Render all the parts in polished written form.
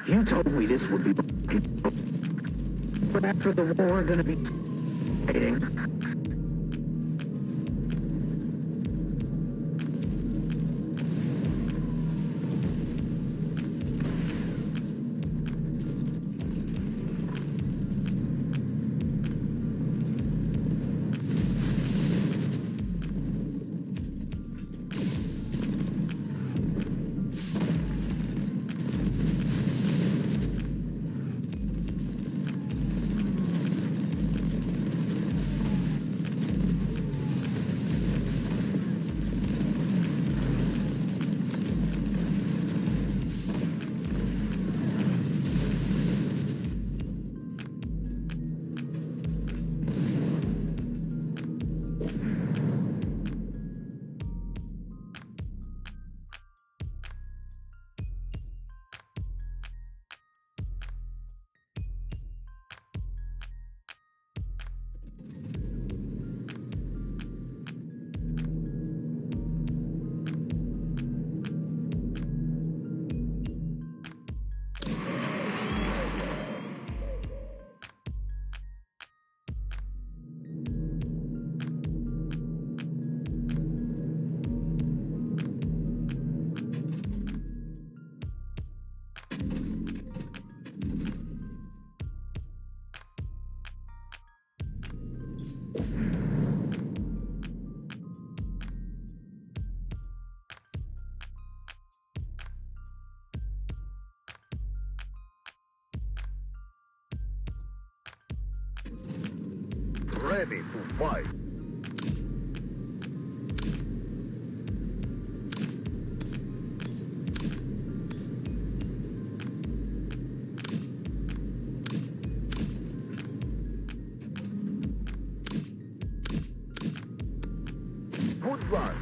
You told me this would be... But after the war, we're gonna be... waiting. Ready to fight. Good luck.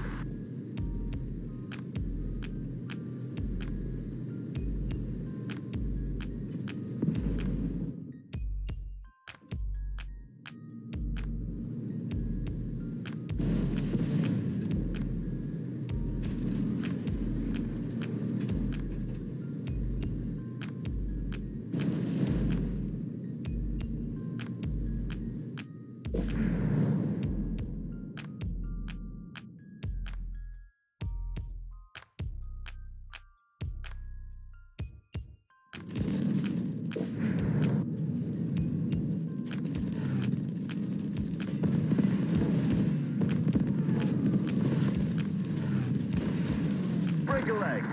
Break a leg.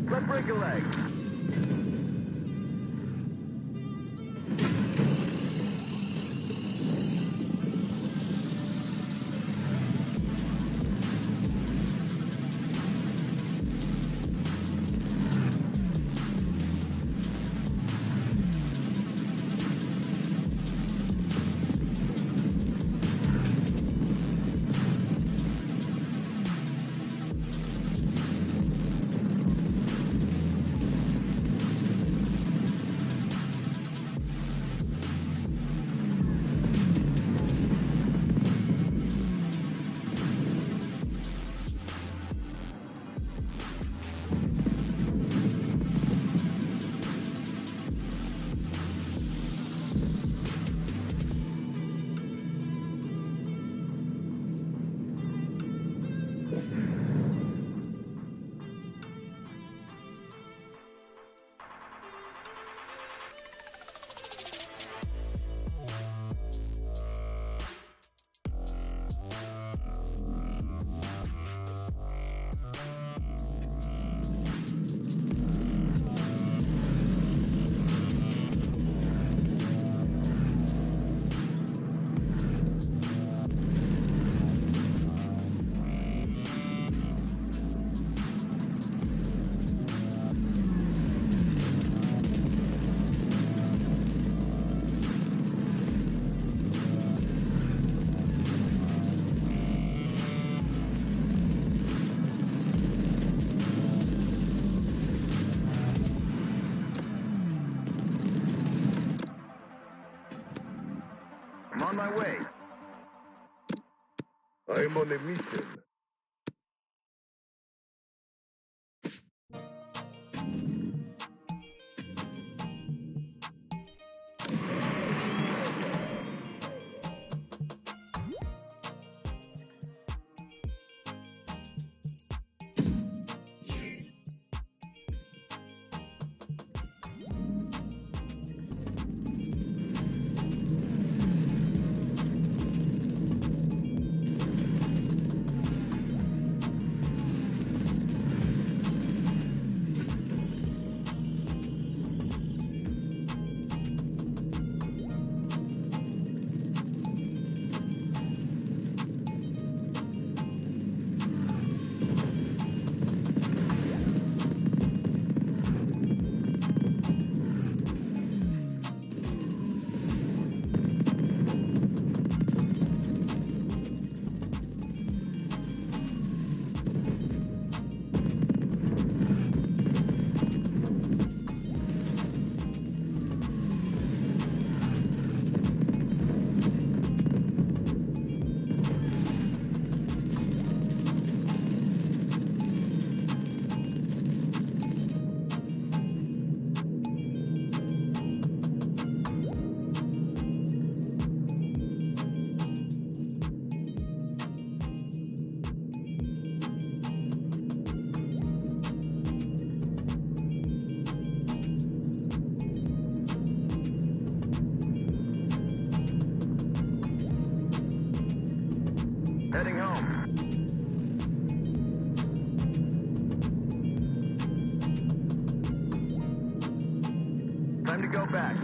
Let's break a leg. I'm on my way. I'm on a mission. Heading home. Time to go back.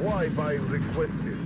Wi-Fi requested.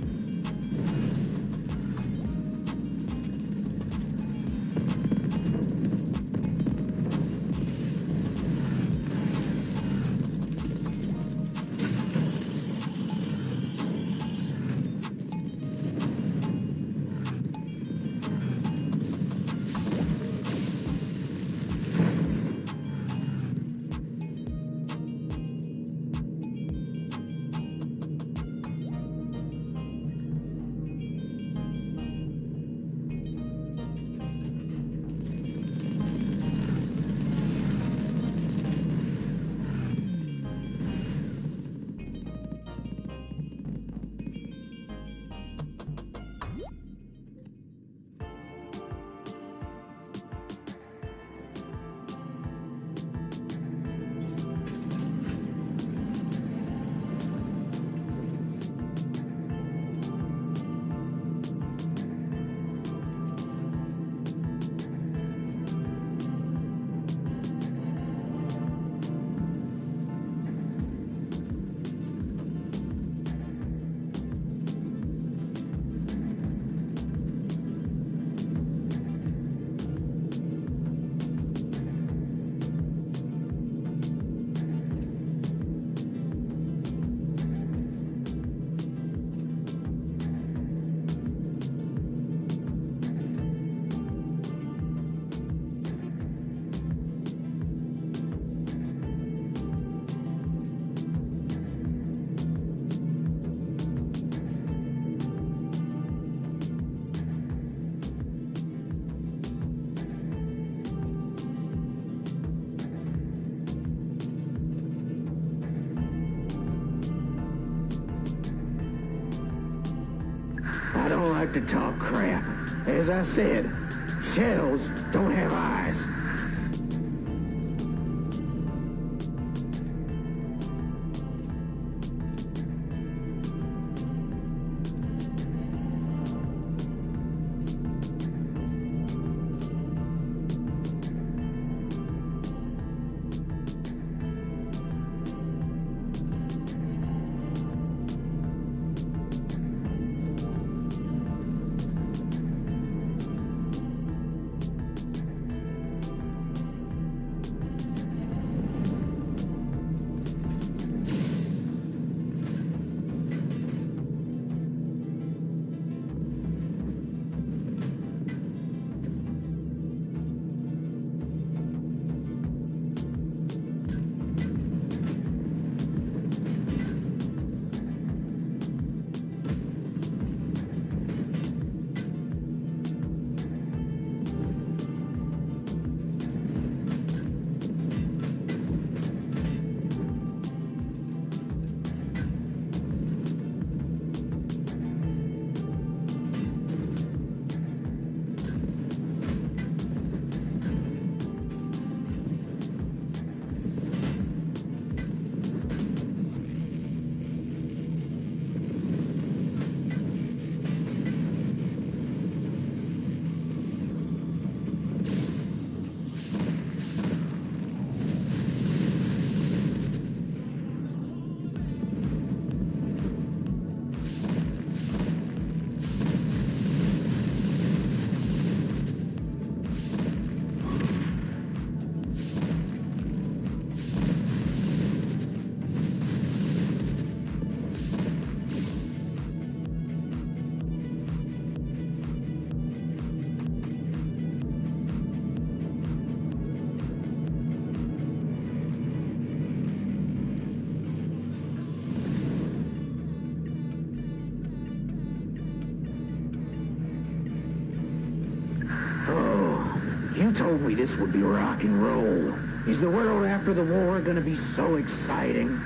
I don't like to talk crap. As I said, shells don't have eyes. told me this would be rock and roll. Is the world after the war gonna be so exciting?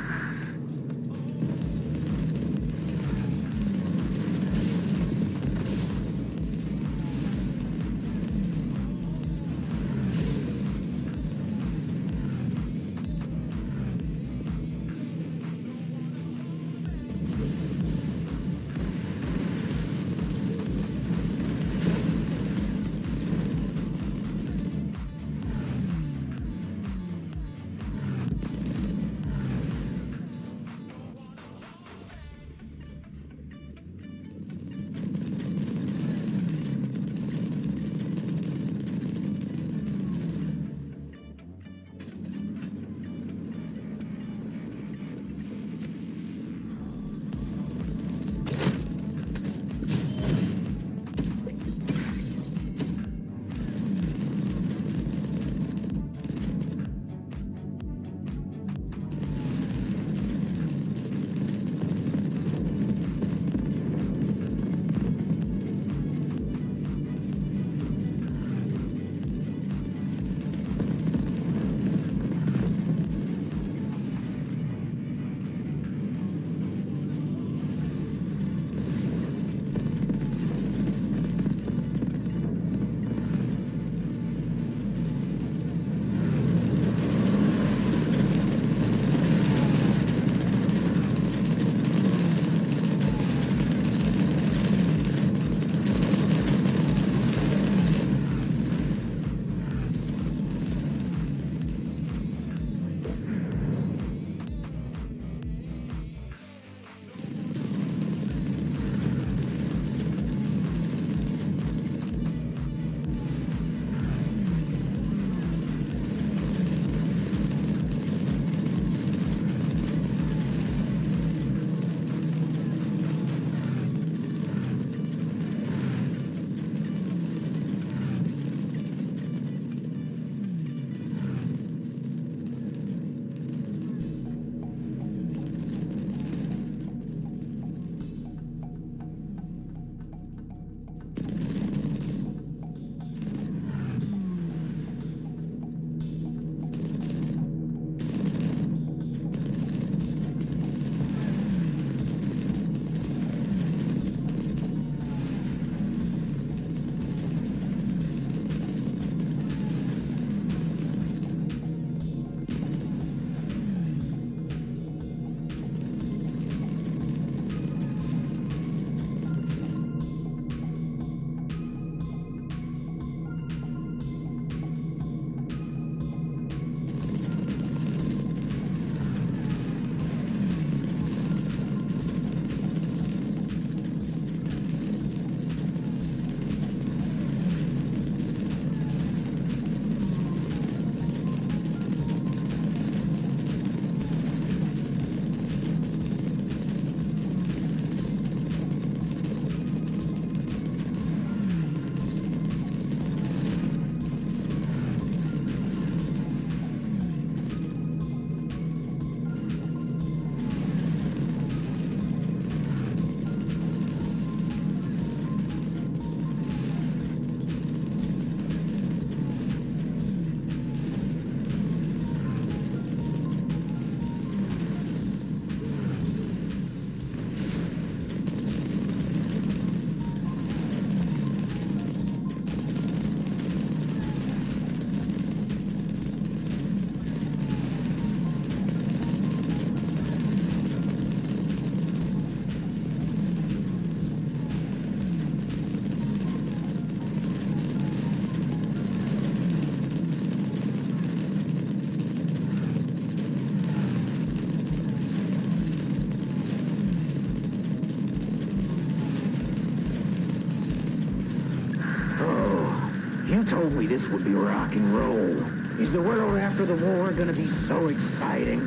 You told me this would be rock and roll. Is the world after the war gonna be so exciting?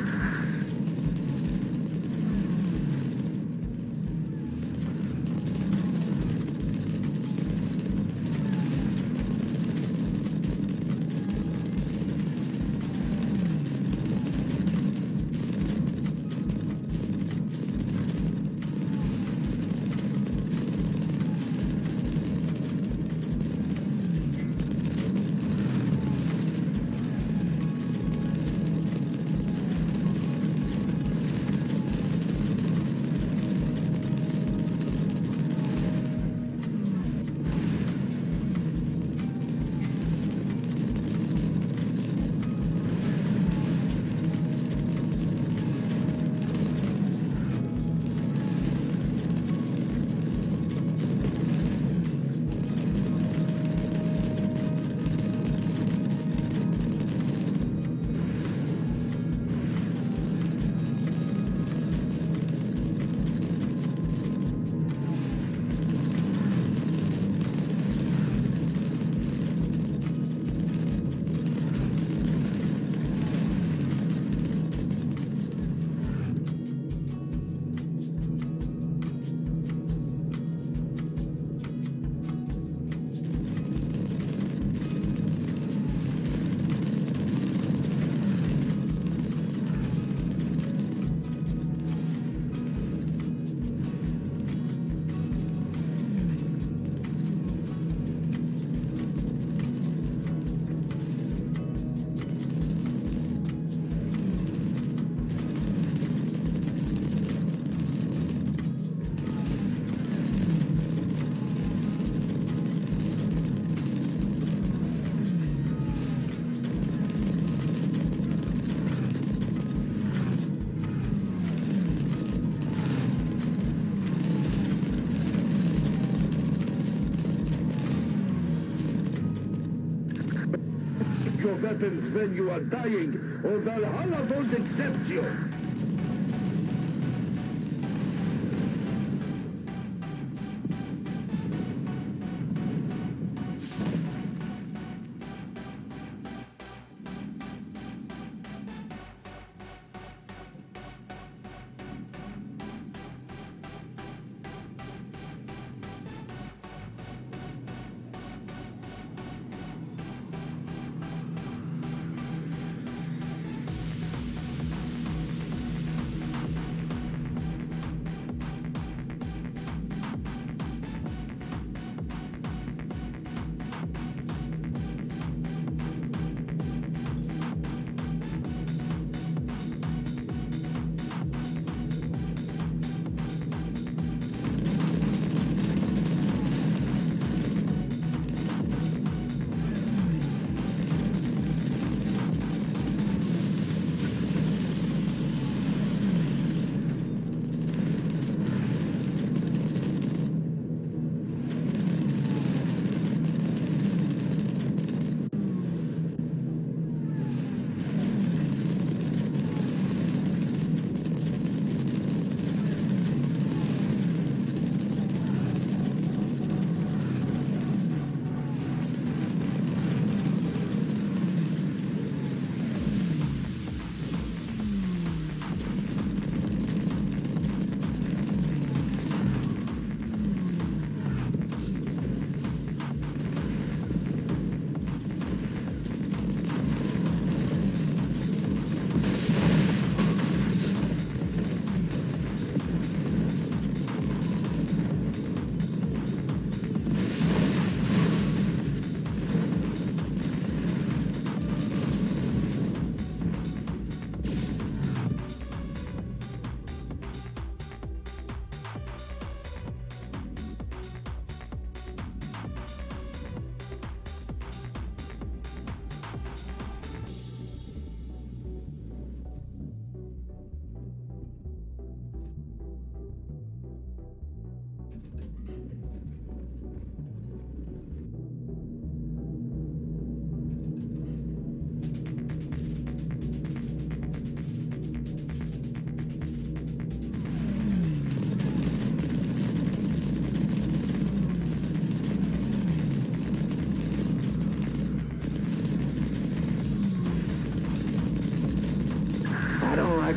weapons when you are dying, or Valhalla won't accept you.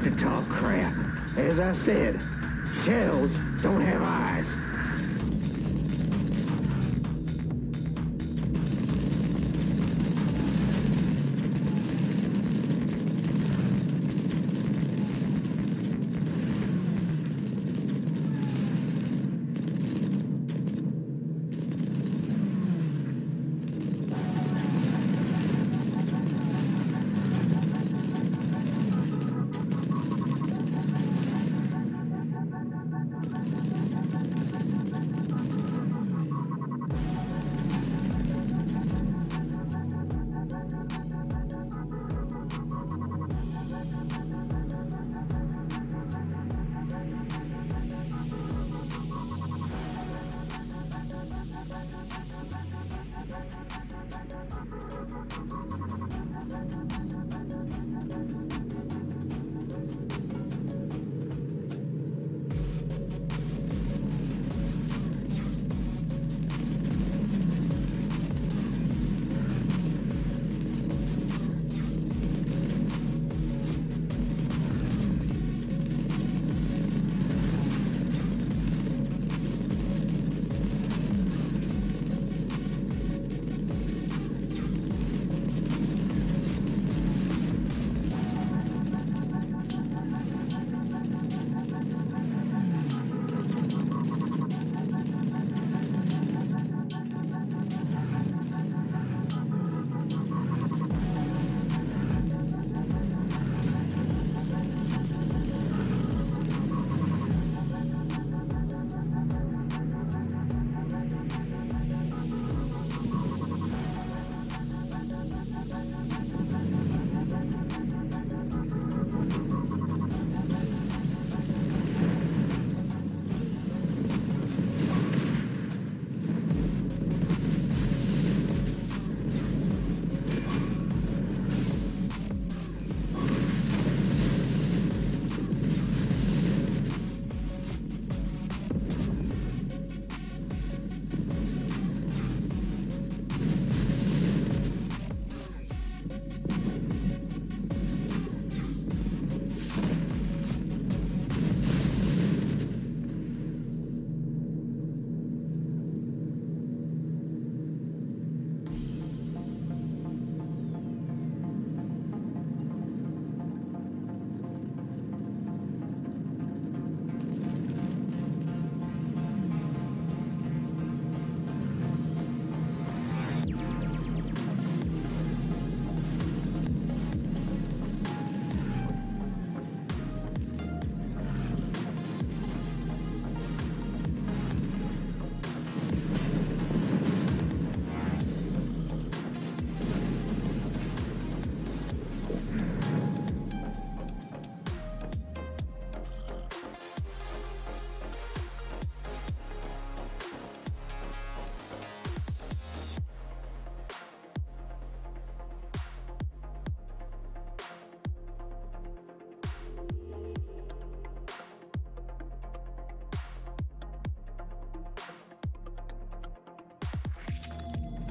To talk crap. As I said, shells don't have eyes.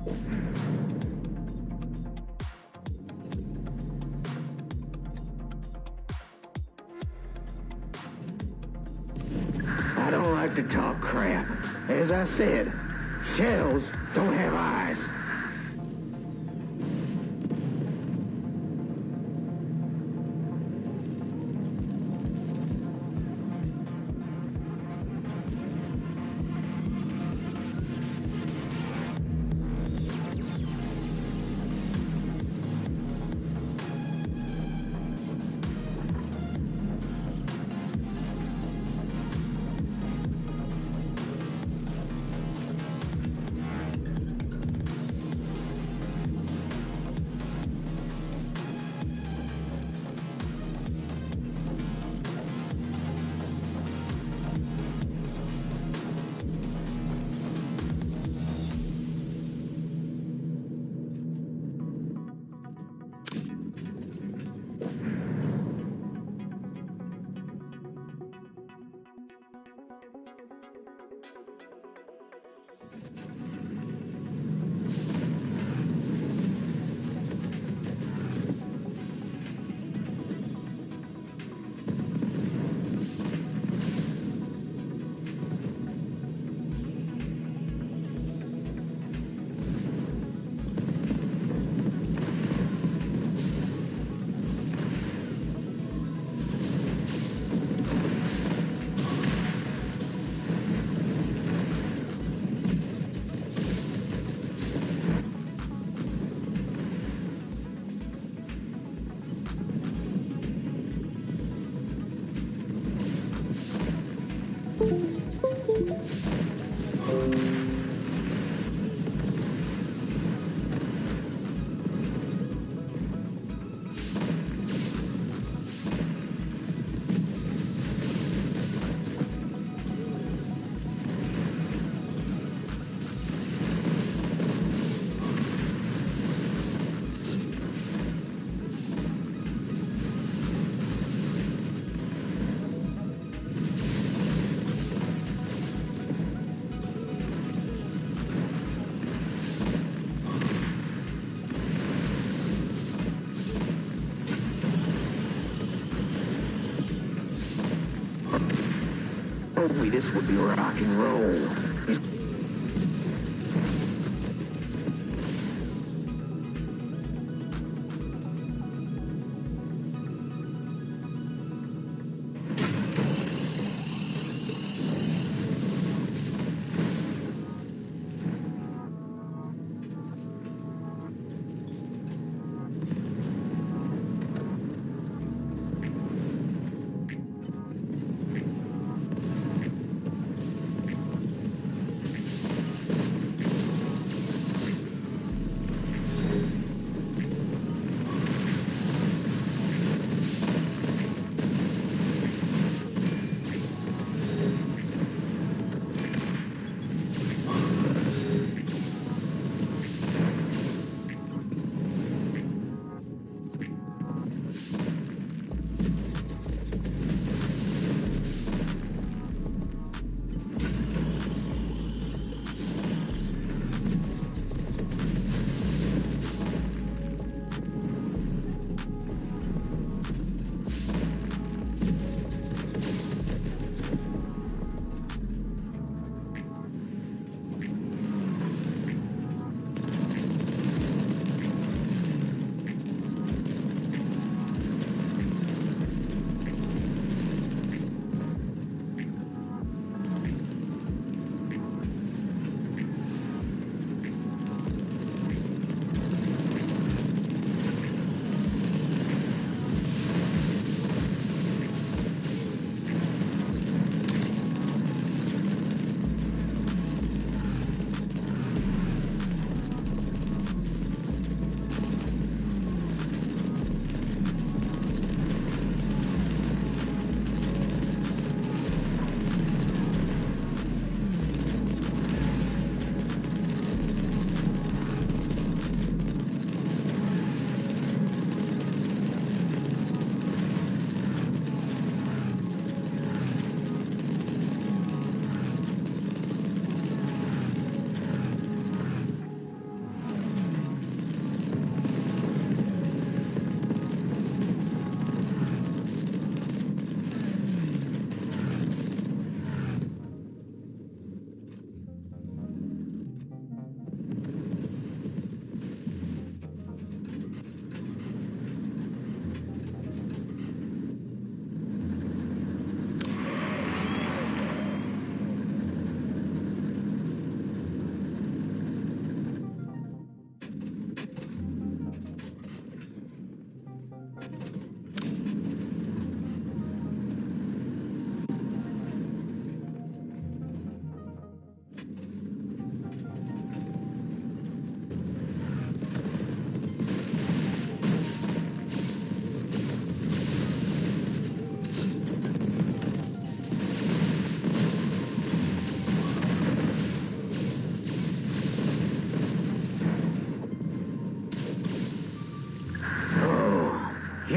I don't like to talk crap. As I said, shells don't have eyes. Hopefully this would be rock and roll.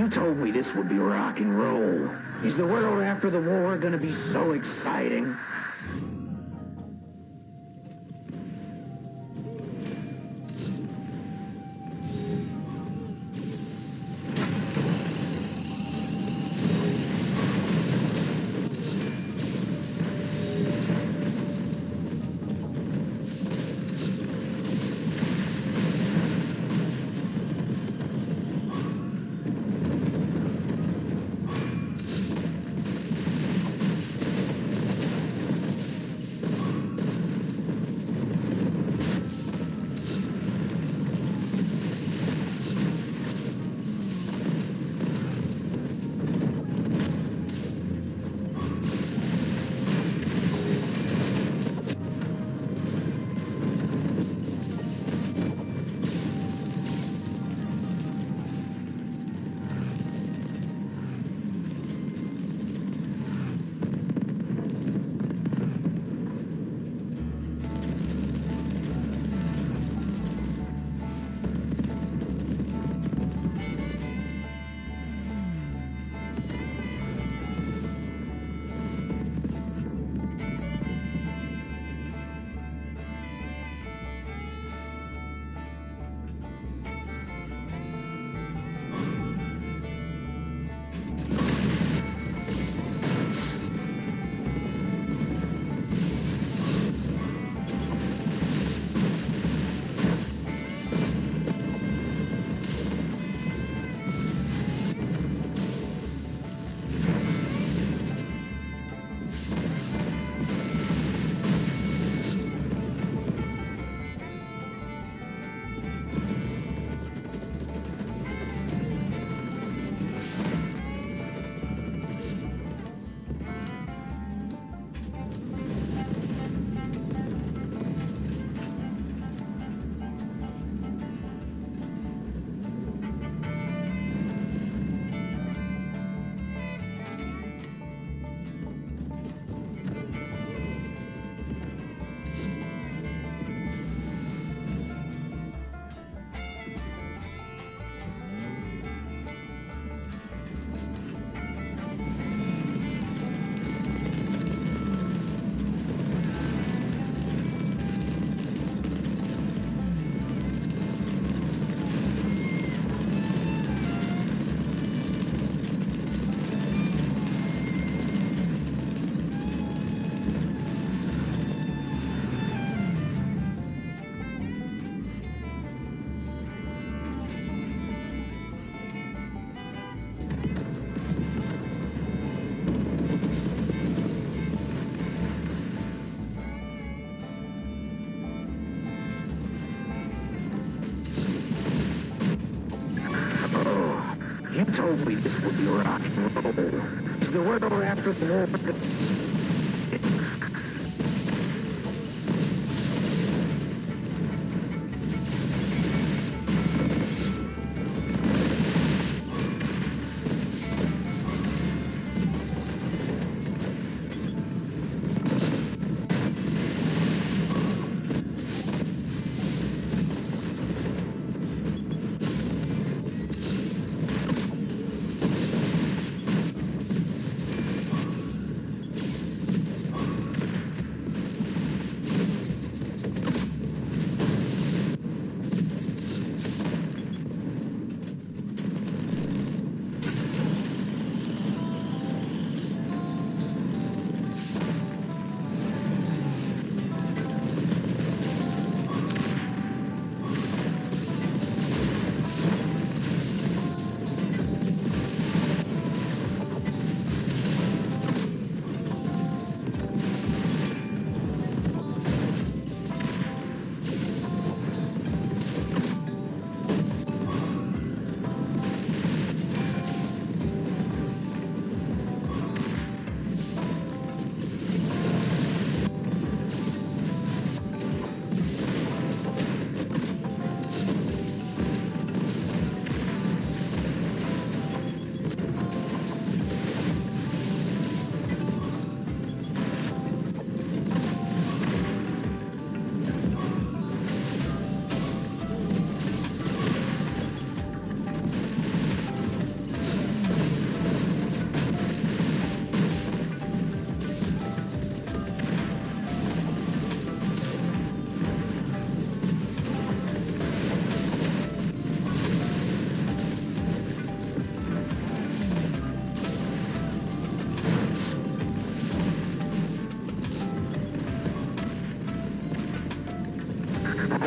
You told me this would be rock and roll. Is the world after the war gonna be so exciting? You told me this would be rock and roll. Is the world after the war?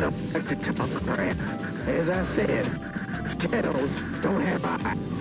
I don't like to talk crap. As I said, shells don't have eyes.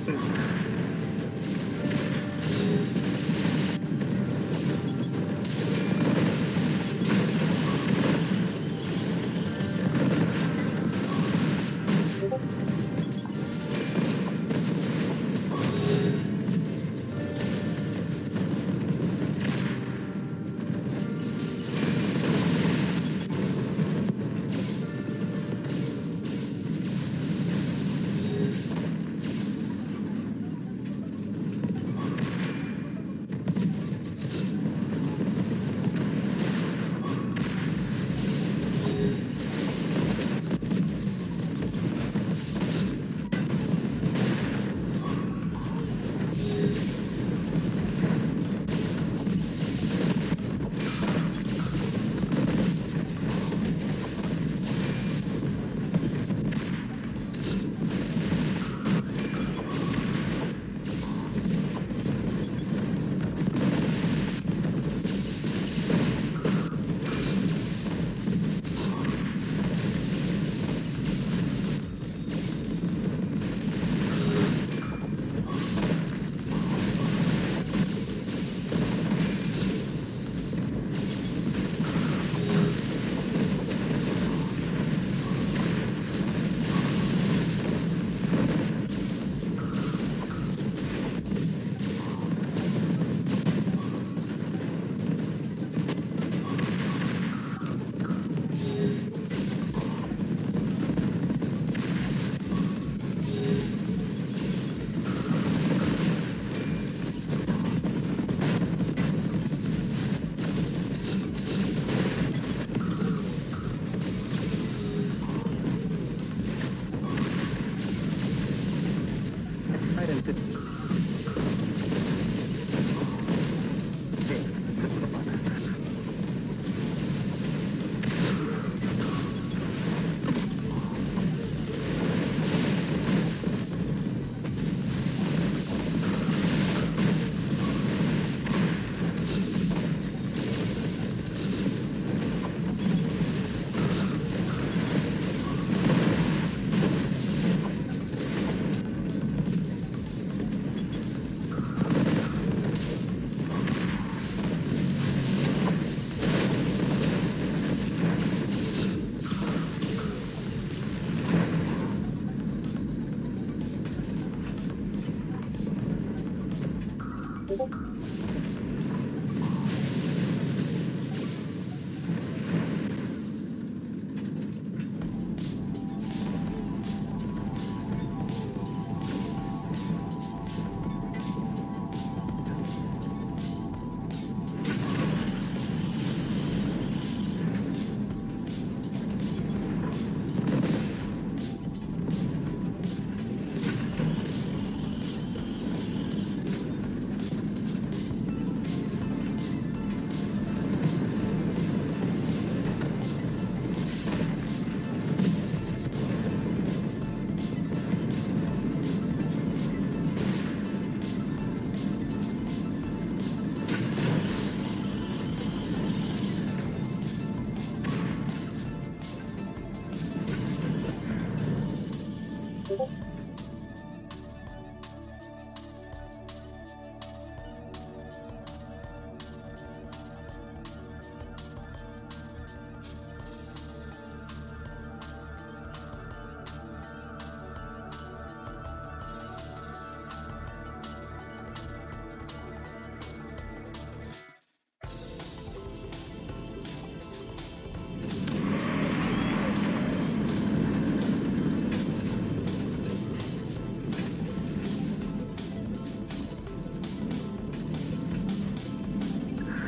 weapons.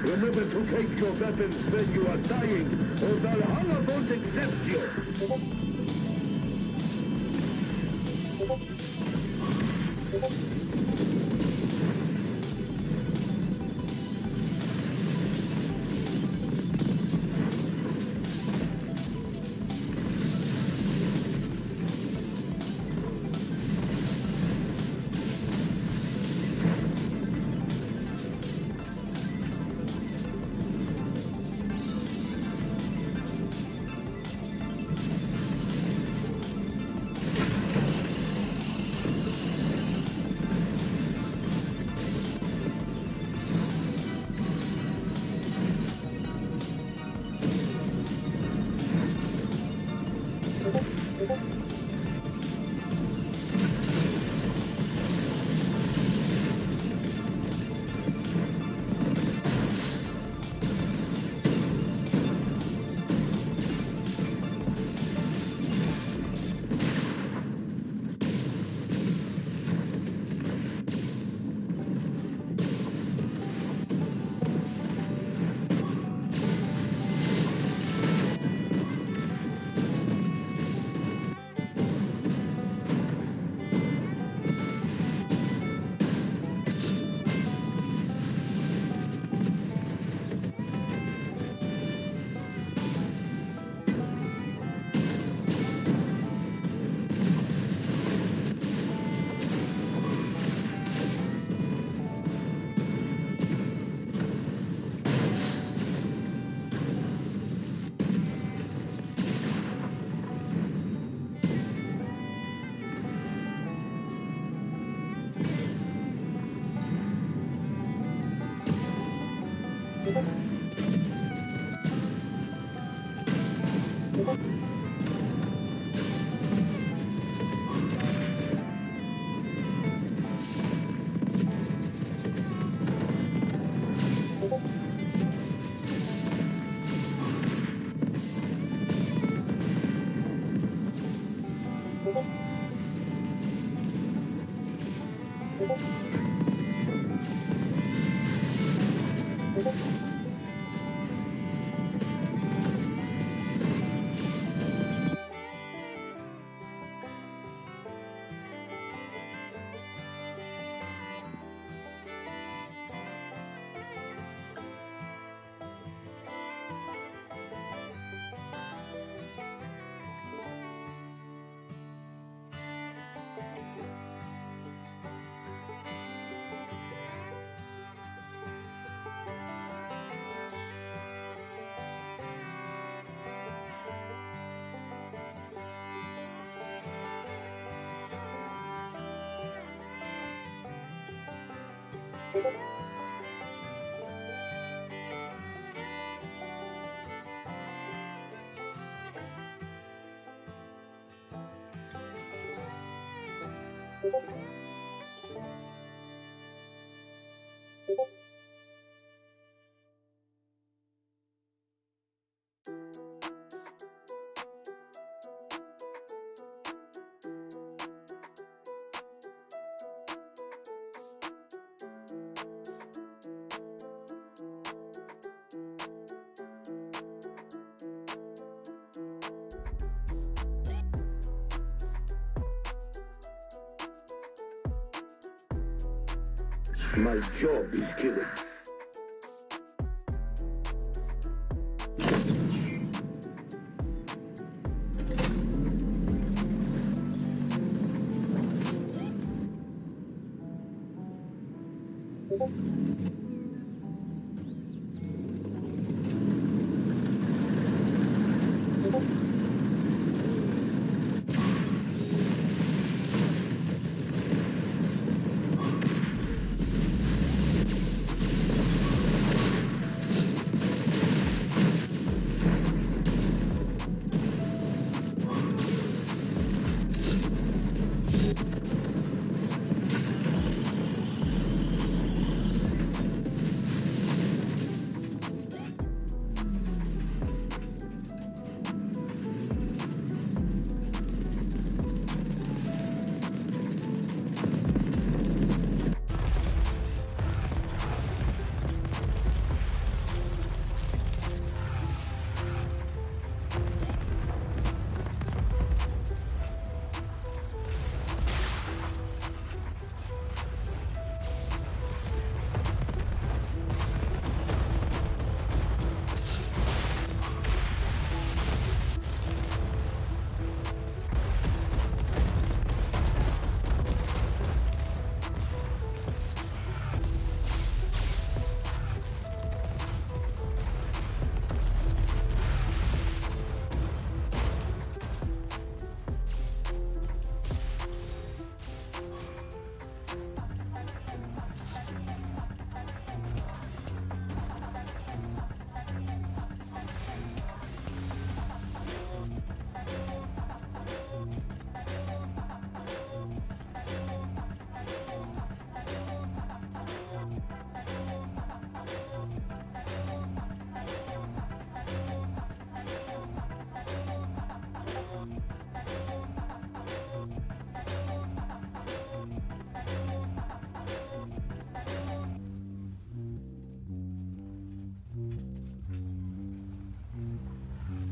Remember to take your weapons when you are dying, or Valhalla won't accept you. My job is killing.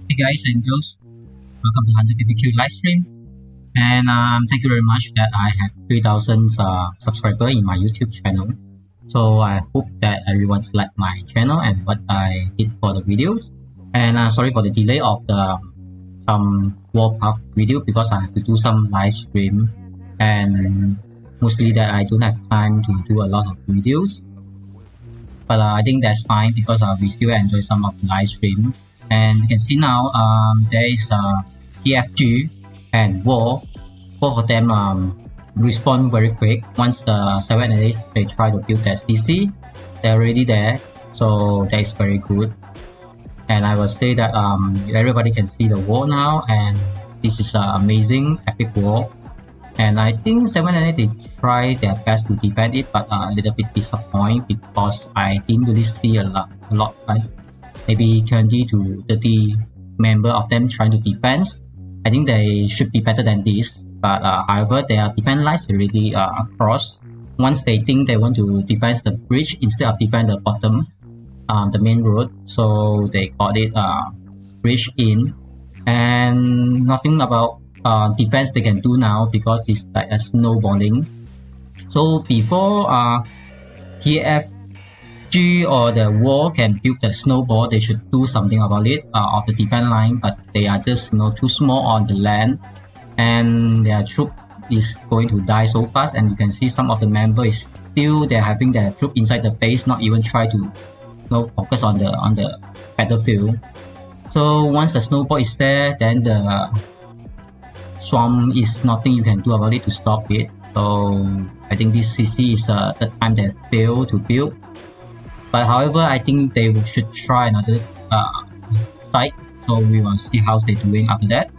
Hey guys and girls, welcome to HunterBBQ livestream, and thank you very much that I have 3,000 subscribers in my YouTube channel. So I hope that everyone's like my channel and what I did for the videos. And sorry for the delay of the some Warpath video because I have to do some live stream, and mostly that I don't have time to do a lot of videos. But I think that's fine because we still enjoy some of the live stream. And you can see now there is TFG and WAR. Both of them respond very quick. Once the 7 analysts they try to build their CC, they're already there. So that is very good. And I will say that everybody can see the war now, and this is an amazing epic war. And I think 7 analysts they try their best to defend it, but a little bit disappointed because I didn't really see a lot, right? Maybe 20 to 30 member of them trying to defend. I think they should be better than this, but however their defense lines already across, once they think they want to defend the bridge instead of defend the bottom, the main road, so they got it bridge in, and nothing about defense they can do now because it's like a snowballing. So before TFG or the war can build the snowball, they should do something about it of the defense line, but they are just too small on the land, and their troop is going to die so fast. And you can see some of the members still they're having their troop inside the base, not even try to focus on the battlefield. So once the snowball is there, then the swamp is nothing you can do about it to stop it. So I think this CC is the time they fail to build. But however, I think they should try another site. So we will see how they're doing after that.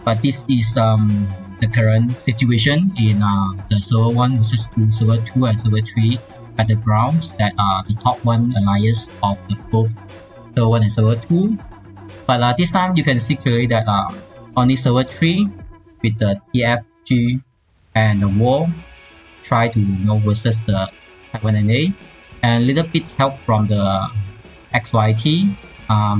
But this is the current situation in the server 1 versus 2, server 2 and server 3 battlegrounds that are the top 1 alliance of the both server 1 and server 2. But this time you can see clearly that only server 3 with the TFG and the war try to versus the 7NA, and little bit help from the XYT.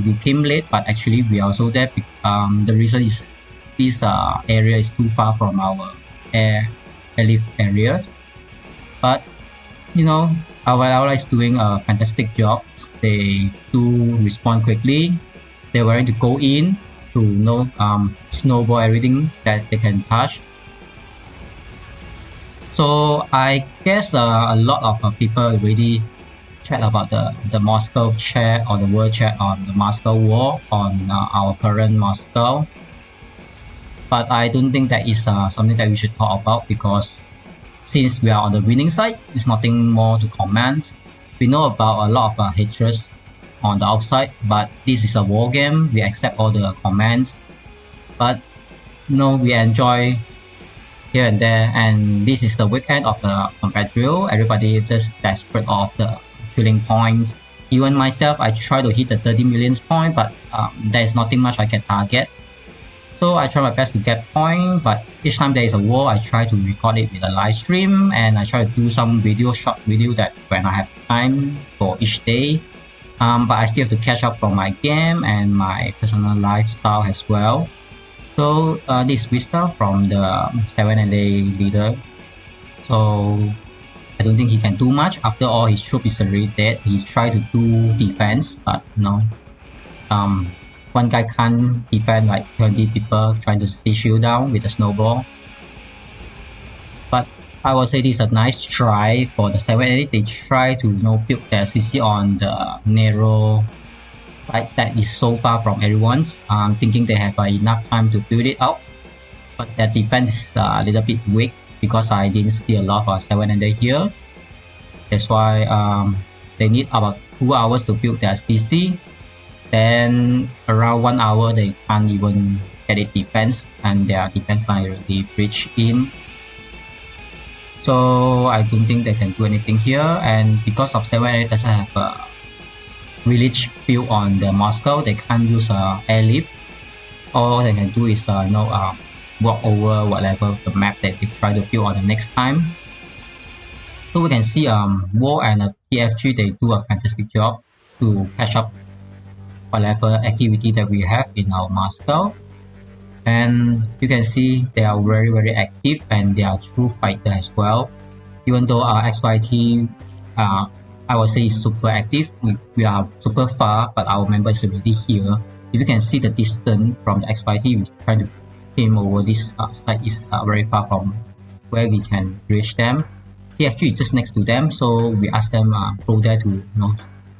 We came late, but actually we are also there. The reason is this area is too far from our airlift areas, but our ally is doing a fantastic job. They do respond quickly. They're willing to go in to snowball everything that they can touch. So I guess a lot of people already chat about the Moscow chat or the world chat on the Moscow war on our current Moscow. But I don't think that is something that we should talk about, because since we are on the winning side, there's nothing more to comment. We know about a lot of hatred on the outside, but this is a war game. We accept all the comments, but we enjoy here and there. And this is the weekend of the combat drill. Everybody just desperate of the killing points. Even myself, I try to hit the 30 million point, but there's nothing much I can target. So I try my best to get point, but each time there is a war, I try to record it with a live stream, and I try to do some short video that when I have time for each day. But I still have to catch up from my game and my personal lifestyle as well. So this is Vista from the 7NA leader. So I don't think he can do much. After all, his troop is already dead. He's trying to do defense, but one guy can't defend like 20 people trying to see shield down with a snowball. But I would say this is a nice try for the 7NA. They try to build their CC on the narrow side that is so far from everyone's, thinking they have enough time to build it out. But their defense is a little bit weak because I didn't see a lot of 7NA here. That's why they need about 2 hours to build their CC. Then around 1 hour they can't even get it defense, and their defense line already breached in. So I don't think they can do anything here, and because of 7NA doesn't have a village built on the Moscow, they can't use airlift. All they can do is walk over whatever the map that they try to build on the next time. So we can see War and TFG, they do a fantastic job to catch up whatever activity that we have in our Moscow. And you can see they are very active, and they are true fighter as well. Even though our XYT I would say is super active, we are super far, but our member is already here. If you can see the distance from the XYT, we trying to came over this side is very far from where we can reach them. TFG is just next to them, so we ask them go there to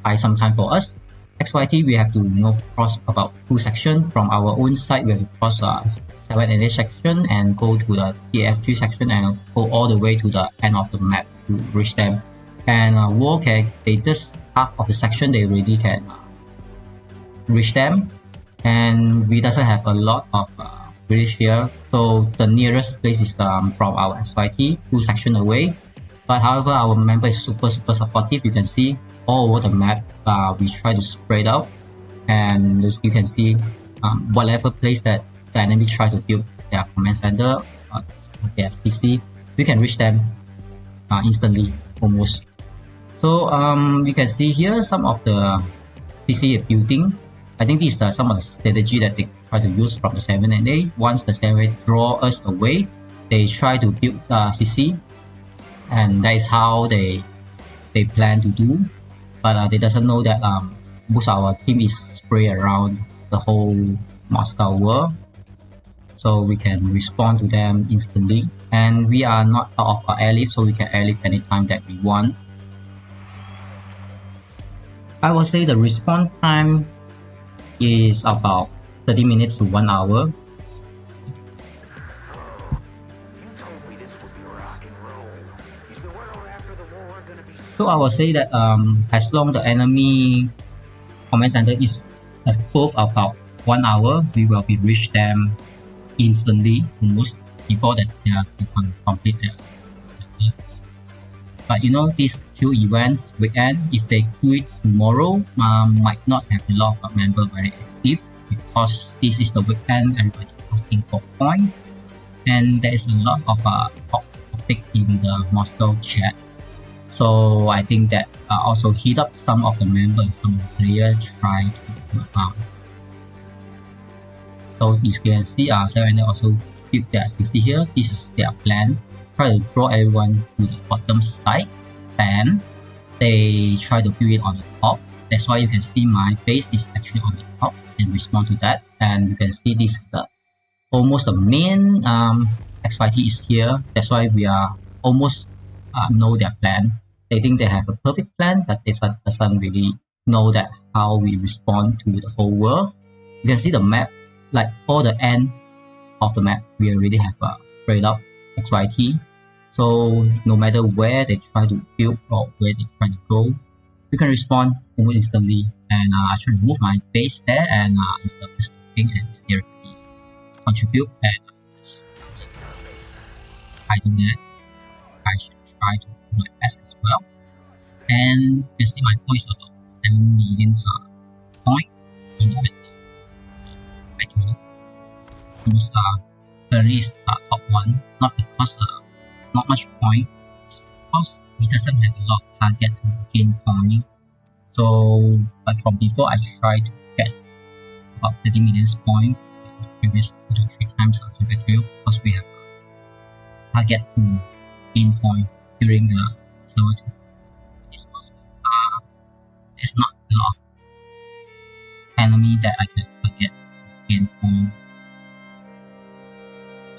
buy some time for us. XYT, we have to cross about 2 sections from our own side. We have to cross 7NA section and go to the TFG section and go all the way to the end of the map to reach them. And War they just half of the section they already can reach them, and we doesn't have a lot of village here. So the nearest place is from our XYT 2 section away. But however, our member is super supportive. You can see all over the map, we try to spread out, and you can see whatever place that the enemy try to build their command center, their CC, we can reach them. instantly almost. So you can see here some of the CC building. I think these are some of the strategy that they try to use from the 7 and 8. Once the 7 draw us away, they try to build CC, and that is how they plan to do. But they doesn't know that most our team is spread around the whole Moscow world, so we can respond to them instantly. And we are not out of our airlift, so we can airlift anytime that we want. I would say the response time is about 30 minutes to 1 hour. You told me this would be rock and roll. Is the world after the war gonna be... So I would say that as long the enemy command center is above about 1 hour, we will be reach them instantly, almost before that they can complete their. But you know, these Q events weekend, if they do it tomorrow, might not have a lot of members very active, because this is the weekend, everybody asking for points, and there is a lot of topic in the Moscow chat. So I think that also heat up some of the members, some players try to so you can see 7 also build their CC here. This is their plan. Try to draw everyone to the bottom side, then they try to build it on the top. That's why you can see my base is actually on the top and respond to that. And you can see this almost the main XYT is here. That's why we are almost know their plan. They think they have a perfect plan, but they doesn't really know that how we respond to the whole world. You can see the map, like all the end of the map, we already have a straight up XYT. So no matter where they try to build or where they try to go, you can respond almost instantly. And I try to move my base there, and instead of just looking and seriously contribute, and I do that. I should try to do my best as well. And you see my point is about 7 million point. Currently is top 1, not because not much point, it's because we doesn't have a lot of target to gain point. So, but from before I tried to get about 30 million point in the previous 2 to 3 times after battle, because we have a target to gain point during the server 2. It's also there's not a lot of enemy that I can target to gain point.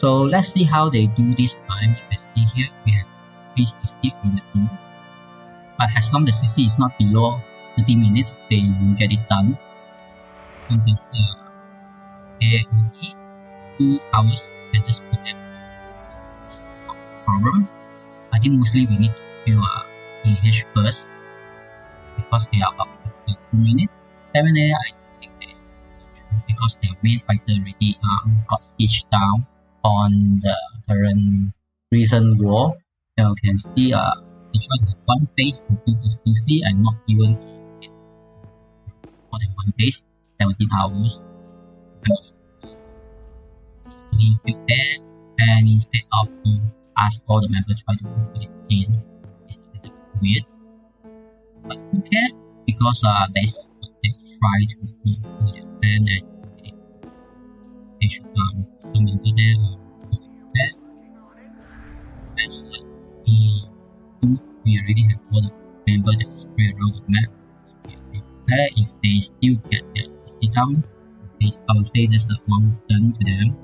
So let's see how they do this time. You can see here we have 3 CC on the team. But as long as the CC is not below 30 minutes, they will get it done. You can see they only 2 hours, you can just put them. It's not a problem. I think mostly we need to do EH first, because they are about 2 minutes. 7 I think there is because their main fighter already got sieged down on the current recent war. You can see they try to have 1 base to build the CC and not even more than 1 base, 17 hours. Easily build there, and instead of ask all the members try to put it in, it's a little bit weird. But who cares? Because they try to do their plan, and they should some member there there. As we already have all the members that spread around the map. So we prepare if they still get their CC down. Okay, so I would say just one done to them.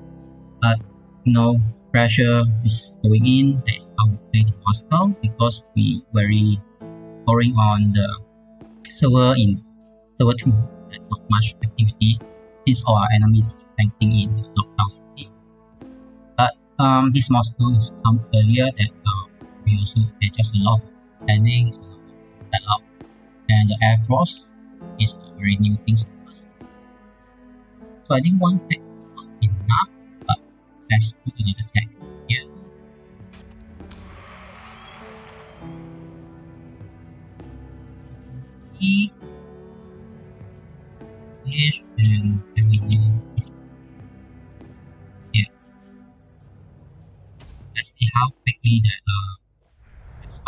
But no pressure is going in. That is how we play the Moscow, because we very boring on the server in server 2. There's not much activity since all our enemies fighting in the lockdown city. But this Moscow is come earlier that we also adjust a lot of planning, setup, and the Air Force is a very new things to us. So I think 1 tech is not enough, but let's put another tech here. And 7 here. Let's see how quickly that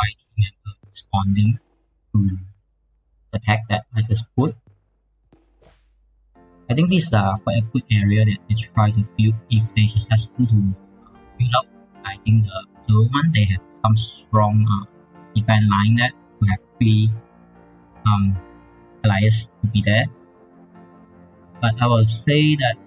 XYT member responding to the tag that I just put. I think this is quite a good area that they try to build if they successful to build up. I think the 01 they have some strong defense line that to have 3 allies to be there. But I will say that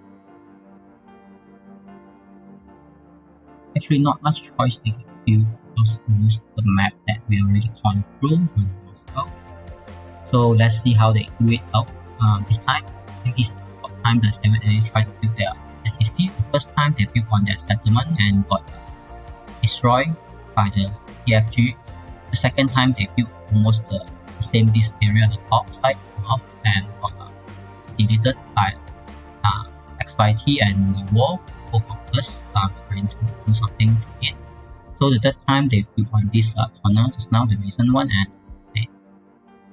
actually not much choice they can build because most of the map that we already control was Moscow. So let's see how they do it out this time. I think this is the time the 7A tried to build their SCC. The first time they built on their settlement and got destroyed by the TFG. The second time they built almost the same this area on the top side north and got deleted by XYT and WAR. Both of us trying to do something to it. So the third time they built on this corner just now, the recent one, and they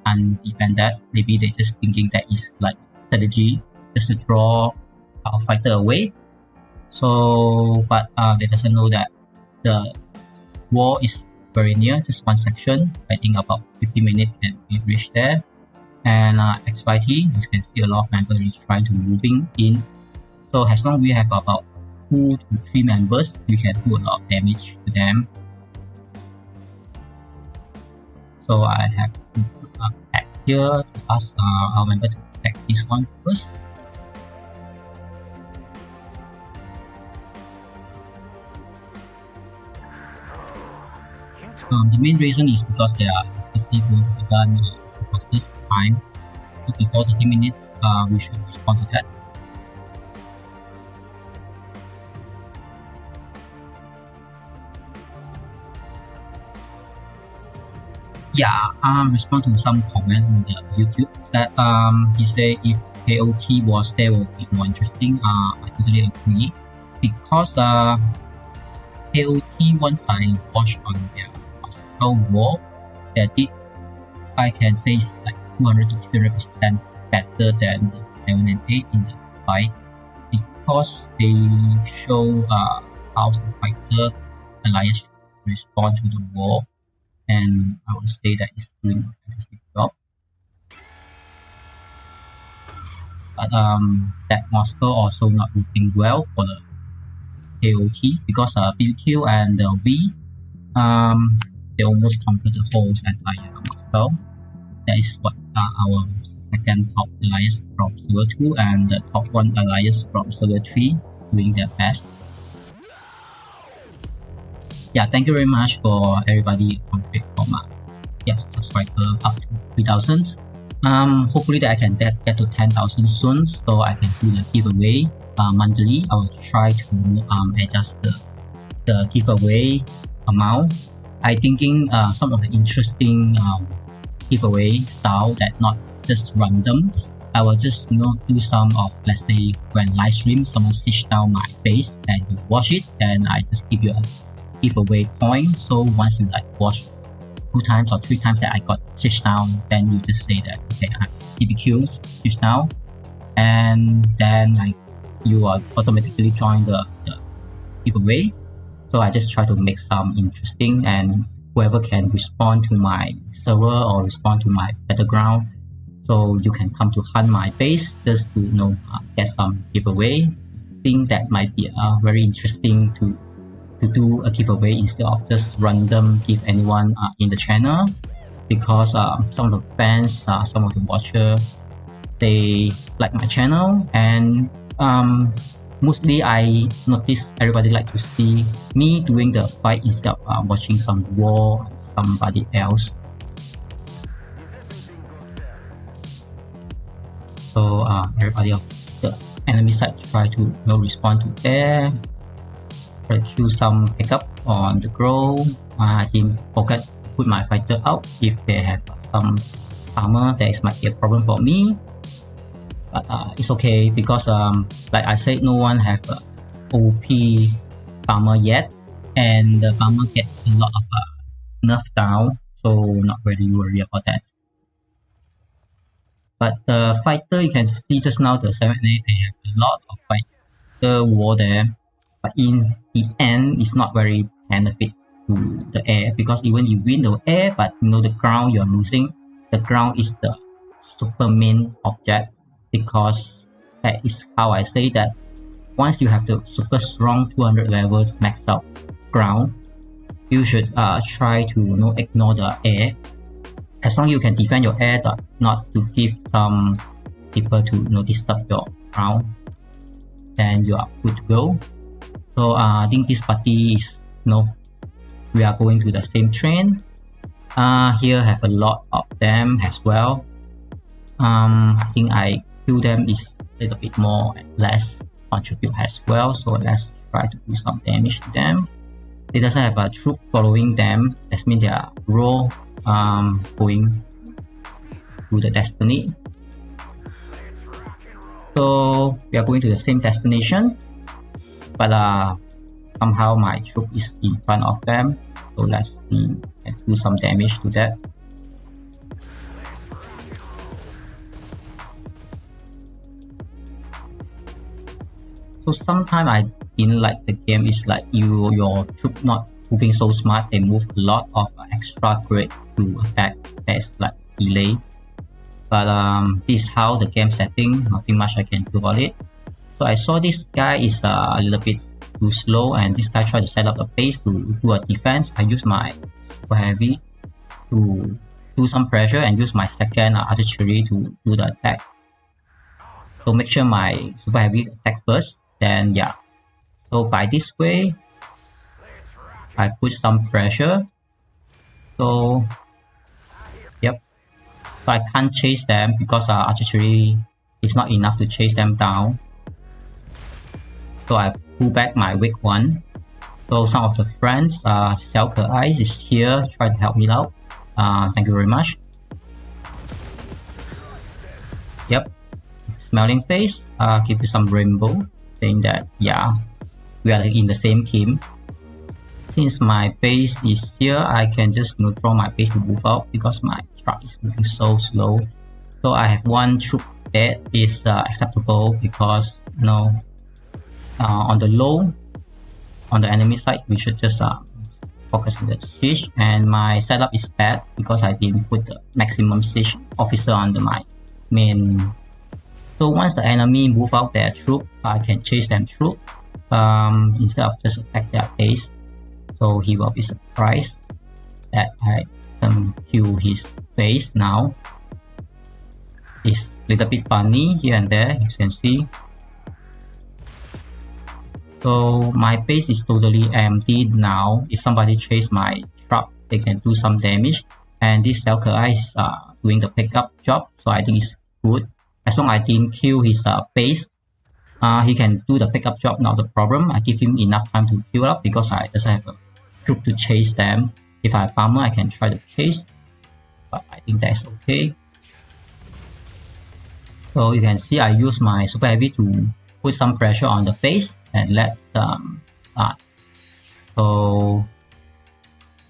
undefend that. Maybe they just thinking that is like strategy just to draw our fighter away. So but they doesn't know that the wall is very near, just one section. I think about 50 minutes can be reached there. And XYT, you can see a lot of members trying to moving in. So as long as we have about 2 to 3 members, we can do a lot of damage to them. So I have to put a tag here to ask our member to attack this one first. The main reason is because their CC going to be done because this time, so before 30 minutes, we should respond to that. Yeah, respond to some comment on the YouTube that he say if KOT was there will be more interesting. I totally agree because KOT once I watched on their War, that it I can say is like 200 to 300% better than the 7 and 8 in the fight because they show how the fighter alliance respond to the war, and I would say that it's doing a fantastic job. But that Moscow also not looking well for the KOT because BBQ and the V they almost conquered the whole entire Moscow. That is what our second top alliance from server 2 and the top 1 alliance from server 3 doing their best. Yeah, thank you very much for everybody from subscriber up to 3,000. Hopefully that I can get to 10,000 soon, so I can do the giveaway monthly. I will try to adjust the giveaway amount. I thinking some of the interesting giveaway style that not just random. I will just do some of, let's say when live stream someone siege down my base and you watch it, and I just give you a giveaway point. So once you like watch 2 times or 3 times that I got siege down, then you just say that okay, BBQ siege down, and then like you are automatically join the giveaway. So I just try to make some interesting, and whoever can respond to my server or respond to my battleground, so you can come to hunt my base just to get some giveaway. I think that might be very interesting to do a giveaway instead of just random give anyone in the channel, because some of the fans, some of the watcher, they like my channel, and mostly I notice everybody like to see me doing the fight instead of watching some war and somebody else. So everybody of the enemy side try to respond to there. Try to kill some pickup on the grow. I didn't forget to put my fighter out. If they have some armor, that might be a problem for me. But it's okay because like I said, no one have a OP farmer yet, and the farmer get a lot of nerf down, so not really worry about that. But the fighter, you can see just now the 7A, they have a lot of fighter war there, but in the end it's not very benefit to the air, because even you win the air, but you know the ground you're losing. The ground is the super main object, because that is how I say that once you have the super strong 200 levels maxed out ground, you should try to ignore the air. As long as you can defend your air, not to give some people to disturb your ground, then you are good to go. So I think this party is we are going to the same train. Here have a lot of them as well. I think I kill them is a little bit more and less contribute as well, so let's try to do some damage to them. They doesn't have a troop following them, that means they are raw going to the destiny. So we are going to the same destination, but somehow my troop is in front of them, so let's see and do some damage to that. So sometimes I didn't like the game is like your troop not moving so smart. They move a lot of extra grid to attack. There's like delay. But this is how the game setting. Nothing much I can do about it. So I saw this guy is a little bit too slow, and this guy tried to set up a base to do a defense. I use my super heavy to do some pressure and use my second artillery to do the attack. So make sure my super heavy attack first. Then yeah, so by this way I put some pressure. So yep, so I can't chase them because artillery is not enough to chase them down. So I pull back my weak one. So some of the friends, XYT is here, try to help me out. Thank you very much. Yep, smiling face, give you some rainbow, saying that yeah, we are in the same team. Since my base is here, I can just draw my base to move out because my truck is moving so slow. So I have one troop that is acceptable because on the low, on the enemy side, we should just focus on the siege. And my setup is bad because I didn't put the maximum siege officer under my main. So once the enemy move out their troop, I can chase them through instead of just attack their base. So he will be surprised that I can kill his base now. It's a little bit funny here and there, you can see. So my base is totally empty now. If somebody chase my truck, they can do some damage. And this XYT is doing the pickup job, so I think it's good. As long as I didn't kill his base, he can do the pickup job, not the problem. I give him enough time to kill up because I just have a troop to chase them. If I have armor, I can try to chase, but I think that's okay. So you can see I use my super heavy to put some pressure on the base and let them so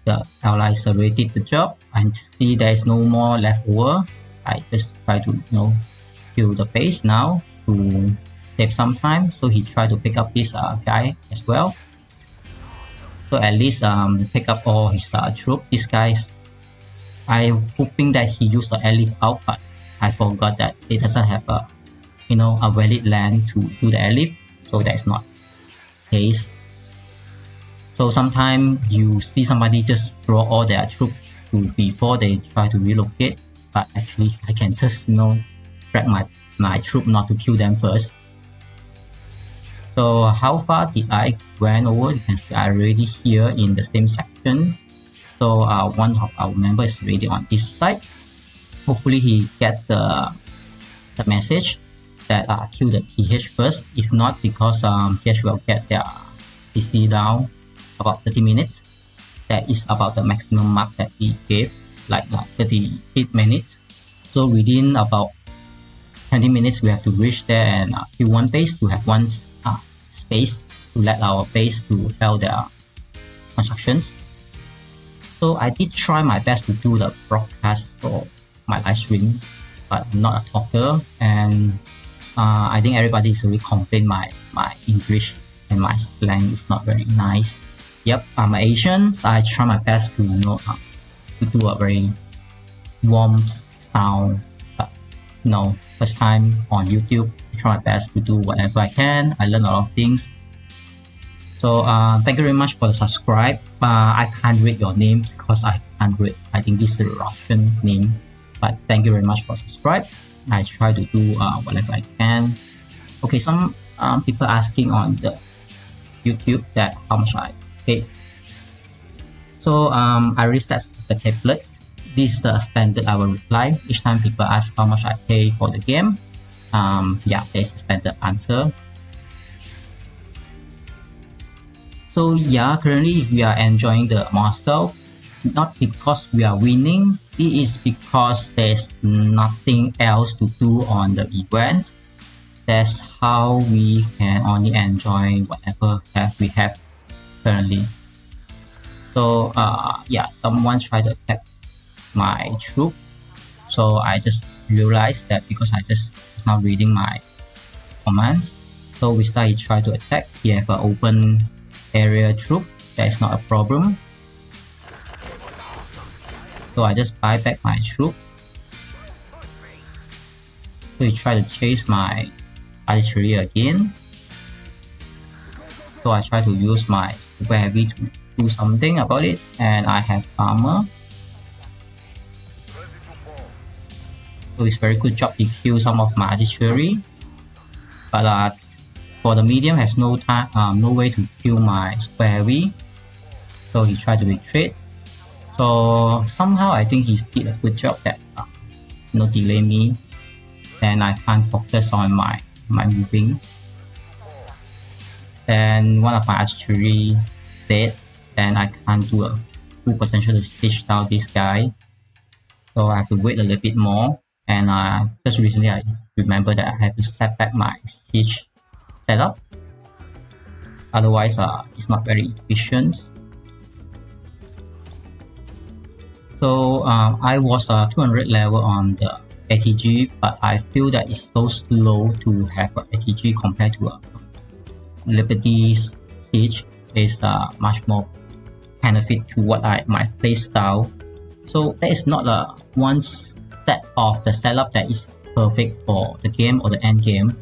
the allies did the job. I see there is no more left over. I just try to kill the base now to save some time. So he tried to pick up this guy as well. So at least pick up all his troop. This guy's, I'm hoping that he used the airlift out, but I forgot that it doesn't have a a valid land to do the airlift, so that's not the case. So sometimes you see somebody just draw all their troops before they try to relocate, but actually I can just drag my troop not to kill them first. So how far did I went over? You can see I already here in the same section. So one of our members is already on this side. Hopefully he get the message that kill the TH first. If not, because TH will get their PC down about 30 minutes. That is about the maximum mark that he gave, like 38 minutes. So within about 20 minutes we have to reach there and kill one base to have one space to let our base to help their constructions. So I did try my best to do the broadcast for my live stream, but I'm not a talker, and I think everybody is really complain my English and my slang is not very nice. yep, I'm Asian, so I try my best to to do a very warm sound. But first time on YouTube, I try my best to do whatever I can. I learn a lot of things. So thank you very much for the subscribe. I can't read your names because I can't read. I think this is a Russian name, but thank you very much for subscribe. I try to do whatever I can. Okay, some people asking on the YouTube that how much I pay. So I reset the template. This is the standard I will reply each time people ask how much I pay for the game. Yeah, there's a standard answer. So yeah, currently we are enjoying the Moscow, not because we are winning, it is because there's nothing else to do on the event. That's how we can only enjoy whatever we have currently. So yeah, someone tried to attack my troop, so I just realized that because I just was not reading my commands. So we started try to attack. He have an open area troop, that is not a problem. So I just buy back my troop. So he try to chase my artillery again. So I try to use my super heavy to do something about it, and I have armor. So it's very good job he killed some of my artillery, but for the medium has no time, no way to kill my super heavy, so he tried to retreat. So somehow I think he did a good job that delay me, and I can't focus on my moving. And one of my artillery dead, and I can't do a full potential to stitch down this guy, so I have to wait a little bit more. And just recently I remember that I have to set back my siege setup, otherwise it's not very efficient. So I was 200 level on the ATG, but I feel that it's so slow to have an ATG compared to Liberty's siege. Is much more benefit to what my play style. So there is not a one set of the setup that is perfect for the game or the end game.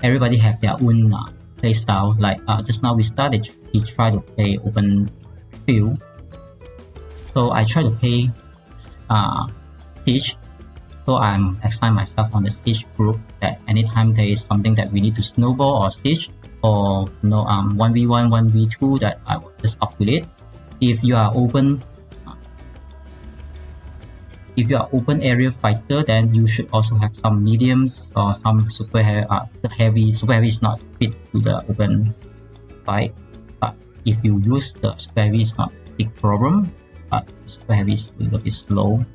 Everybody have their own play style. Like just now we started, he tried to play open field, so I try to play siege. So I'm assign myself on the siege group, that anytime there is something that we need to snowball or siege, or 1v1 1v2, that I will just up with it. If you are open area fighter, then you should also have some mediums or some super heavy. Super heavy is not fit to the open fight, but if you use the super heavy, it's not a big problem, but super heavy is a little bit slow.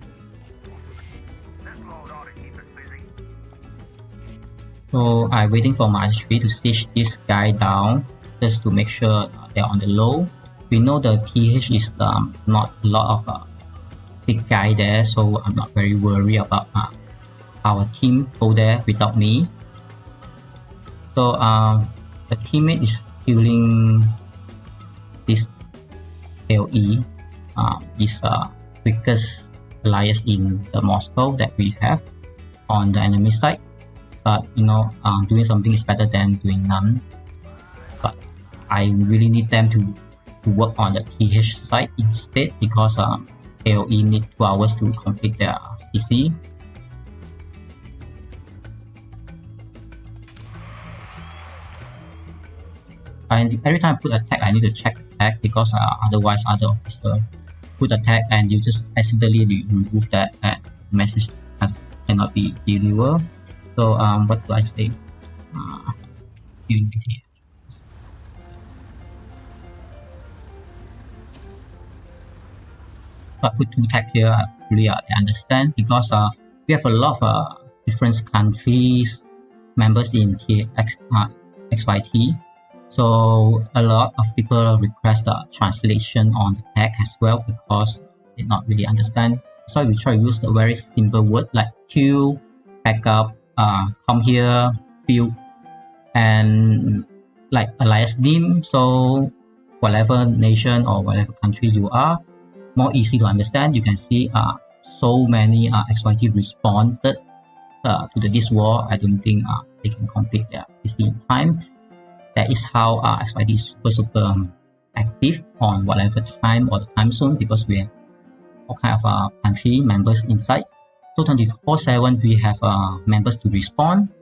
So I'm waiting for my artillery to siege this guy down, just to make sure they're on the low. We know the TH is not a lot of big guy there, so I'm not very worried about our team go there without me. So the teammate is killing this KoE, this quickest alliance in the Moscow that we have on the enemy side. But doing something is better than doing none. But I really need them to work on the TH side instead, because KoE need 2 hours to complete their CC. And every time I put attack, I need to check attack, because otherwise other officer put attack and you just accidentally remove that, and message cannot be delivered. So what do I say? I put 2 tag here. Really, they understand, because we have a lot of different countries members in XYT. So a lot of people request a translation on the tag as well, because they not really understand. So we try to use the very simple word like queue, backup, come here, build, and like alliance dim. So whatever nation or whatever country you are, more easy to understand. You can see so many XYT responded to this war. I don't think they can complete their PC in time. That is how XYT is super active on whatever time or the time zone, because we have all kind of country members inside. So 24/7 we have members to respond.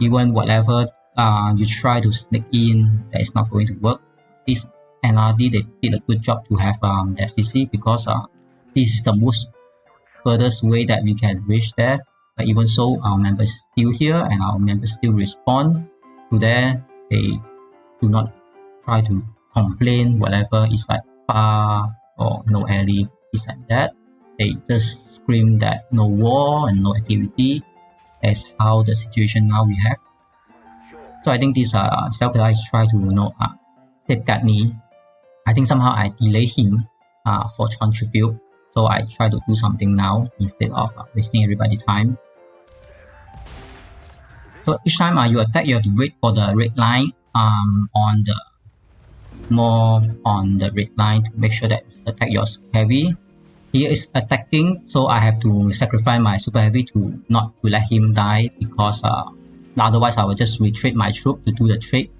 Even whatever you try to sneak in, that is not going to work. This NRD, they did a good job to have that CC, because this is the most furthest way that we can reach there. But even so, our members still here and our members still respond to there. They do not try to complain whatever is like far or no ally, is like that. They just scream that no war and no activity. That's how the situation now we have. So I think this Selka is trying to safeguard me. I think somehow I delay him for contribute. So I try to do something now instead of wasting everybody's time. So each time you attack, you have to wait for the red line on the red line to make sure that attack your super heavy. He is attacking, so I have to sacrifice my super heavy to not to let him die, because otherwise I will just retreat my troop to do the trick.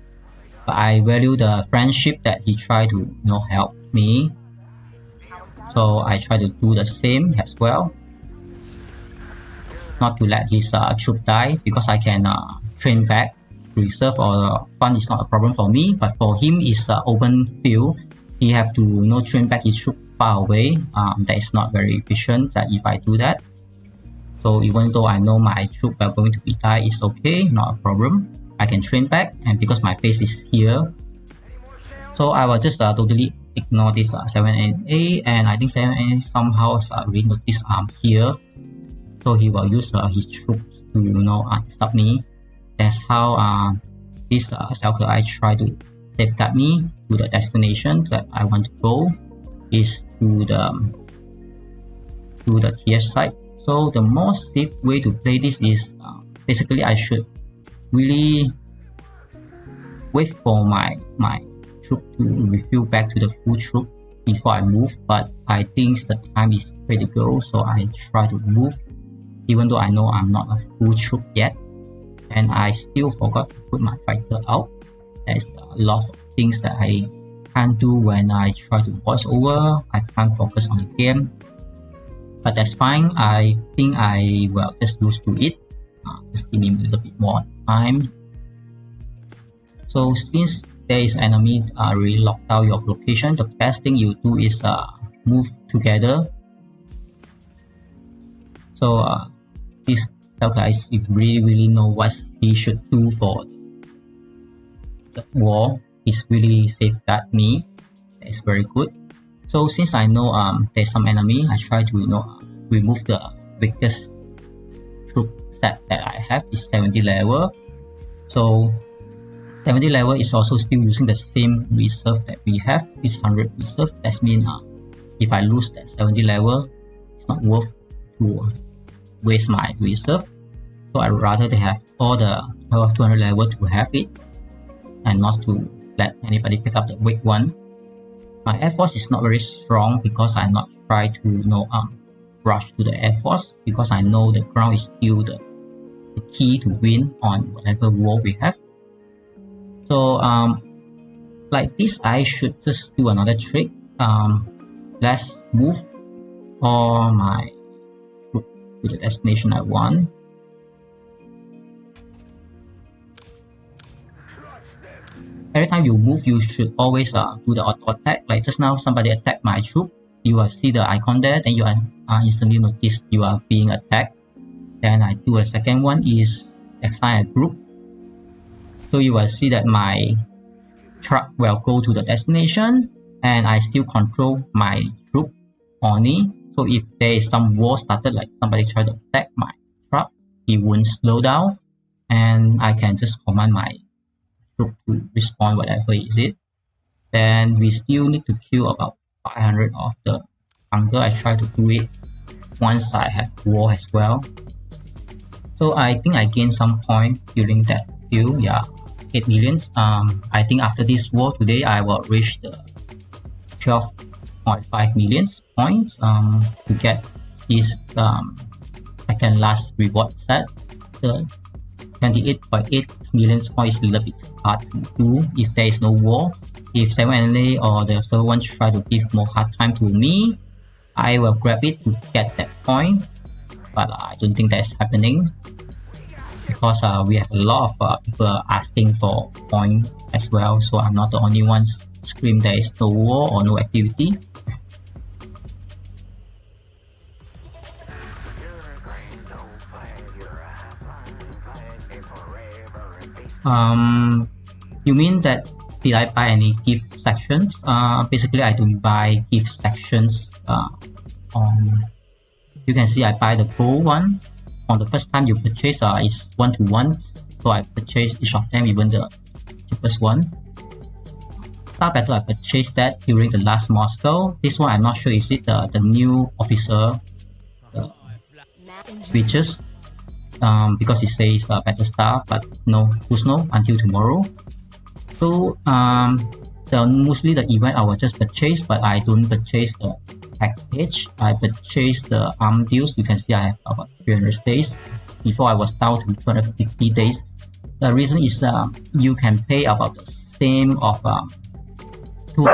But I value the friendship that he tried to help me, so I try to do the same as well, not to let his troop die, because I can train back, reserve or fun is not a problem for me. But for him is open field, he have to train back his troop far away. That is not very efficient if I do that. So even though I know my troop are going to be die, it's okay, not a problem. I can train back, and because my base is here, so I will just totally ignore this 7NA, and I think 7NA somehow already noticed I'm here, so he will use his troops to stop me. That's how this Selka I try to safeguard me to the destination that I want to go, is to the TF side. So the most safe way to play this is basically I should really wait for my troop to refill back to the full troop before I move. But I think the time is critical, so I try to move even though I know I'm not a full troop yet, and I still forgot to put my fighter out. There's a lot of things that I can't do when I try to voice over. I can't focus on the game, but that's fine. I think I will just lose to it. Just give me a little bit more time. So since there is enemy really locked out your location, the best thing you do is move together. So this guys, if really know what he should do for the war, is really safeguard me. That's very good. So since I know there's some enemy, I try to remove the weakest troop set that I have is 70 level. So 70 level is also still using the same reserve that we have, is 100 reserve. That means if I lose that 70 level, it's not worth to waste my reserve. So I rather to have all the 200 level to have it, and not to let anybody pick up the weak one. My air force is not very strong, because I not try to rush to the air force, because I know the ground is still the key to win on whatever war we have. So like this, I should just do another trick. Let's move all my troop to the destination I want. Every time you move, you should always do the auto attack. Like just now, somebody attacked my troop. You will see the icon there, then you instantly notice you are being attacked. Then I do a second one, is assign a group. So you will see that my truck will go to the destination, and I still control my troop only. So if there is some war started, like somebody try to attack my truck, it won't slow down, and I can just command my troop to respond whatever is it. Then we still need to kill about 500 of the bunker. I try to do it once I have war as well. So I think I gained some point during that kill. Yeah, 8 millions. I think after this war today, I will reach the 12.5 millions points to get this second last reward set. The 28.8 millions points is a little bit hard to do if there is no war. If 7NA or the server wants to try to give more hard time to me, I will grab it to get that point, but I don't think that's happening because we have a lot of people asking for point as well, so I'm not the only one scream there is no war or no activity. You mean that did I buy any gift sections? Basically I don't buy gift sections you can see I buy the gold one. On the first time you purchase is 1-to-1, so I purchased each of them, even the cheapest one. Star Battle I purchased that during the last Moscow. This one I'm not sure is it the new officer features because it says Battle Star, but no, who's know until tomorrow. So mostly the event I will just purchase, but I don't purchase the package. I purchased the arm deals. You can see I have about 300 days. Before I was down to 250 days. The reason is you can pay about the same of two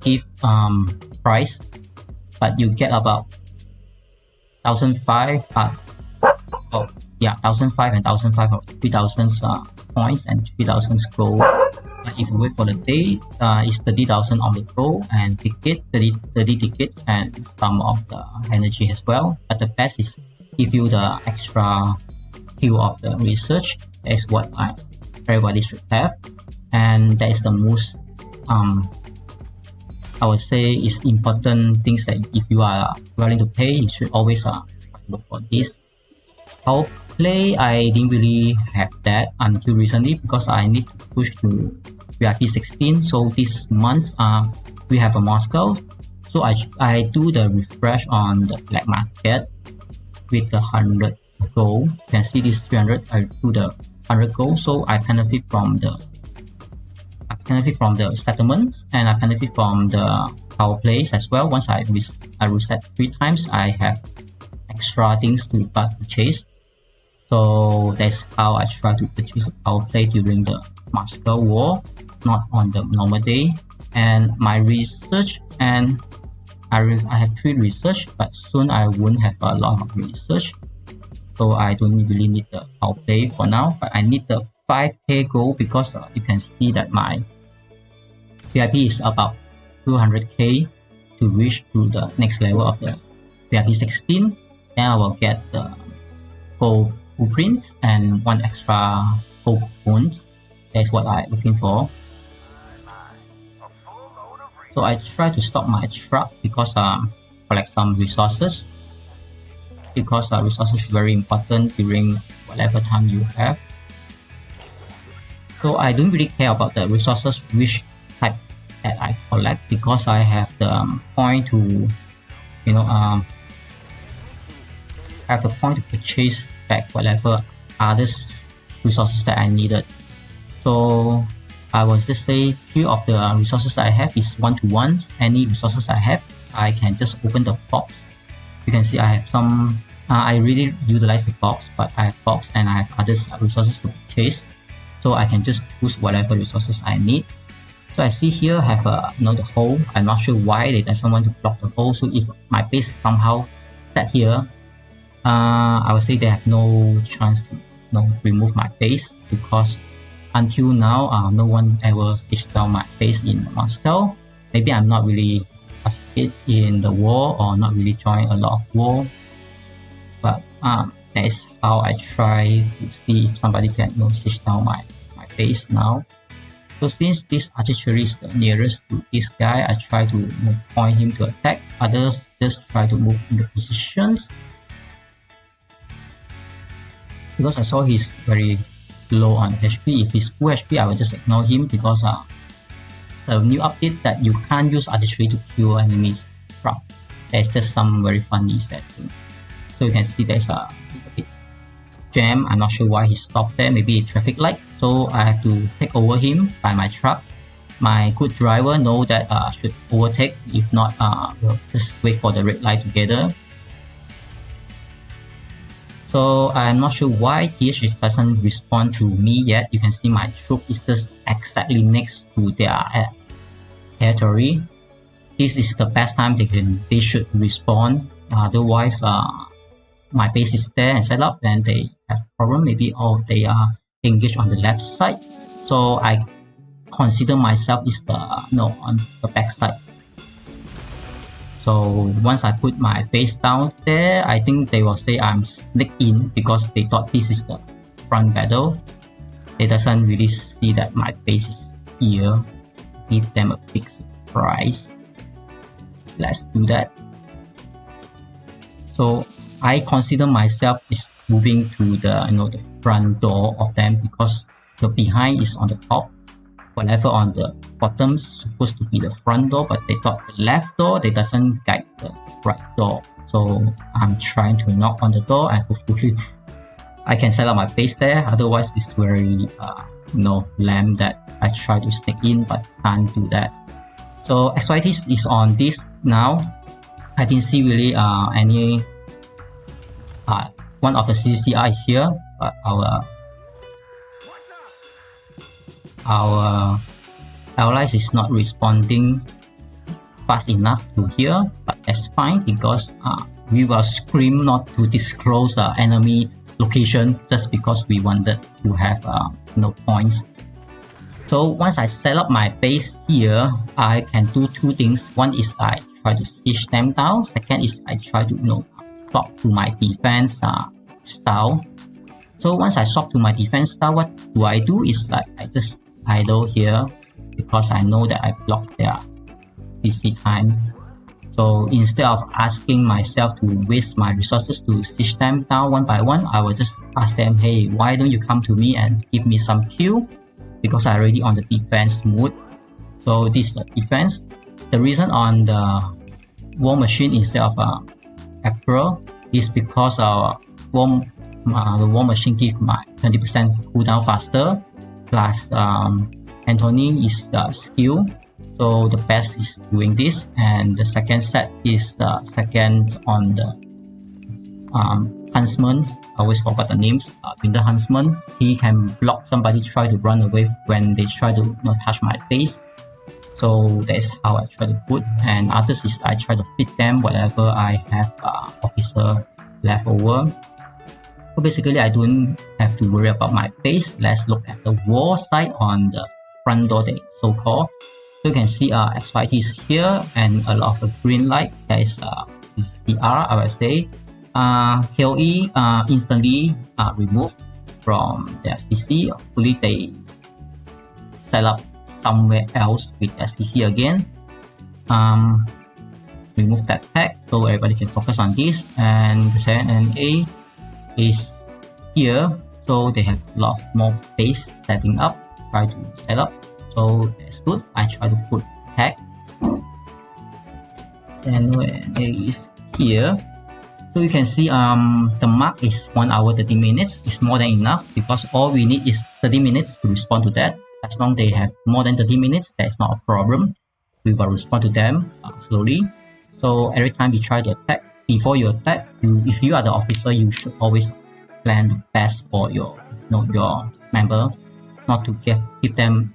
gift price, but you get about 1,500 1,500 and 1,500 of 3,000 points and 3,000 gold. If you wait for the day, it's 30,000 on the go and ticket, 30 tickets and some of the energy as well. But the best is give you the extra queue of the research. That is what everybody should have, and that is the most I would say is important things that if you are willing to pay, you should always look for this. Power play, I didn't really have that until recently because I need to push to VIP 16. So this month we have a Moscow, so I do the refresh on the black market with the 100 gold. You can see this 300, I do the 100 gold, so I benefit from the settlements, and I benefit from the power plays as well. Once I reset 3 times, I have extra things to purchase. So that's how I try to purchase a power play during the Moscow war, not on the normal day. And my research, and I have 3 research, but soon I won't have a lot of research, so I don't really need the power play for now. But I need the 5k gold because you can see that my VIP is about 200k to reach to the next level of the VIP 16. Then I will get the gold blueprints and 1 extra gold coupons. That's what I'm looking for. So I try to stop my truck because collect some resources, because resources is very important during whatever time you have. So I don't really care about the resources which type that I collect, because I have the point to have the point to purchase back whatever others resources that I needed. So I will just say few of the resources I have is 1-to-1s. Any resources I have, I can just open the box. You can see I have some I really utilize the box, but I have box and I have other resources to purchase, so I can just choose whatever resources I need. So I see here I have the hole. I'm not sure why they doesn't want to block the hole. So if my base somehow set here, I would say they have no chance to remove my base, because until now no one ever stitched down my base in Moscow. Maybe I'm not really participated in the war or not really joined a lot of war, but that is how I try to see if somebody can stitch down my base now. So since this artillery is the nearest to this guy, I try to point him to attack. Others just try to move in the positions, because I saw he's very low on HP. If he's full HP, I will just ignore him, because the new update that you can't use artillery to kill enemies from. There's just some very funny setting. So you can see there's a bit jam. I'm not sure why he stopped there. Maybe a traffic light. So I have to take over him by my truck. My good driver know that should overtake. If not, we'll just wait for the red light together. So I'm not sure why THG doesn't respond to me yet. You can see my troop is just exactly next to their territory. This is the best time they should respond. Otherwise, my base is there and set up, and they have problem. Maybe they are engaged on the left side. So I consider myself is on the back side. So once I put my base down there, I think they will say I'm sneak in because they thought this is the front battle. They doesn't really see that my base is here. Give them a big surprise. Let's do that. So I consider myself is moving to the the front door of them because the behind is on the top. Whatever on the bottom is supposed to be the front door, but they thought the left door, they doesn't guide the right door. So I'm trying to knock on the door and hopefully I can set up my base there. Otherwise it's very lame that I try to sneak in but can't do that. So XYT is on this now. I didn't see really any one of the CCCR is here, but our allies is not responding fast enough to here, but that's fine because we will scream not to disclose enemy location just because we wanted to have points. So once I set up my base here, I can do two things. One is I try to siege them down. Second is I try to swap to my defense style. So once I swap to my defense style, what do? Is like I just idle here because I know that I block their CC time. So instead of asking myself to waste my resources to siege them down one by one, I will just ask them, hey, why don't you come to me and give me some kill? Because I already on the defense mode. So this is the defense. The reason on the war machine instead of April is because the war machine give my 20% cooldown faster. Plus Cantonese is the skill, so the best is doing this, and the second set is the second on the huntsman. I always forgot the names. In the huntsman, he can block somebody try to run away when they try to touch my base. So that's how I try to put, and others is I try to fit them whatever I have officer left over. So basically I don't have to worry about my base. Let's look at the wall side on the front door, they so-called. So you can see XYT is here and a lot of green light. There is CCCR, I will say. KoE instantly removed from their CC. Hopefully they set up somewhere else with SCC again. Remove that tag so everybody can focus on this. And the 7NA is here, so they have a lot more base setting up. Try to set up, so that's good. I try to put tag, and NA is here. So you can see the mark is 1 hour 30 minutes. It's more than enough because all we need is 30 minutes to respond to that. As long as they have more than 30 minutes, that's not a problem. We will respond to them slowly. So every time you try to attack, before you attack, if you are the officer, you should always plan the best for your member, not to give them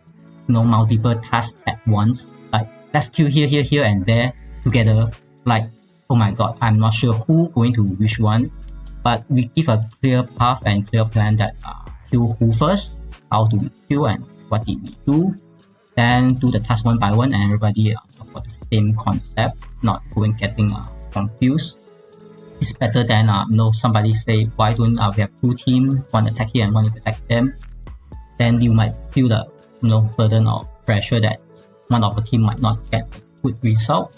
multiple tasks at once. Like let's kill here and there together. Like, oh my god, I'm not sure who going to which one, but we give a clear path and clear plan that kill who first, how do we kill, and what did we do. Then do the task one by one, and everybody for the same concept, not getting confused. It's better than somebody say, why don't we have two teams, one attack here and one attack them. Then you might feel the burden or pressure that one of the team might not get a good result.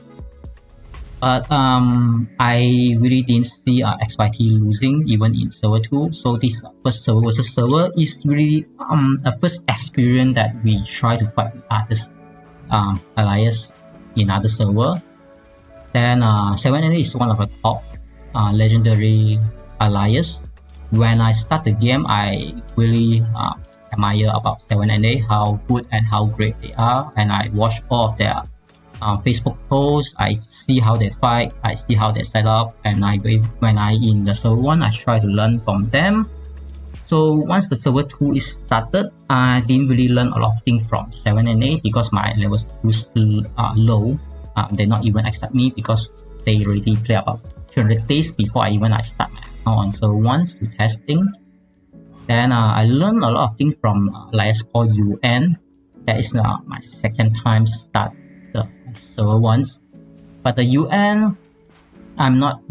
But I really didn't see XYT losing even in server 2. So this first server versus server is really a first experience that we try to fight with others alliance in other server. Then 7NA is one of the top legendary alliance. when I start the game, I really admire about 7NA, how good and how great they are, and I watch all of their Facebook posts. I see how they fight, I see how they set up, and when I in the server 1, I try to learn from them. So once the server 2 is started, I didn't really learn a lot of things from 7NA because my levels too low. They not even accept me because they already play about 200 days before I start my account on server 1 to testing. Then I learned a lot of things from alliance called UN. That is my second time start the server 1. But the UN, I'm not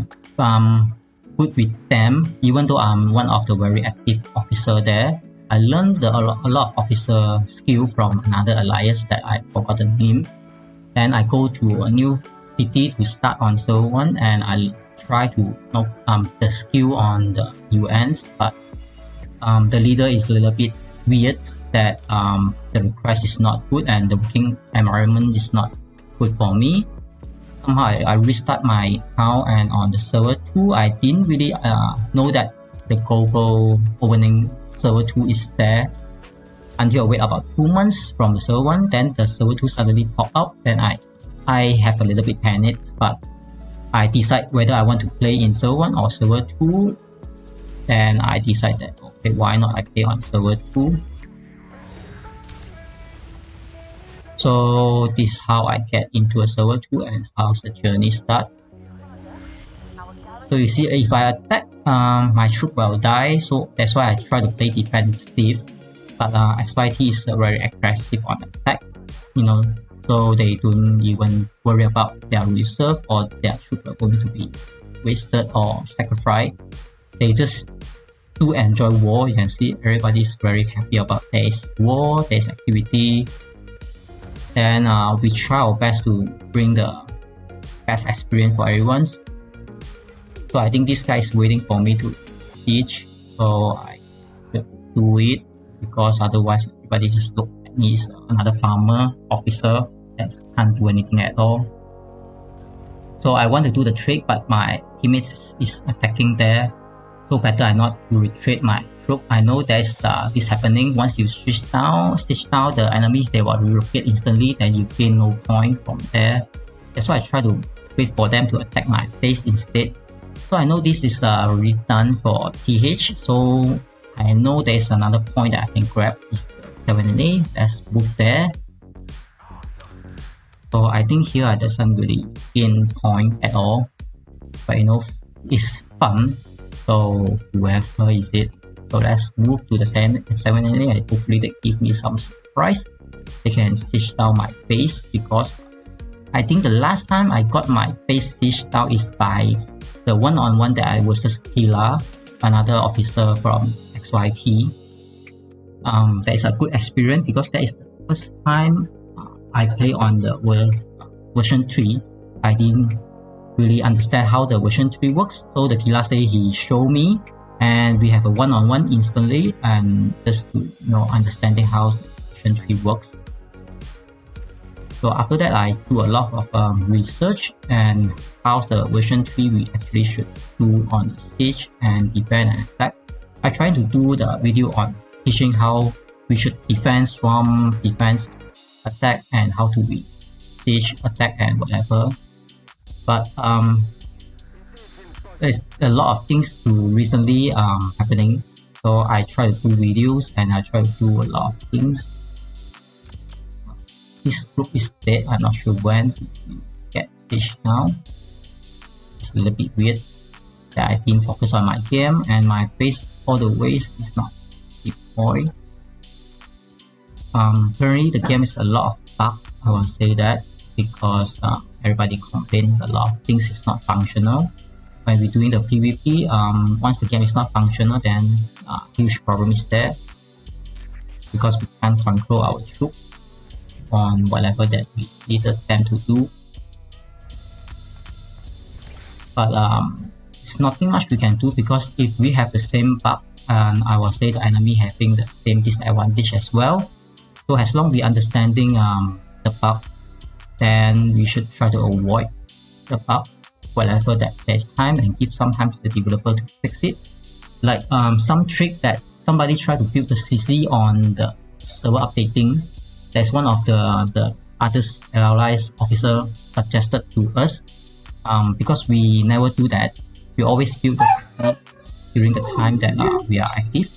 good with them, even though I'm one of the very active officer there. I learned a lot of officer skill from another alliance that I forgot the name. Then I go to a new city to start on server 1, and I try to know the skill on the UNs, but the leader is a little bit weird, that the request is not good and the working environment is not good for me. Somehow I restart my account, and on the server 2, I didn't really know that the global opening server 2 is there until I wait about 2 months from the server 1. Then the server 2 suddenly pop up. Then I have a little bit panicked, but I decide whether I want to play in server 1 or server 2. Then I decide that, okay, why not I play on server 2. So this is how I get into a server 2 and how the journey start. So you see, if I attack, my troop will die, so that's why I try to play defensive. But XYT is very aggressive on attack, so they don't even worry about their reserve or their troop are going to be wasted or sacrificed. They just do enjoy war. You can see everybody is very happy about there's war, there's activity. Then we try our best to bring the best experience for everyone. So I think this guy is waiting for me to siege, so I do it, because otherwise everybody just look at me as another farmer officer that can't do anything at all. So I want to do the trick, but my teammates is attacking there, so better I not to retreat my troop. I know there's this happening. Once you stitch down the enemies, they will relocate instantly, then you gain no point from there. That's why I try to wait for them to attack my base instead. So I know this is already done for TH, so I know there's another point that I can grab, is the 7NA. Let's move there. So I think here I doesn't really gain point at all, but it's fun. So whoever is it, so let's move to the 7NA, and hopefully they give me some surprise. They can stitch down my base, because I think the last time I got my base stitched down is by the one-on-one that I versus Killa, another officer from XYT. That is a good experience, because that is the first time I play on the version 3. I didn't really understand how the version 3 works, so the Killa say he show me, and we have a one-on-one instantly, and just to understanding how the version 3 works. So after that, I do a lot of research and how the version 3 we actually should do on the siege and defend and attack. I try to do the video on teaching how we should defend, swarm, defense, attack, and how to be siege, attack, and whatever. But there's a lot of things to recently happening, so I try to do videos and I try to do a lot of things. This group is dead. I'm not sure when to get siege now. It's a little bit weird that I didn't focus on my game, and my base all the ways is not deployed. Currently the game is a lot of bug, I will say that, because everybody complain a lot of things is not functional. When we're doing the PvP, once the game is not functional, then huge problem is there, because we can't control our troop on whatever that we needed them to do. But it's nothing much we can do, because if we have the same bug, and I will say the enemy having the same disadvantage as well. So as long as we understanding the bug, then we should try to avoid the bug whatever that there's time, and give some time to the developer to fix it. like some trick that somebody tried to build the CC on the server updating. That's one of the others allies officer suggested to us. Because we never do that, we always build the CC during the time that we are active.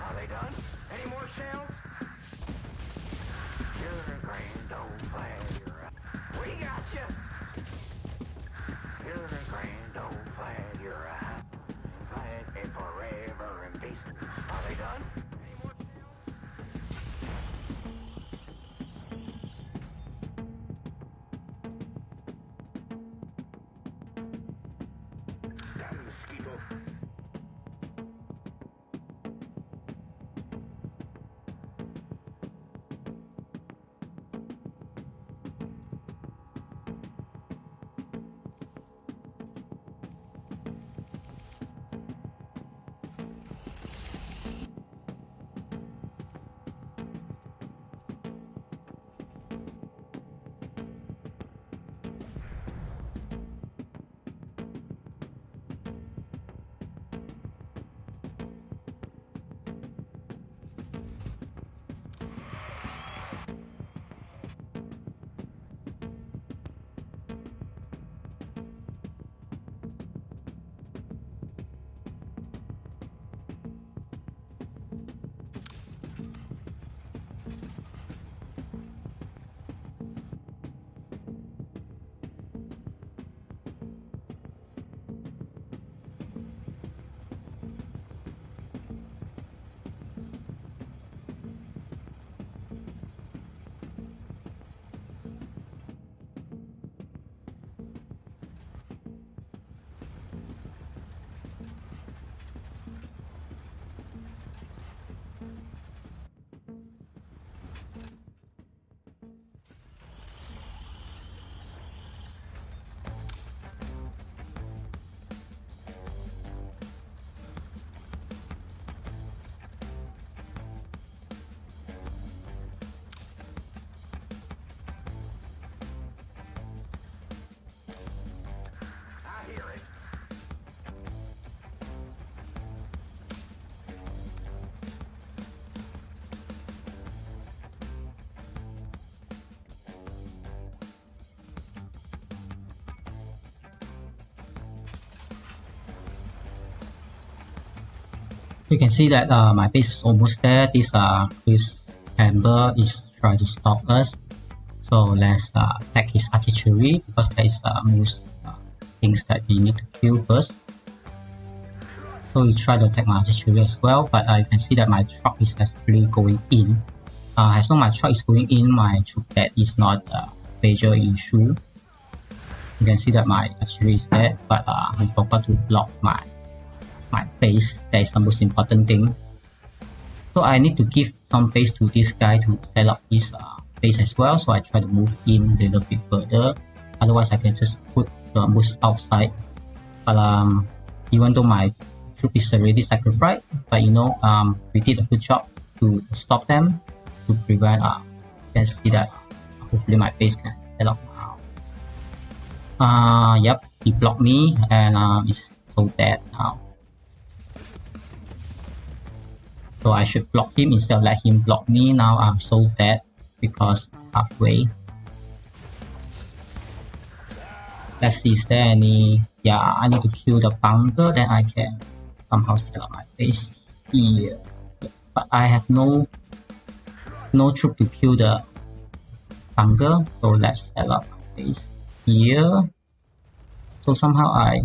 Are they done? Any more shells? You're a grand old flag, we got you! You're a grand old flag, you're a flag and forever and peace. Are they done? Any more shells? Damn mosquito. You can see that my base is almost there. This Amber is trying to stop us. So let's attack his artillery because that is most things that we need to kill first. So we try to attack my artillery as well, but you can see that my truck is actually going in. As long as my truck is going in, my troop dead is not a major issue. You can see that my artillery is dead, but I forgot to block my base. That is the most important thing. So I need to give some base to this guy to set up his base as well. So I try to move in a little bit further. Otherwise, I can just put the most outside. But even though my troop is already sacrificed, but we did a good job to stop them, to prevent. You can see that hopefully my base can set up now. Yep, he blocked me and it's so dead now. So I should block him instead of let him block me. Now I'm so dead because halfway. Let's see, is there any... Yeah, I need to kill the bunker, then I can somehow set up my base here. But I have no troop to kill the bunker, so let's set up my base here. So somehow I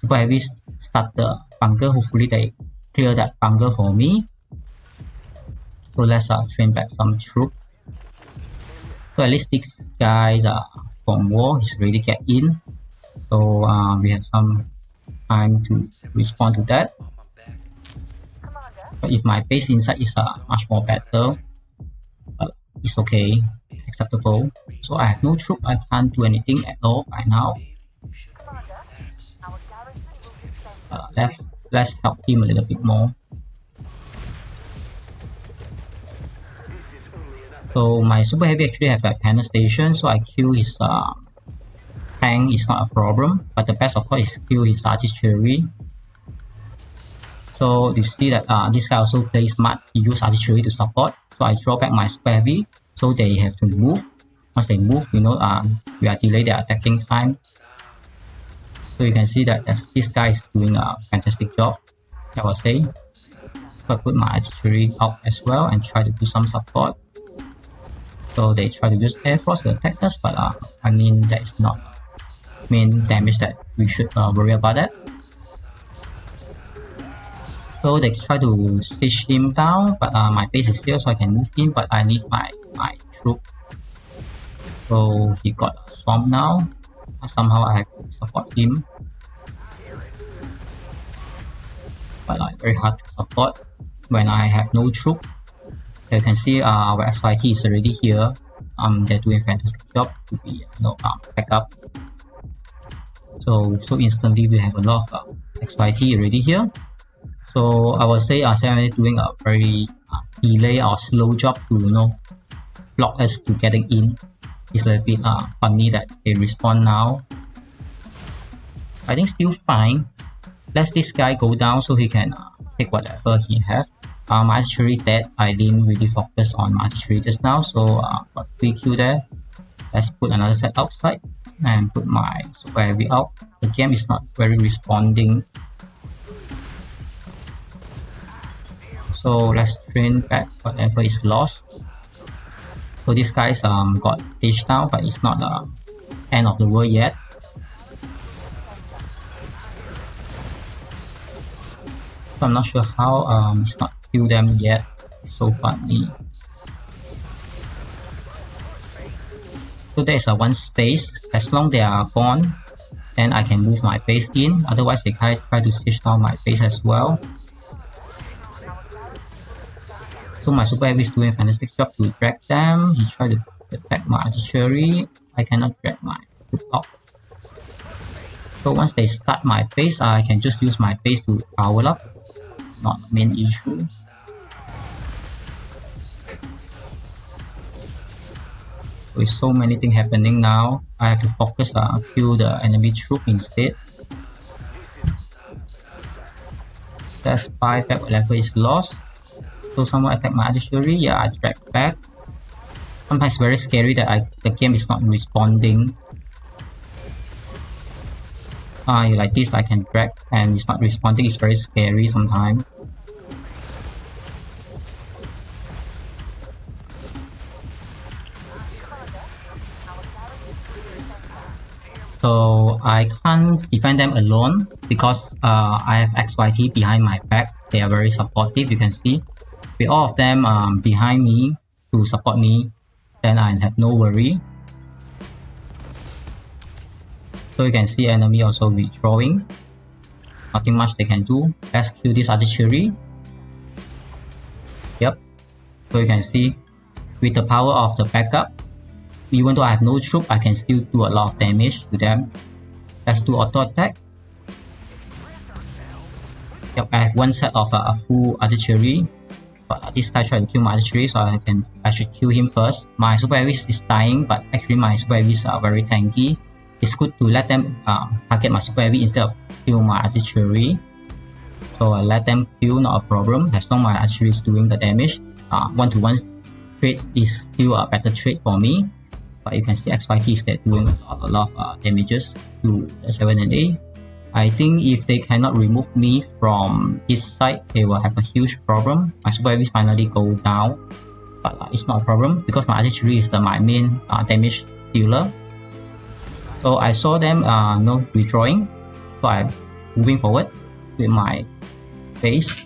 super heavy start the bunker. Hopefully they clear that bunker for me. So let's train back some troops. So at least these guys from war is ready to get in. So we have some time to respond to that. But if my base inside is much more better, but it's okay, acceptable. So I have no troop, I can't do anything at all right now. Let's help him a little bit more. So my super heavy actually have a panel station, so I kill his tank is not a problem, but the best of course is kill his artillery. So you see that this guy also plays smart. He use artillery to support. So I draw back my super heavy, so they have to move. Once they move, we are delayed their attacking time. So you can see that this guy is doing a fantastic job, I would say. So I put my artillery out as well and try to do some support. So they try to use air force to attack us, but I mean that is not main damage that we should worry about that. So they try to stitch him down, but my base is still, so I can move in, but I need my troop. So he got a swamp now. Somehow I have to support him, but very hard to support when I have no troop. You can see our XYT is already here. They're doing a fantastic job to be backup. So instantly we have a lot of XYT already here. So I would say 7 is doing a very delay or slow job to block us to getting in. It's a little bit funny that they respawn now. I think still fine. Let this guy go down so he can take whatever he has. My artillery dead. I didn't really focus on my artillery just now, so got 3 kills there. Let's put another set outside and put my super heavy out. The game is not very responding. So let's train back whatever is lost. So this guy's got H down, but it's not the end of the world yet. So I'm not sure how it's not kill them yet. So funny. So there is one space. As long they are gone, then I can move my base in. Otherwise they try to stitch down my base as well. So my super heavy is doing a fantastic job to drag them. He tried to attack my artillery. I cannot drag my troop out. So once they start my base, I can just use my base to power up. Not the main issue. So with so many things happening now, I have to focus kill the enemy troop instead. Let's buy back whatever is lost. So someone attack my artillery, yeah, I drag back. Sometimes it's very scary that the game is not responding. Like this, I can drag and it's not responding. It's very scary sometimes. So I can't defend them alone because I have XYT behind my back. They are very supportive, you can see. With all of them behind me to support me, then I have no worry. So you can see enemy also withdrawing. Nothing much they can do. Let's kill this artillery. Yep. So you can see with the power of the backup, even though I have no troop, I can still do a lot of damage to them. Let's do auto attack. Yep, I have one set of a full artillery, but this guy tried to kill my artillery, so I should kill him first. My super heavies is dying, but actually my super heavies are very tanky. It's good to let them target my super heavy instead of kill my artillery. So I let them kill, not a problem, as long as my artillery is doing the damage. 1-to-1 trade is still a better trade for me. But you can see XYT is doing a lot of damages to the 7&A. I think if they cannot remove me from this side, they will have a huge problem. My super heavies finally go down, but it's not a problem because my artillery is my main damage dealer. So I saw them withdrawing, so I'm moving forward with my base.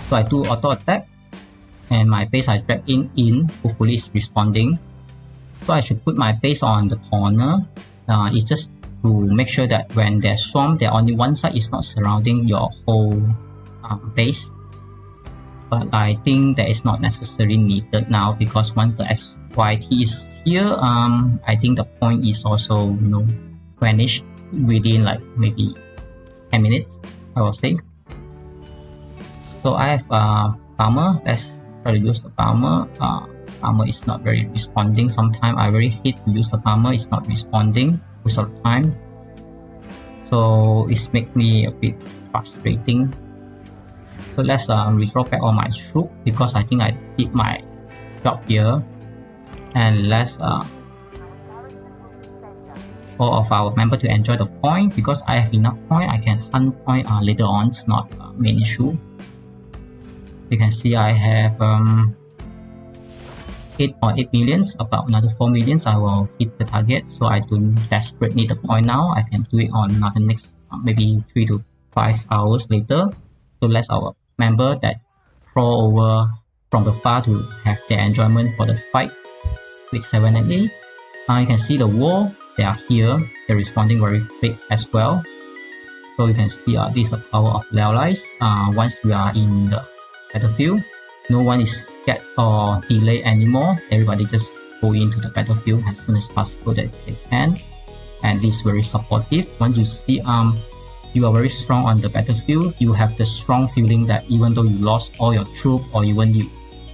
So I do auto attack, and my base I drag in, hopefully it's responding. So I should put my base on the corner. It's just to make sure that when there's swarm, there only one side is not surrounding your whole base. But I think that is not necessarily needed now because once the XYT is here, I think the point is also vanished within like maybe 10 minutes, I will say. So I have farmer. Let's try to use the farmer. Farmer is not very responding. Sometimes I very hate to use the farmer. It's not responding most of the time. So it's make me a bit frustrating. So let's withdraw back all my troops because I think I did my job here. And let's all of our members to enjoy the point because I have enough point. I can hunt point later on. It's not a main issue. You can see I have 8.8 millions. About another 4 millions I will hit the target, so I don't desperately need the point now. I can do it on the next maybe 3 to 5 hours later. So let our member that crawl over from the far to have their enjoyment for the fight with 7 and 8. You can see the wall, they are here, they're responding very quick as well. So you can see this is the power of the allies. Once we are in the battlefield, no one is scared or delayed anymore. Everybody just go into the battlefield as soon as possible that they can, and this is very supportive. Once you see you are very strong on the battlefield, you have the strong feeling that even though you lost all your troops or even you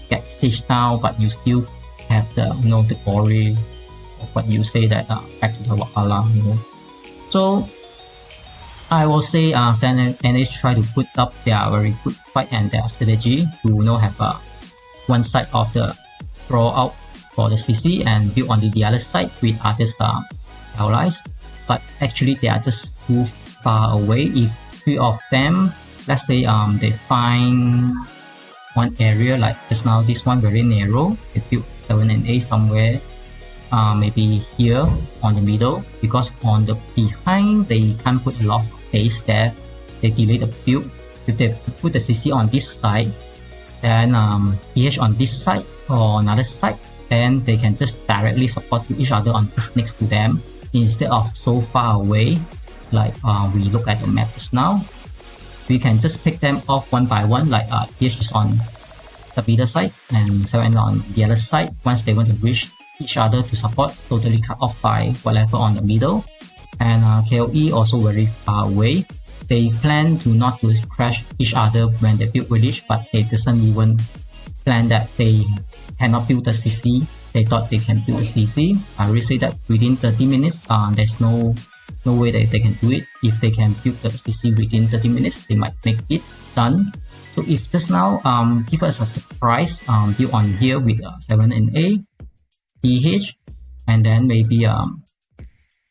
get sieged down, but you still have the the glory of what you say that back to the Valhalla. So I will say NH try to put up their very good fight and their strategy to have one side of the throw out for the CC and build on the other side with others allies, but actually they are just too far away. If 3 of them, let's say they find one area like just now, this one very narrow, they build 7 and 8 somewhere, maybe here on the middle, because on the behind they can't put a lot of base there, they delay the build. If they put the CC on this side, then PH on this side or another side, then they can just directly support to each other on just next to them instead of so far away. Like we look at the map just now, we can just pick them off one by one, like PH is on the middle side and 7 on the other side. Once they want to reach each other to support, totally cut off by whatever on the middle. And KoE also very far away. They plan to not to crash each other when they build village, but they doesn't even plan that they cannot build the CC. They thought they can build the CC. I already say that within 30 minutes, there's no way that they can do it. If they can build the CC within 30 minutes, they might make it done. So if just now give us a surprise, build on here with 7 and 8, PH, and then maybe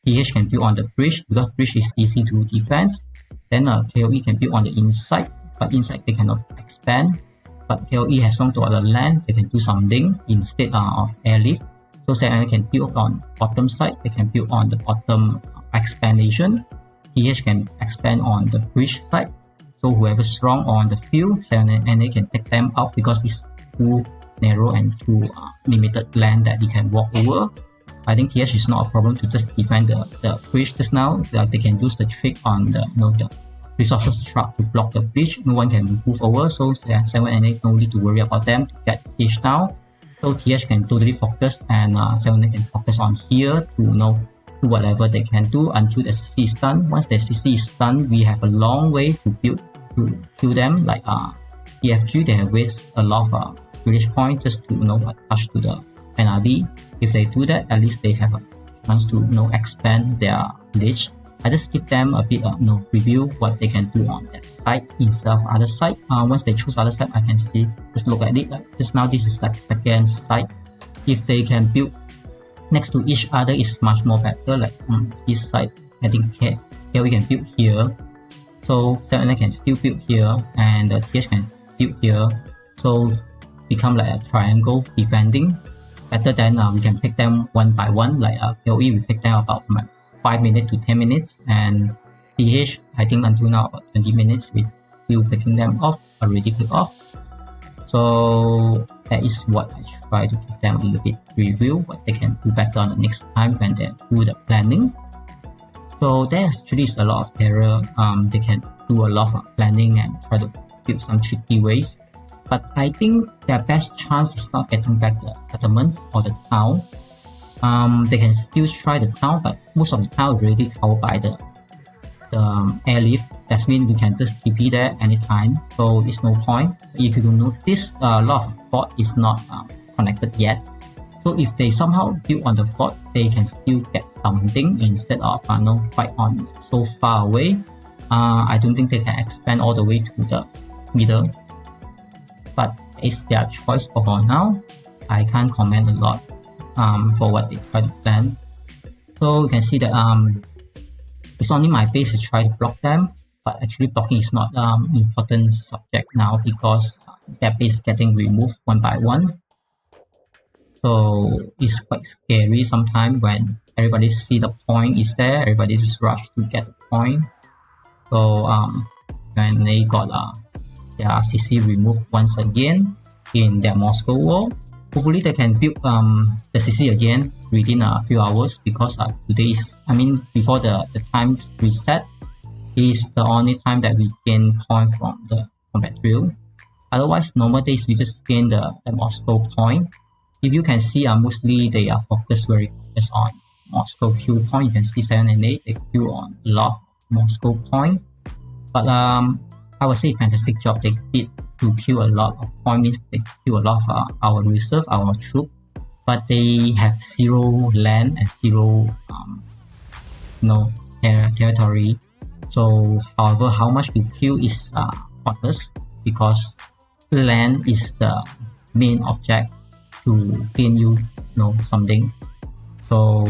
PH can build on the bridge because bridge is easy to defense. Then KoE can build on the inside, but inside they cannot expand. But KoE has gone to the land, they can do something instead of airlift. So Seven can build on bottom side, they can build on the bottom expandation. TH can expand on the bridge side. So whoever strong on the field, 7NA can take them out because it's too narrow and too limited land that they can walk over. I think TH is not a problem to just defend the bridge just now. They can use the trick on the the resources truck to block the bridge. No one can move over, so 7NA no need to worry about them to get TH down. So TH can totally focus, and 7NA can focus on here to do whatever they can do until the CC is done. Once the CC is done, we have a long way to build to kill them. Like TFG, they have wasted a lot of village points just to attach to the NRD. If they do that, at least they have a chance to expand their village. I just give them a bit review what they can do on that side instead of other side. Once they choose other side, I can see, just look at it. Just now this is like second side. If they can build next to each other, is much more better. Like this side, I think here we can build here. So 7 can still build here, and TH can build here. So become like a triangle defending. Better than we can take them one by one. Like KoE, we take them about 5 minutes to 10 minutes, and TH, I think until now about 20 minutes with still picking them off, already picked off. So that is what I try to give them a little bit review, what they can do better on the next time when they do the planning. So there actually is a lot of error. They can do a lot of planning and try to build some tricky ways. But I think their best chance is not getting back the settlements or the town. They can still try the town, but most of the town is already covered by the airlift. That means we can just TP there anytime, so it's no point. If you notice, a lot of fort is not connected yet. So if they somehow build on the fort, they can still get something instead of fight on so far away. I don't think they can expand all the way to the middle. But it's their choice for now. I can't comment a lot for what they try to plan. So you can see that it's only my base to try to block them, but actually blocking is not important subject now because their base is getting removed one by one. So it's quite scary sometimes when everybody see the point is there, everybody just rush to get the point. So when they got their CC removed once again in their Moscow wall, hopefully they can build the CC again within a few hours, because today is, before the time reset is the only time that we gain point from the combat drill. Otherwise, normal days we just gain the Moscow point. If you can see, mostly they are very focused on Moscow Q point. You can see 7 and 8, they Q on a lot of Moscow point. But I would say fantastic job they did to kill a lot of points. Means they kill a lot of our reserve, our troop, but they have zero land and zero territory. So however, how much you kill is pointless, because land is the main object to gain something. So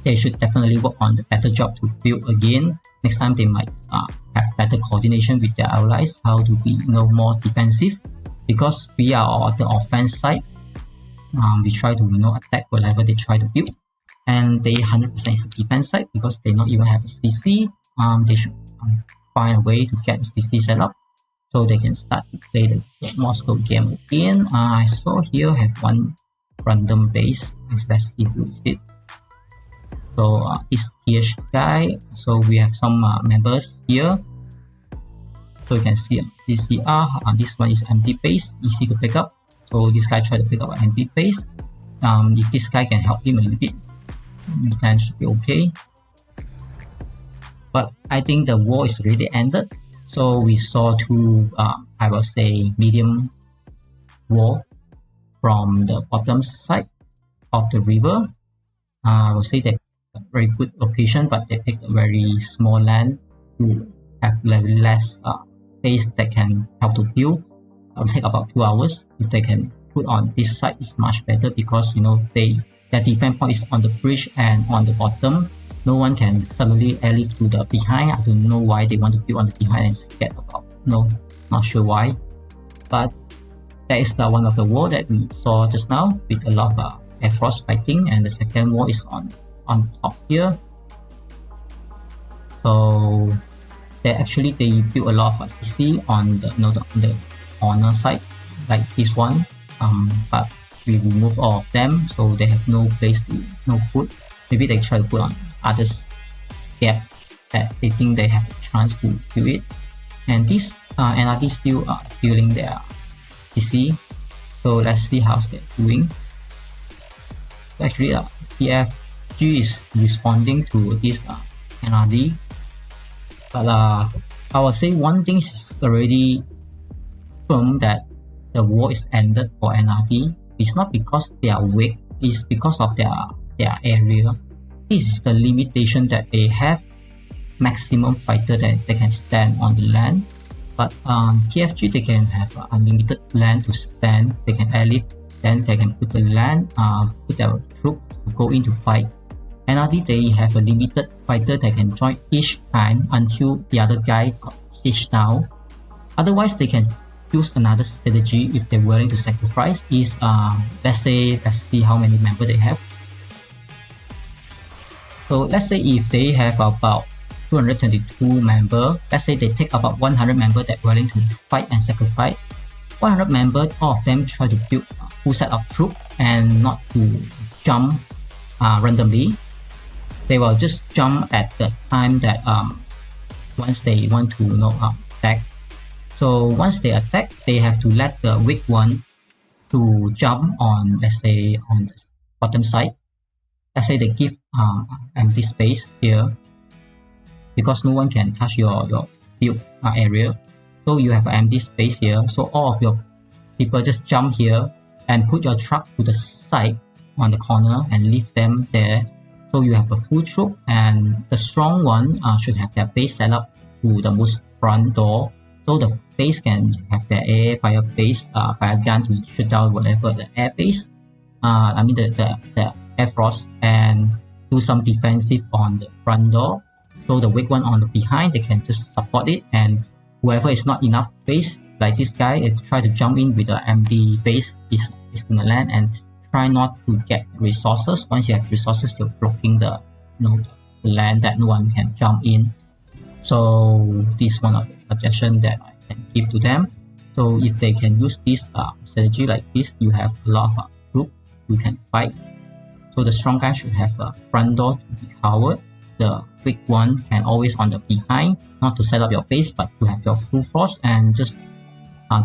they should definitely work on the better job to build again. Next time they might have better coordination with their allies, how to be more defensive, because we are on the offense side. We try to attack whatever they try to build, and they 100% is the defense side because they not even have a CC. They should find a way to get a CC set up so they can start to play the Moscow game again. I saw here have one random base. Let's see who is it. So this TH guy, so we have some members here. So you can see CCR, this one is empty base, easy to pick up. So this guy tried to pick up an empty base. If this guy can help him a little bit, then should be okay. But I think the war is already ended. So we saw two, I will say, medium war from the bottom side of the river. I will say that a very good location, but they picked a very small land to have less space that can help to build. It will take about 2 hours. If they can put on this side, it's much better because their defense point is on the bridge and on the bottom. No one can suddenly airlift to the behind. I don't know why they want to build on the behind and scared about. Not sure why. But that is one of the war that we saw just now with a lot of Air Force fighting, and the second wall is on the top here. So they built a lot of CC on the corner side, like this one. But we remove all of them, so they have no place to put. Maybe they try to put on others gap that they think they have a chance to do it. And this NRD still building their CC. So let's see how they're doing. Actually, TFG is responding to this NRD. But I would say one thing is already firm, that the war is ended for NRD. It's not because they are weak, it's because of their area. This is the limitation that they have maximum fighter that they can stand on the land. But TFG, they can have unlimited land to stand. They can airlift, then they can put the land, put their troop to go in to fight. NRD, they have a limited fighter that can join each time until the other guy got sieged down. Otherwise, they can use another strategy if they're willing to sacrifice. Is let's see how many members they have. So let's say if they have about 222 members, let's say they take about 100 members that are willing to fight and sacrifice. 100 members, all of them try to build a full set of troops and not to jump randomly. They will just jump at the time that once they want to attack. So once they attack, they have to let the weak one to jump on, let's say, on the bottom side. Let's say they give empty space here, because no one can touch your build area. So you have an empty space here. So all of your people just jump here and put your truck to the side on the corner and leave them there. So you have a full troop, and the strong one should have their base set up to the most front door. So the base can have their air fire base, fire gun to shoot down whatever the air base. The Air Force, and do some defensive on the front door. So the weak one on the behind, they can just support it, and whoever is not enough base, like this guy, is try to jump in with the empty base is in the land, and try not to get resources. Once you have resources, you're blocking the land that no one can jump in. So this is one of the suggestions that I can give to them. So if they can use this strategy like this, you have a lot of troops you can fight. So the strong guy should have a front door to be covered. The weak one can always on the behind, not to set up your base, but to have your full force and just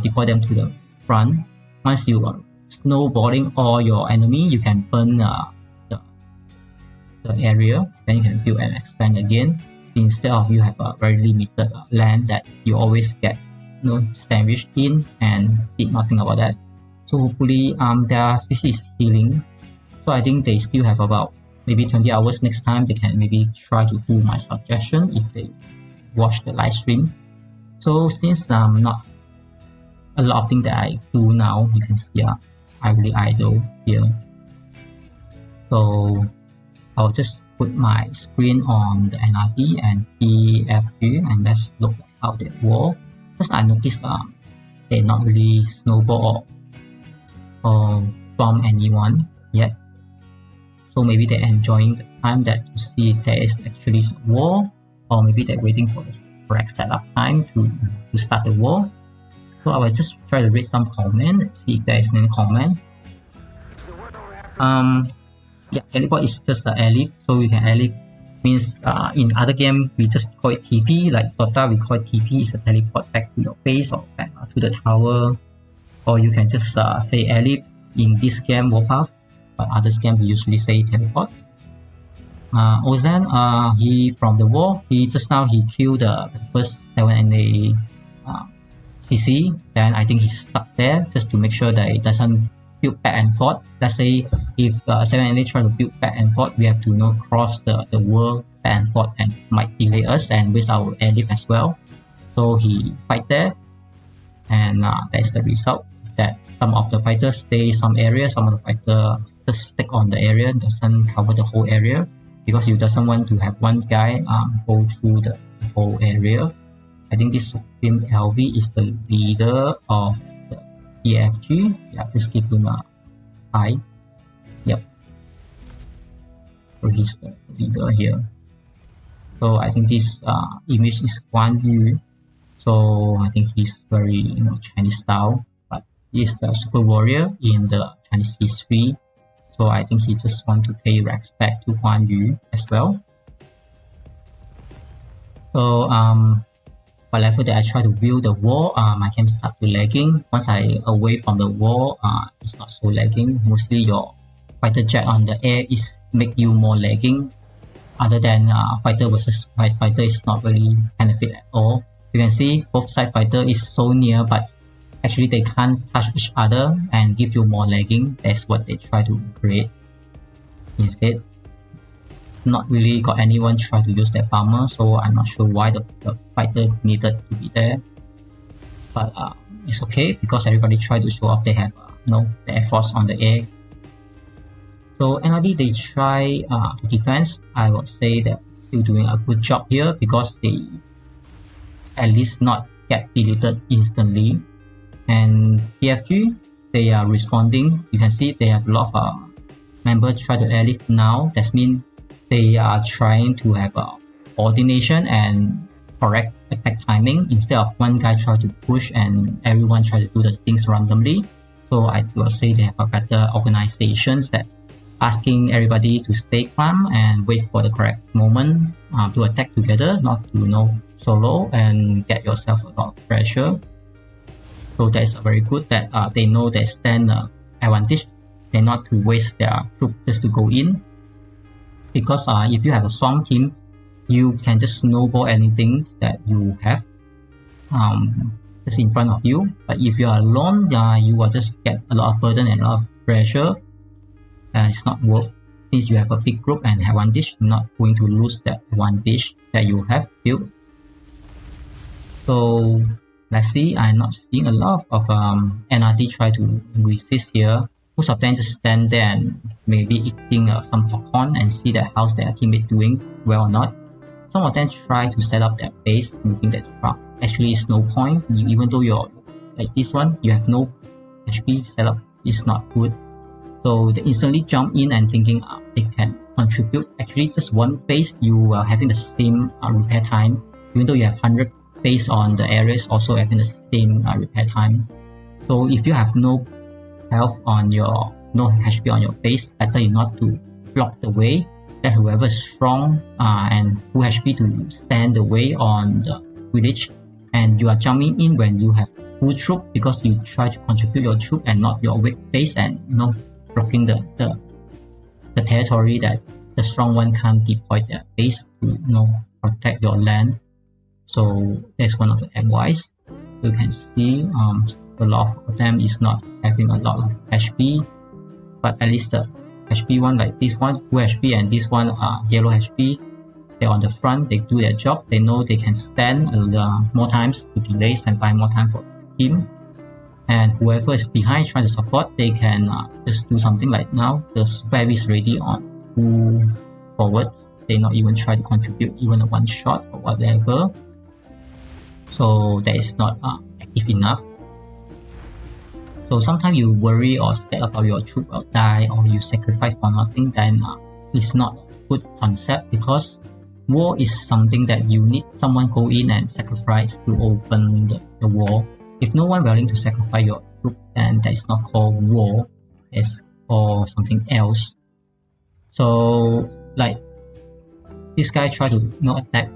deploy them to the front. Once you are snowballing all your enemy, you can burn the area, then you can build and expand again, instead of you have a very limited land that you always get sandwiched in and did nothing about that. So hopefully their CC is healing. So I think they still have about maybe 20 hours. Next time they can maybe try to do my suggestion if they watch the live stream. So since not a lot of things that I do now, you can see I really idle here. So I'll just put my screen on the NRD and TFG, and let's look at how they war. Because I noticed they're not really snowball or from anyone yet. So maybe they're enjoying the time that to see if there is actually a war, or maybe they're waiting for the correct setup time to start the war. So I will just try to read some comments, see if there is any comments. Yeah, teleport is just an airlift, so we can airlift means in other game we just call it TP, like Dota we call it TP, is a teleport back to your base or back to the tower, or you can just say airlift in this game Warpath, but other game we usually say teleport. Ozan, he from the war, he just now he killed the first 7NA CC, then I think he's stuck there just to make sure that it doesn't build back and forth. Let's say if 7NA try to build back and forth, we have to cross the world back and forth, and might delay us and waste our airlift as well. So he fight there, and that's the result, that some of the fighters stay some area, some of the fighters just stick on the area, doesn't cover the whole area, because you doesn't want to have one guy go through the whole area. I think this Supreme LV is the leader of the TFG. Yeah, just give him a high. Yep. So he's the leader here. So I think this image is Guan Yu. So I think he's very Chinese style, but he's a super warrior in the Chinese history. So I think he just want to pay respect to Guan Yu as well. So whenever that I try to view the wall, my camera start to lagging. Once I away from the wall, it's not so lagging. Mostly your fighter jet on the air is make you more lagging. Other than fighter versus fighter is not really benefit at all. You can see both side fighter is so near, but actually they can't touch each other and give you more lagging. That's what they try to create. Instead, not really got anyone try to use that bomber, so I'm not sure why the fighter needed to be there. But it's okay because everybody try to show off they have the Air Force on the air. So NRD they try to defense. I would say that still doing a good job here because they at least not get deleted instantly. And TFG they are responding. You can see they have a lot of members try to airlift now. That means they are trying to have a coordination and correct attack timing instead of one guy try to push and everyone try to do the things randomly. So I will say they have a better organizations that asking everybody to stay calm and wait for the correct moment to attack together, not to solo and get yourself a lot of pressure. So that is very good that they know they stand advantage. They not to waste their troop just to go in. Because if you have a strong team, you can just snowball anything that you have just in front of you. But if you are alone, you will just get a lot of burden and a lot of pressure. It's not worth. Since you have a big group and advantage, you're not going to lose that advantage that you have built. So let's see. I'm not seeing a lot of NRD try to resist here. Most of them just stand there and maybe eating some popcorn and see that how's their teammate doing well or not. Some of them try to set up their base moving that truck. Actually, it's no point. Even though you're like this one, you have no HP setup. It's not good. So they instantly jump in and thinking they can contribute. Actually, just one base, you are having the same repair time. Even though you have 100 base on the areas, also having the same repair time. So if you have no health on your HP on your base, better you not to block the way. Let whoever is strong and full HP to stand the way on the village, and you are jumping in when you have full troop because you try to contribute your troop and not your weak base and blocking the territory that the strong one can't deploy their base to protect your land. So that's one of the advice. You can see a lot of them is not having a lot of HP, but at least the HP one like this one full HP and this one yellow HP, they're on the front, they do their job, they know they can stand more times to delay and buy more time for him. And whoever is behind trying to support, they can just do something like now the SvS is ready on full forwards. They not even try to contribute even a one shot or whatever. So that is not active enough. So sometimes you worry or scared about your troop will die or you sacrifice for nothing, then it's not a good concept because war is something that you need someone go in and sacrifice to open the war. If no one willing to sacrifice your troop, then that is not called war, it's called something else. So like this guy try to attack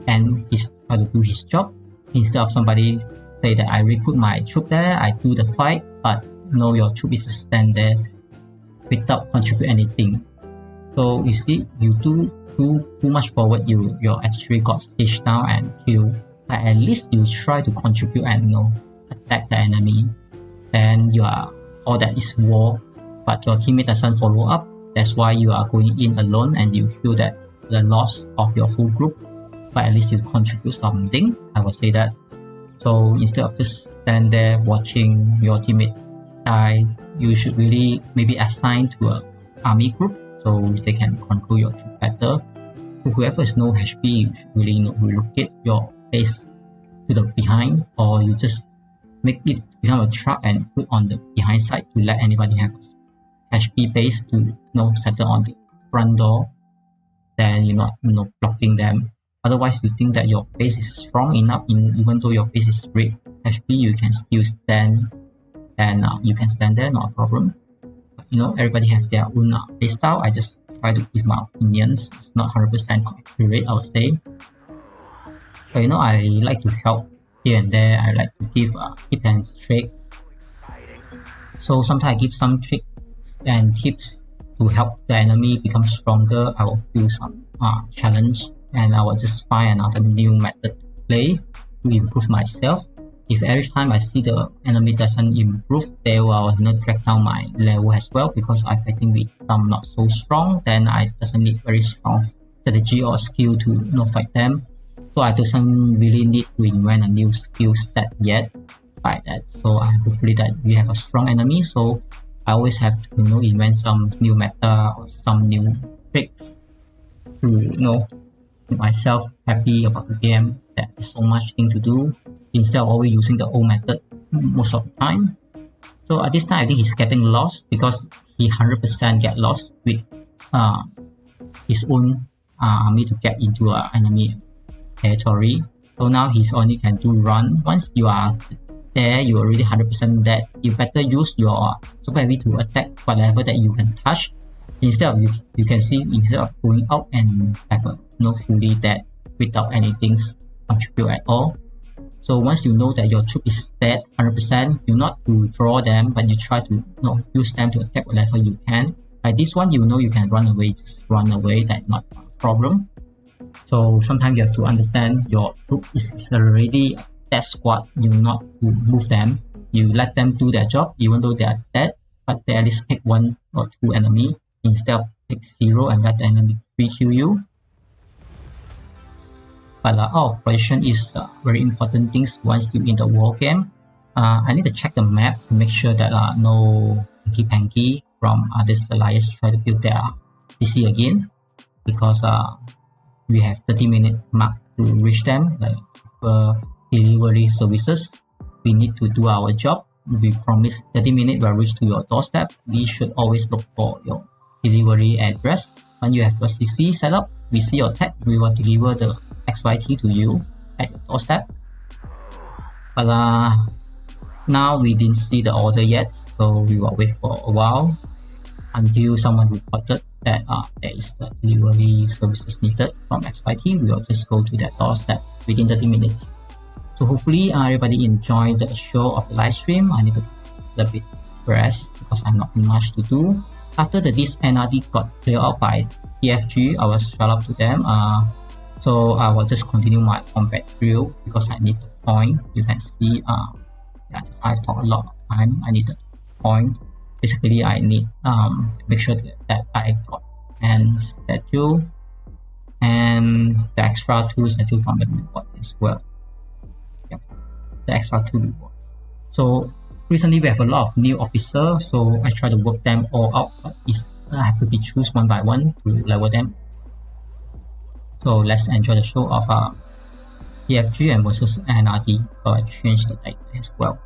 and he's try to do his job instead of somebody say that I recruit my troop there, I do the fight, but no, your troop is to stand there without contribute anything. So you see, you do too much forward, your actually got staged down and killed. But at least you try to contribute and attack the enemy. Then you are all that is war, but your teammate doesn't follow up. That's why you are going in alone and you feel that the loss of your whole group. But at least you contribute something, I would say that. So instead of just stand there watching your teammate die, you should really maybe assign to an army group so they can control your troop better. So whoever is no HP, you should really relocate your base to the behind, or you just make it become a truck and put on the behind side to let anybody have HP base to settle on the front door. then you're not blocking them. Otherwise, you think that your base is strong enough, even though your base is red HP, you can still stand, and you can stand there, not a problem. Everybody have their own play style. I just try to give my opinions. It's not 100% accurate, I would say. But I like to help here and there. I like to give tip and trick. So sometimes I give some tricks and tips to help the enemy become stronger. I will feel some challenge, and I will just find another new method to play to improve myself. If every time I see the enemy doesn't improve, they will drag down my level as well, because I'm fighting with some not so strong. Then I doesn't need very strong strategy or skill to fight them. So I doesn't really need to invent a new skill set yet by that. So hopefully that we have a strong enemy. So I always have to invent some new meta or some new tricks to make myself happy about the game. There's so much thing to do instead of always using the old method most of the time. So at this time I think he's getting lost, because he 100% get lost with his own army to get into enemy territory. So now he's only can do run. Once you are there, you are already 100% dead. You better use your super heavy to attack whatever that you can touch. Instead of you can see, instead of going out and have a fully dead without anything contribute at all. So once you know that your troop is dead 100%, you not to draw them, but you try to use them to attack whatever you can. Like this one, you can run away, just run away. That's not a problem. So sometimes you have to understand your troop is already dead squad. You not to move them. You let them do their job, even though they are dead, but they at least pick 1 or 2 enemy instead of pick 0 and let the enemy 3-kill you. But operation is very important things once you're in the war game. I need to check the map to make sure that no hanky-panky from this alliance try to build their PC again, because we have 30-minute mark to reach them, like delivery services. We need to do our job. We promise 30 minutes will reach to your doorstep. We should always look for your delivery address. When you have your CC set up, we see your tag, we will deliver the XYT to you at your doorstep. But now we didn't see the order yet, so we will wait for a while until someone reported that there is the delivery services needed from XYT. We will just go to that doorstep within 30 minutes. So hopefully everybody enjoyed the show of the live stream. I need to take a bit rest because I'm not much to do. After this NRD got cleared out by TFG, I was shut up to them. So I will just continue my combat drill because I need the point. You can see I talk a lot of time. I need the point. Basically I need to make sure that I got an statue and the extra 2 statue from the reward as well. The extra 2 reward. So recently we have a lot of new officers, so I try to work them all out, but I have to be choose one by one to level them. So let's enjoy the show of TFG and versus NRD. So I changed the title as well.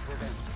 with him.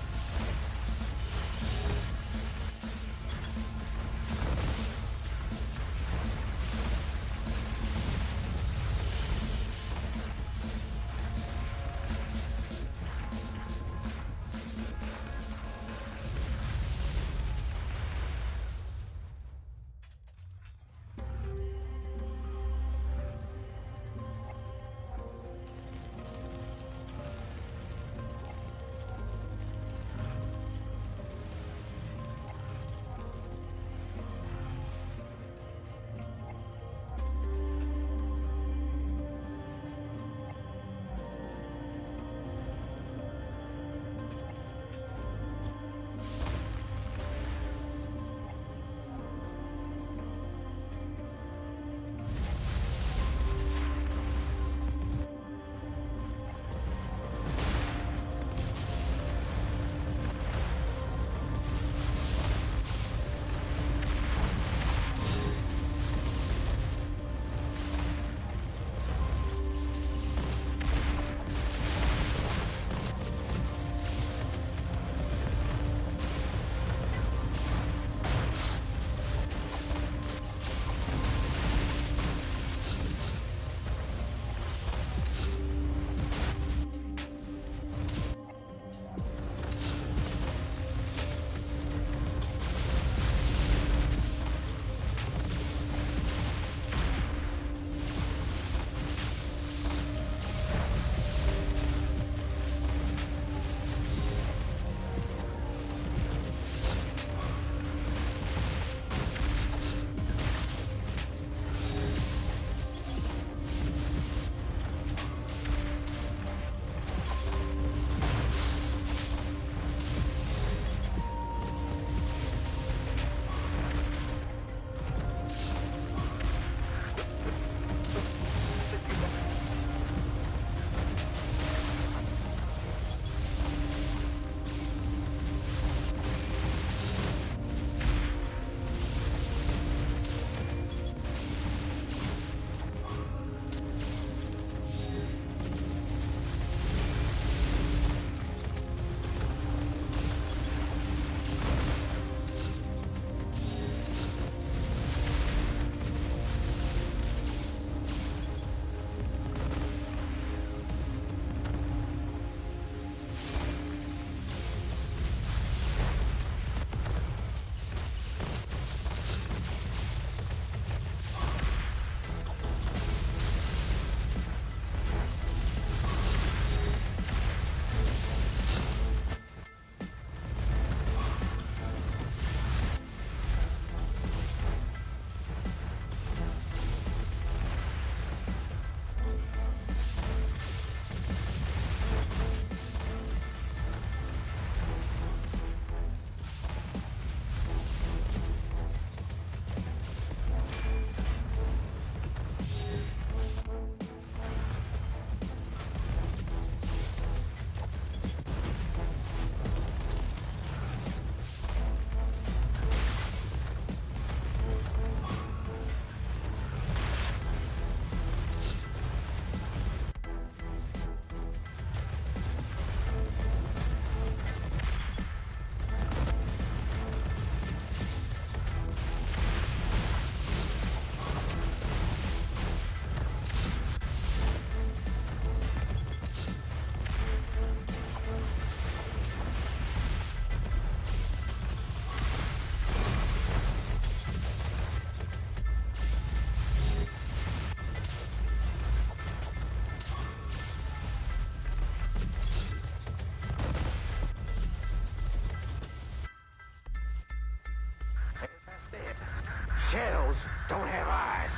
Shells don't have eyes.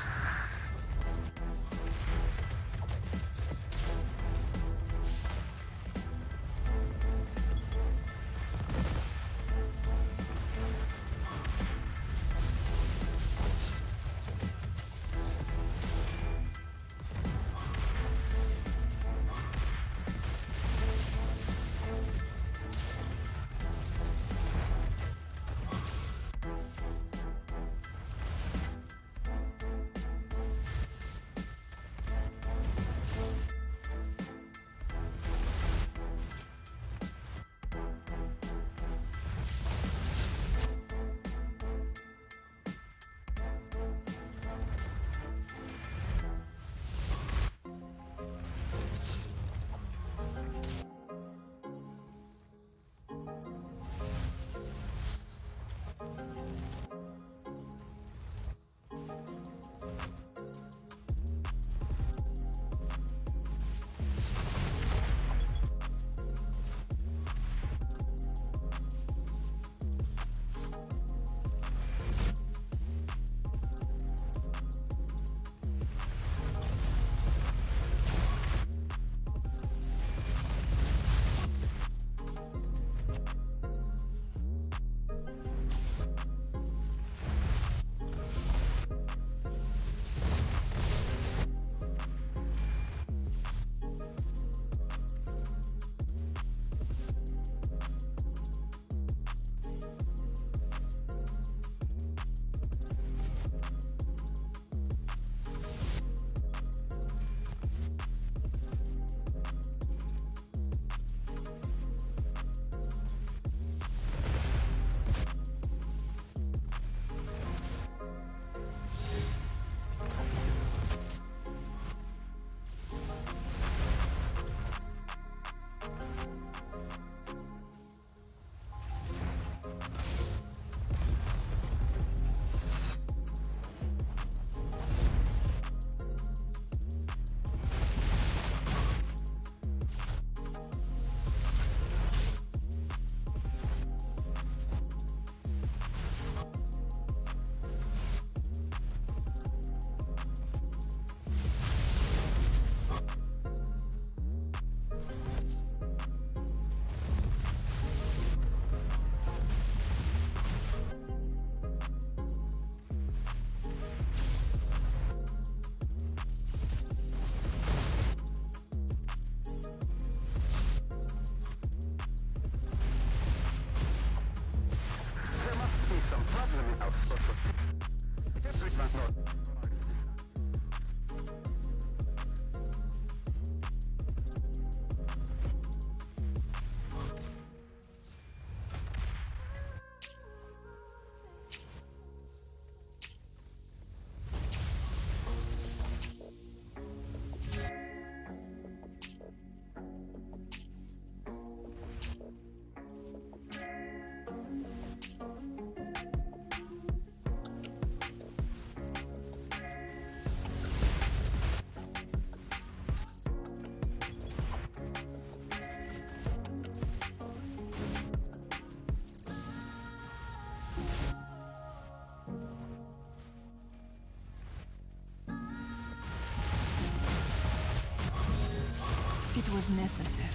was necessary.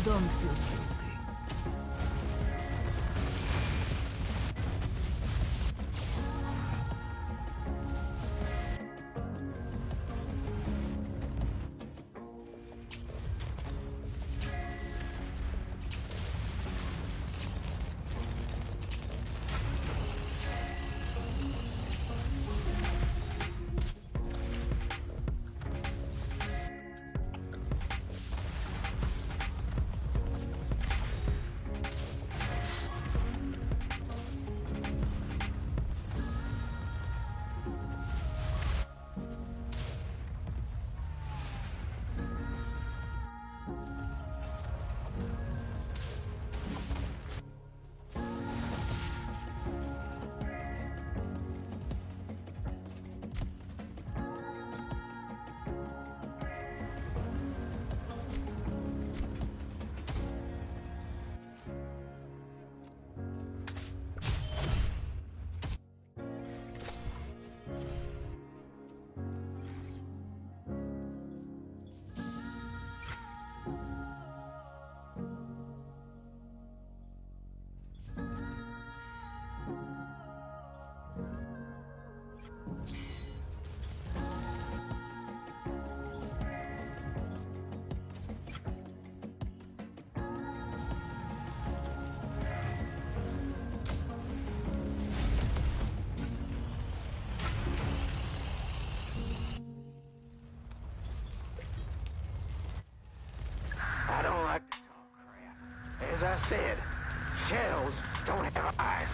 Don't feel guilty. I don't like to talk crap. As I said, shells don't have eyes.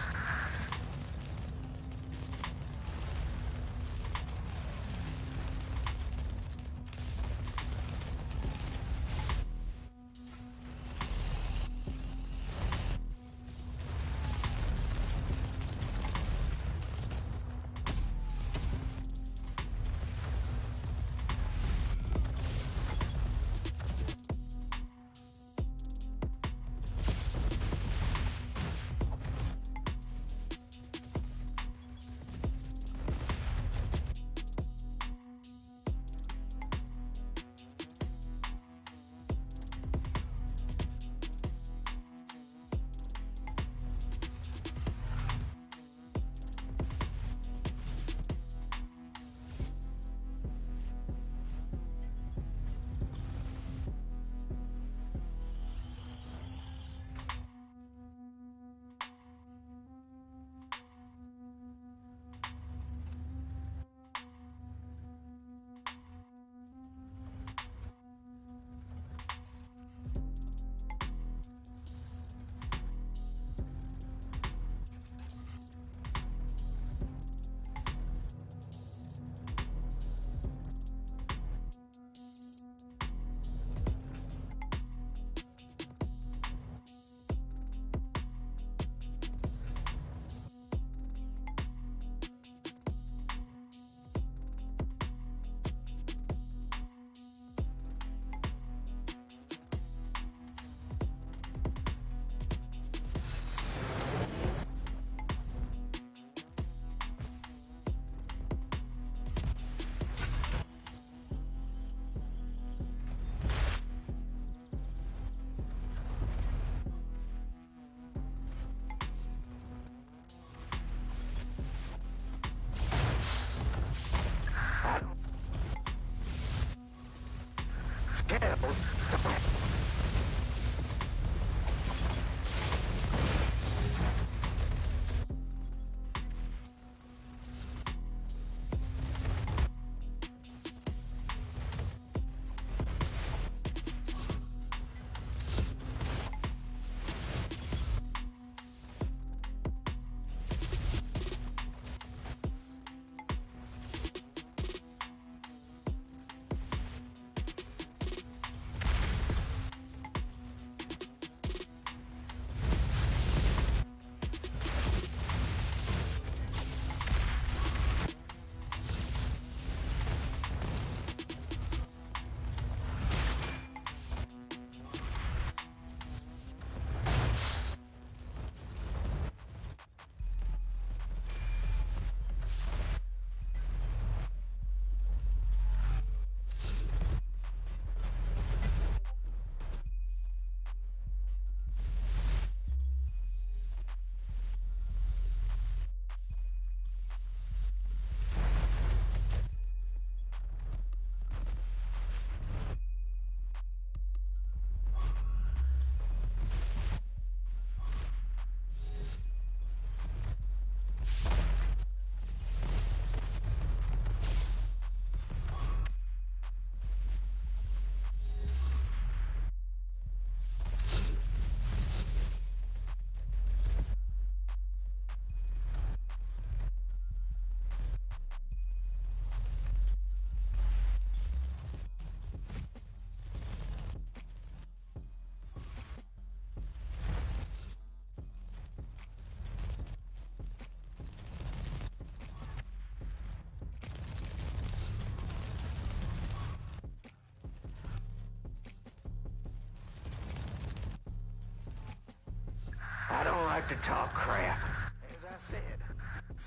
like to talk crap. As I said,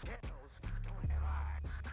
shells don't have eyes.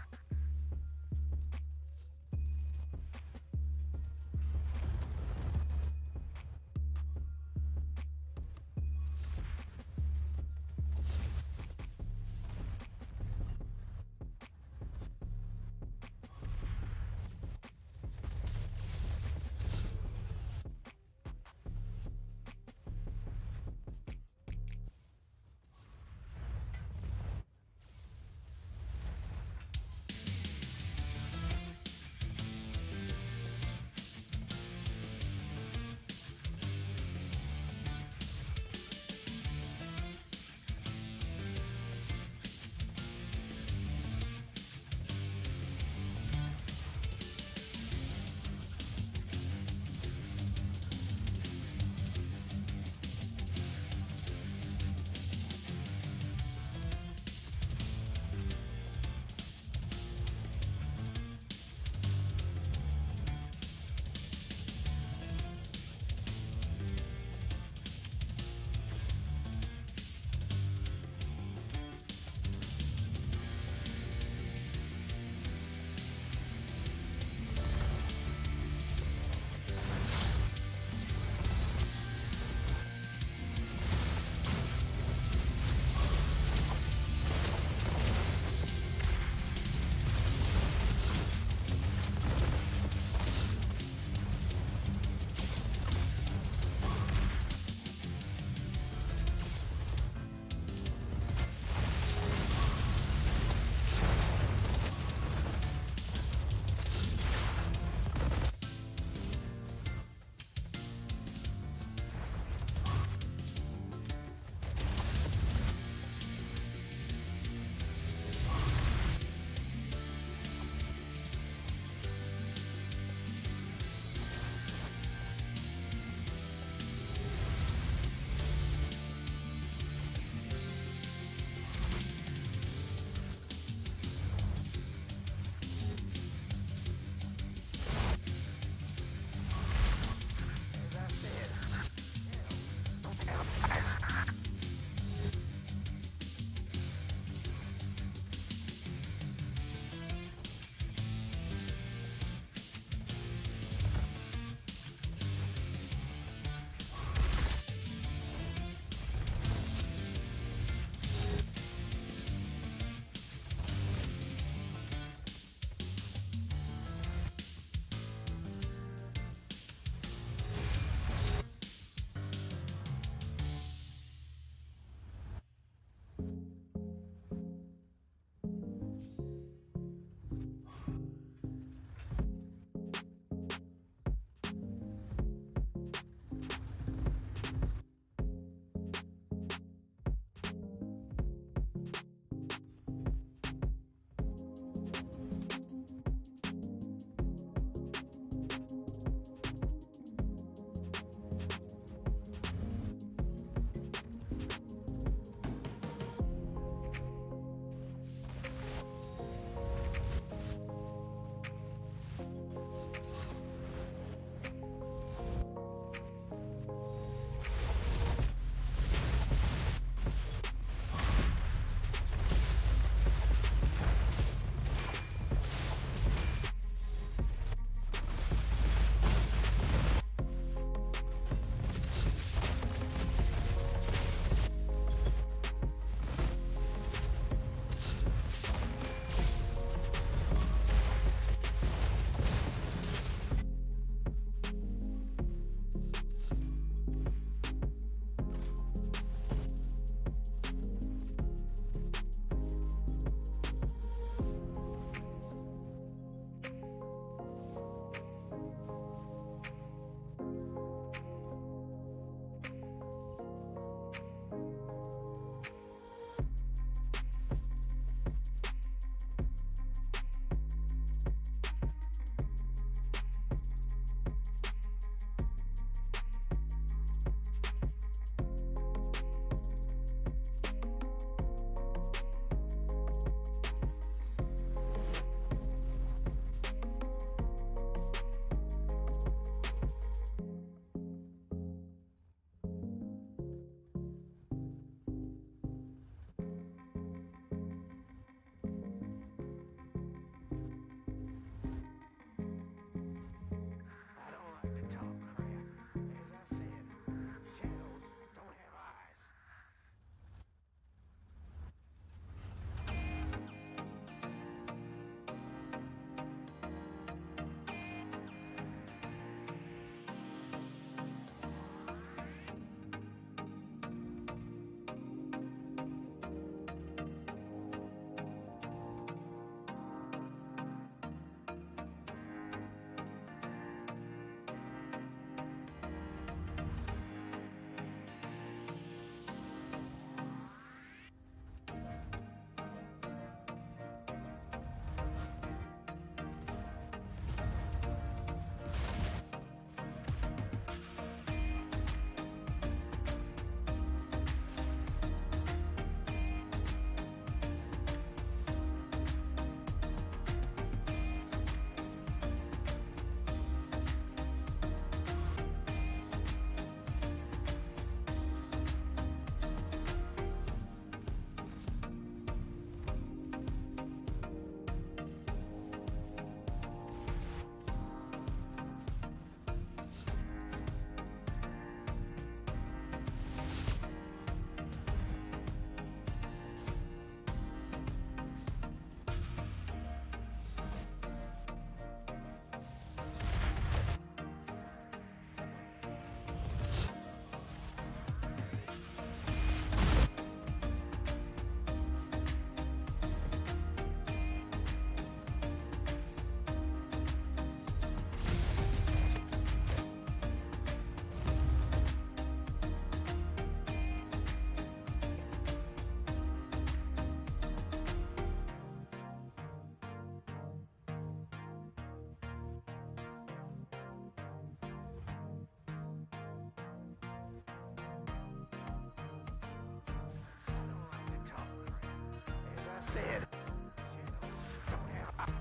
said, shadows don't have eyes.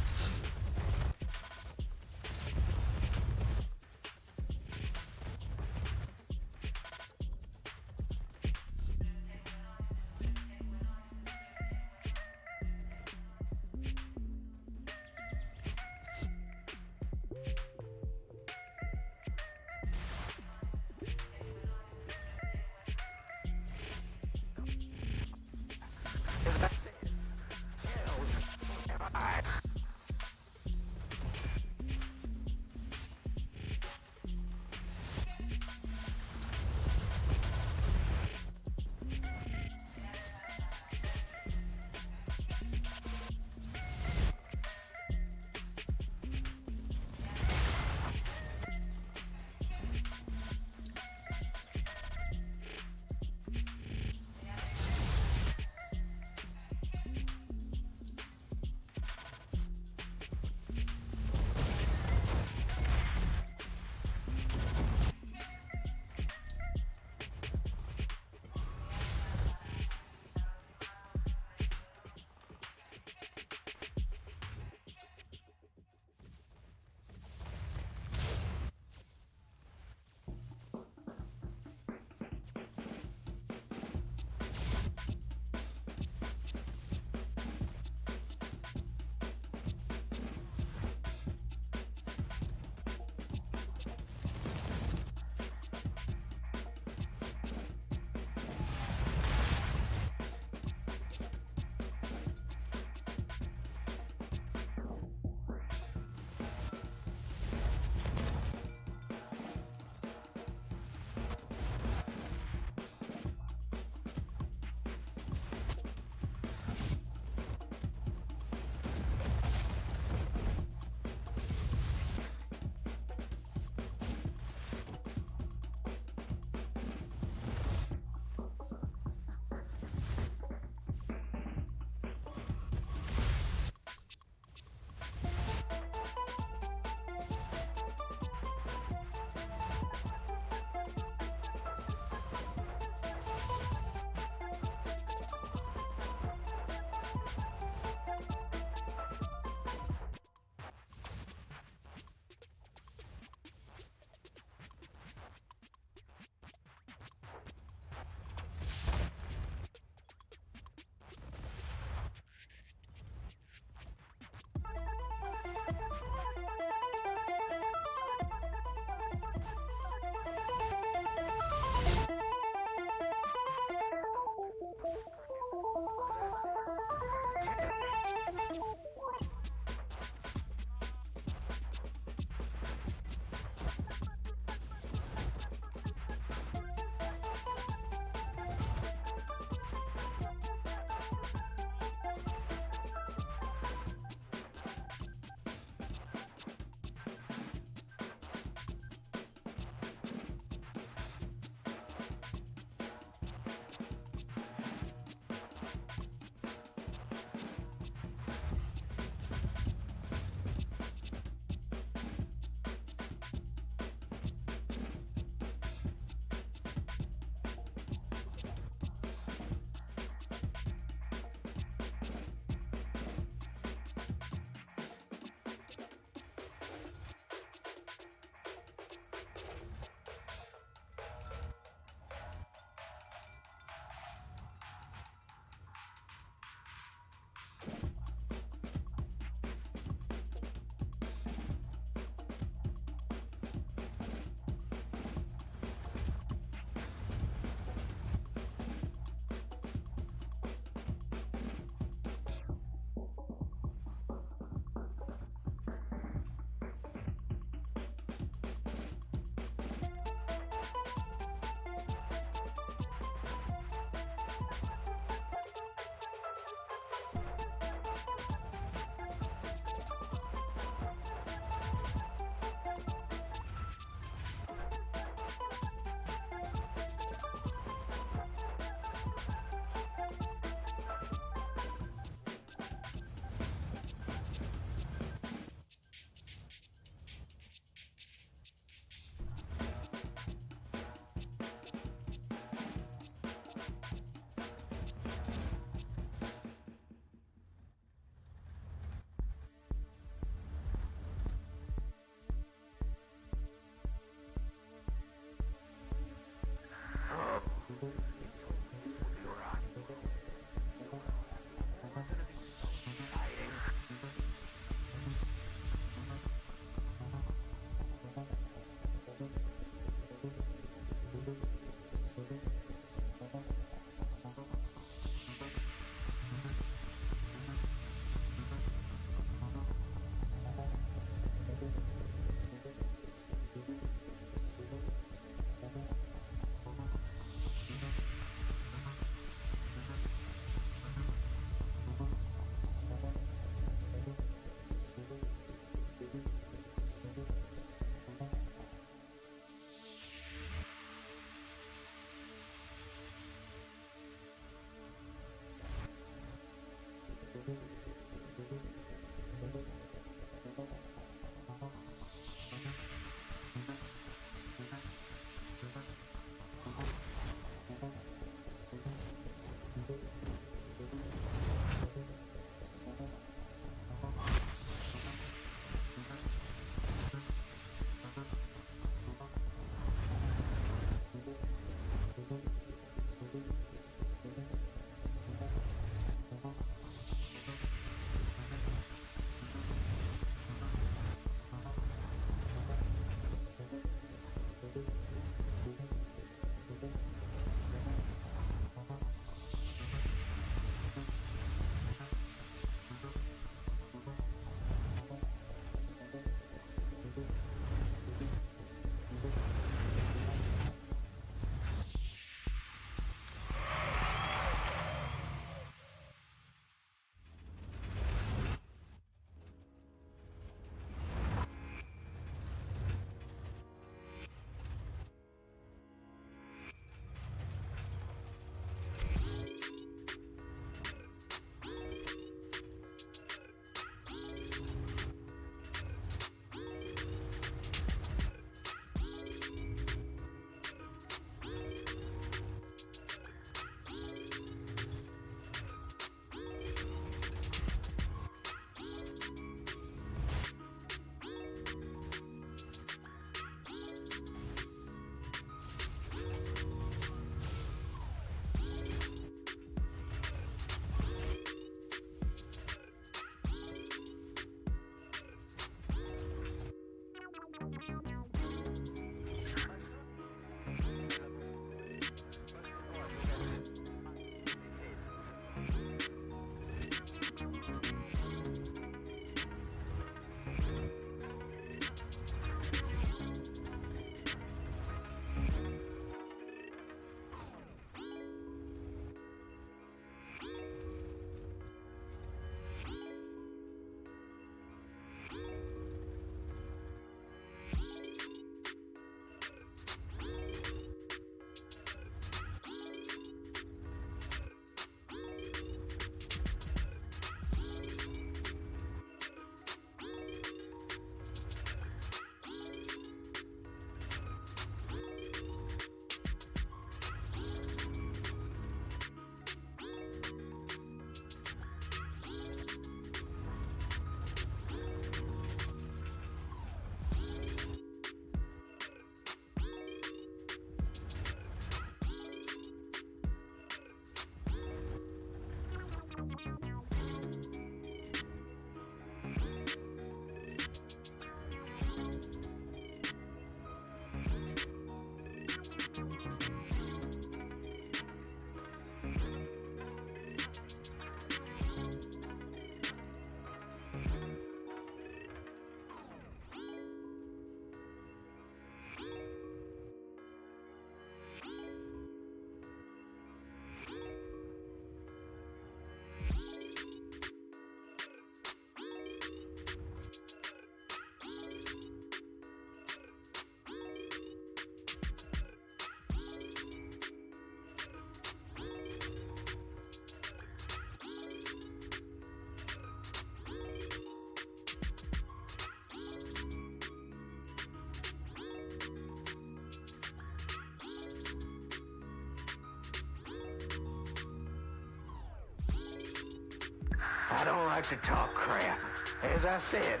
like to talk crap. As I said,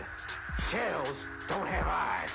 shells don't have eyes.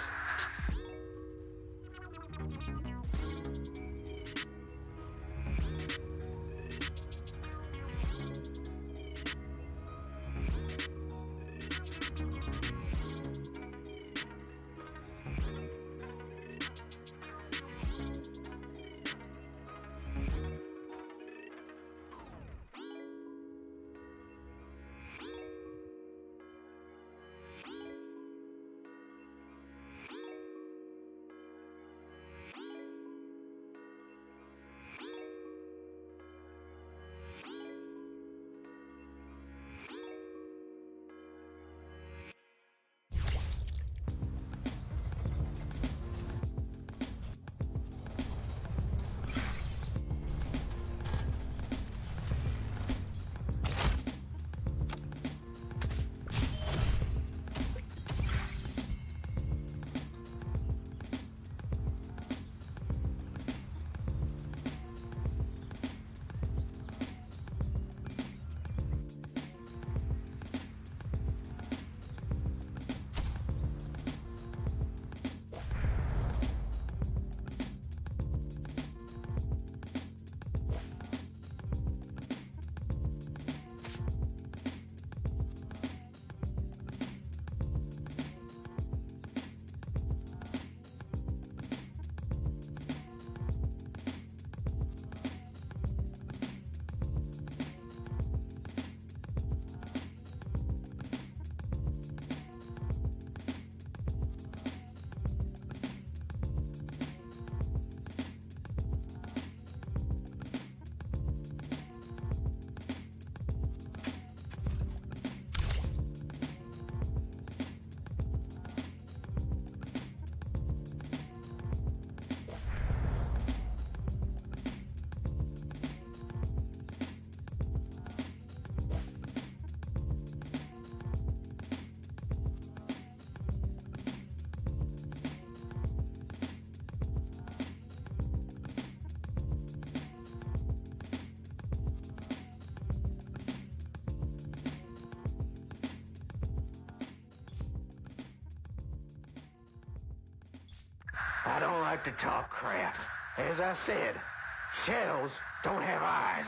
I don't like to talk crap. As I said, shells don't have eyes.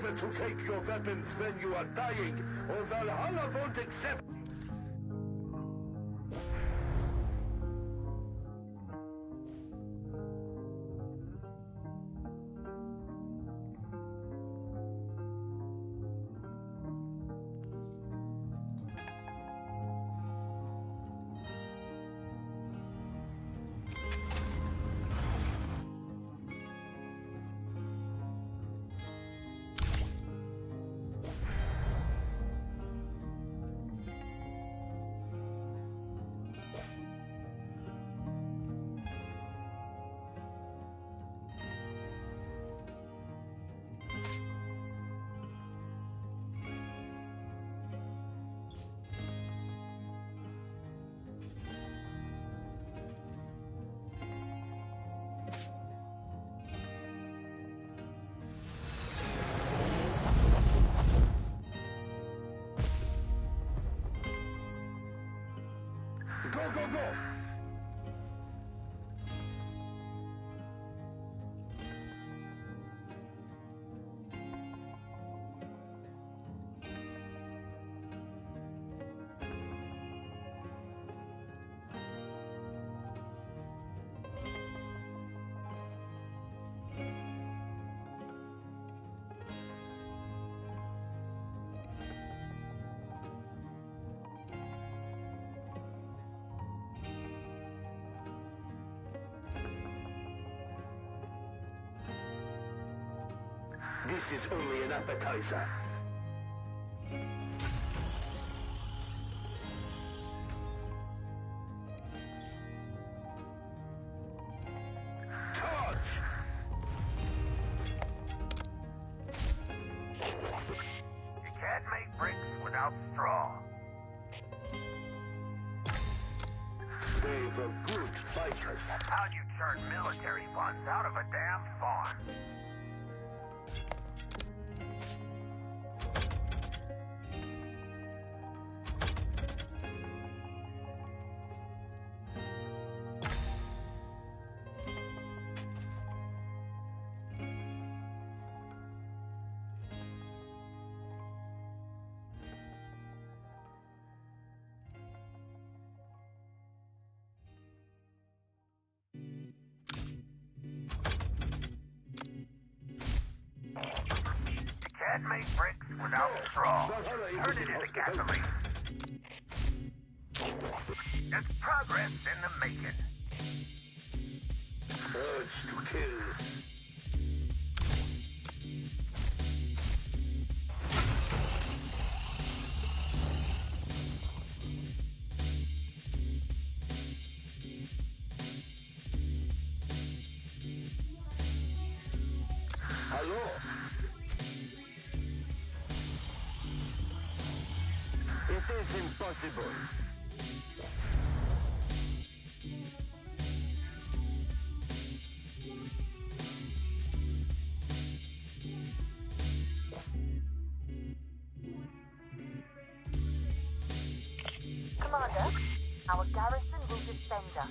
order to take your weapons when you are dying, or Valhalla won't accept. Go, go, go! This is only an appetizer. Charge! You can't make bricks without straw. They were good fighters. How'd you turn military funds out of a damn farm? Can't make bricks without straw. Turn it into gasoline. That's progress in the making. Urge to kill. Hello? It is impossible. Commander, our garrison will defend us.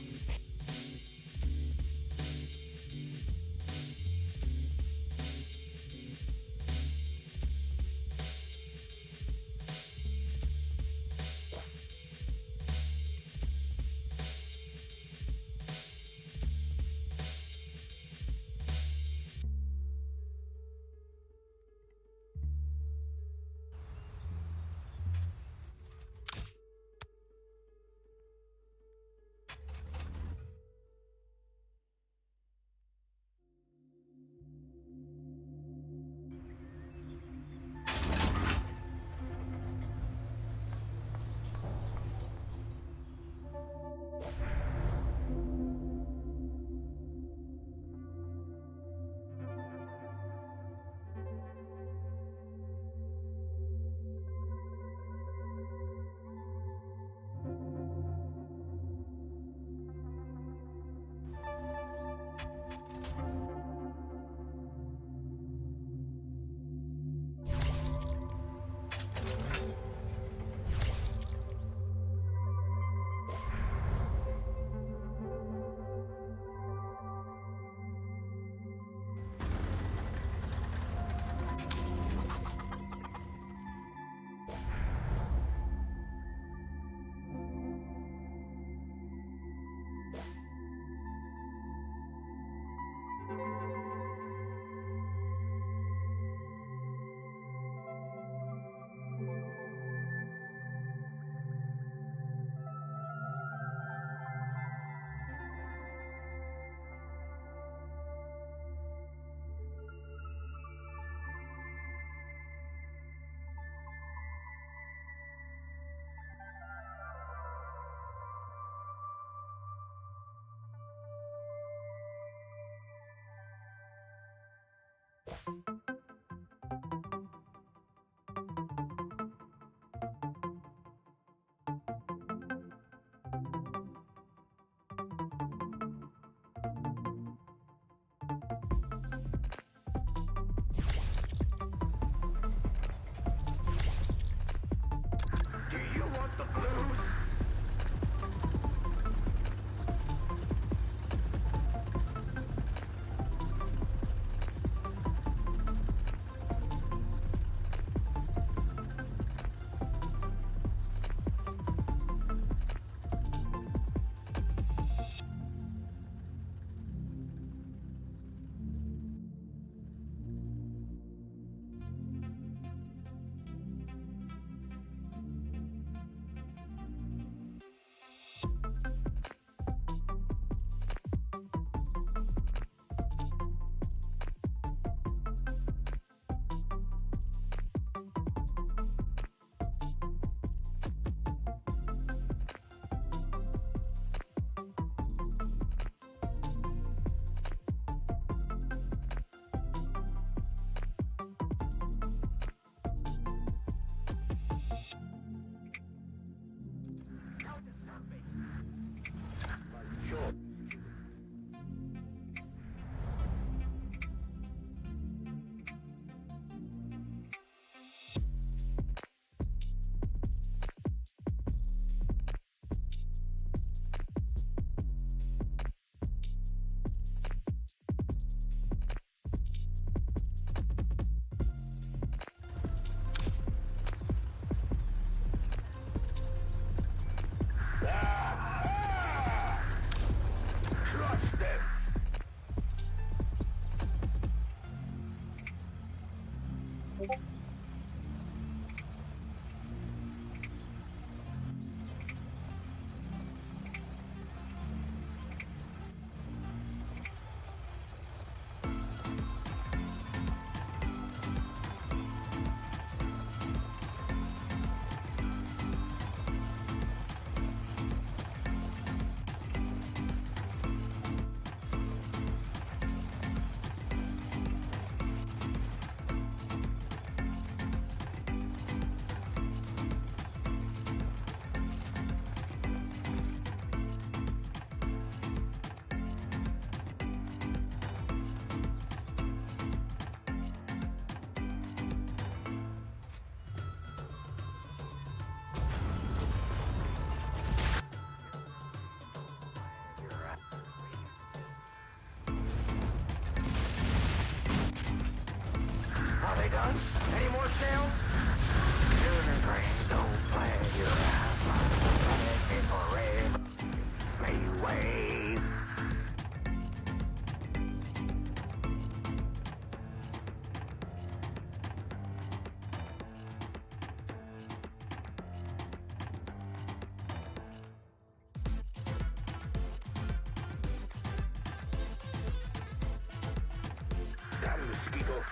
Got him, Mosquito.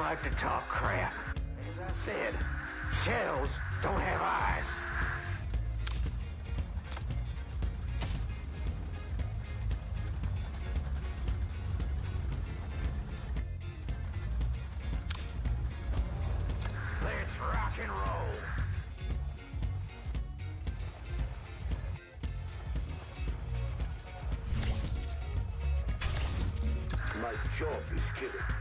like to talk crap. As I said, shells don't have eyes. Let's rock and roll. My job is killing.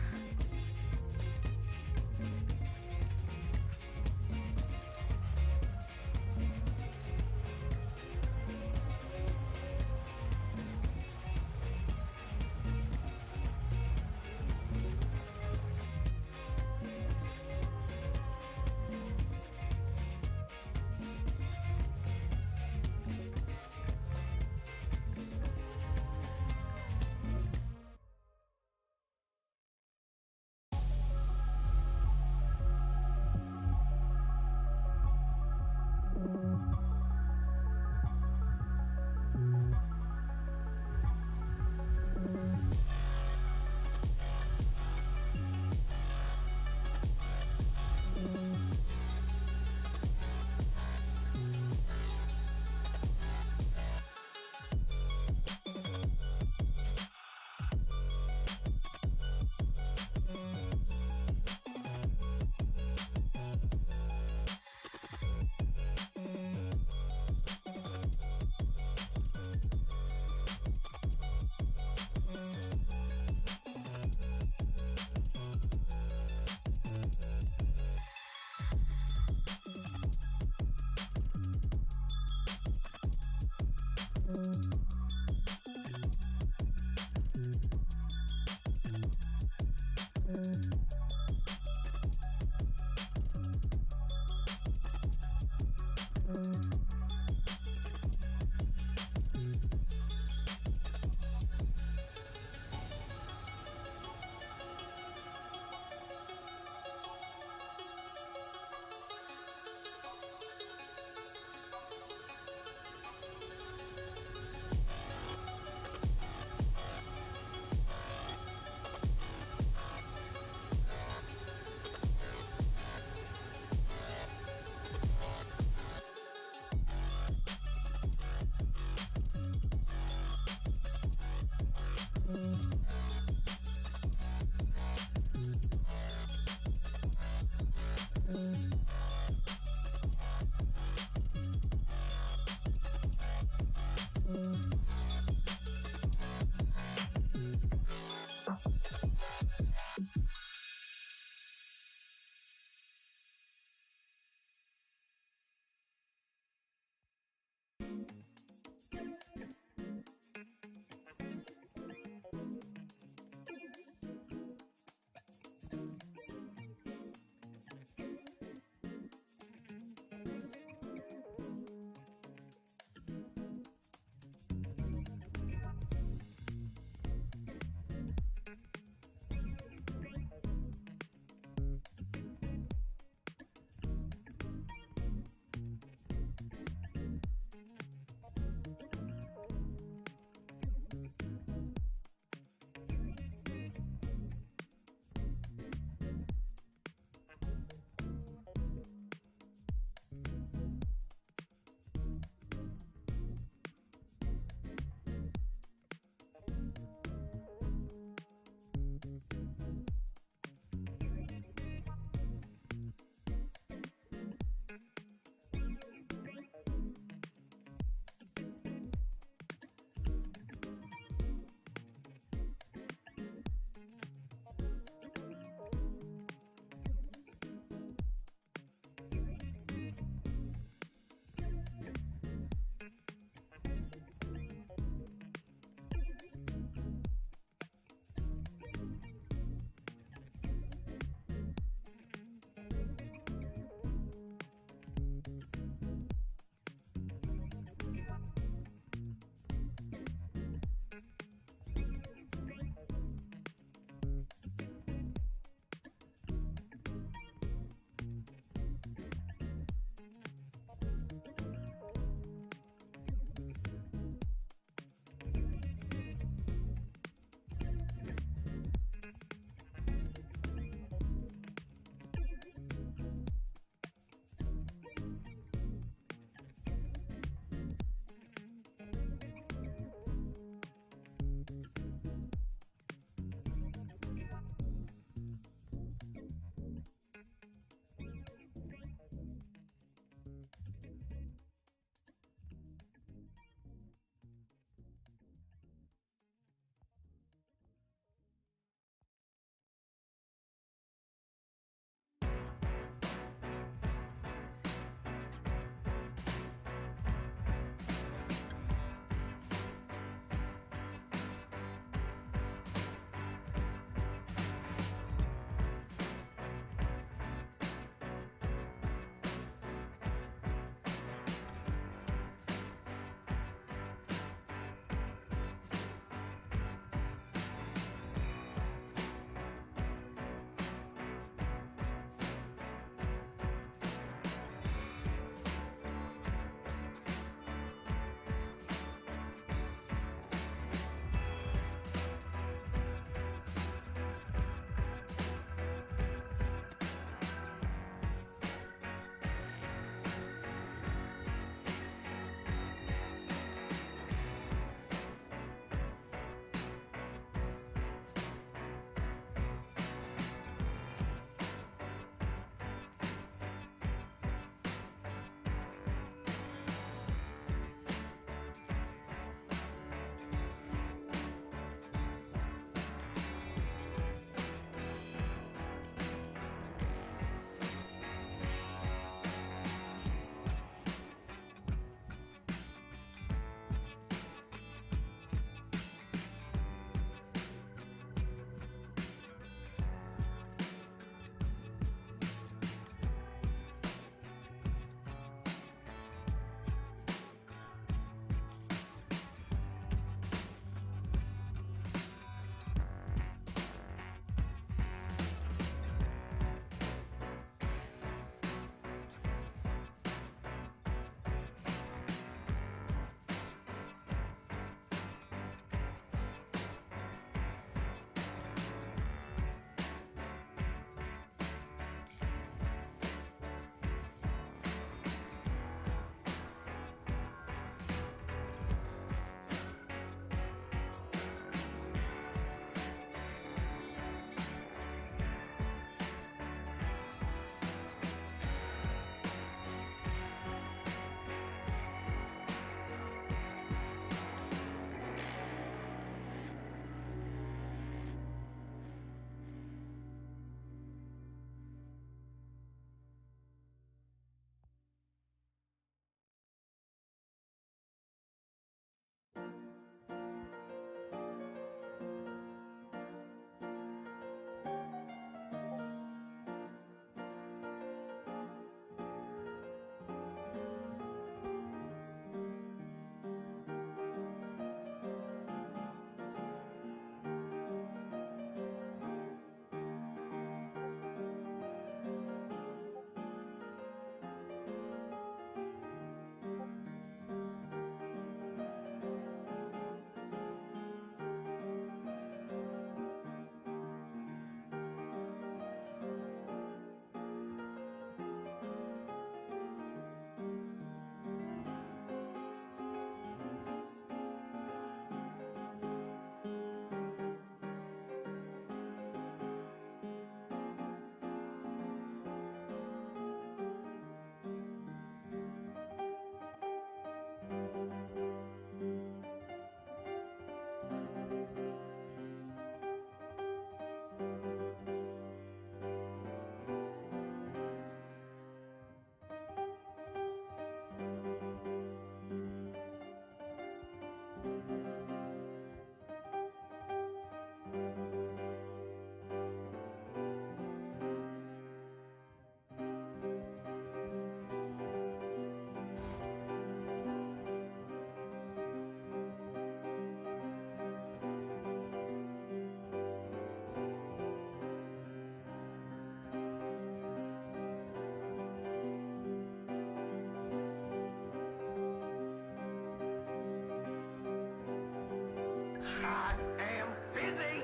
I am busy.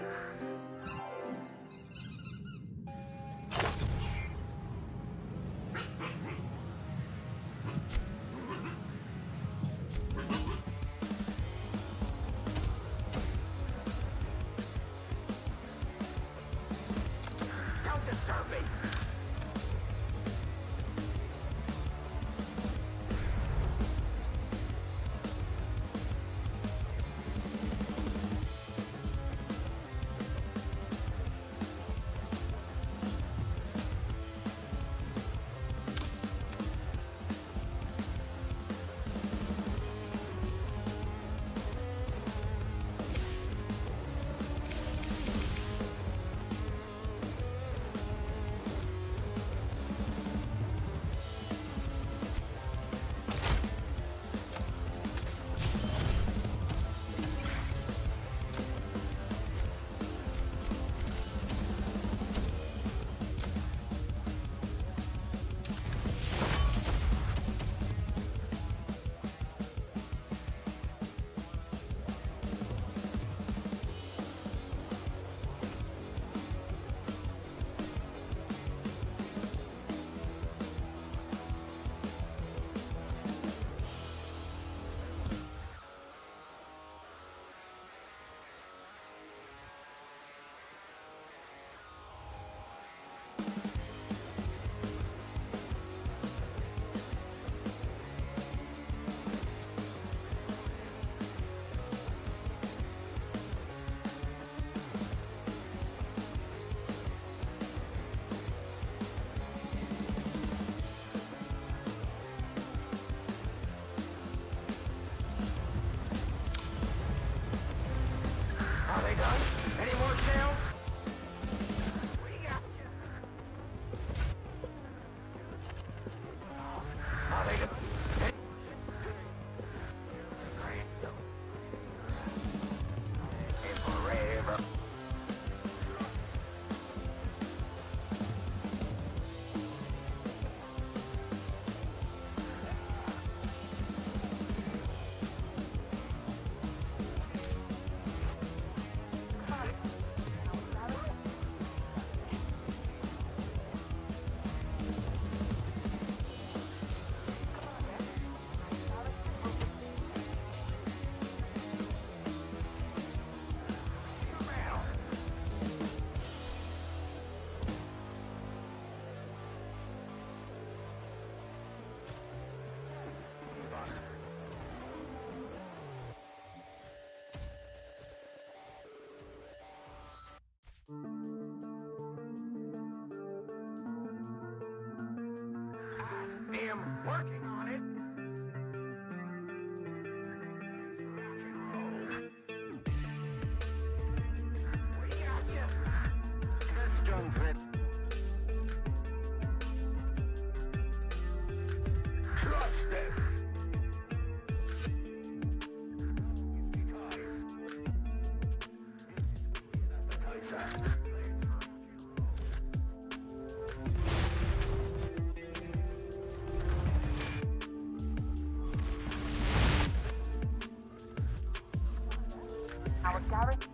Don't disturb me. Are they done? Any more shells? We got you. Are they done? Forever. I am working on it. Rock and roll. We got you. Custom fit. Trust it. Our garage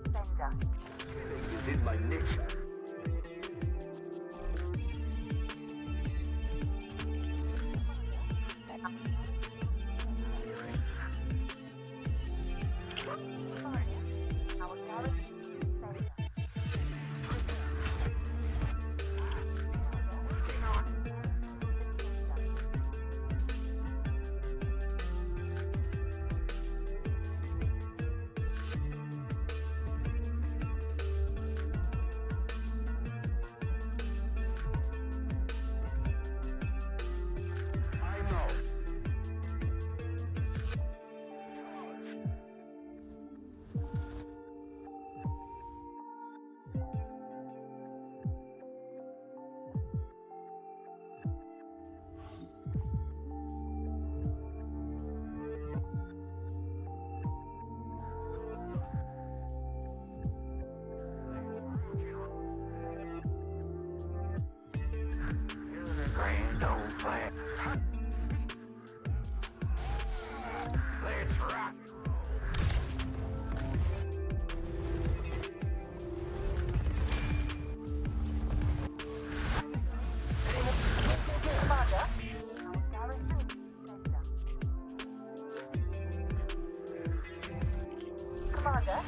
sender. Killing is in my nature. Our garage sender. Commander.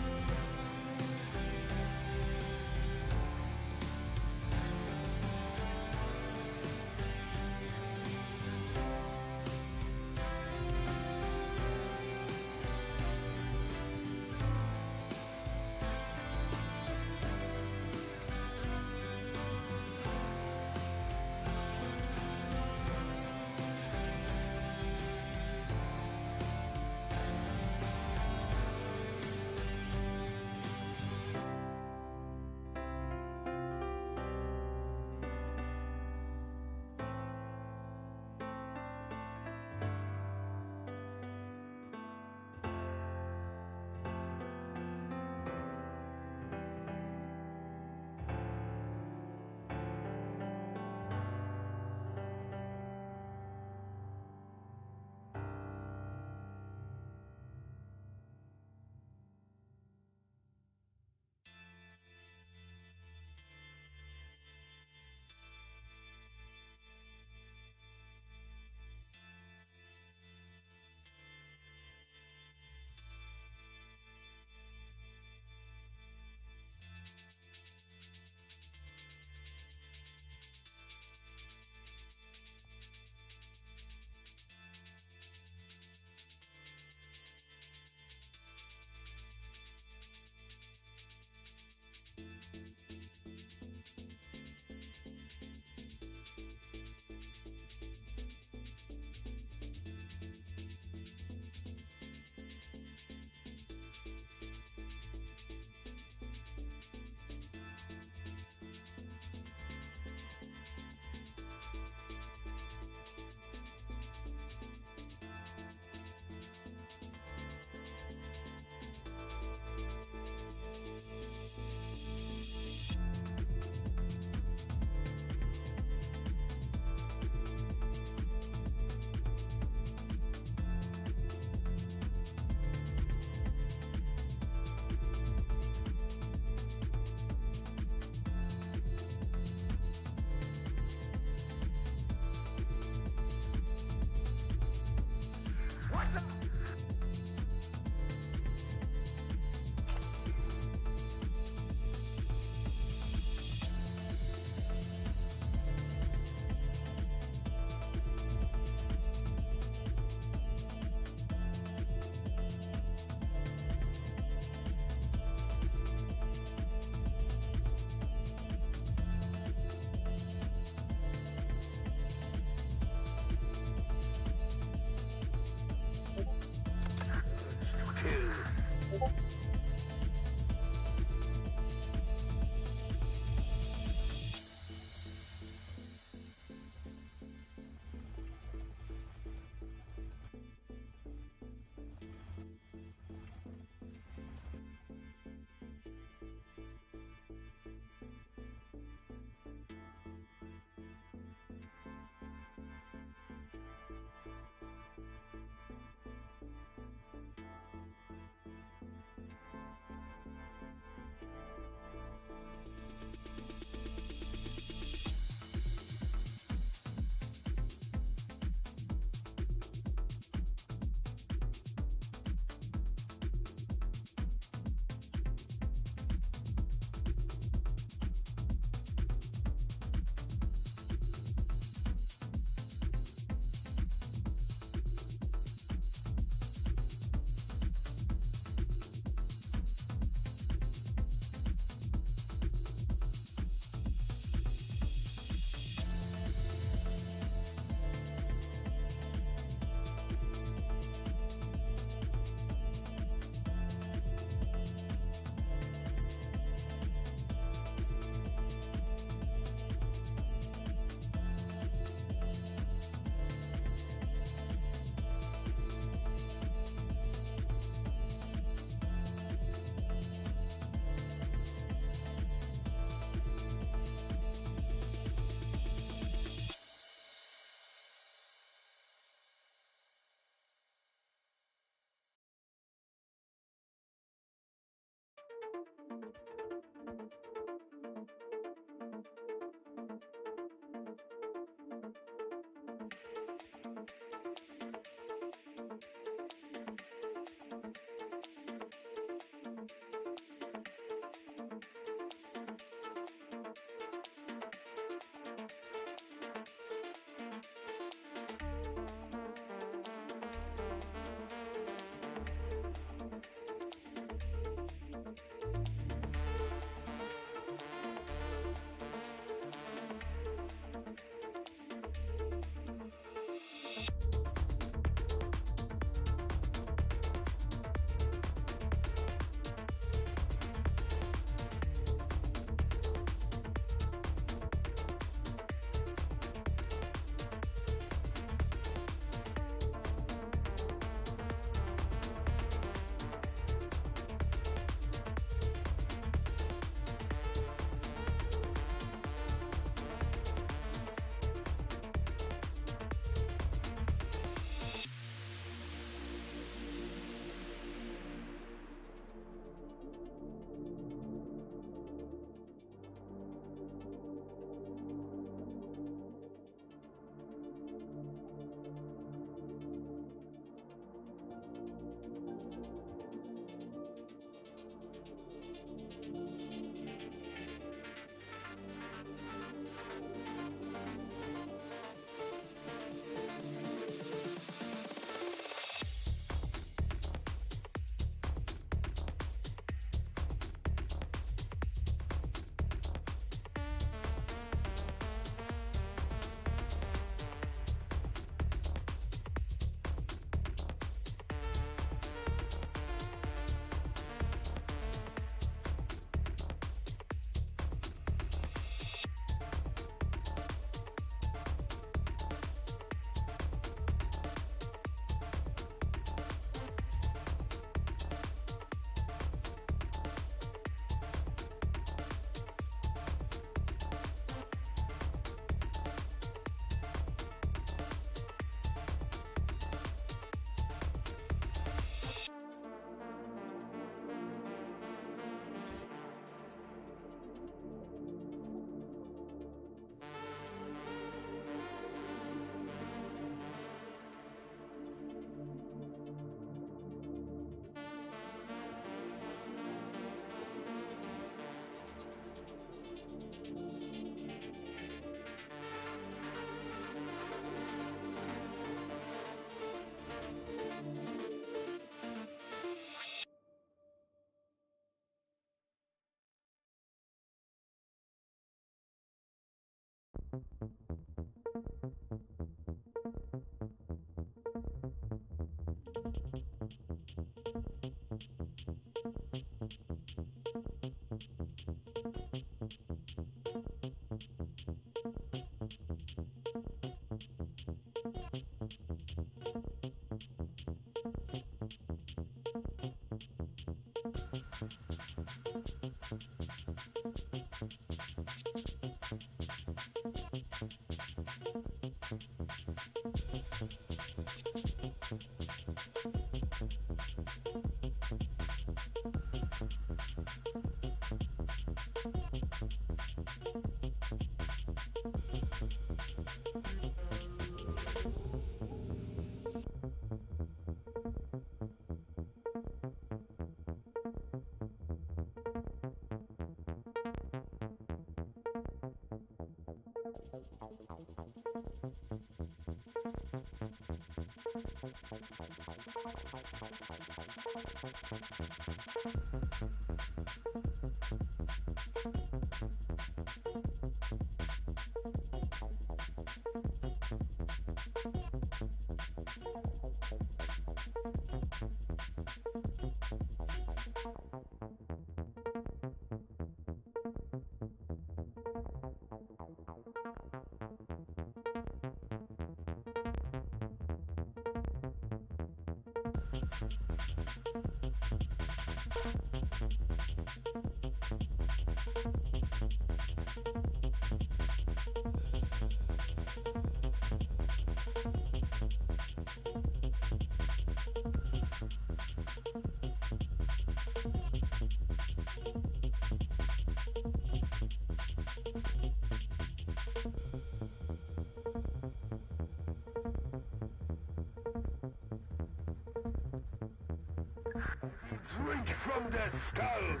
Drink from their skulls!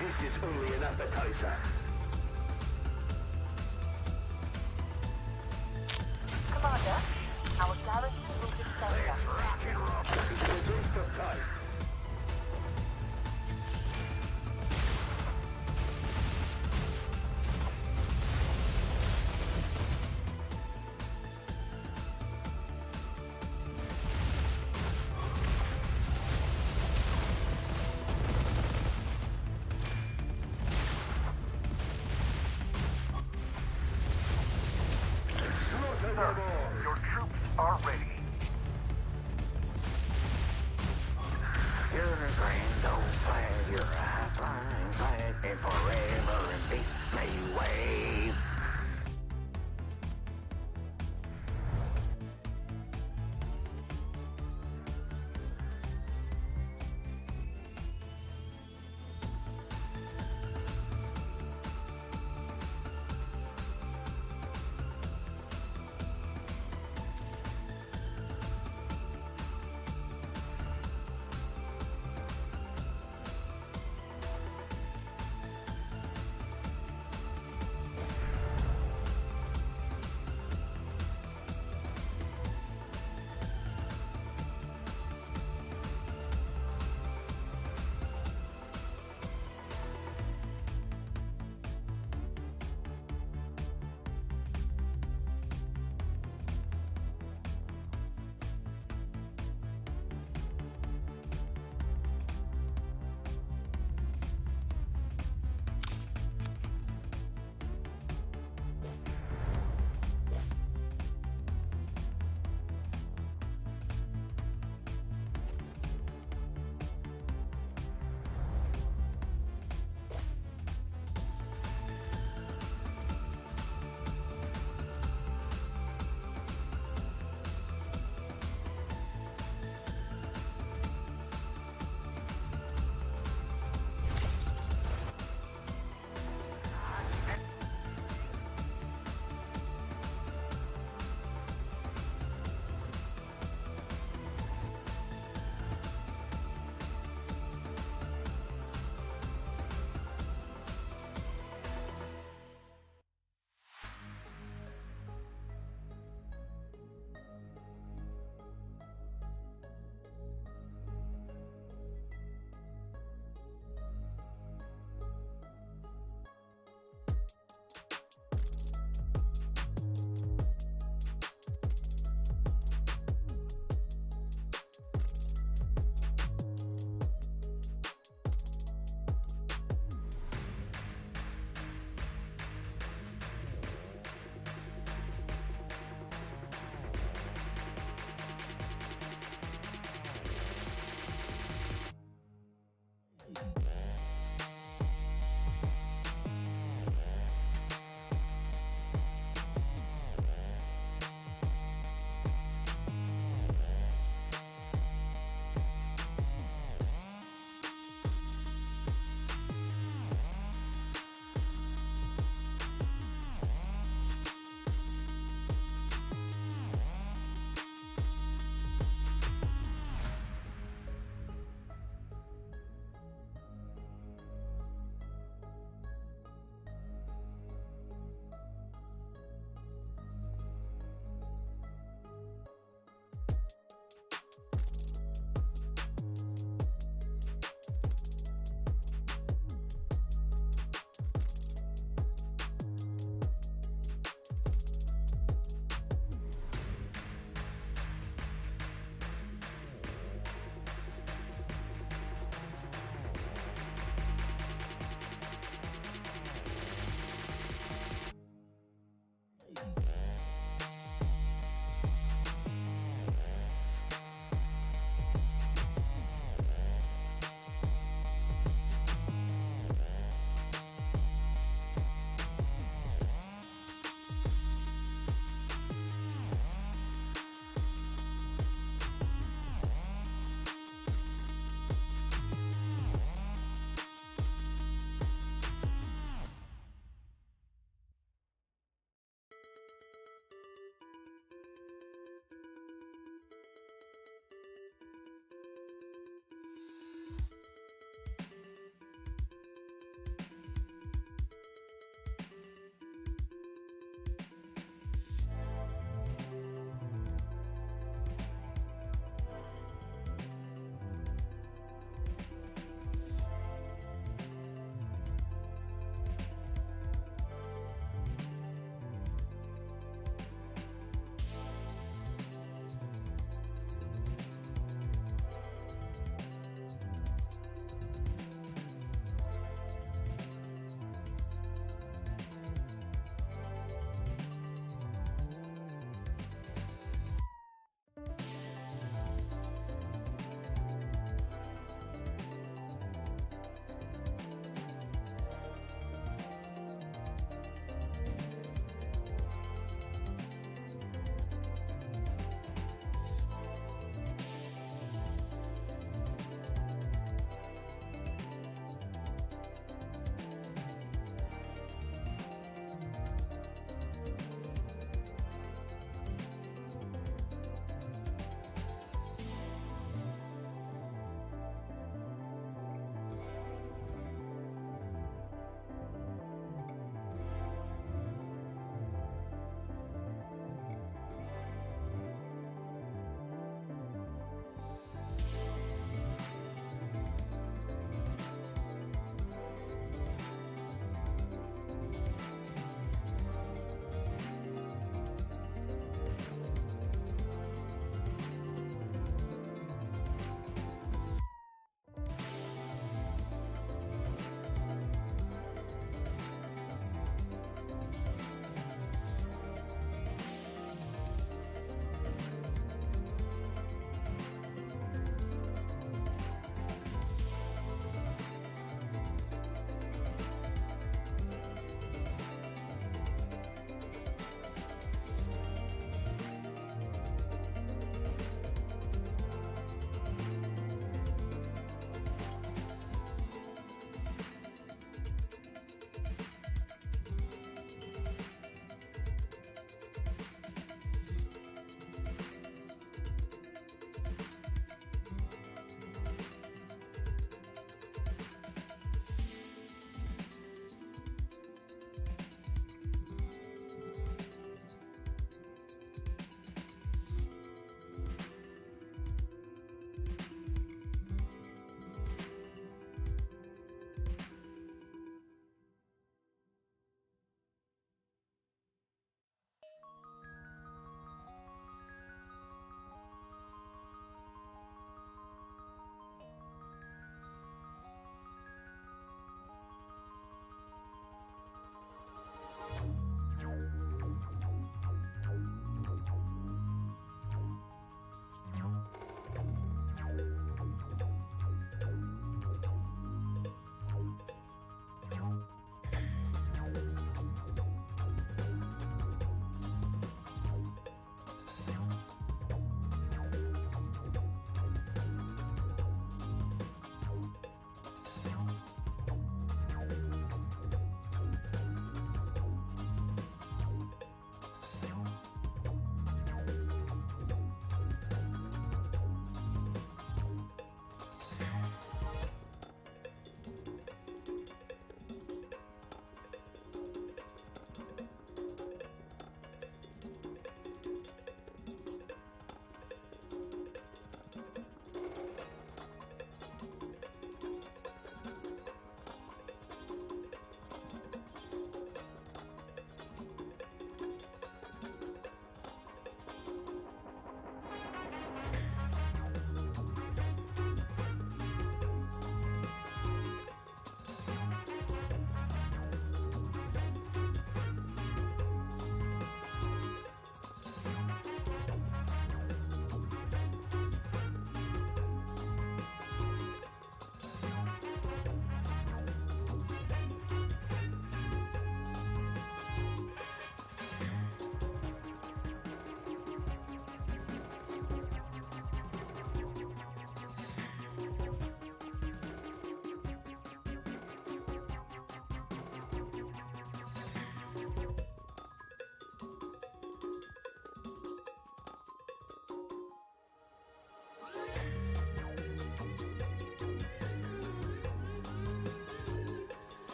This is only an appetizer. Commander, our garrison will defend us. It's a waste of time. Your troops are ready. You're a grand old flag, you're a high-flying flag, and forever in peace may you wave.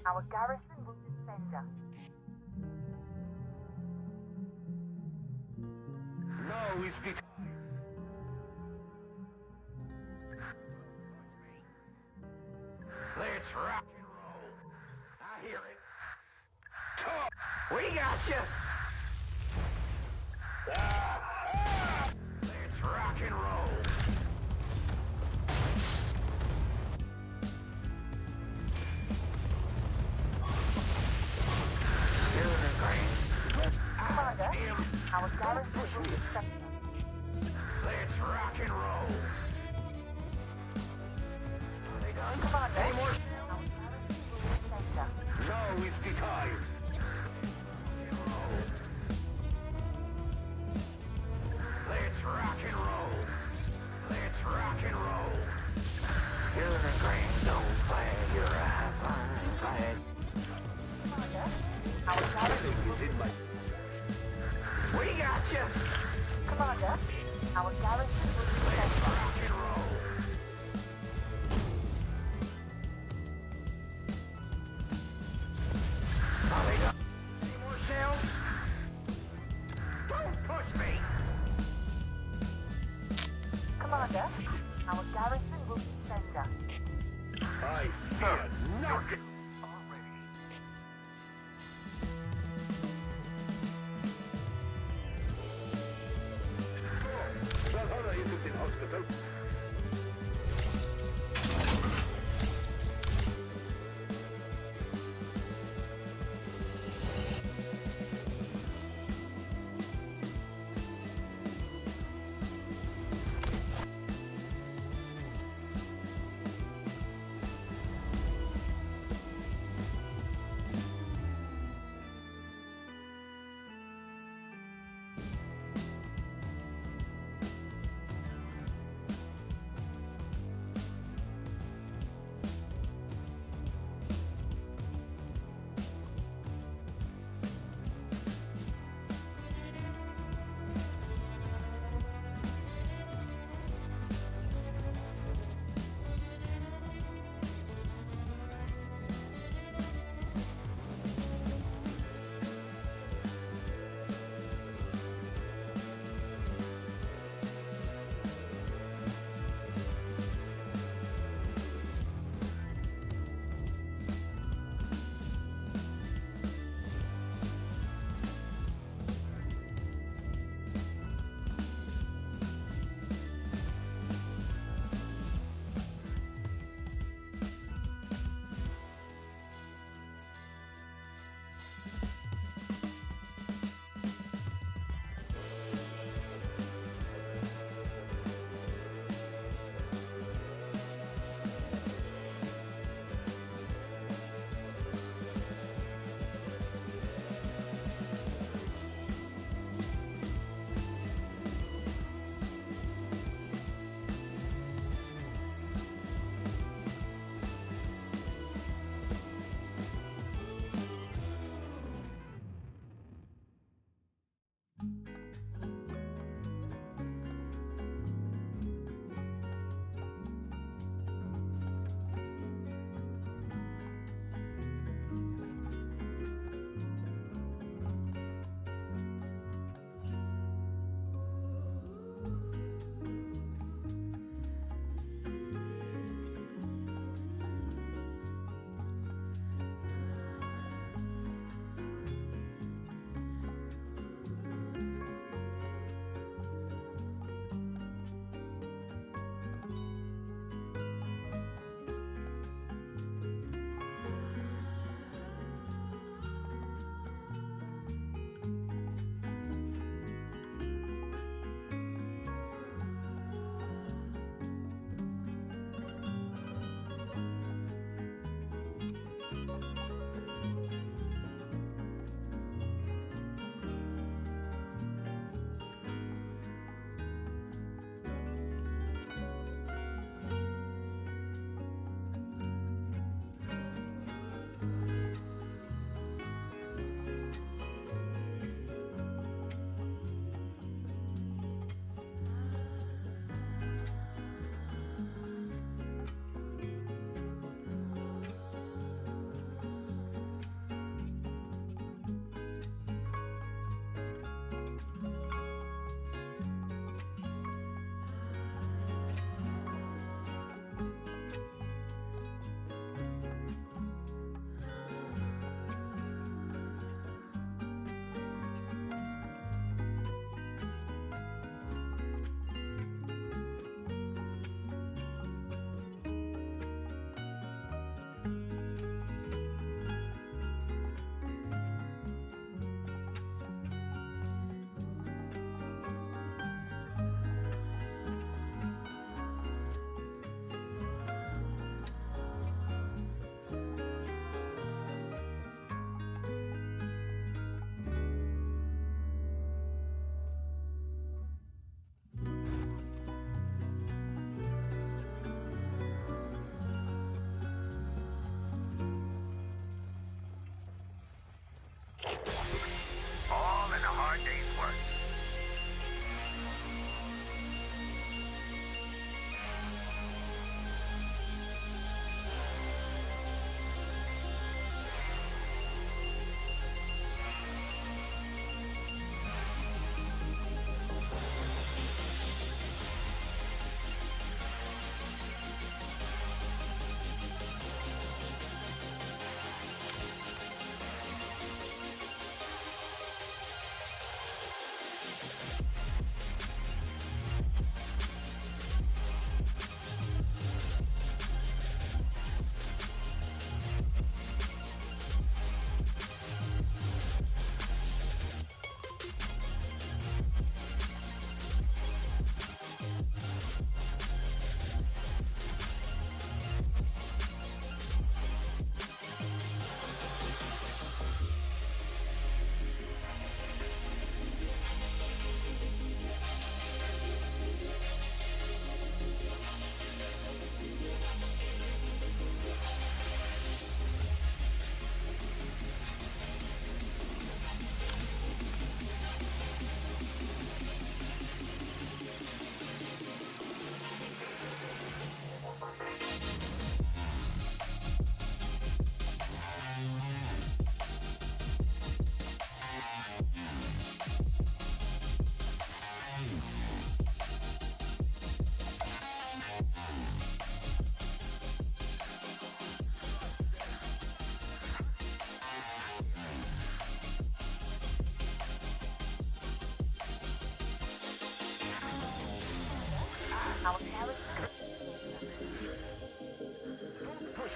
Our garrison will defend us. Now is the Let's rock and roll. I hear it. We got you. Let's rock and roll. Commander, our garrison will defend us. Let's rock and roll. Are they done? Commander, Any more? our garrison will defend us. now is the time. Let's rock and roll. Let's rock and roll. You're the grand old flag. You're a high flying flag. Commander, our garrison will Is in my We got you. Commander, our garrison will Let's defend us. rock and roll. Are they done? Any more shells? Don't push me. Commander, our garrison will defend us. I fear nothing. Valhalla isn't in hospital.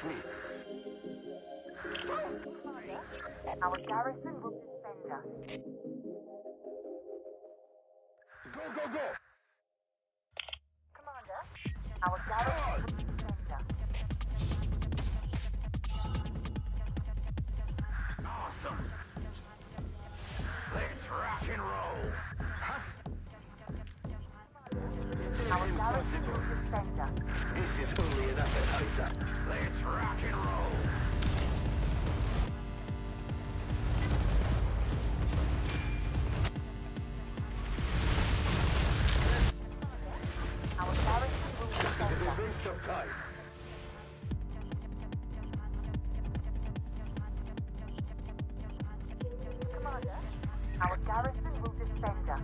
Push me. Our garrison will defend us. Go, go, go! Commander, our garrison will defend us. Awesome. Let's rock and roll. Our garrison will defend us. This is only an appetizer. Let's rock and roll. Our garrison will It's defend a us. waste of time. Commander, our garrison will defend us.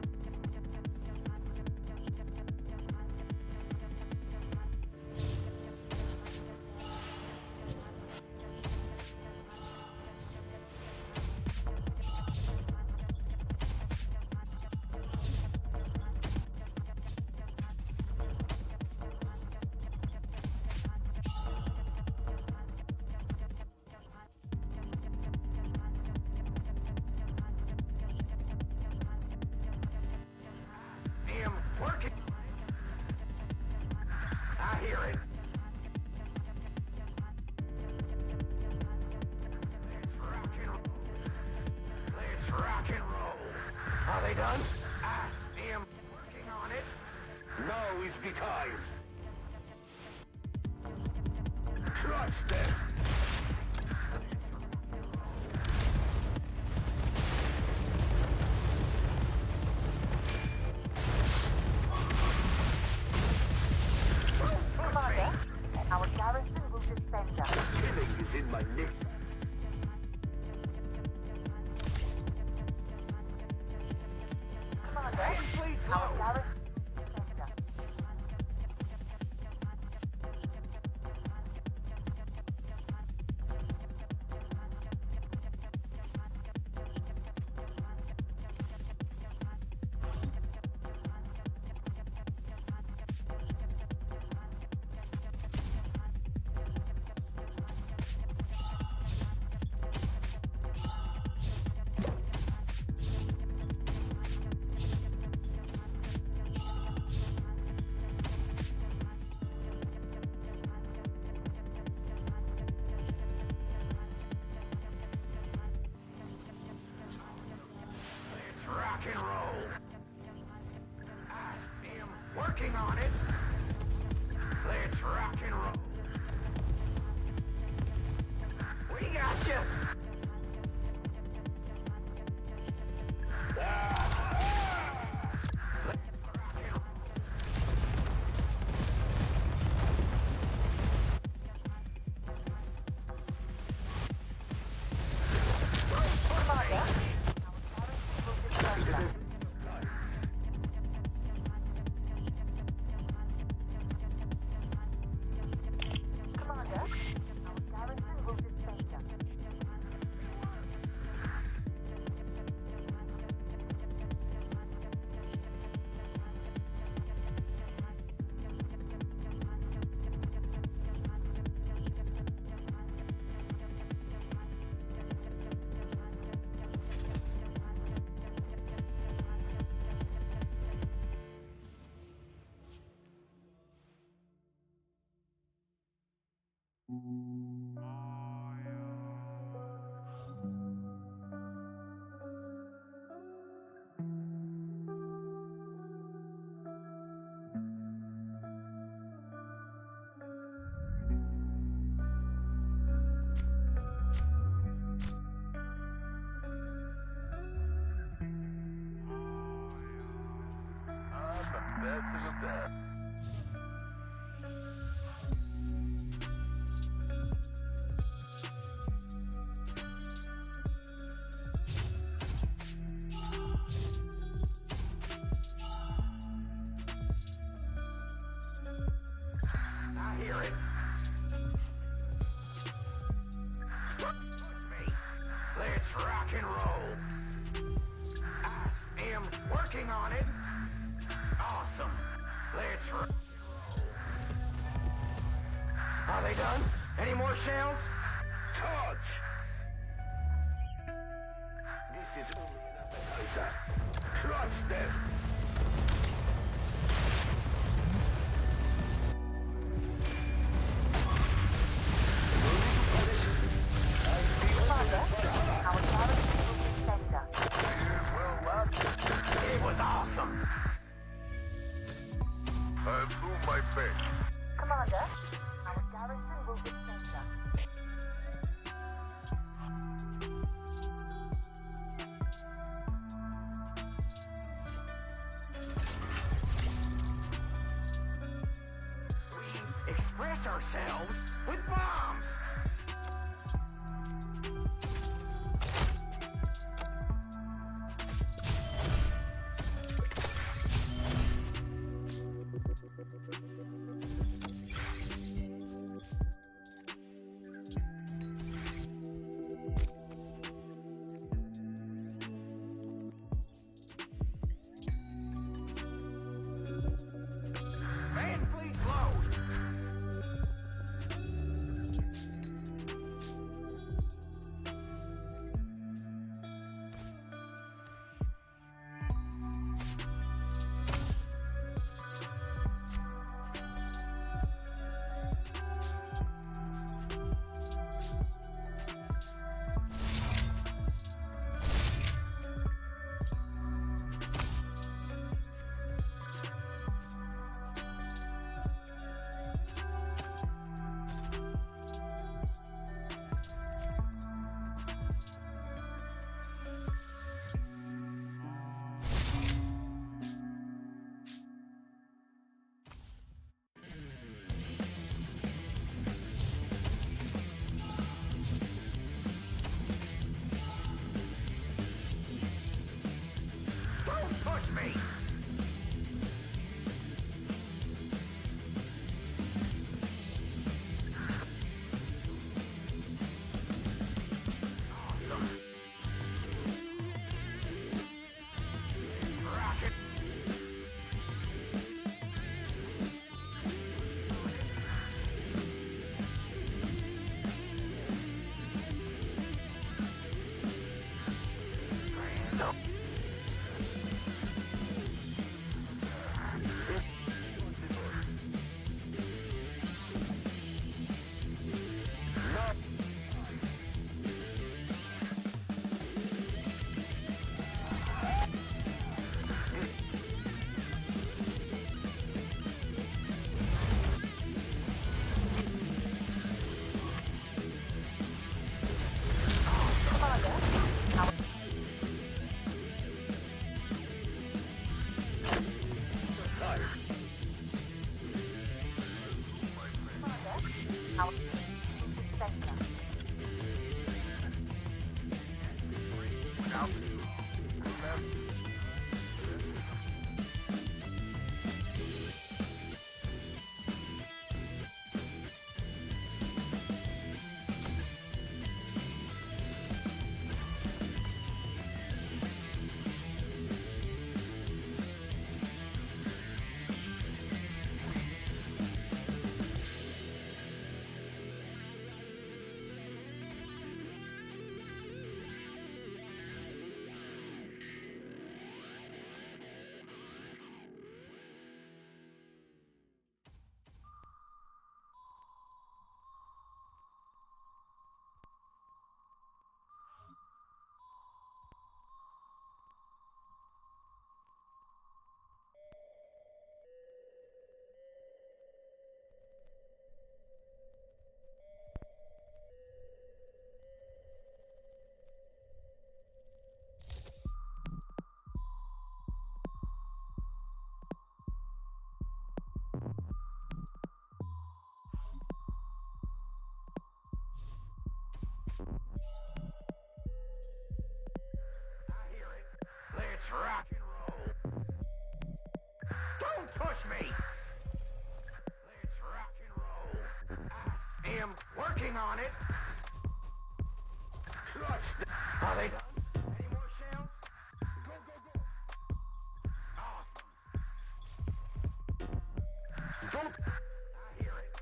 Am working. I hear it. Let's rock and roll. Let's rock and roll. Are they done? I am working on it. Now is the time. Crush them. Commander, our garrison will defend us. Killing is in my nature. Commander, our garrison will defend us. Let's rock and roll. I am working on it. Let's rock and roll. We got you. Commander, our garrison will defend us. Commander, our garrison will defend us. I'm the best of the best. I hear it. Let's rock and roll. I am working on it. Awesome. Let's rock and roll. Are they done? Any more shells? Charge! This is only an appetizer. Crush them! Commander, our garrison will be center. Well, lads, It was awesome. I'll do my best. Commander, our garrison will be center. We express ourselves with bombs. Fan fleet load. Don't push me. Awesome. Rocket. Grand. Commander, our Commander, our will be center. I hear it. Let's rock and roll. Don't push me. Let's rock and roll. I am working on it. crush them! Are they done? Any more shells? Go, go, go! Awesome. Don't I hear it.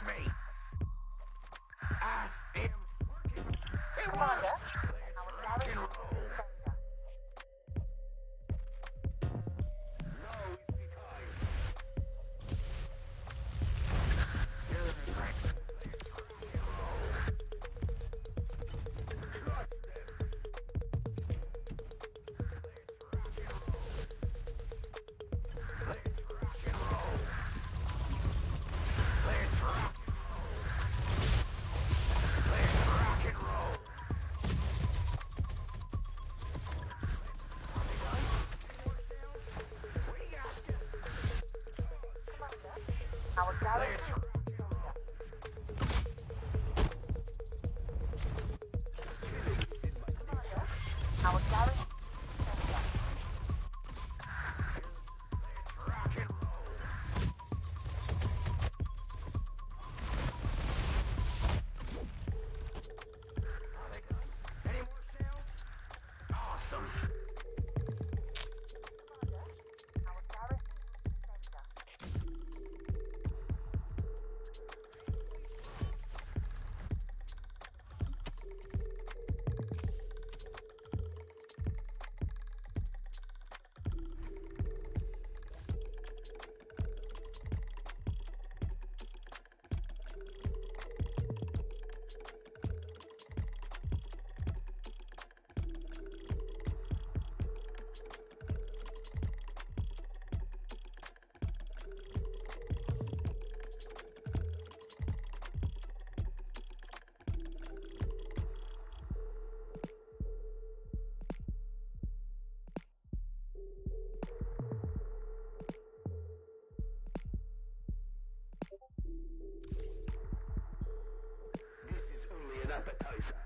me! I am working. It Commander, Let's our rock and garrison roll. is danger. Now is the time. You're right. Let's rock and roll. Crush them. Let's rock and roll. Let's rock and roll. Let's rock and roll. We got you. Commander, our garrison Let's is danger. Commander, our garrison is danger. rock and roll. Are they done? Any more shells? Awesome. Commander, our garrison is danger. This is only an appetizer.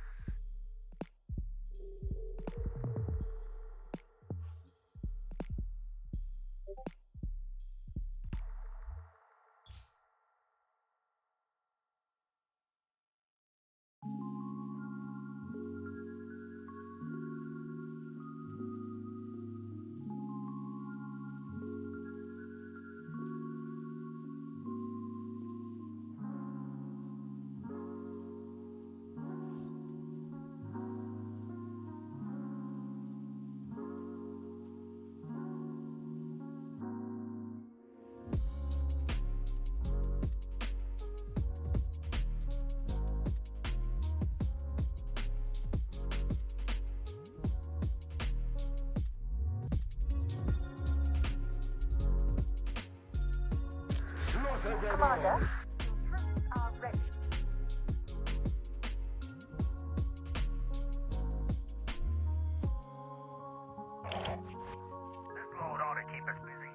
Slaughter them Commander, all. your troops are ready. This load ought to keep us busy.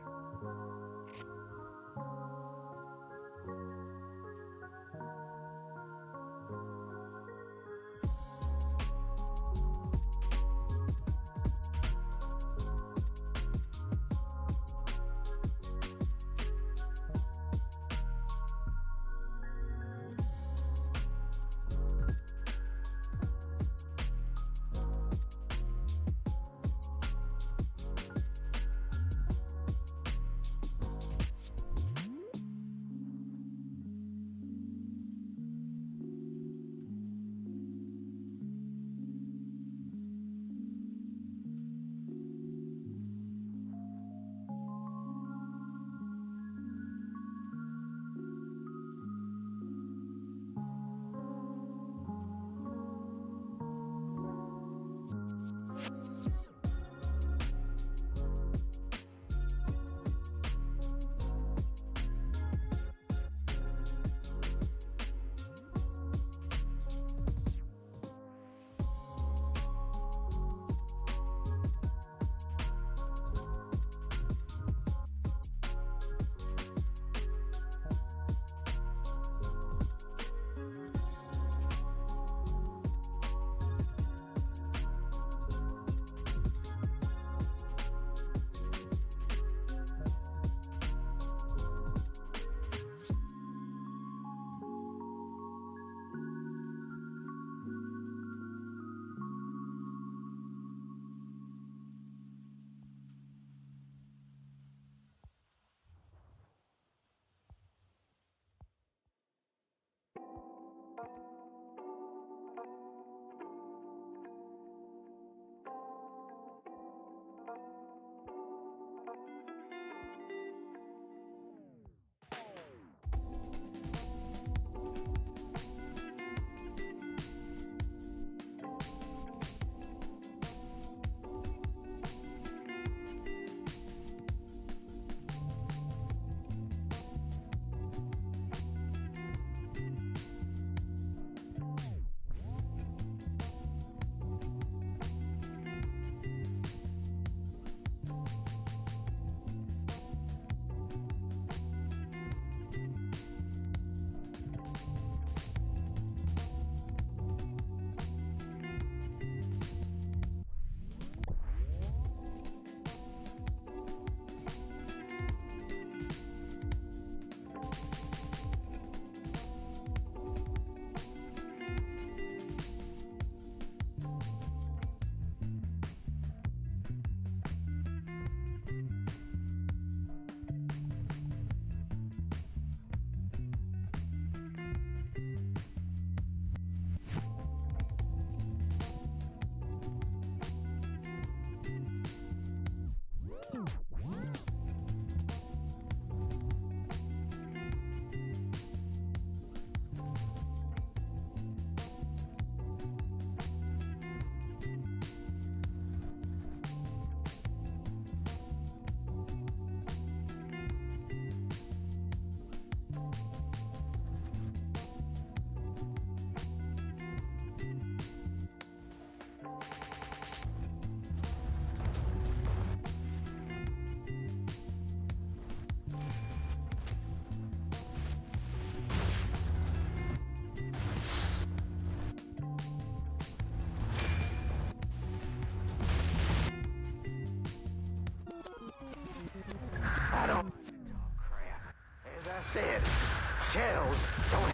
said, shells don't have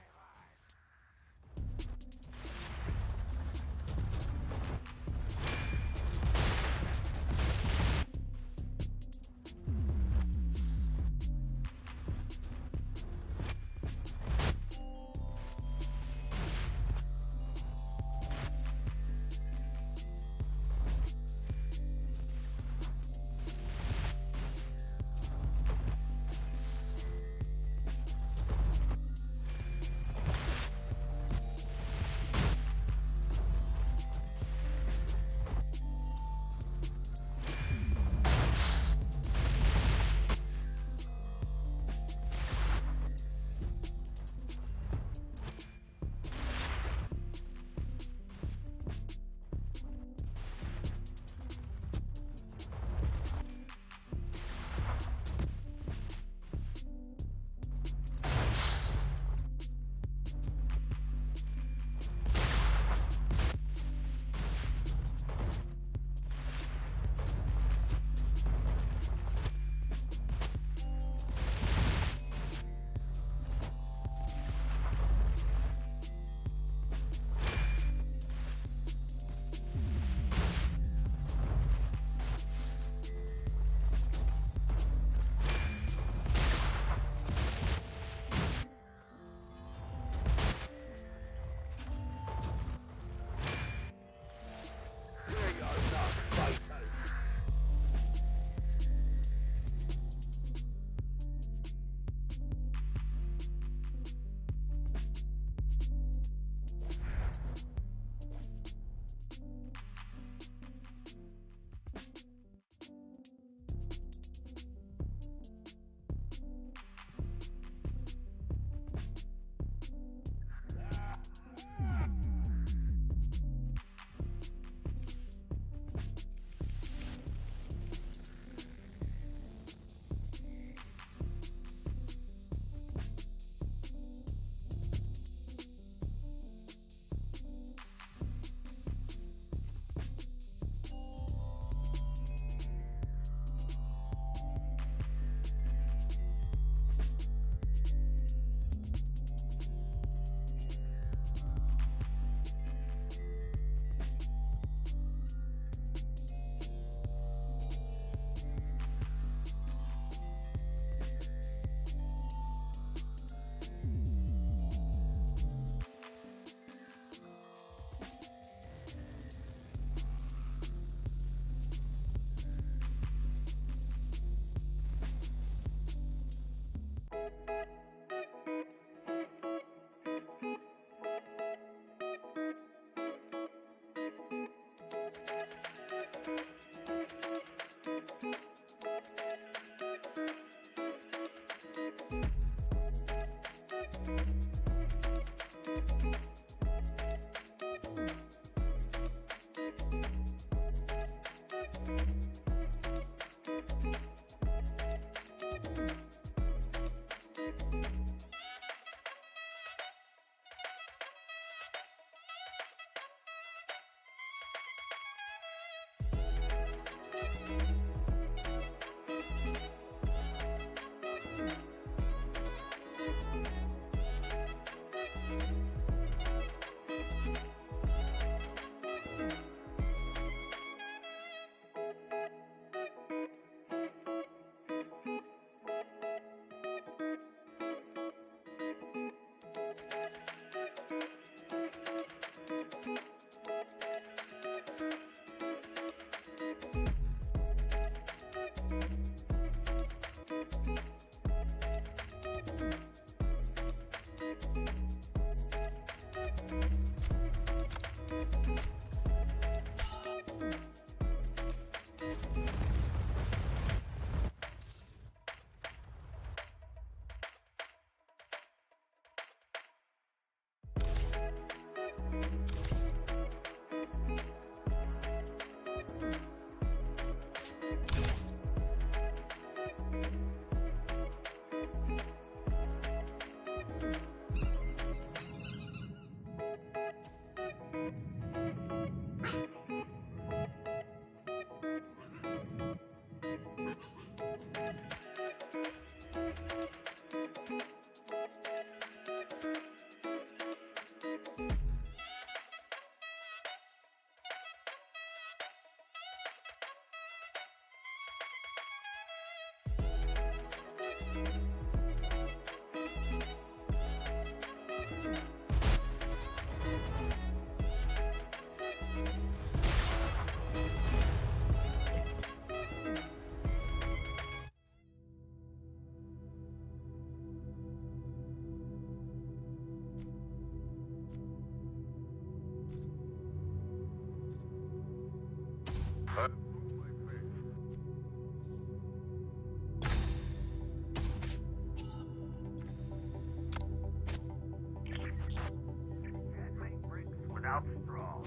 Can't make bricks without straw.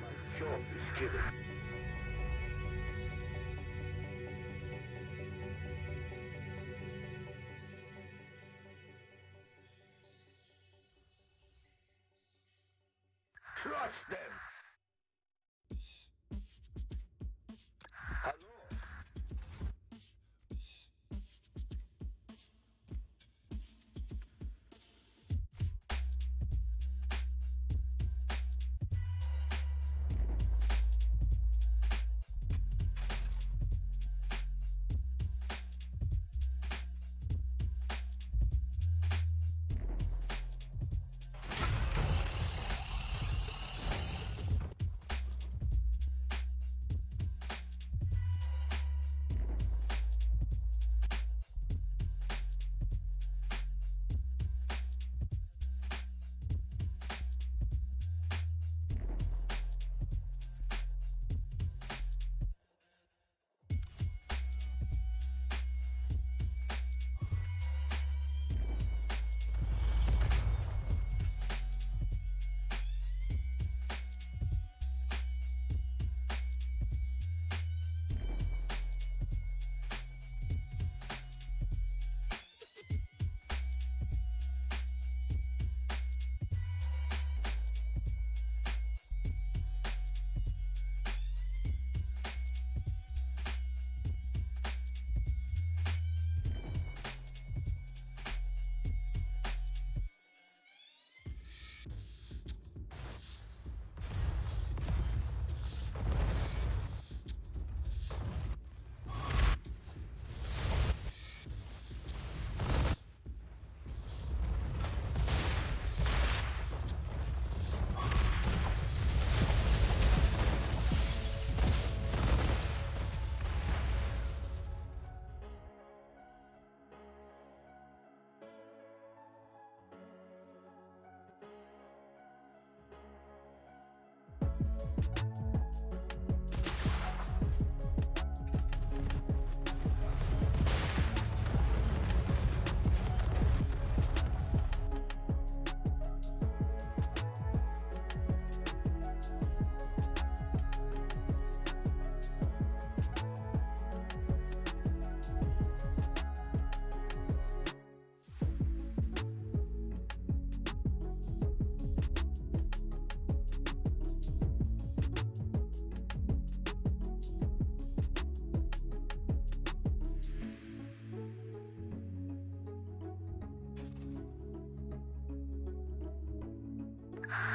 My job is given. Trust them. Hello.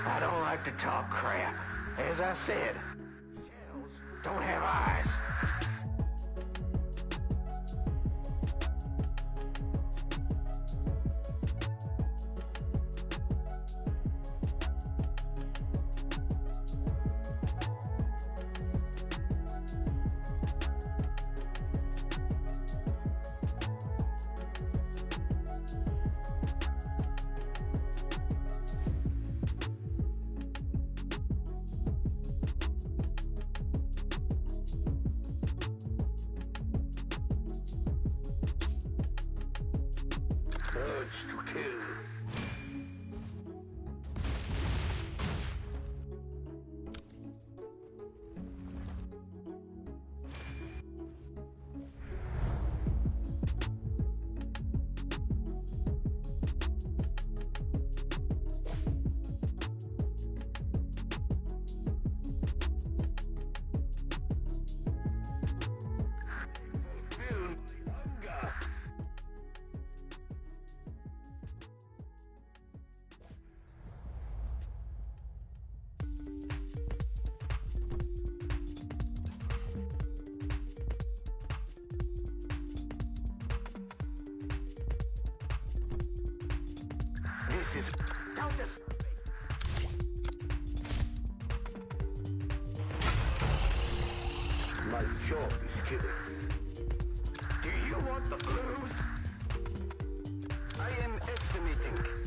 I don't like to talk crap. As I said, shells don't have eyes. kill. Feel my hunger. This is Don't disturb me. my job is killing. Do you want the blues? I am estimating.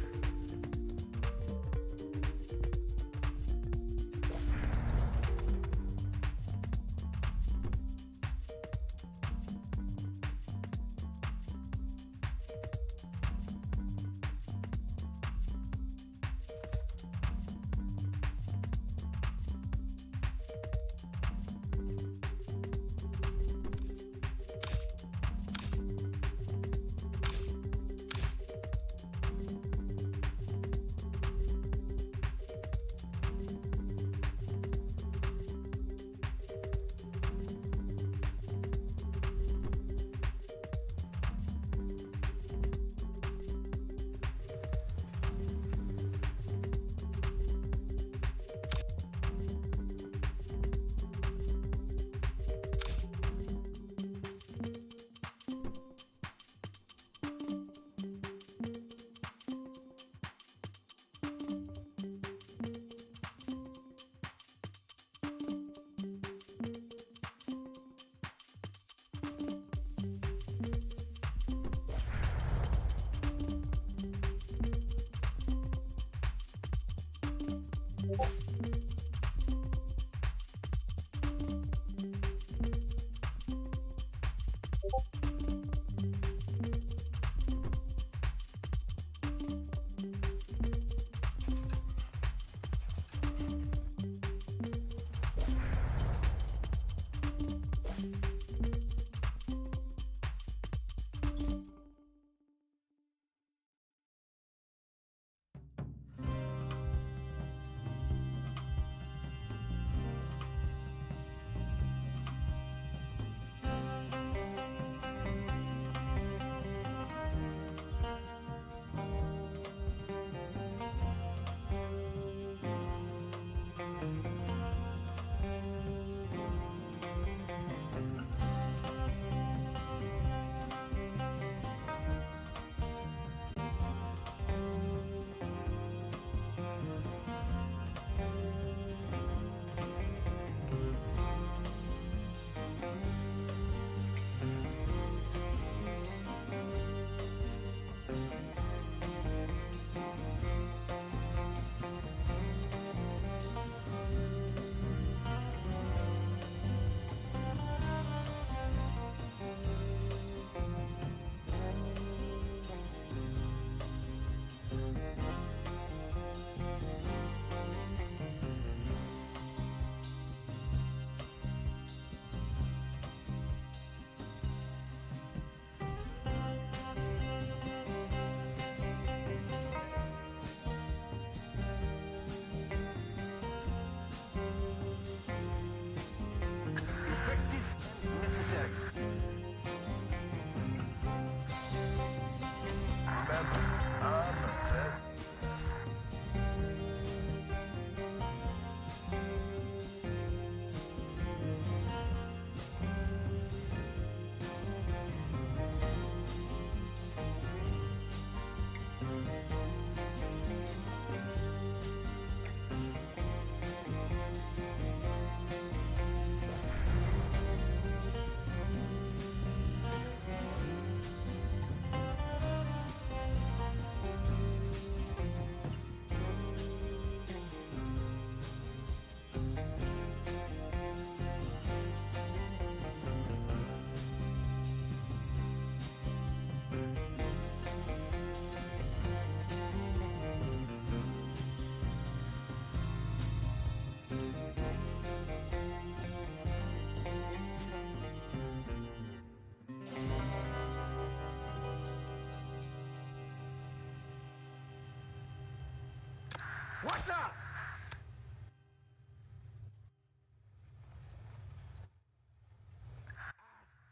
What's up?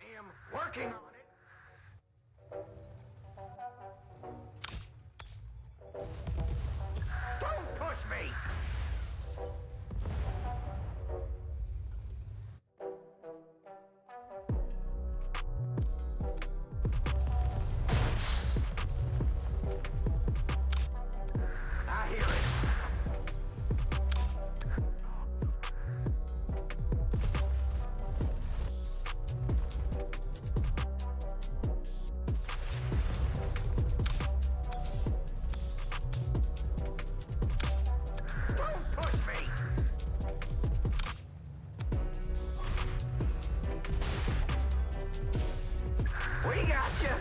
I am working on it. Don't push me! I hear it. Don't push me! We got you!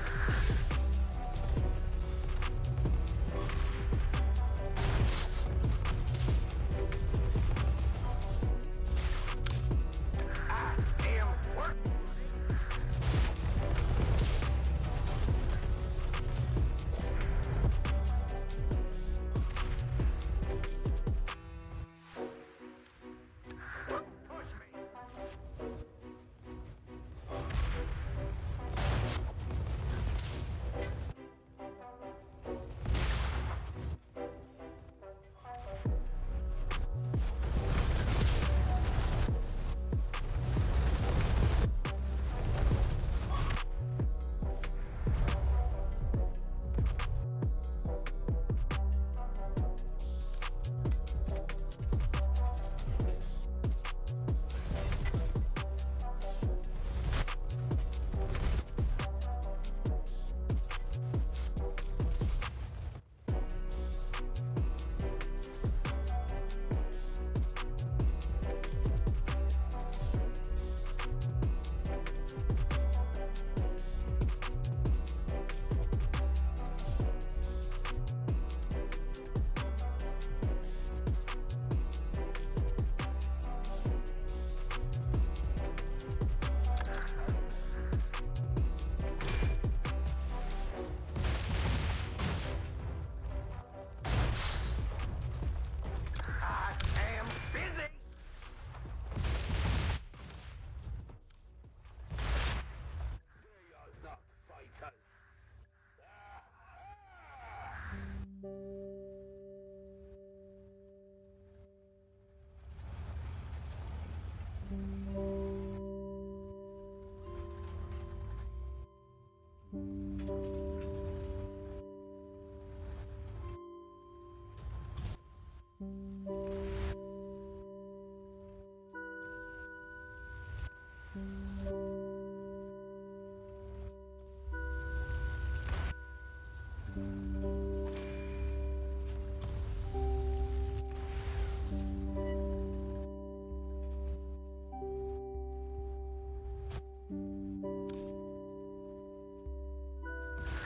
I am working. Don't push me! I am busy! They are not fighters.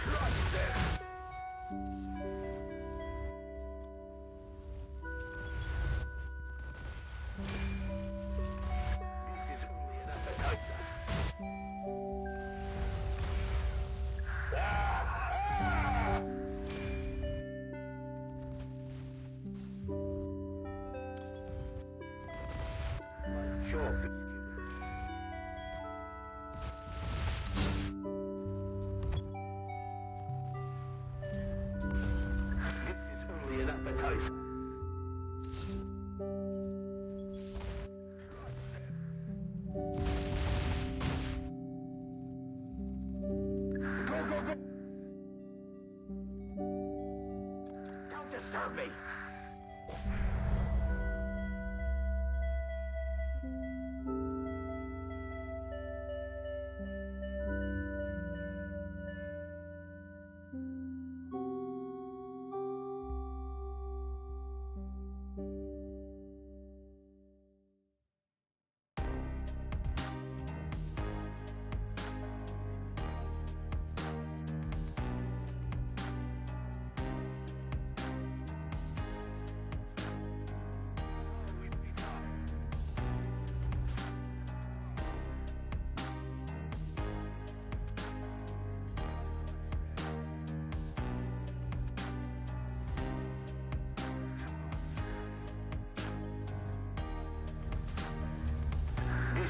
Crush them! This is only an appetizer. My job is killing. This is only an appetizer. Go, go, go! Don't disturb me!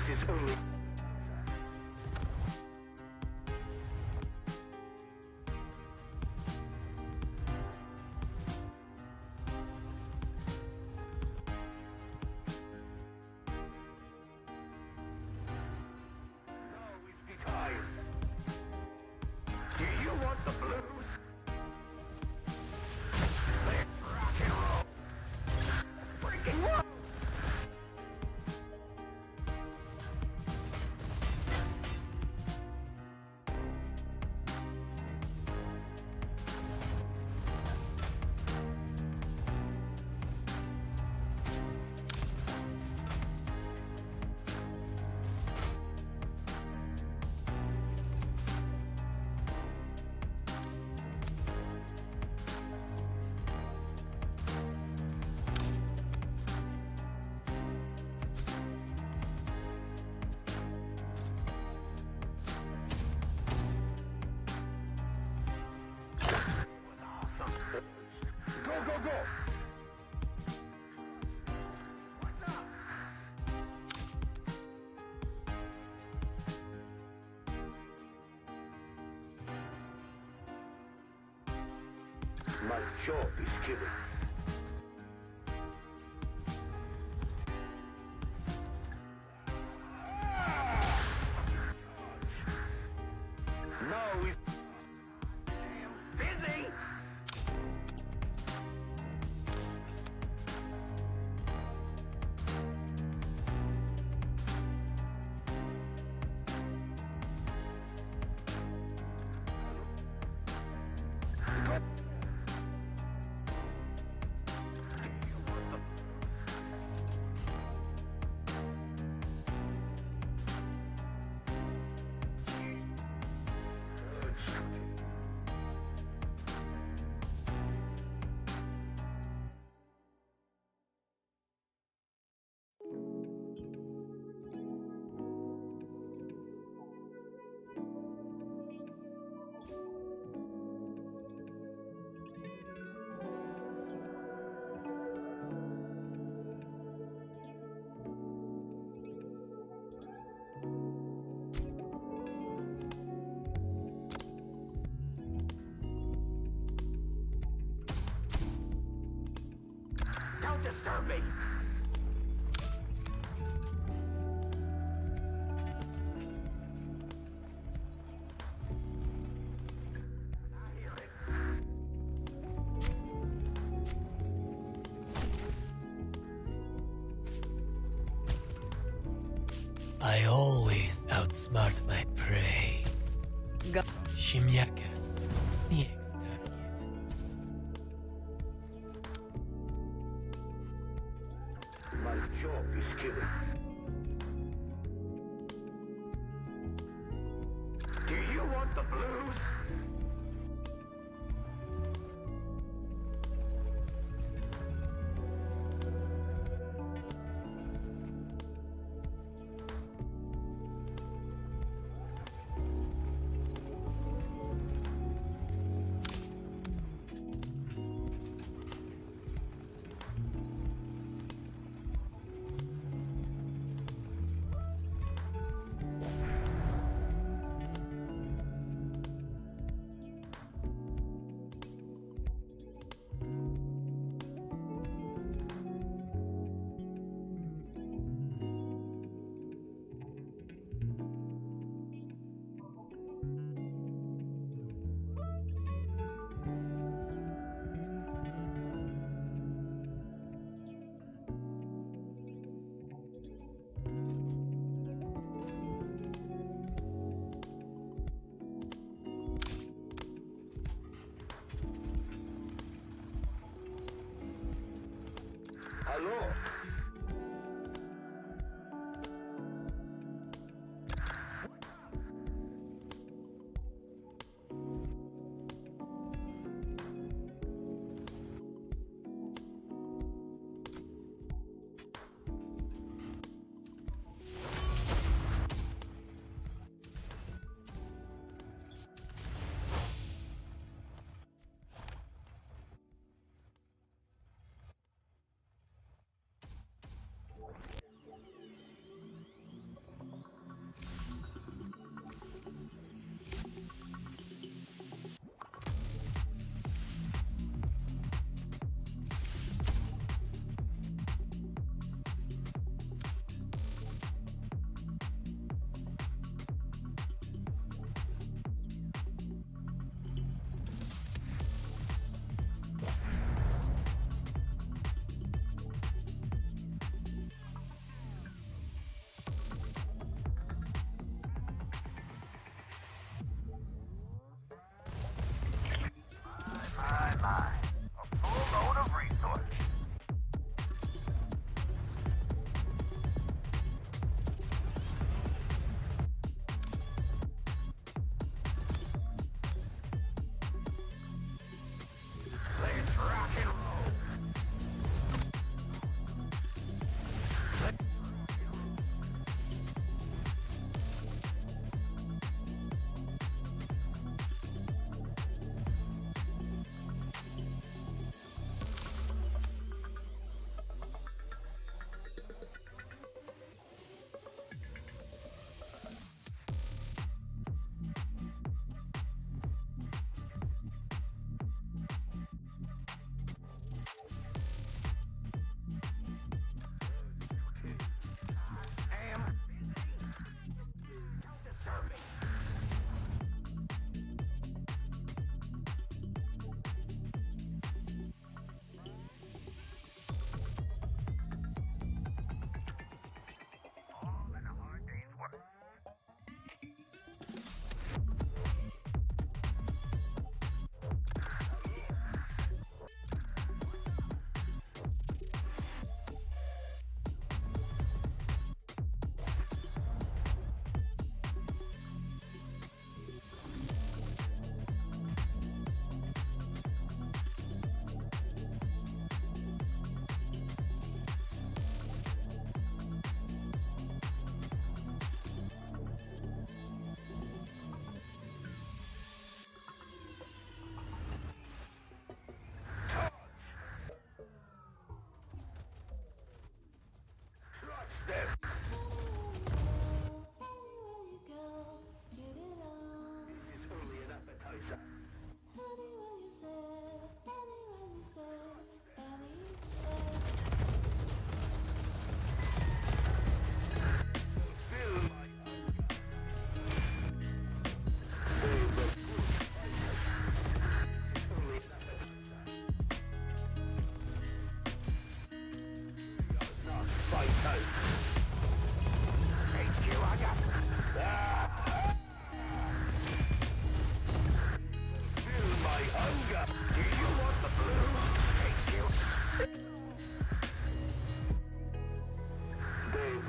is only... Now is the time. Do you want the blues? Let's rock and roll. Freaking roll. Go, go, go! What's up? My job is killing. Now is... Busy! Don't disturb me! I hear it. I always outsmart my prey. Shimyaka. Next target. My job is killing. Do you want the blues? Hello? HQ, I got. Feel my hunger. Do you want the blue? HQ. Dave.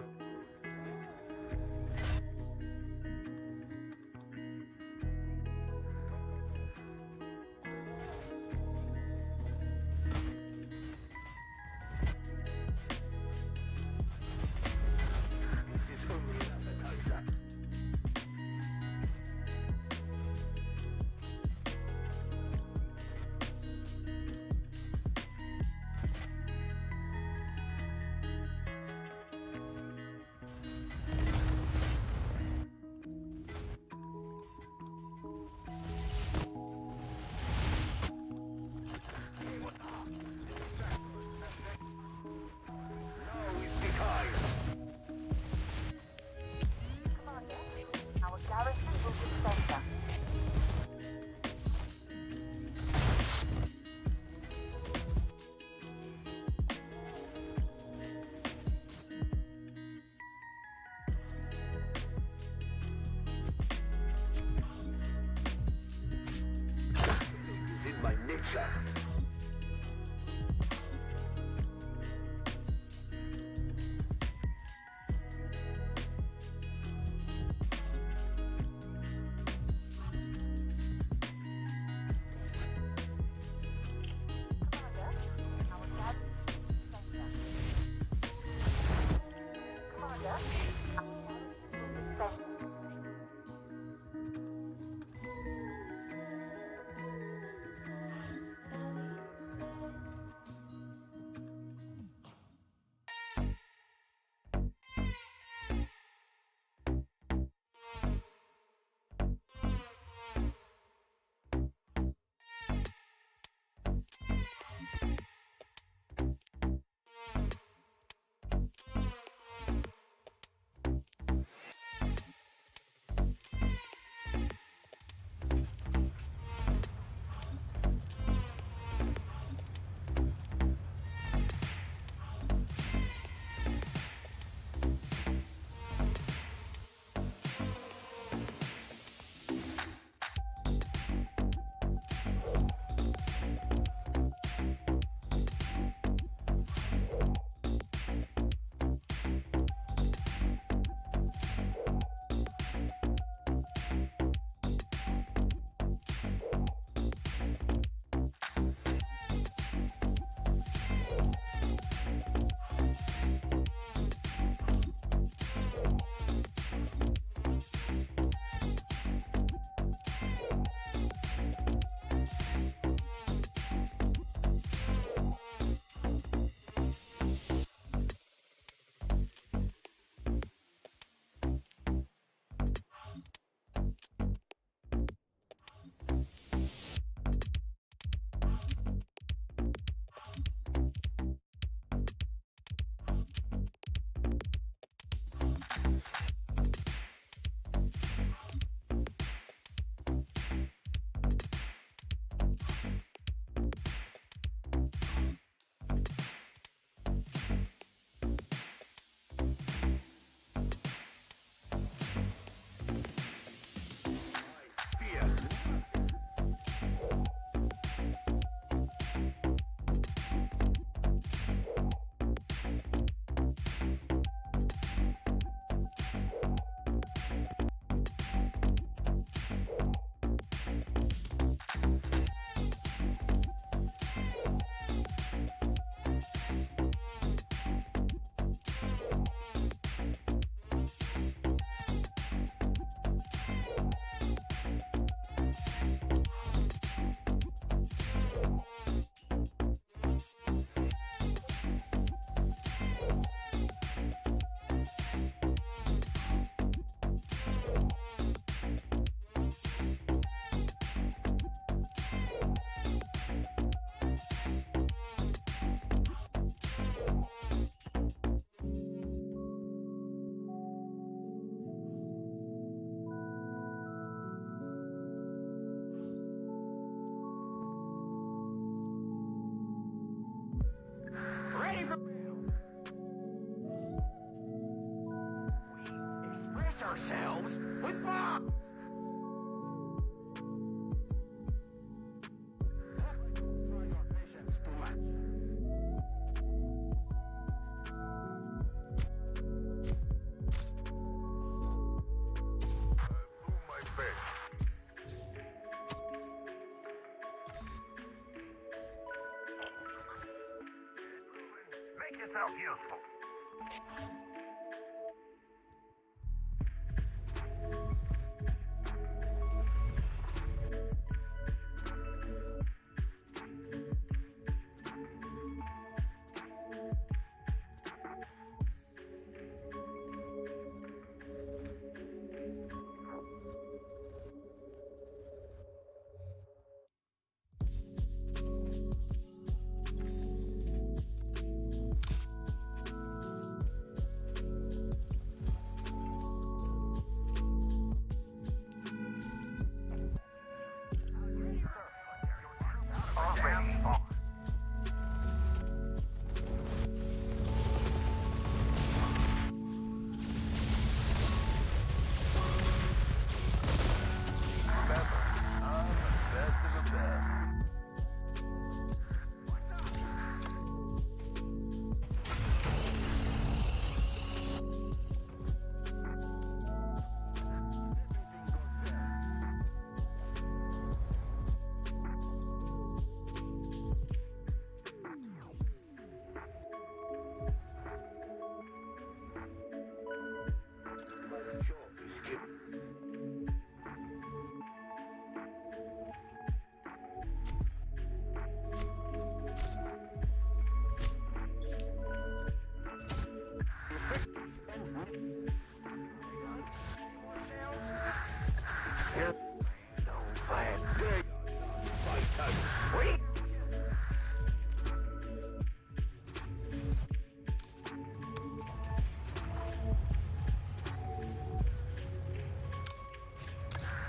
yourself useful.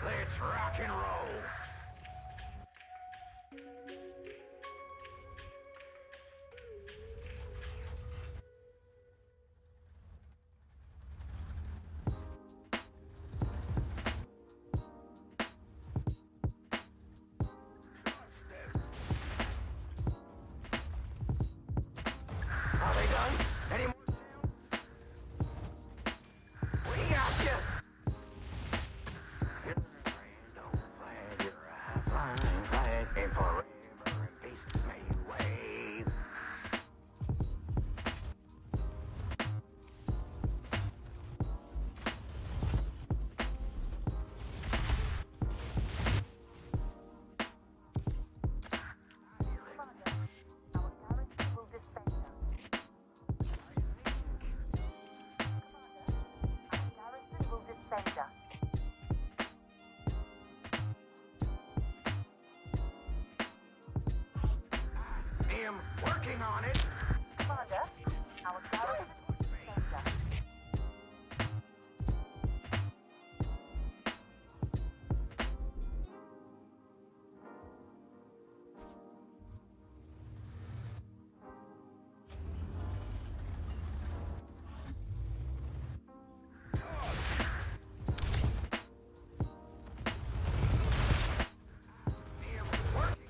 Let's rock and roll. Are they done? Any more sales? We got you. You're a grand old flag. You're a flying flag. And forever in peace may you wave. Commander, our garrison will disband us. Commander, our garrison will disband us. Am working on it. Commander, our garrison will disband us. Am working.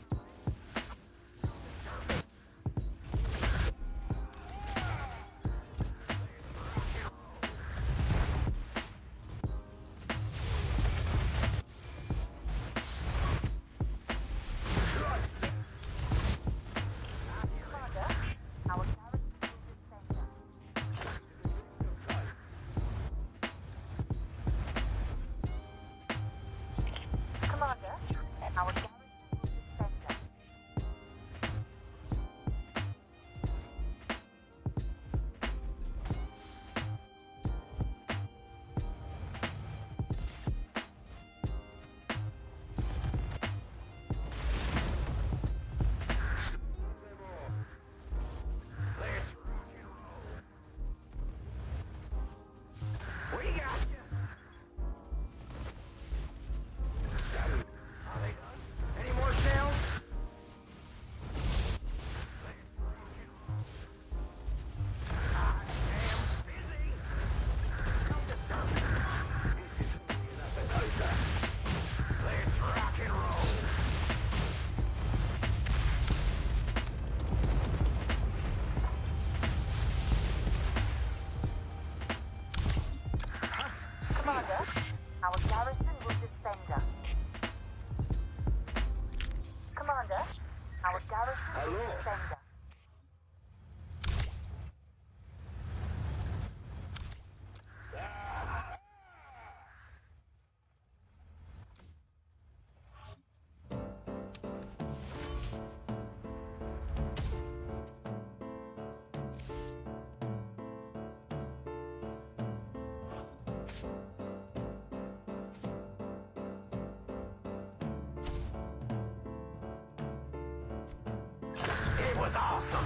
It was awesome.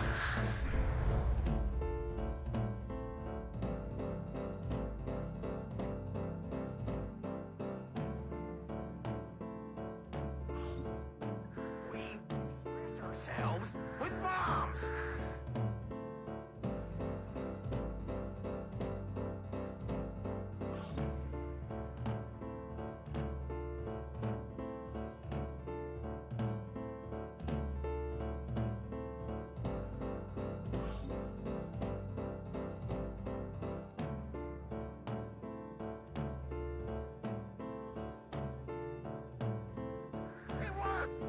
We impress ourselves with bombs. It worked.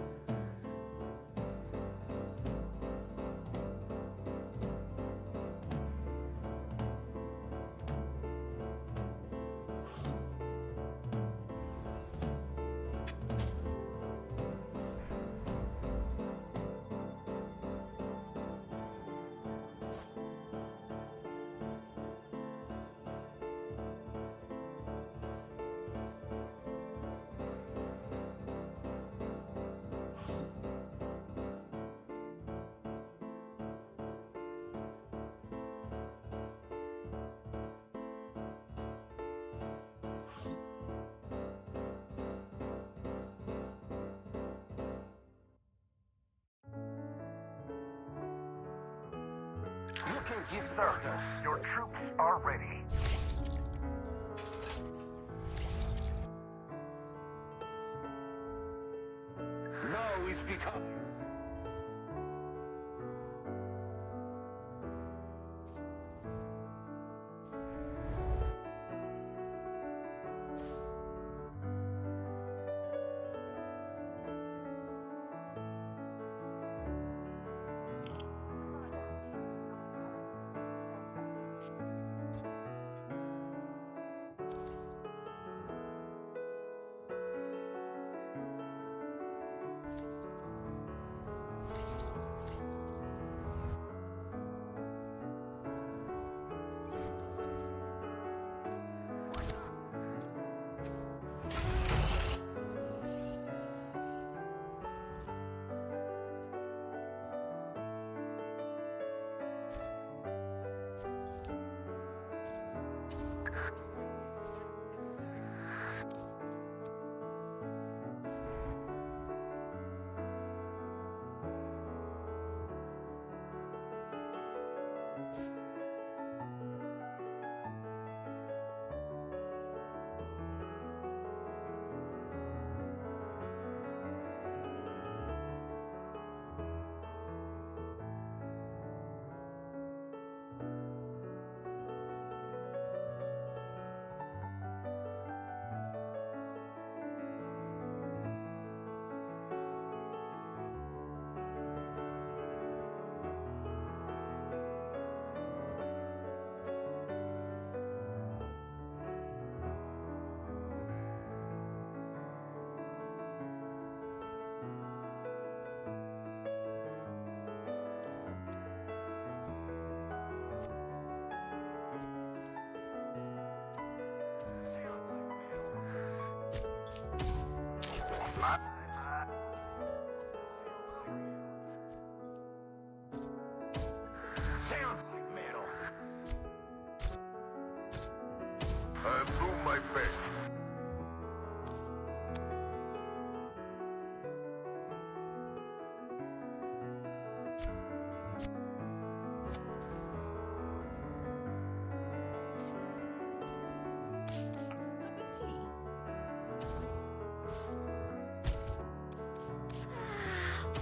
You can desert us. Your troops are ready. Now is the time. Sounds like metal. I'll do my best.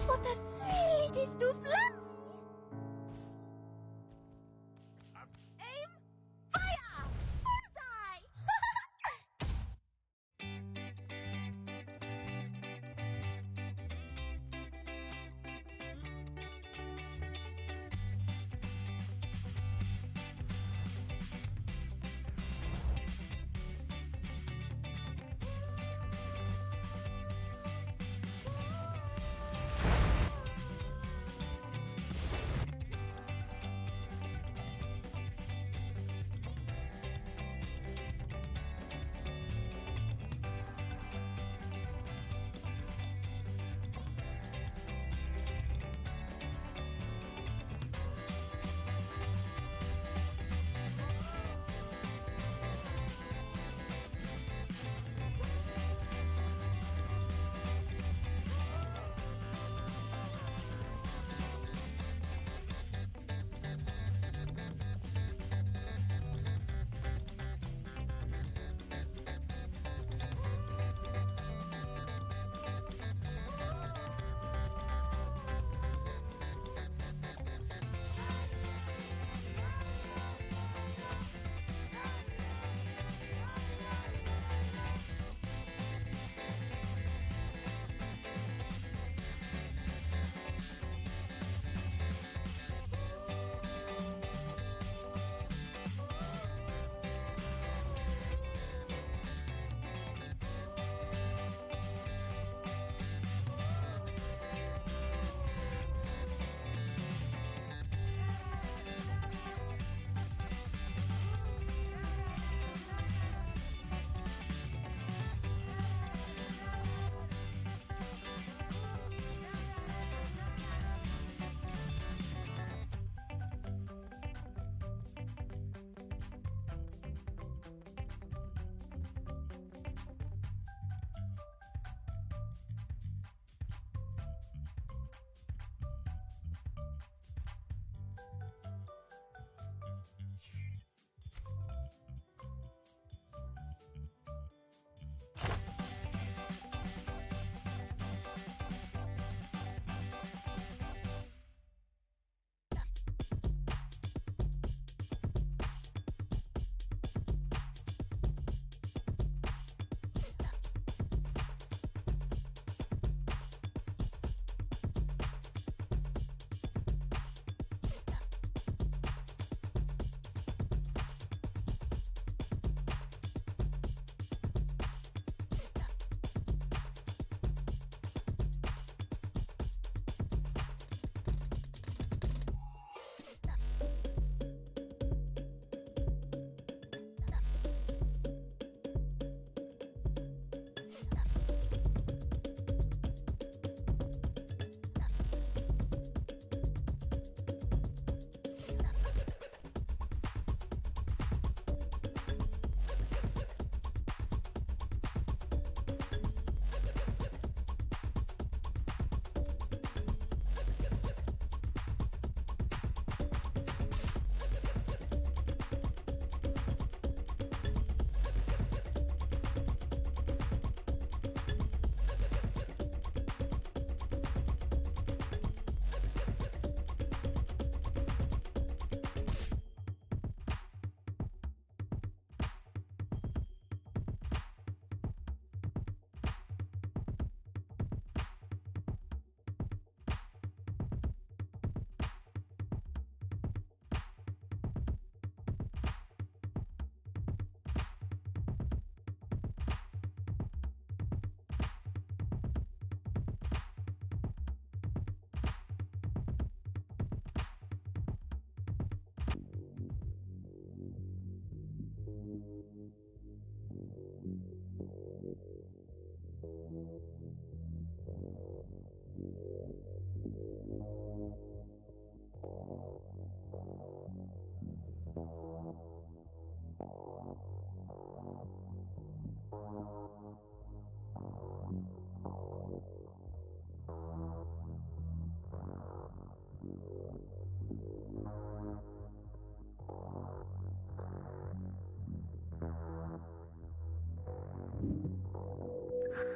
What a thrill it is to fly!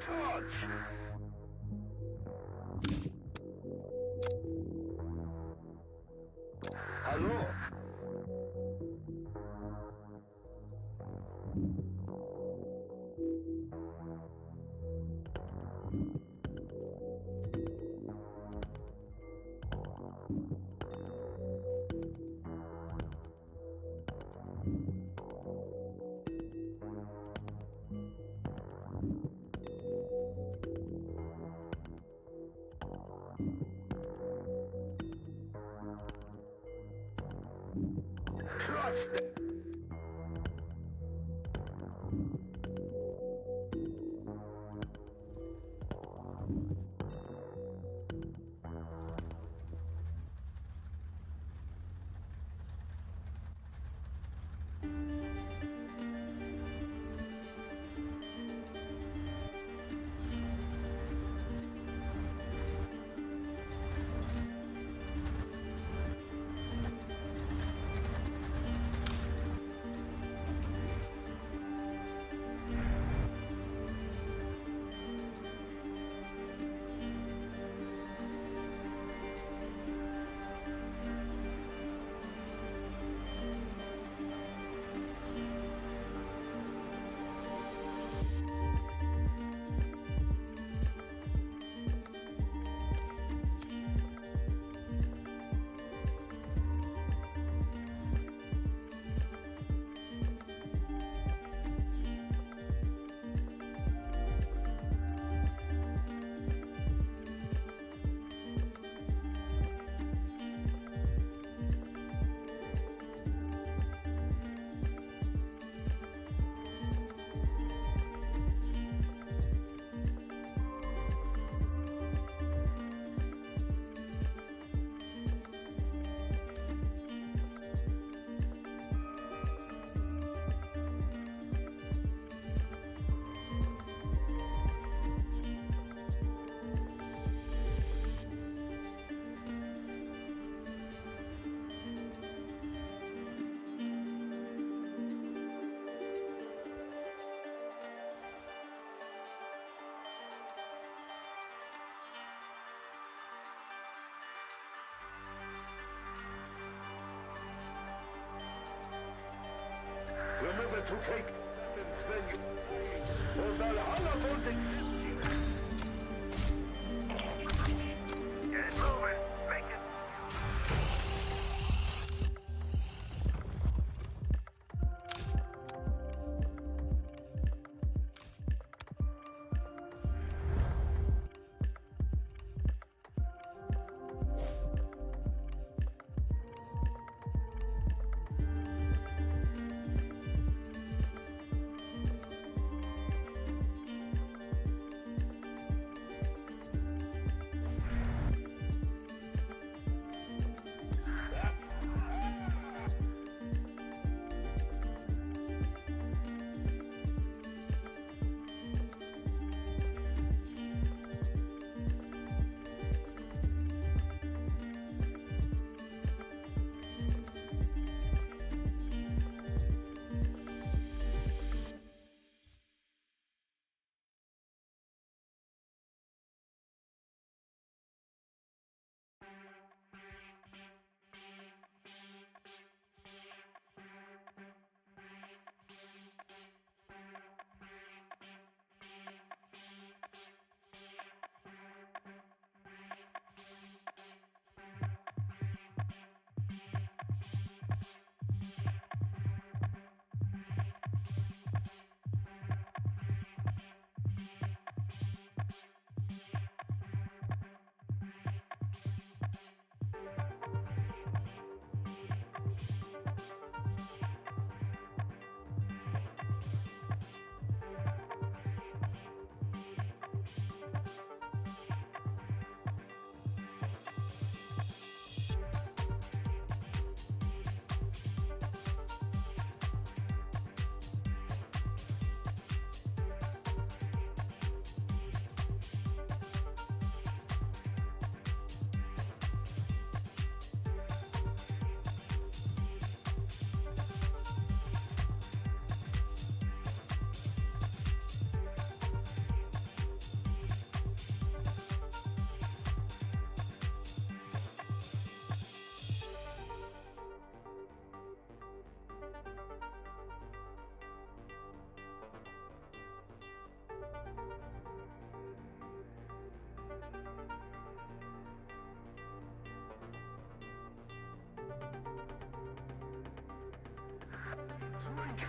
Charge! Hello? Trust them. Remember to take weapons venue. Or Valhalla won't exist here. Get it moving. Make it.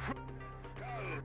through the skull.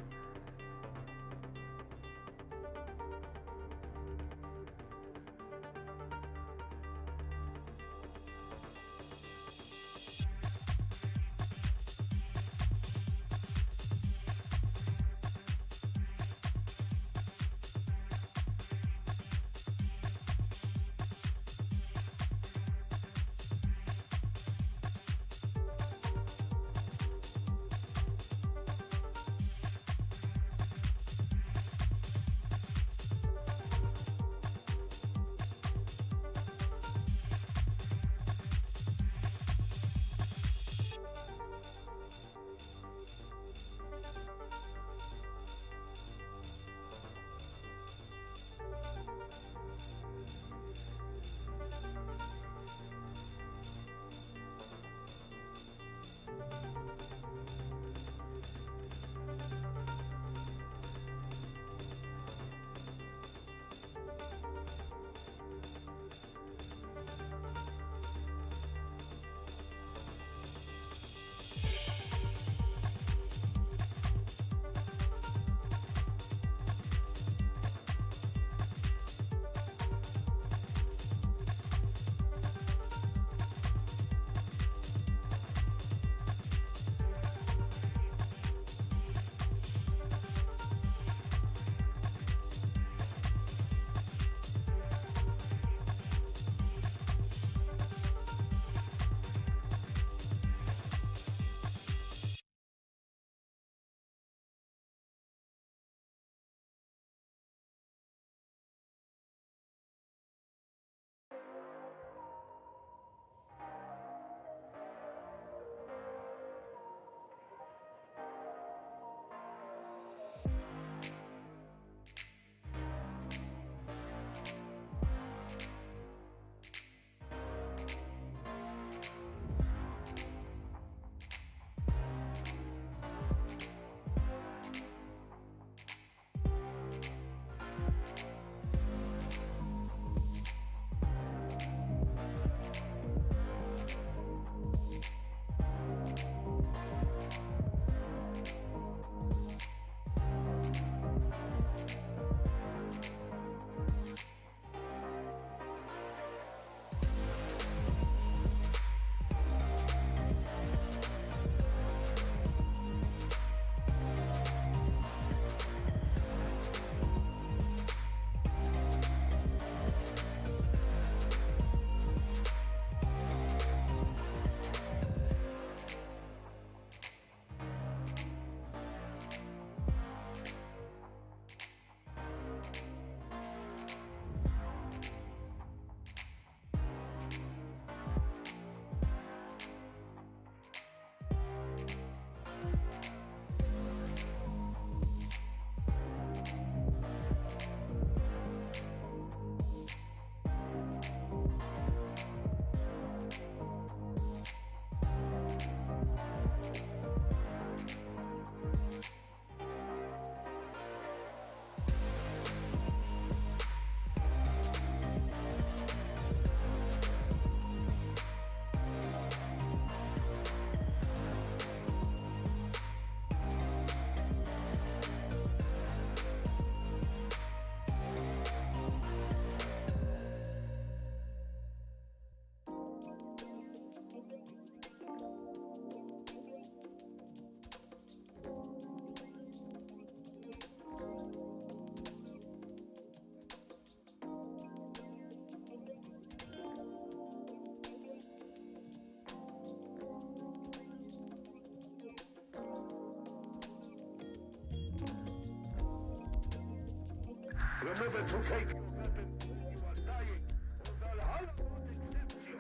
Remember to take your weapon. You are dying. Or Valhalla won't accept you.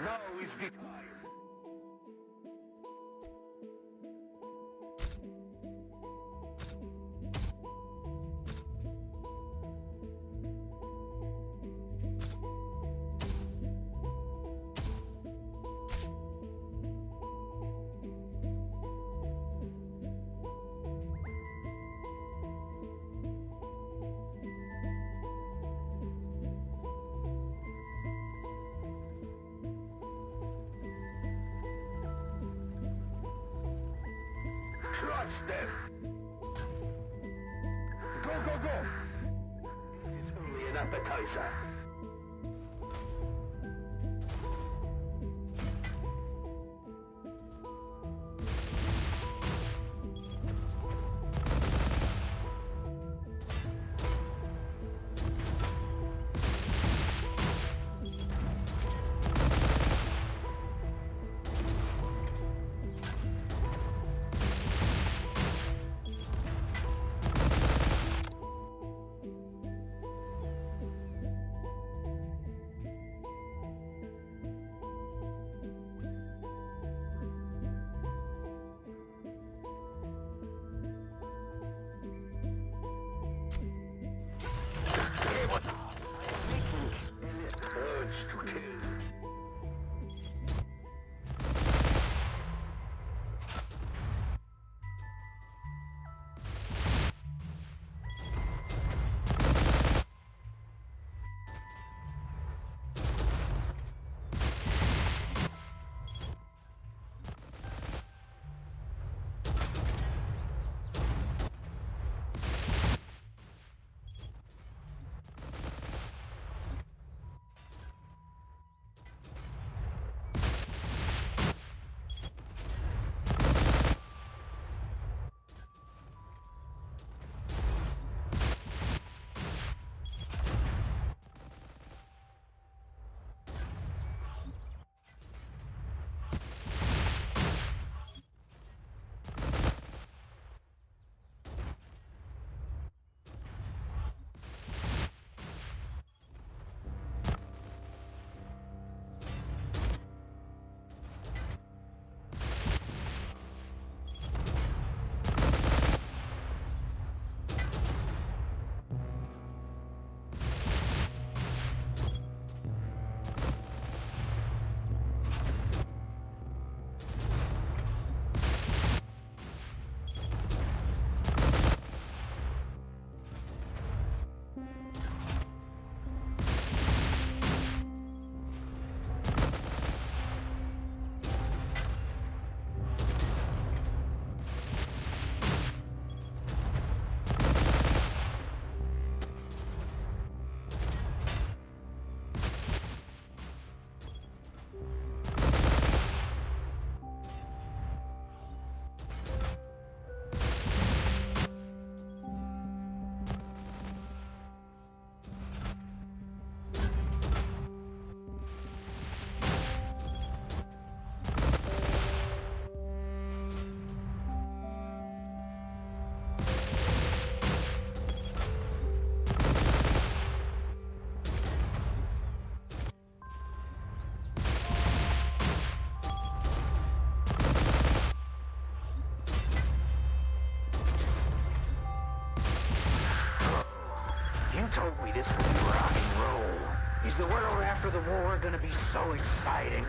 Now is the time. Crush them! Go, go, go! This is only an appetizer. Urge to kill. told me this would be rock and roll. Is the world after the war gonna be so exciting?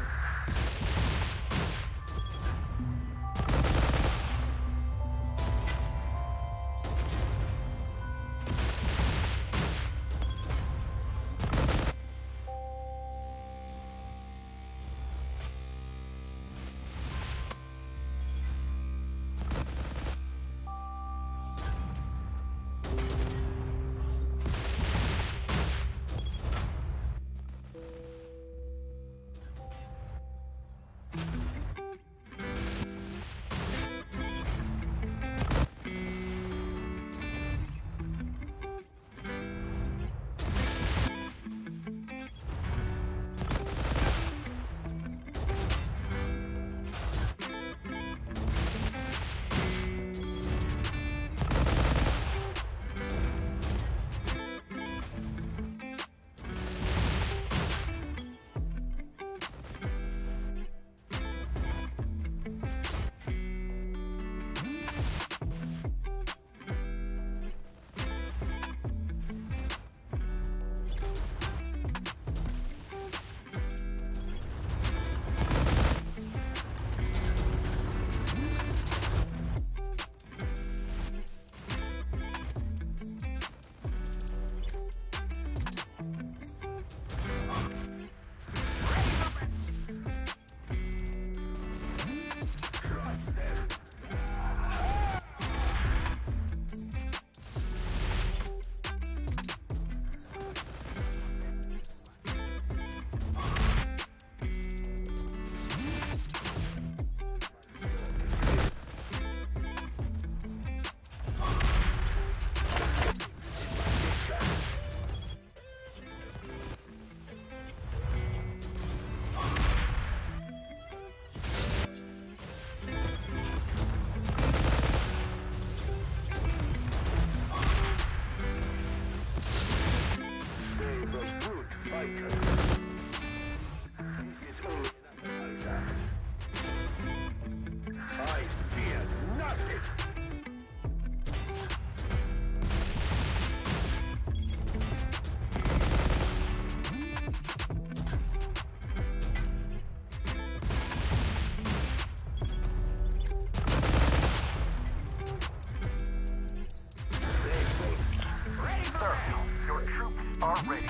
are ready.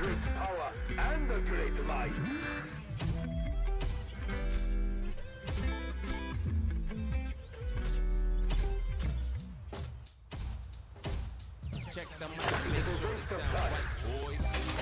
Great power and a great might. Check the mic, make sure it sounds right, boys.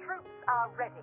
troops are ready.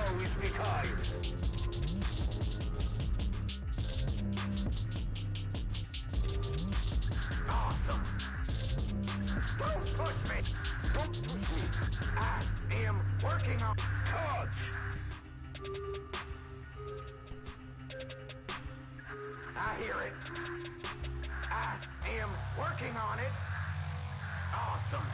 Now is the time. Awesome. Don't push me. Don't push me. I am working on. Charge. I hear it. I am working on it. Awesome.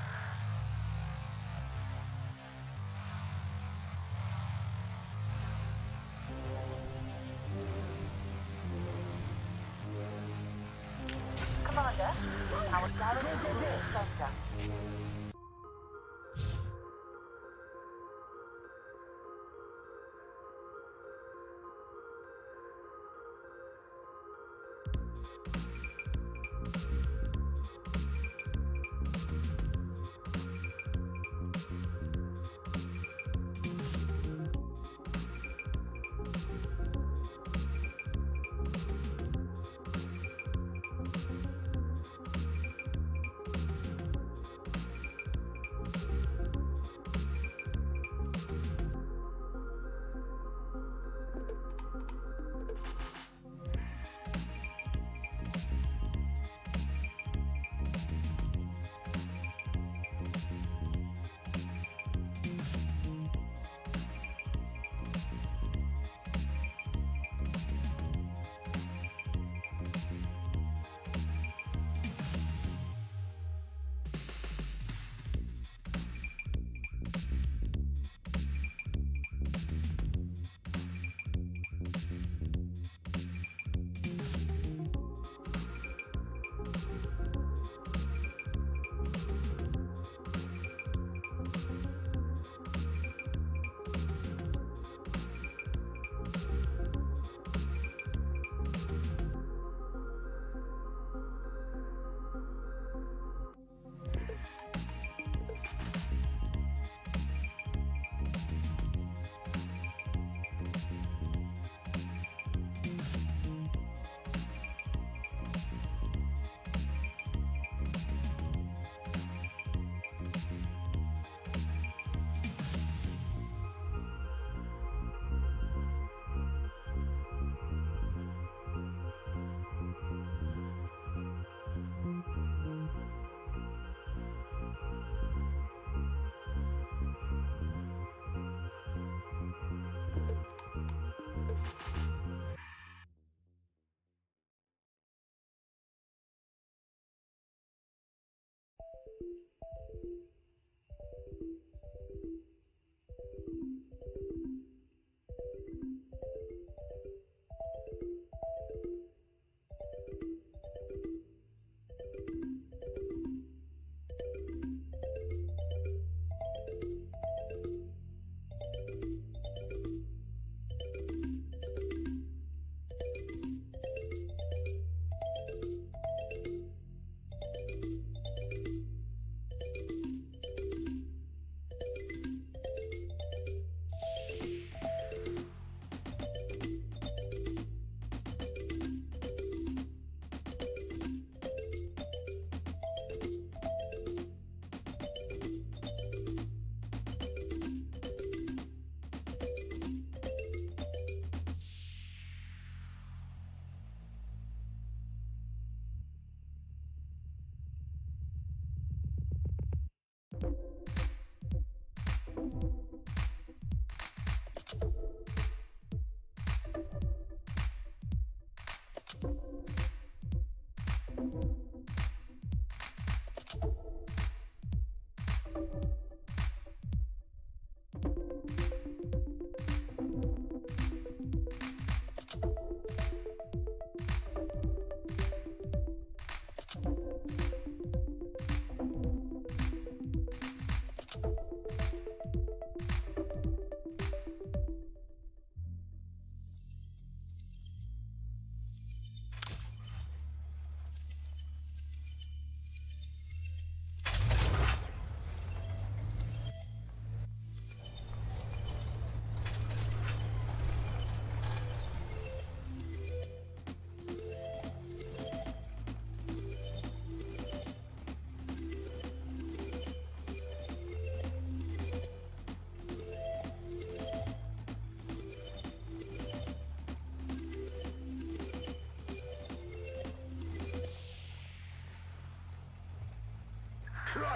Commander, our garrison is center.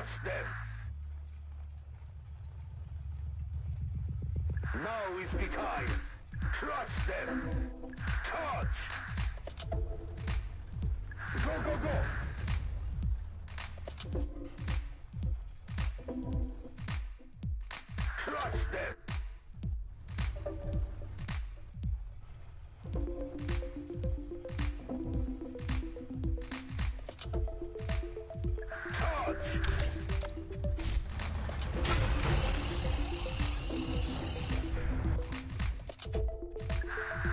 Trust them. Now is the time. Trust them. Touch. Go, go, go. Trust them. Touch.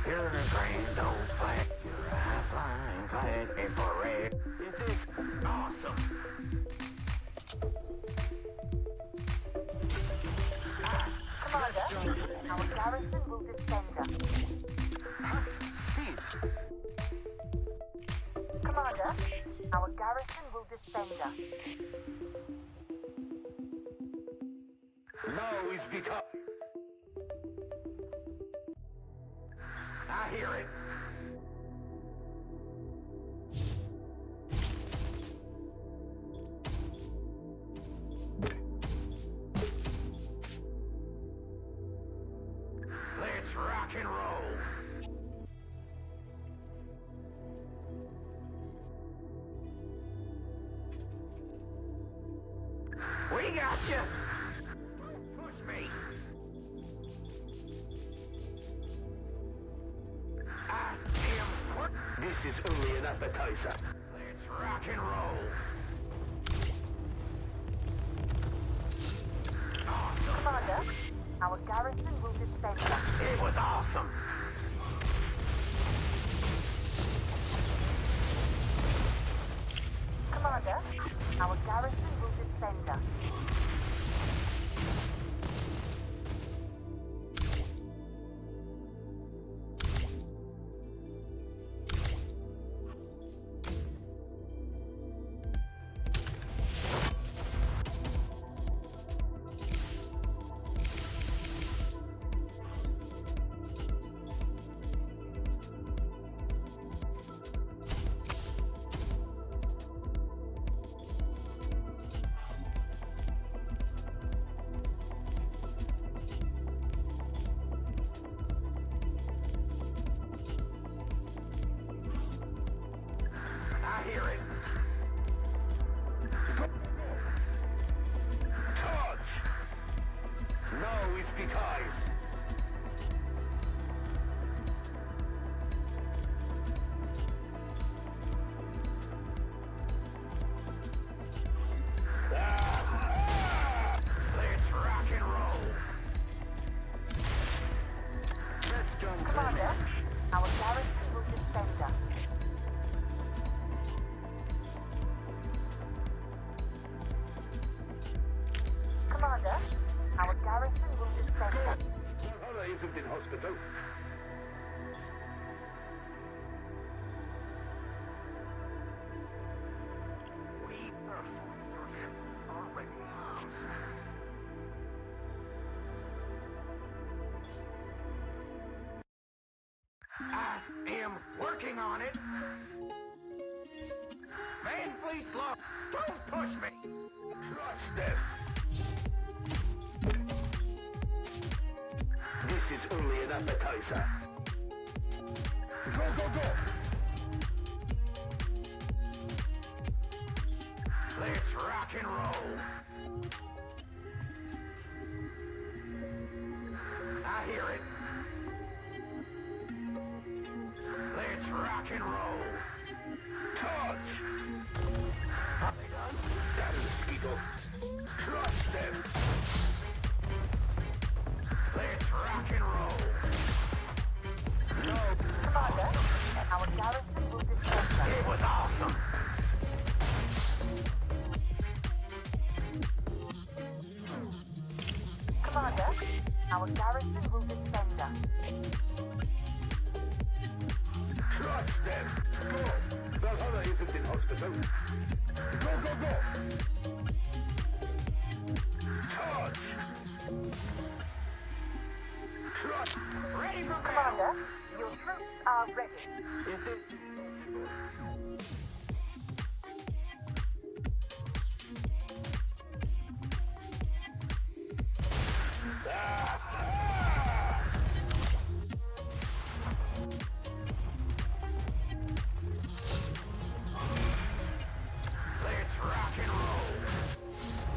You're a grand old flag. You're a high-flying flag infrared. Is this awesome? Commander, our garrison will defend us. Speed. Commander, our garrison will defend us. Now is the time. I hear it. Let's rock and roll. We got you. Push me. I am work. This is only an appetizer. Let's rock and roll. Awesome. Commander, our garrison will defend us. It was awesome. Commander, our garrison will defend us. I hear it. Touch. Now is the time. Let's rock and roll. Let's jump. Commander, our garrison will defend us. Commander, our garrison will defend us. Valhalla isn't in hospital. We are already arms. I am working on it. Man, please look. Don't push me. Trust them. This is only an appetizer. Go, go, go. Let's rock and roll. I hear it. Let's rock and roll. Touch. Are they done? That'll skeetle. Trust them. Let's rock and roll. No. Commander, our garrison will defend us. It was awesome. Commander, our garrison will defend us. Trust them. Go. Valhalla isn't in hospital. Go, go, go. Charge. Trust. Ready for battle. Commander, your troops are ready. Let's rock and roll.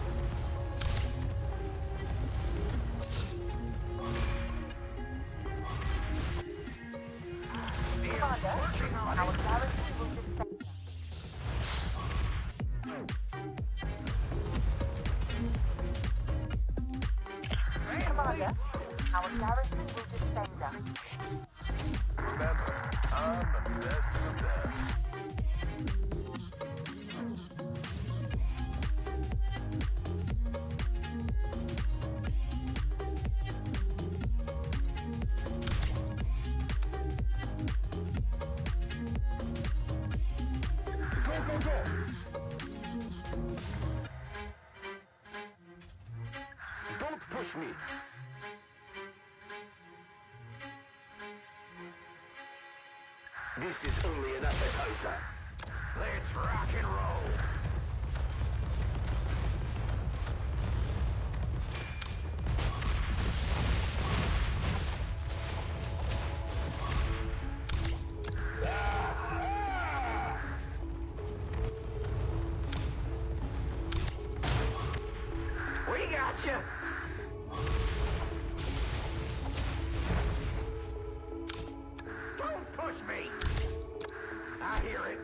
Commander, our garrison will defend. Commander, our garrison will defend us. Remember, I'm the best of the best. Go, go, go! Don't push me! This is only an appetizer. Let's rock and roll. We got you. Don't push me. I hear it.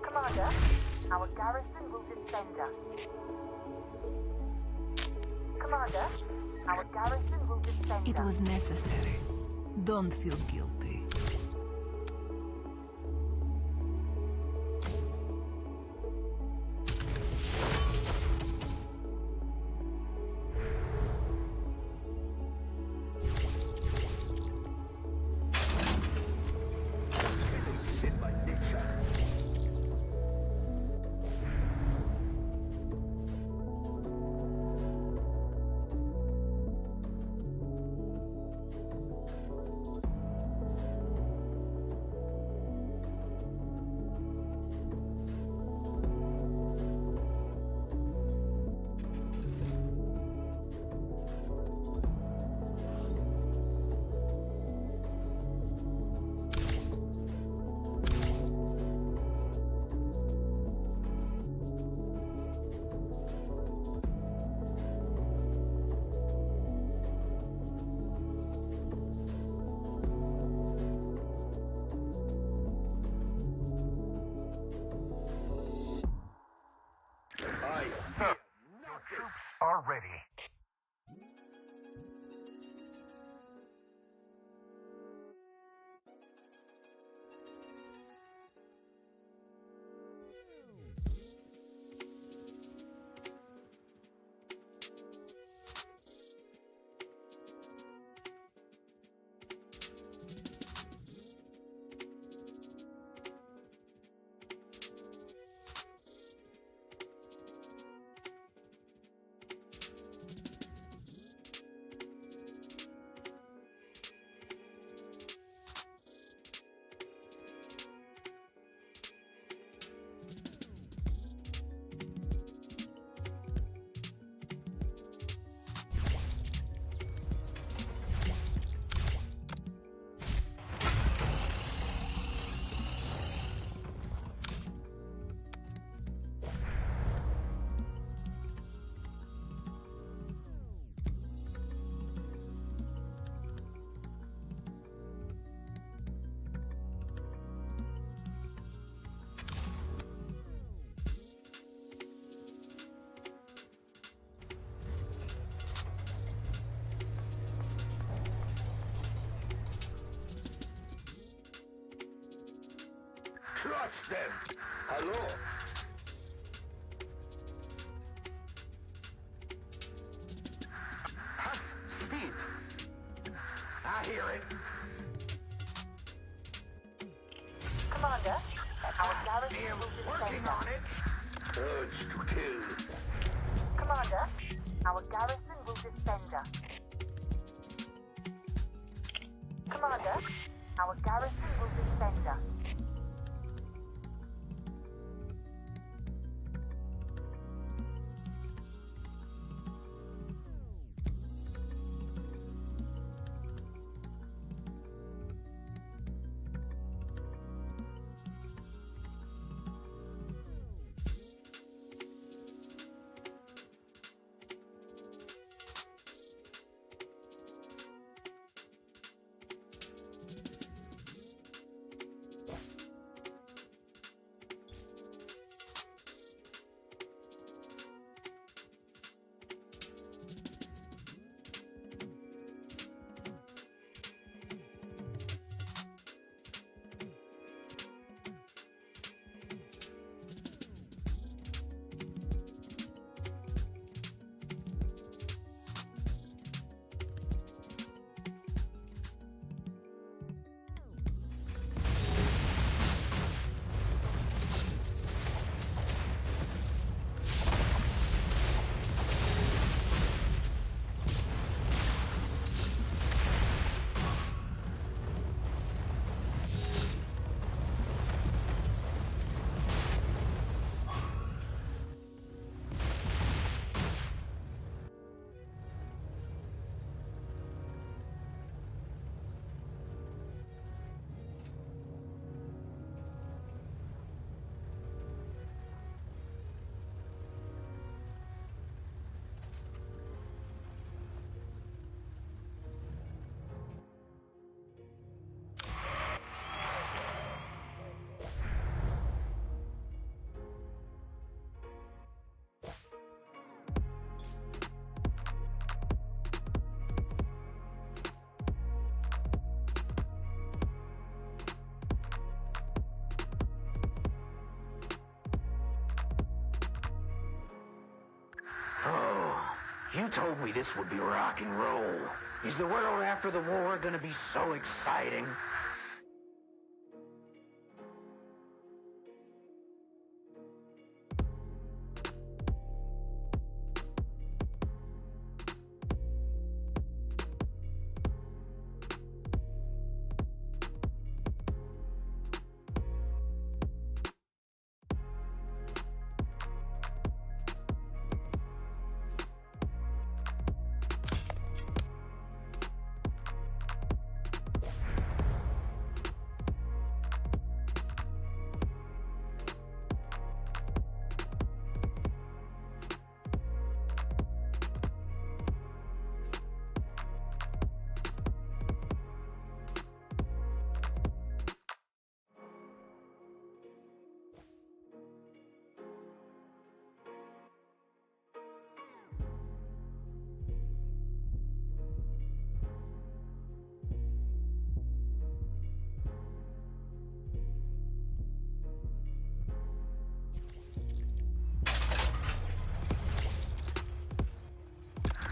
Commander, our garrison will defend us. Commander, our garrison will defend It us. was necessary. Don't feel guilty. In my nature. Sir, your troops are ready. Crush them! Hello? Have speed! I hear it. Commander, our garrison Am will working defend us. on it. Urge to kill. Commander, our garrison will defend us. Commander, our garrison will defend us. You told me this would be rock and roll. Is the world after the war gonna be so exciting?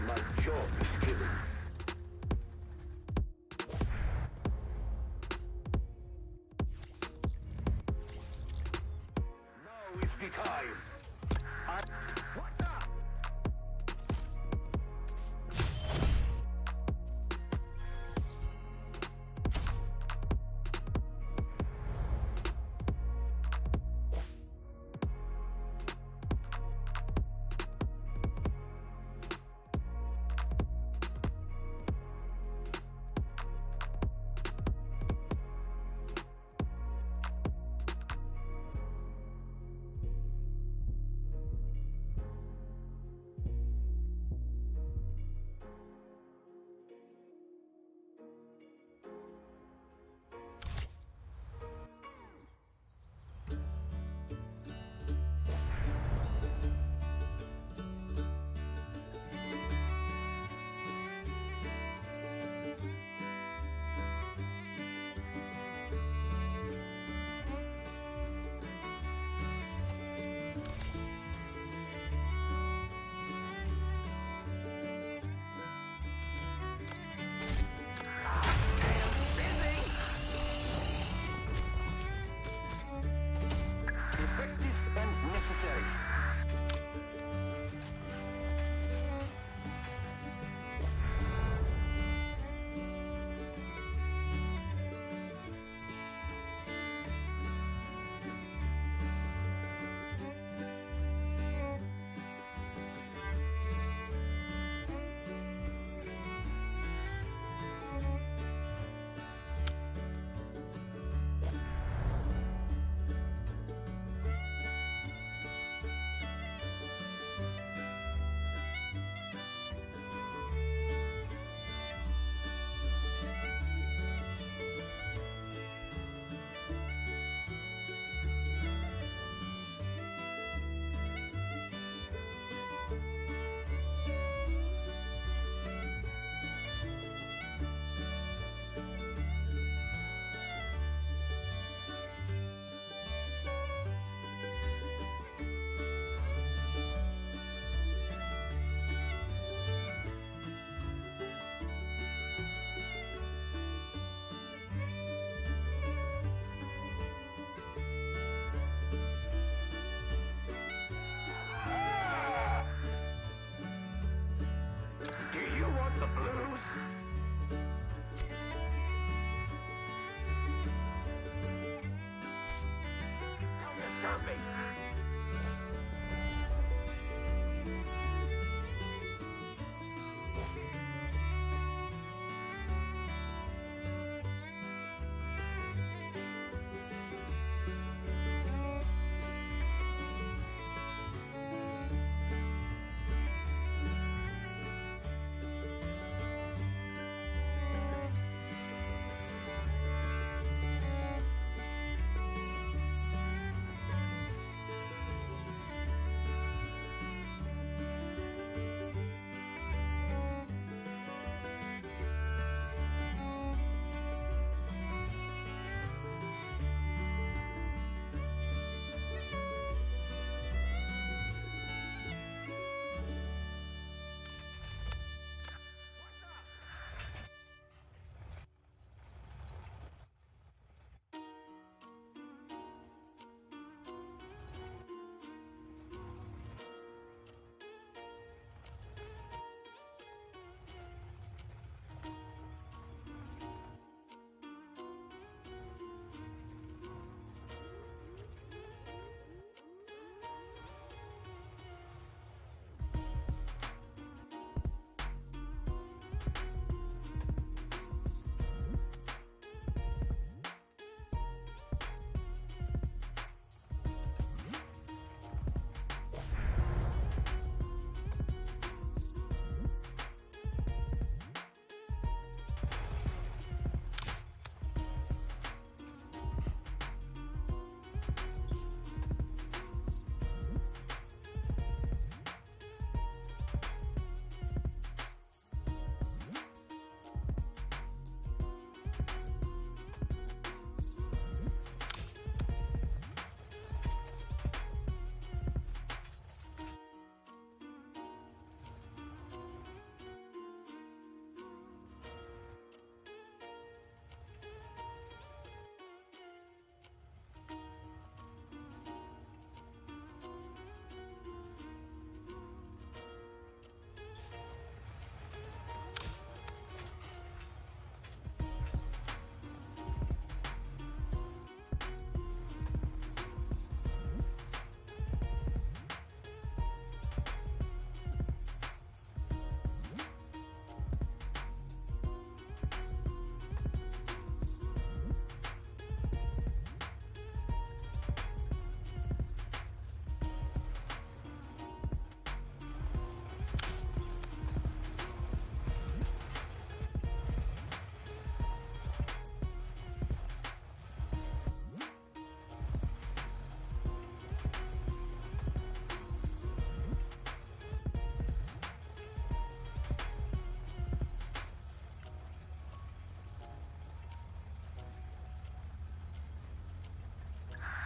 My job is given. Now is the time. What's up? Effective and necessary. Do you want the blues? Don't disturb me.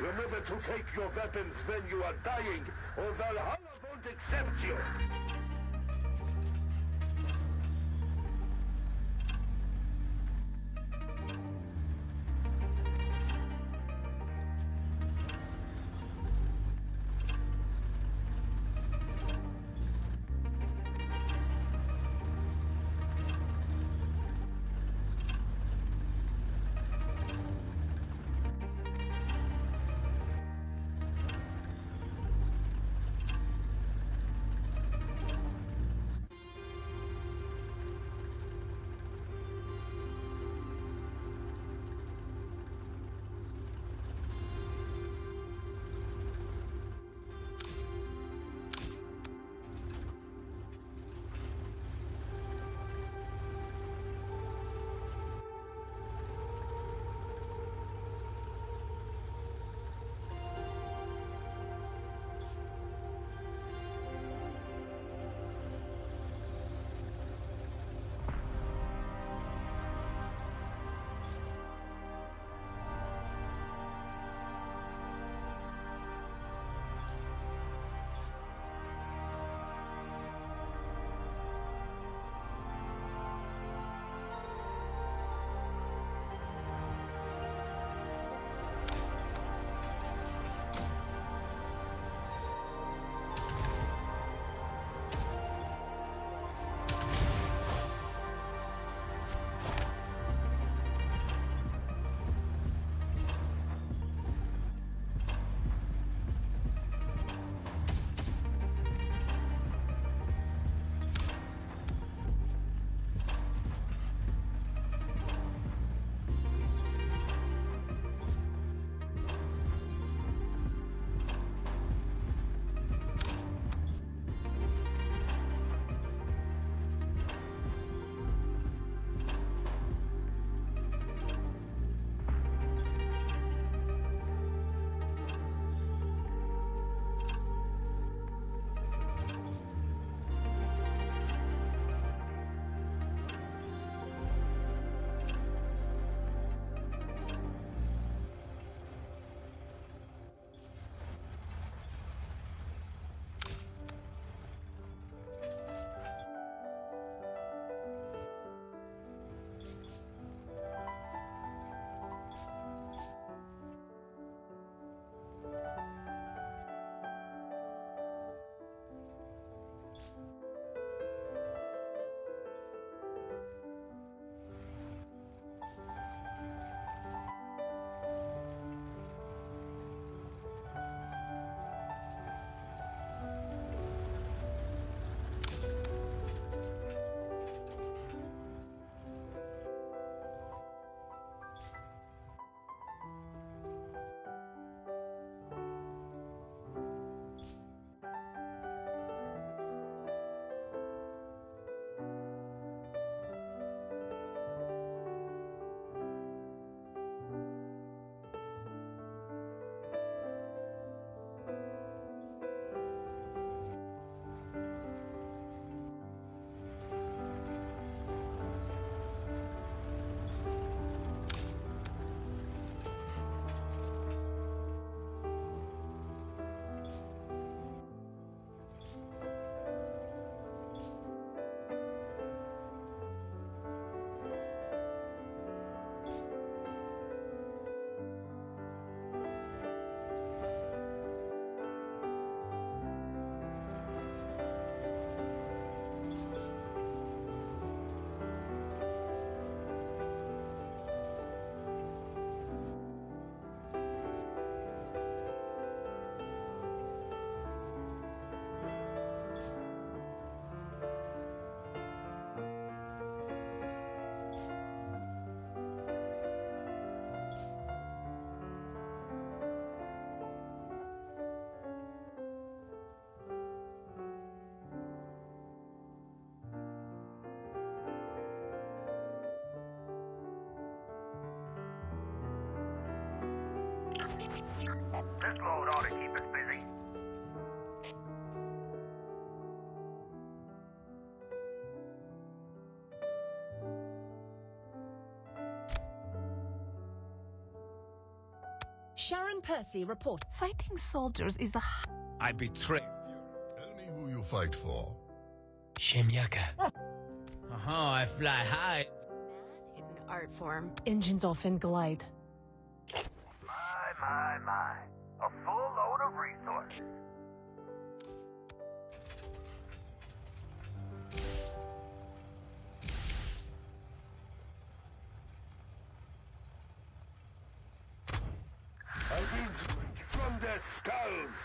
Remember to take your weapons when you are dying, or Valhalla won't accept you. This load ought to keep us busy. Sharon Percy report. Fighting soldiers is the I betray. Tell me who you fight for. Shimyaka. I fly high. That is an art form. Engines often glide. My. A full load of resources. I will drink from their skulls.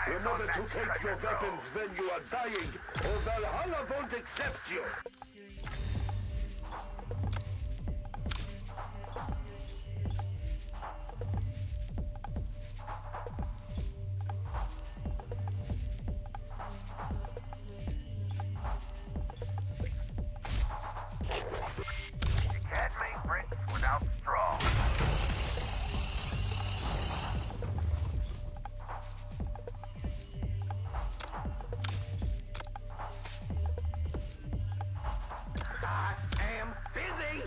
Remember to take your weapons when you are dying, or Valhalla won't accept you. You can't make bricks without straw. I am busy!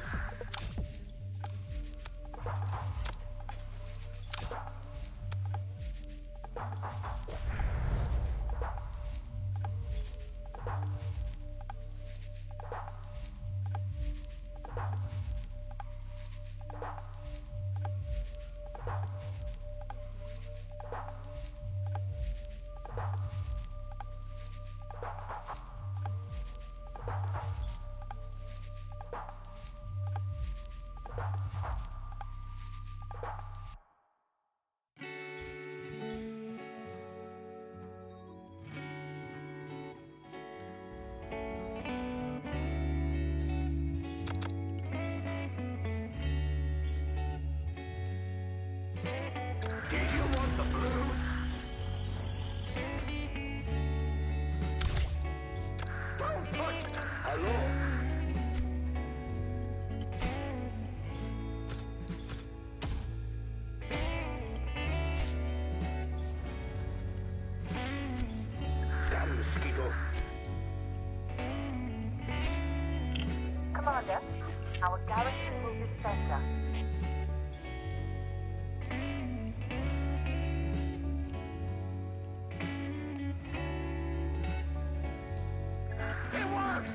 Do you want the blues? Don't push me! Hello? Damn mosquito. Commander, our garrison will surrender. It works!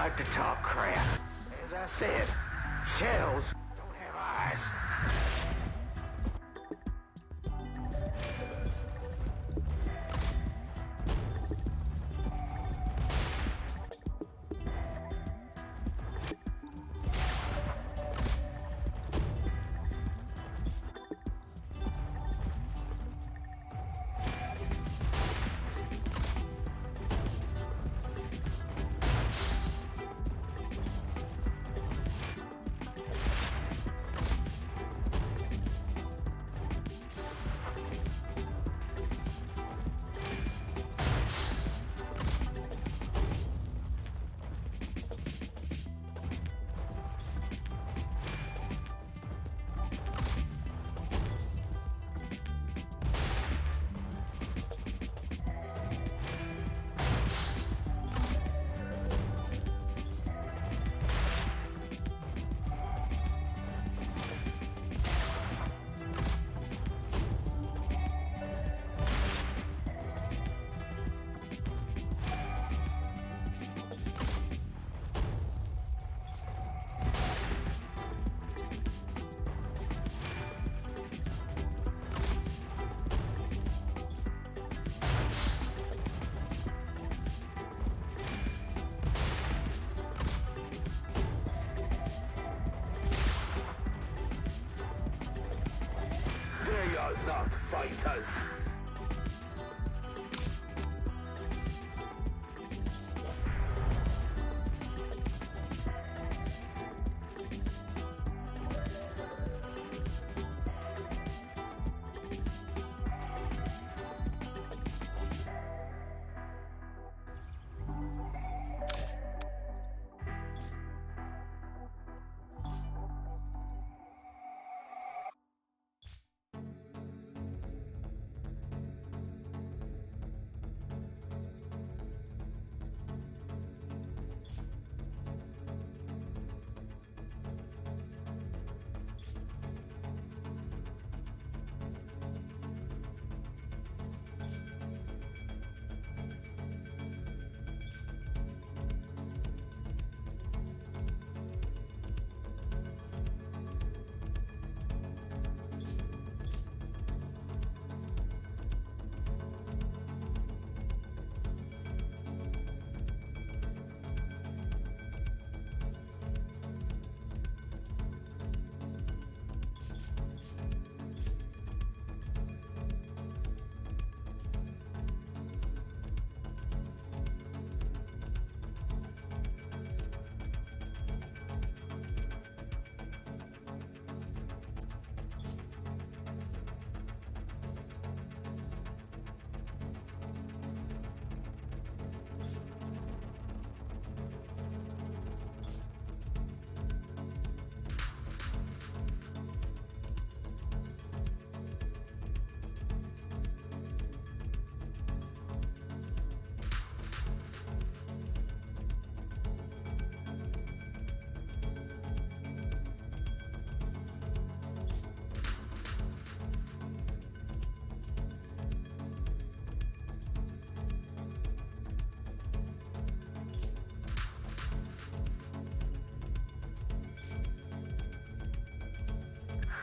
like to talk crap. As I said, shells don't have eyes. They are not fighters.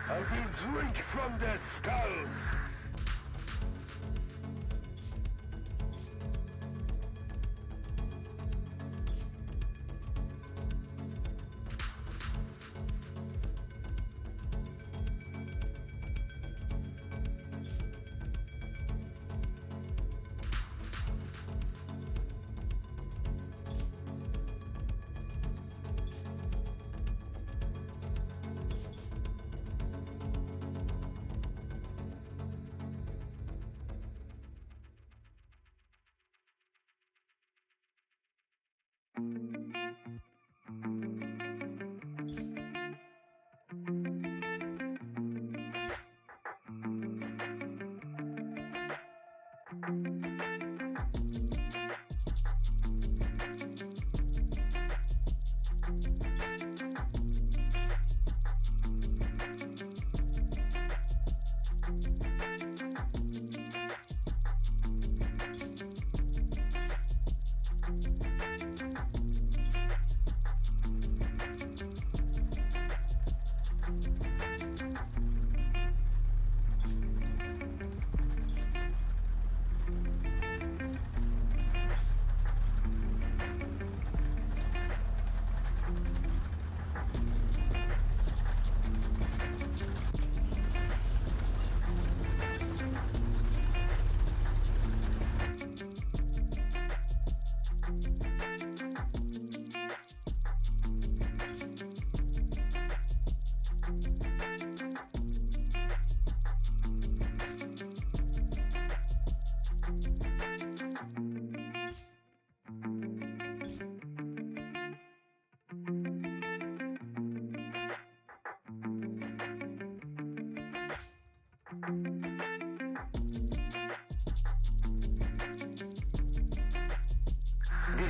I will drink from their skulls!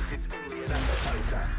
This is only an appetizer.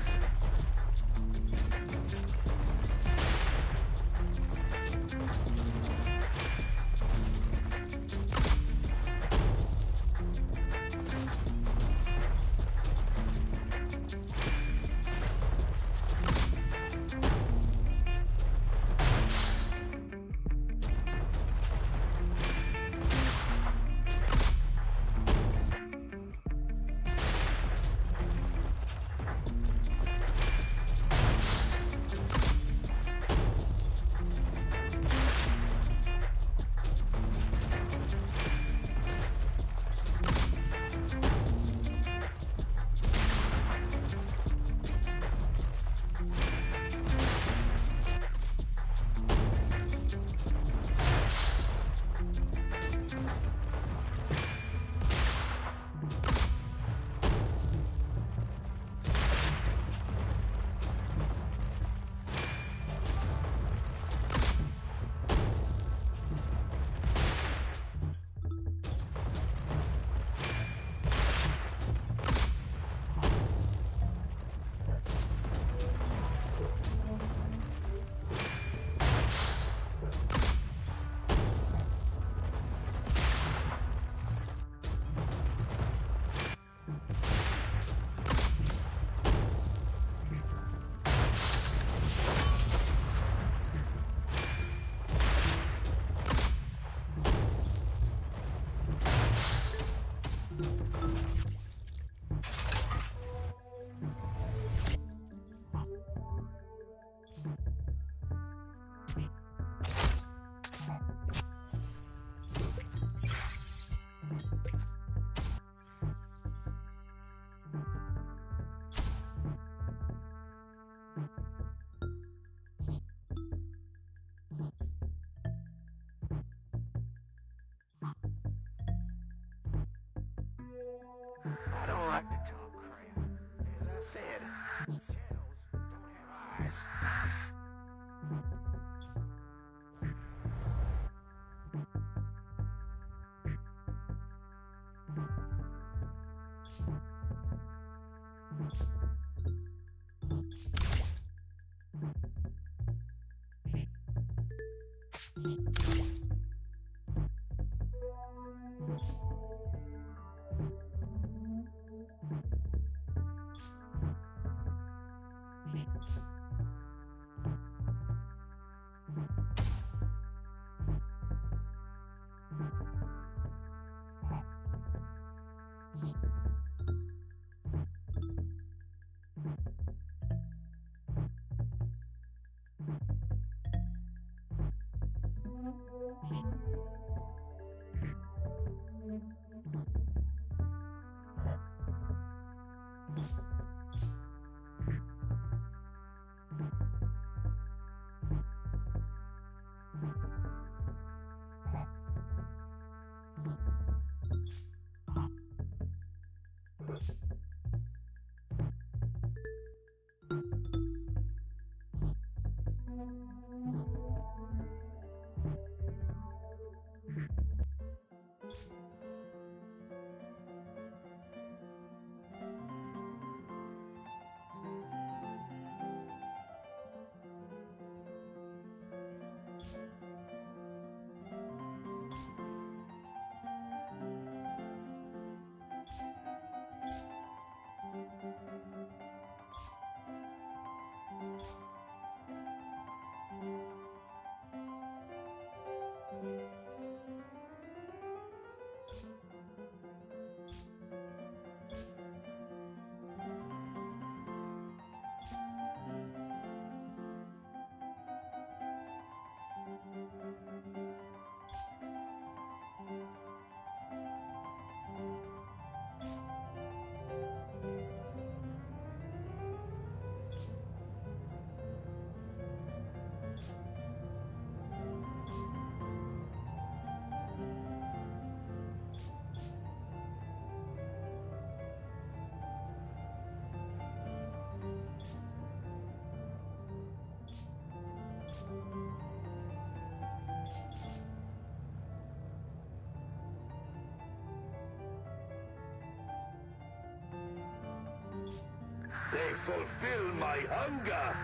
They fulfill my hunger.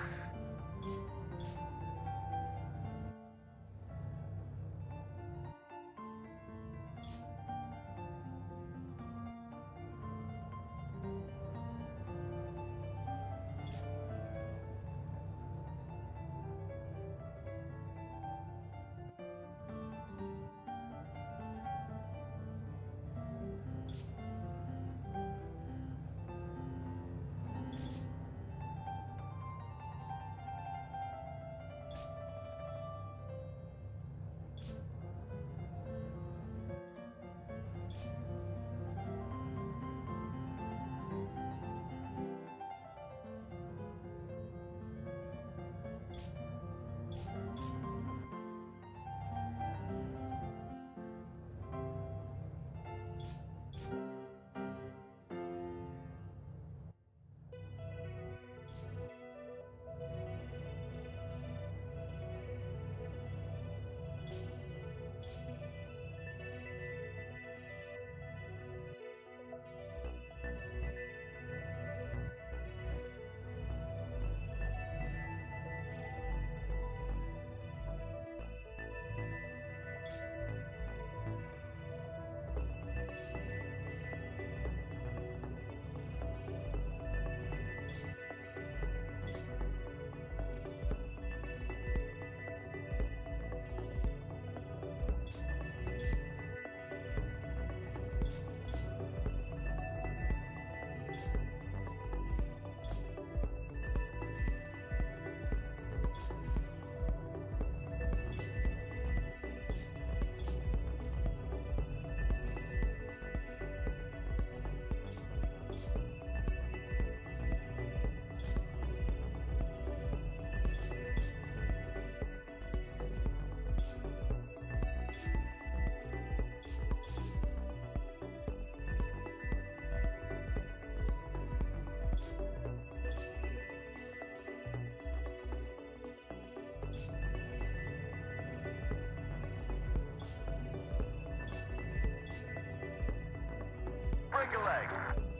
Break a leg.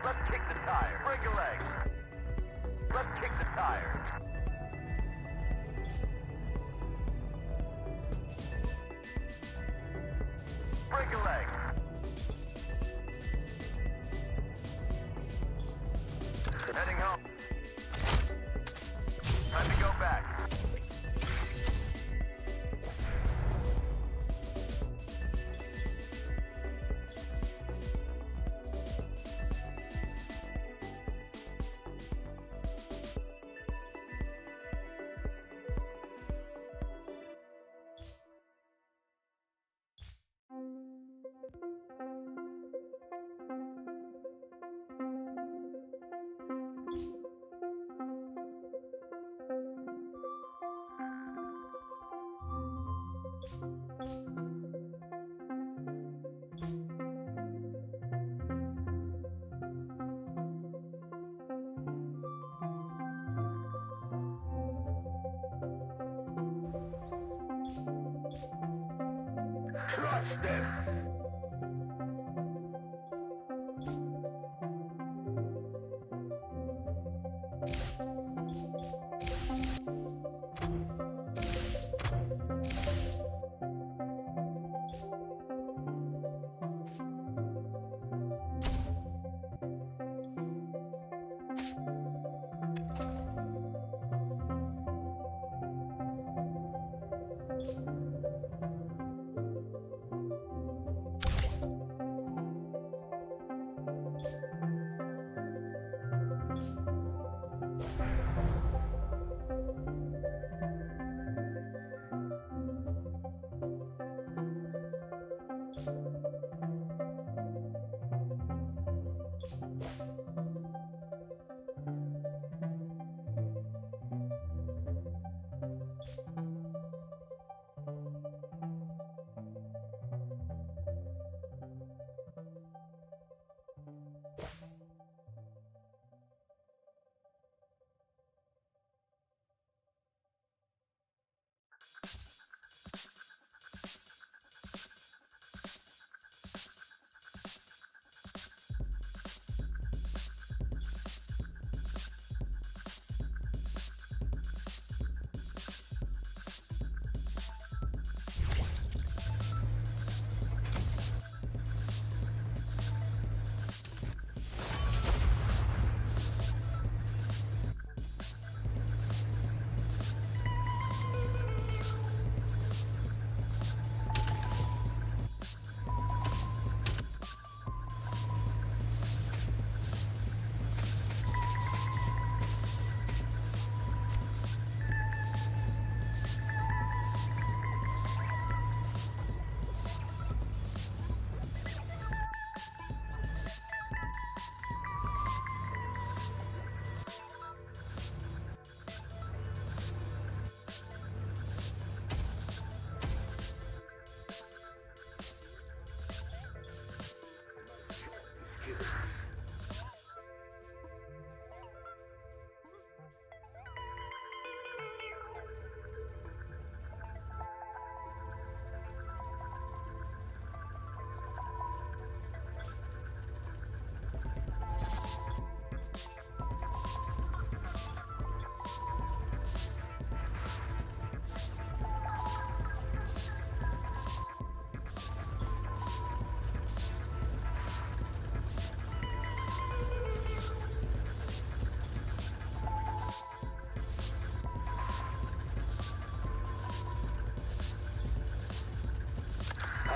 Let's kick the tires. Break a leg. Let's kick the tires. Break a leg. Heading home. Time to go back. Trust them.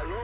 Hello.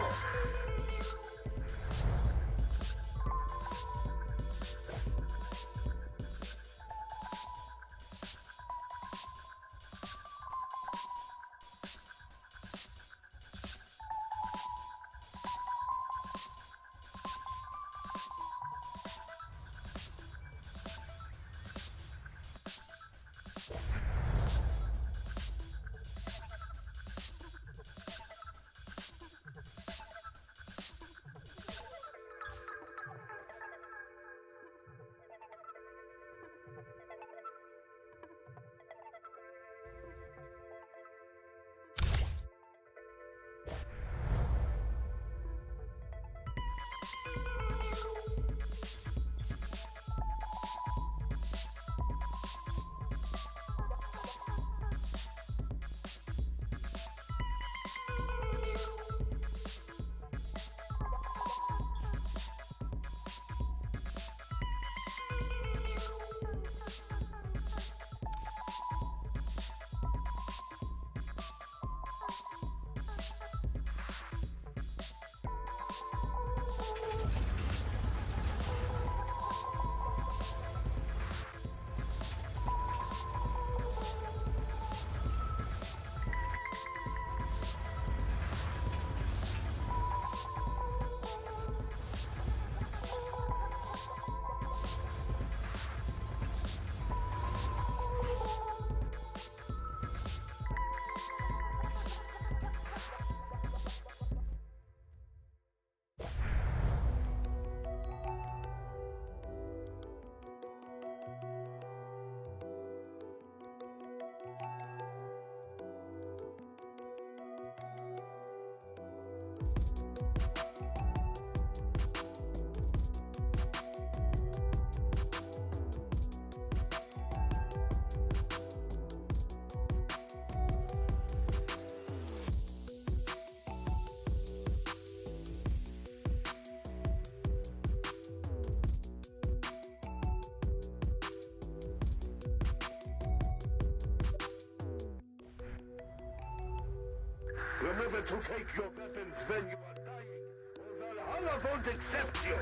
Remember to take your weapons when you are dying, or Valhalla won't accept you.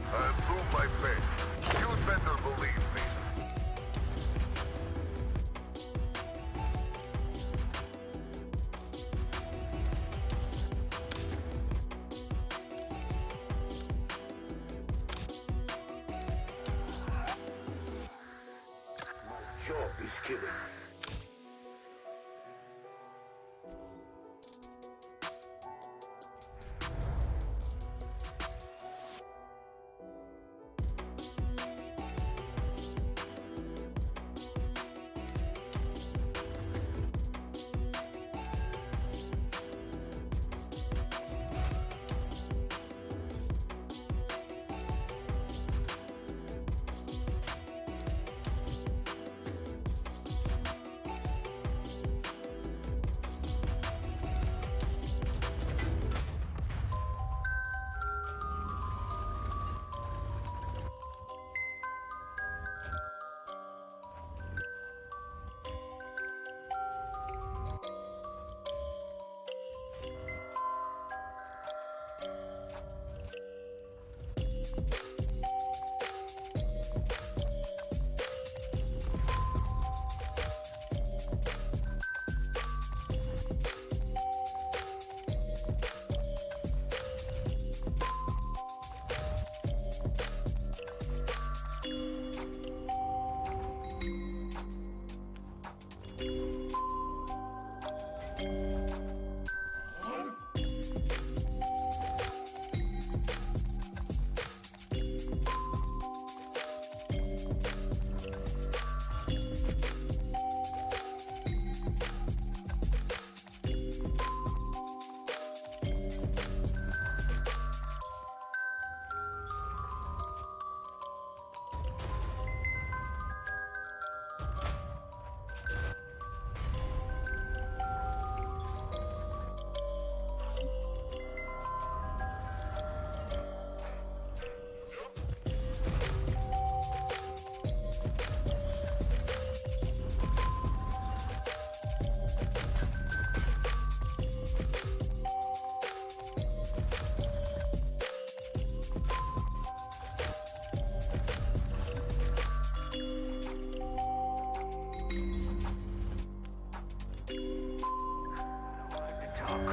I assume my faith. You better believe me. Job is killing.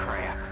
crap.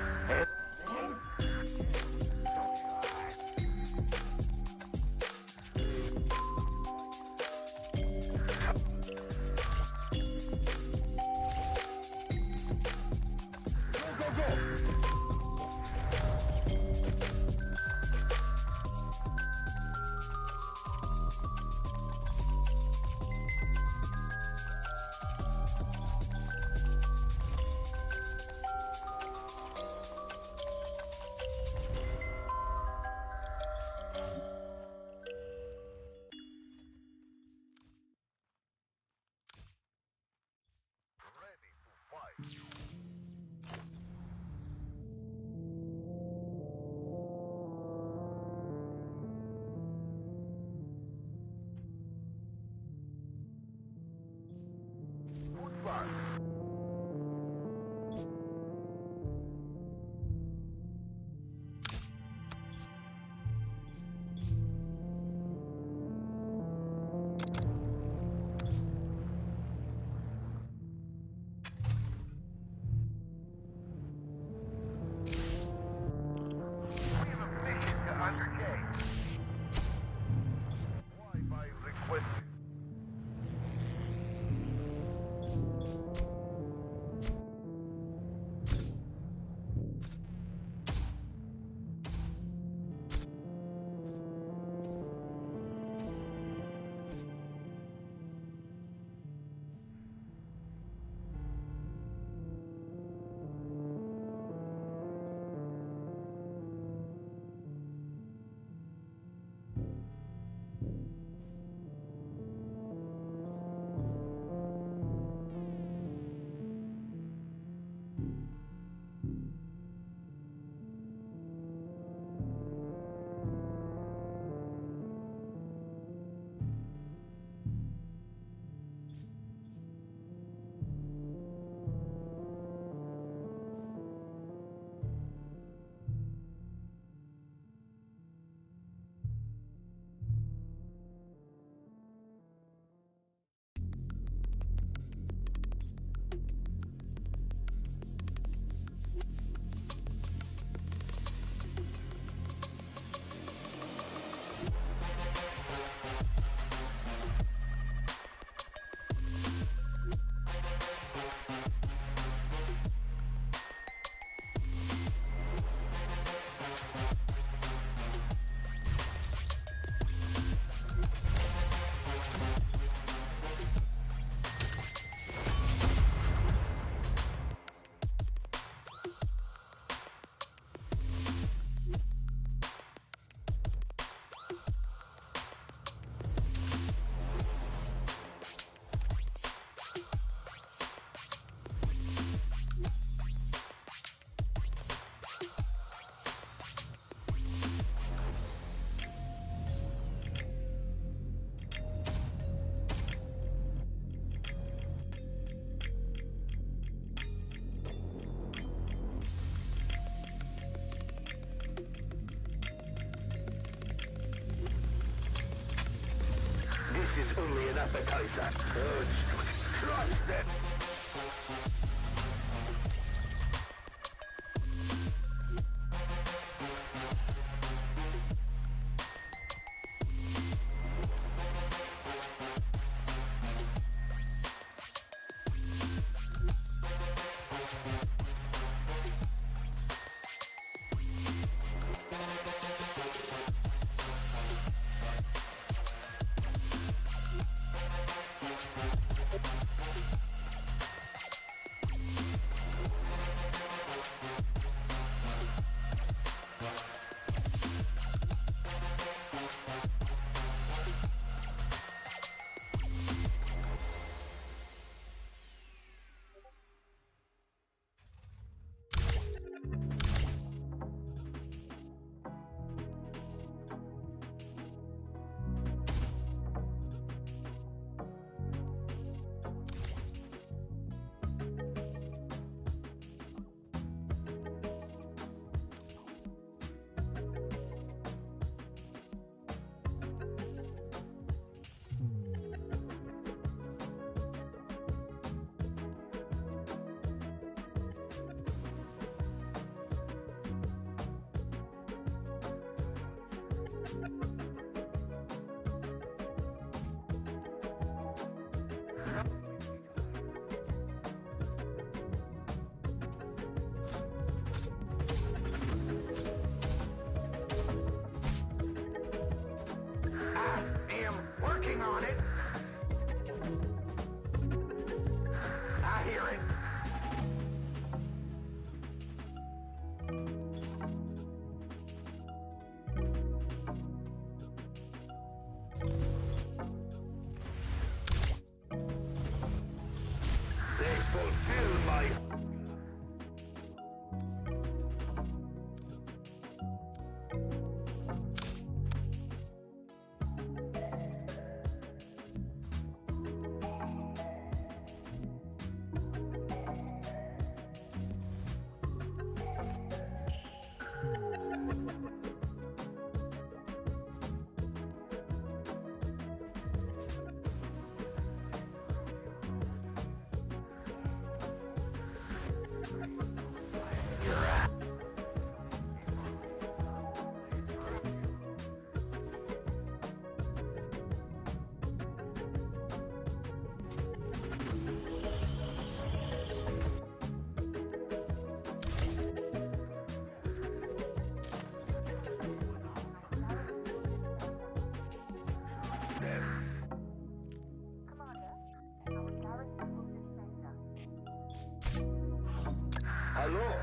This is only an appetizer. Trust them. Hello?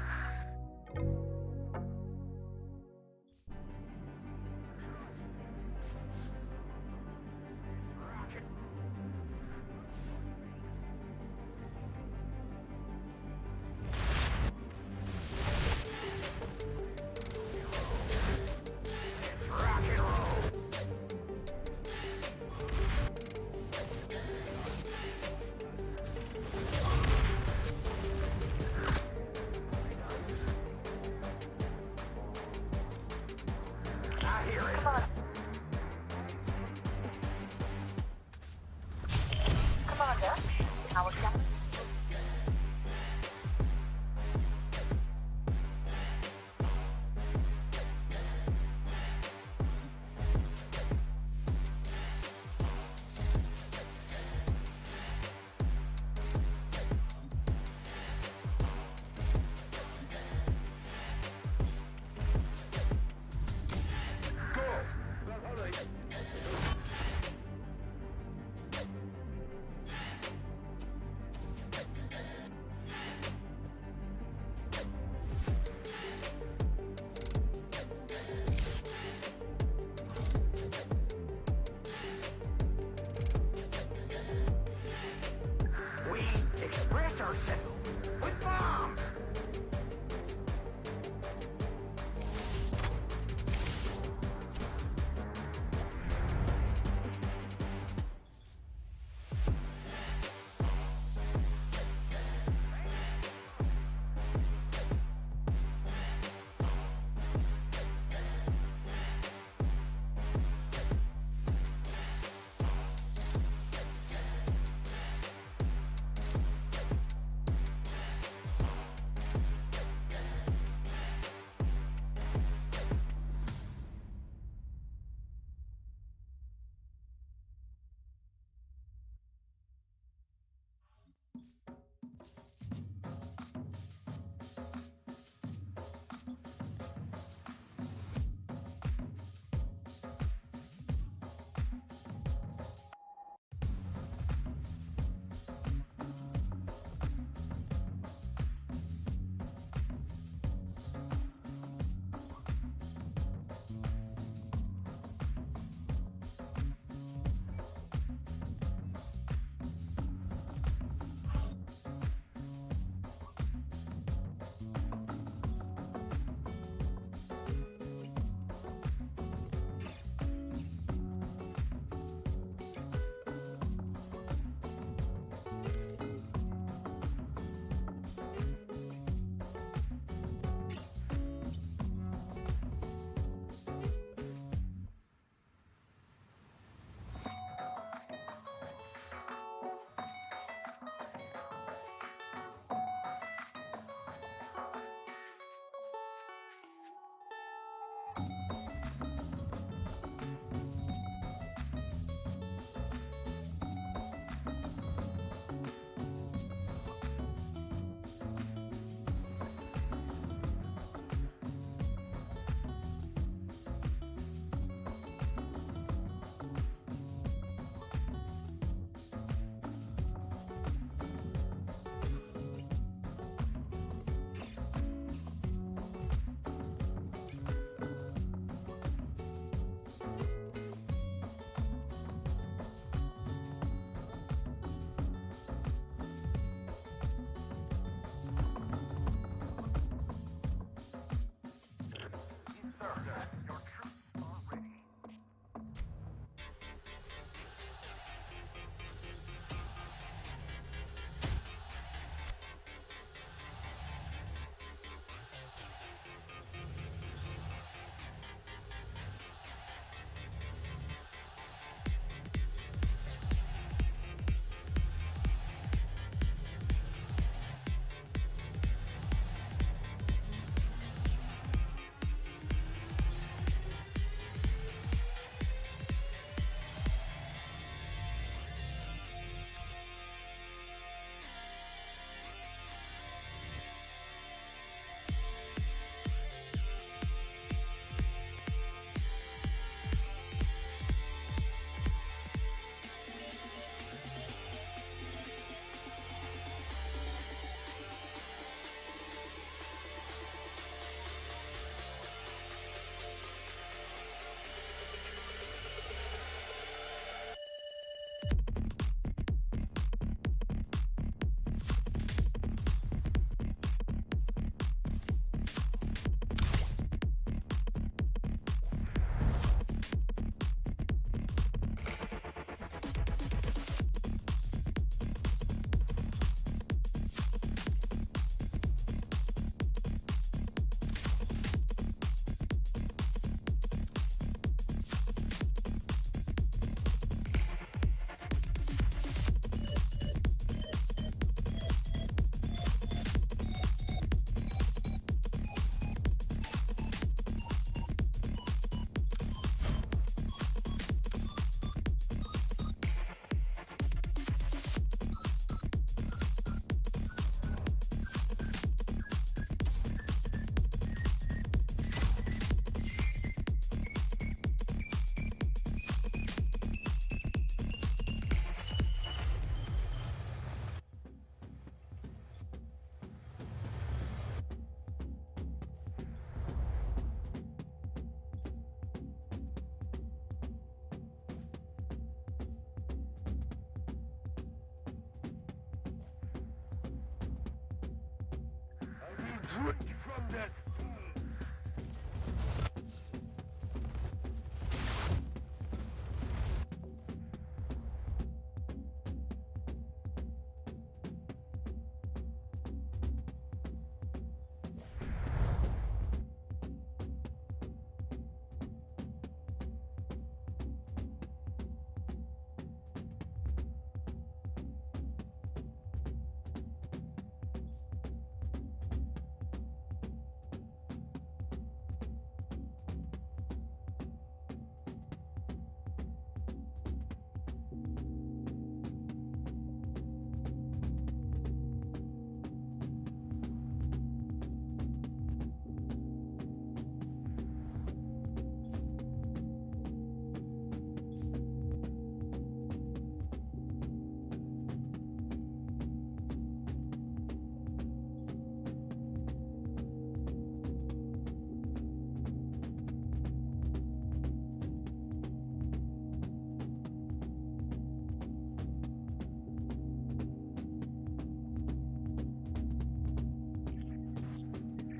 Drink from that spoon.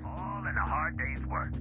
All in a hard day's work.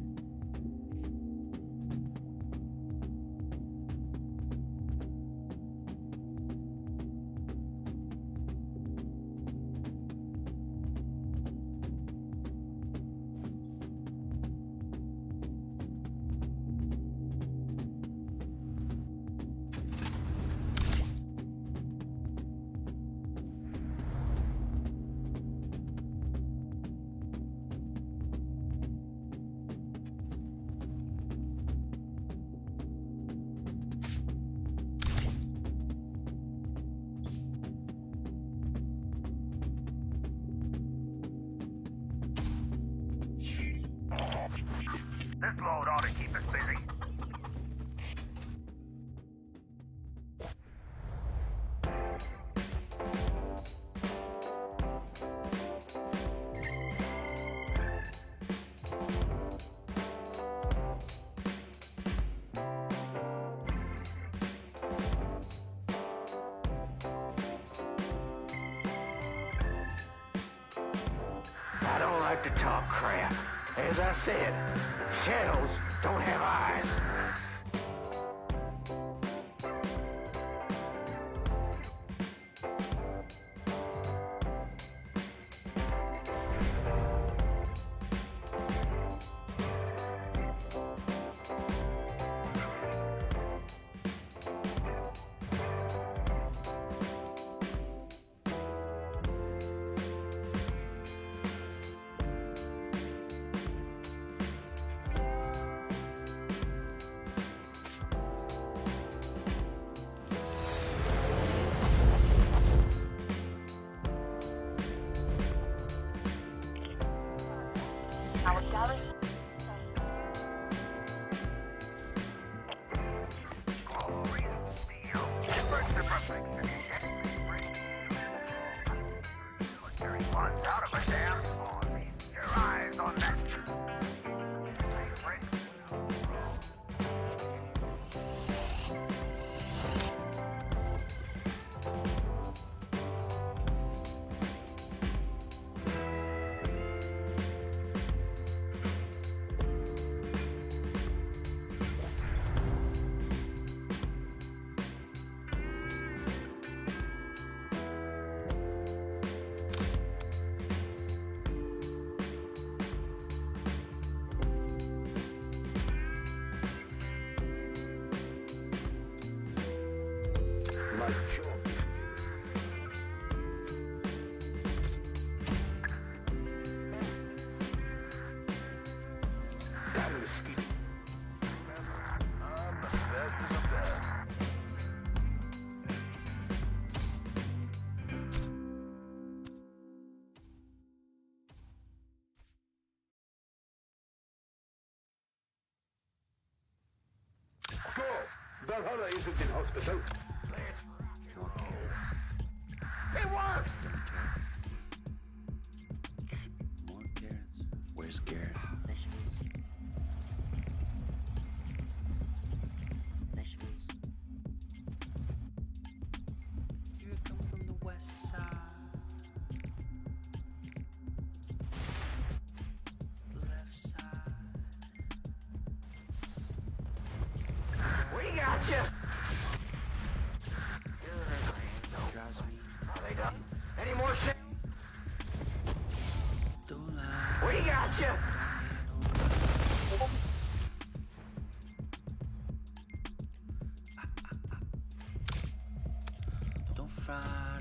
This load ought to keep us busy. I don't like to talk crap. As I said, shells don't have eyes. Our garrison. Military funds out of a damn spawn. Your eyes on that. My job. Damn the ski. I'm the best of the best. Go! Valhalla isn't in hospital. It works! More carrots. Where's Garrett? You come from the west side. We got you. Drives me Are they done? Any more shit? don't lie. We got you. Don't fry,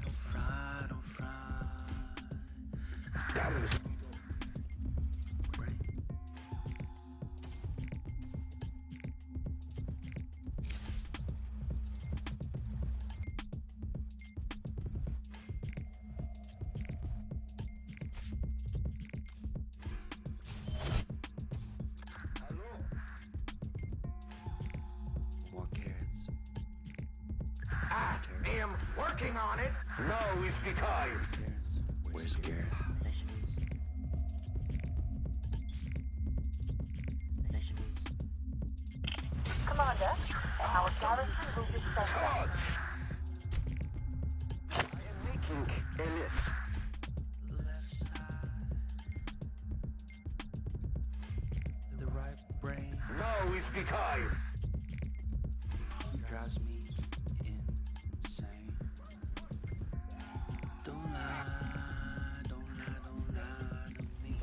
don't fry, don't fry. Brain. More carrots. I am working on it. Now is the time. Carrots. Where's Garrett? Commander, our garrison will defend. Charge! I am making a list. Left side. The right brain Now is the time. drives me insane. Don't lie, don't lie, don't lie to me.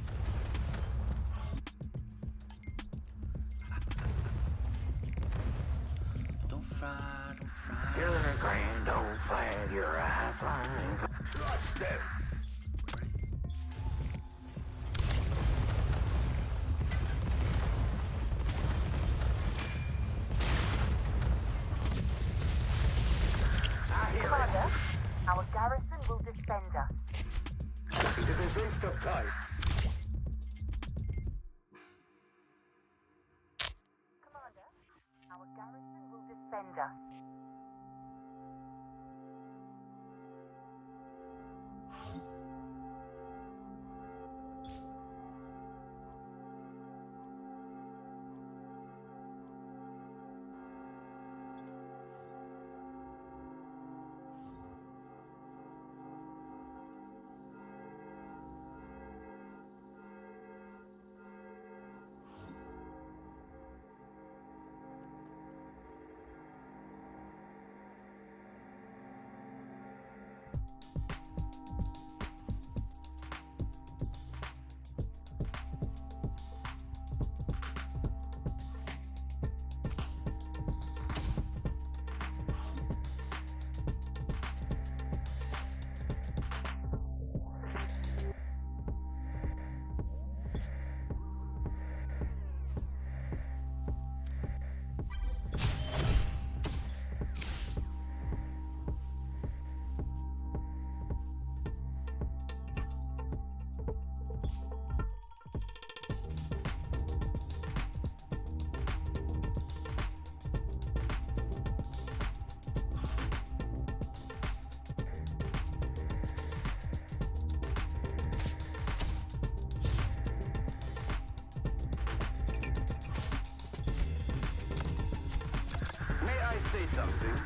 Don't fry, don't fry. You're a grand old flag. You're a high flying. Trust them. I hear it. Commander, our garrison will defend us. It is a waste of time. Commander, our garrison will defend us. May I say something?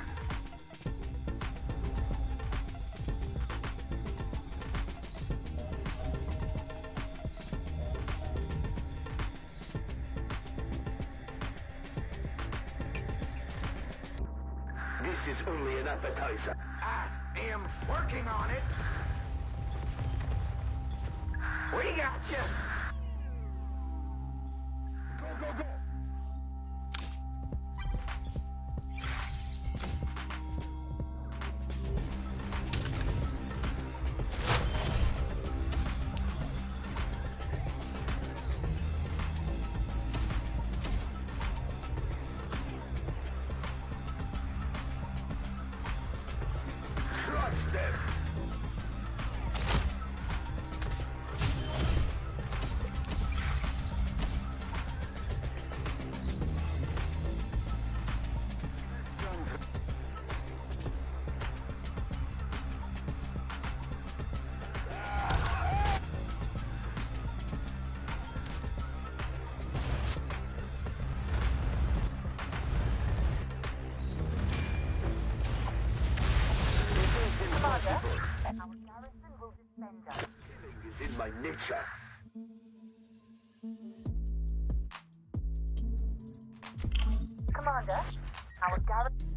This is only an appetizer. I am working on it. We got you. Go, go, go! Trust them! Commander, our garrison will defend us. Killing is in my nature. Commander, Our garrison.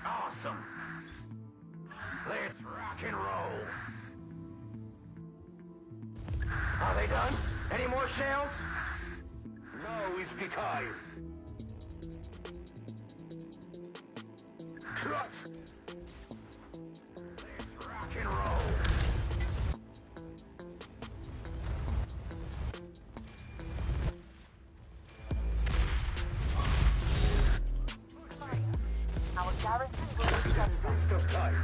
Awesome. Let's rock and roll. Are they done? Any more shells? Now is the time. Trust. Let's rock and roll. Our garrison will be center. Waste of time.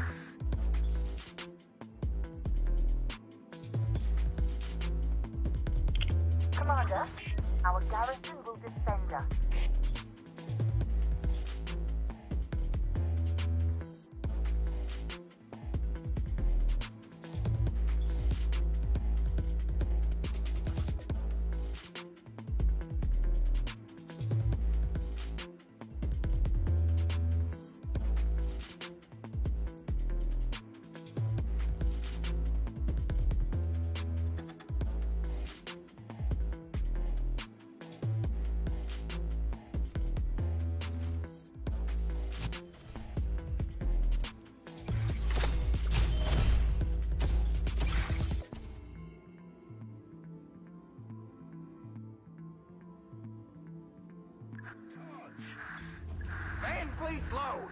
Commander, our garrison will defend us. Van fleet's low.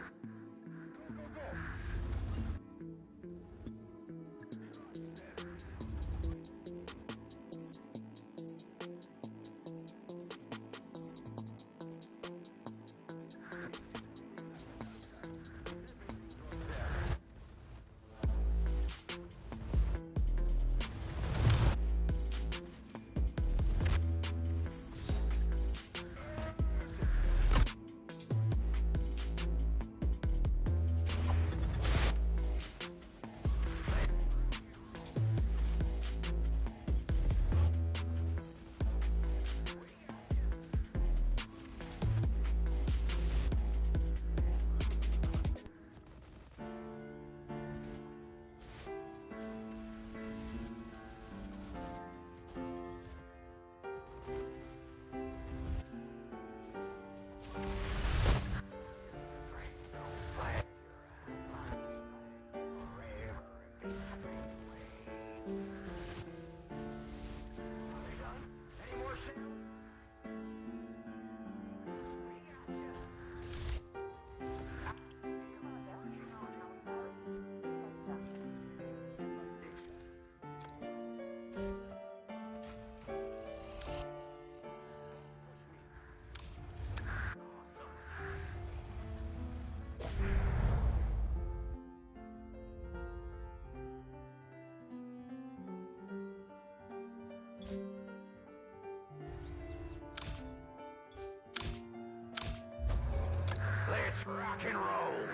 Let's rock and roll.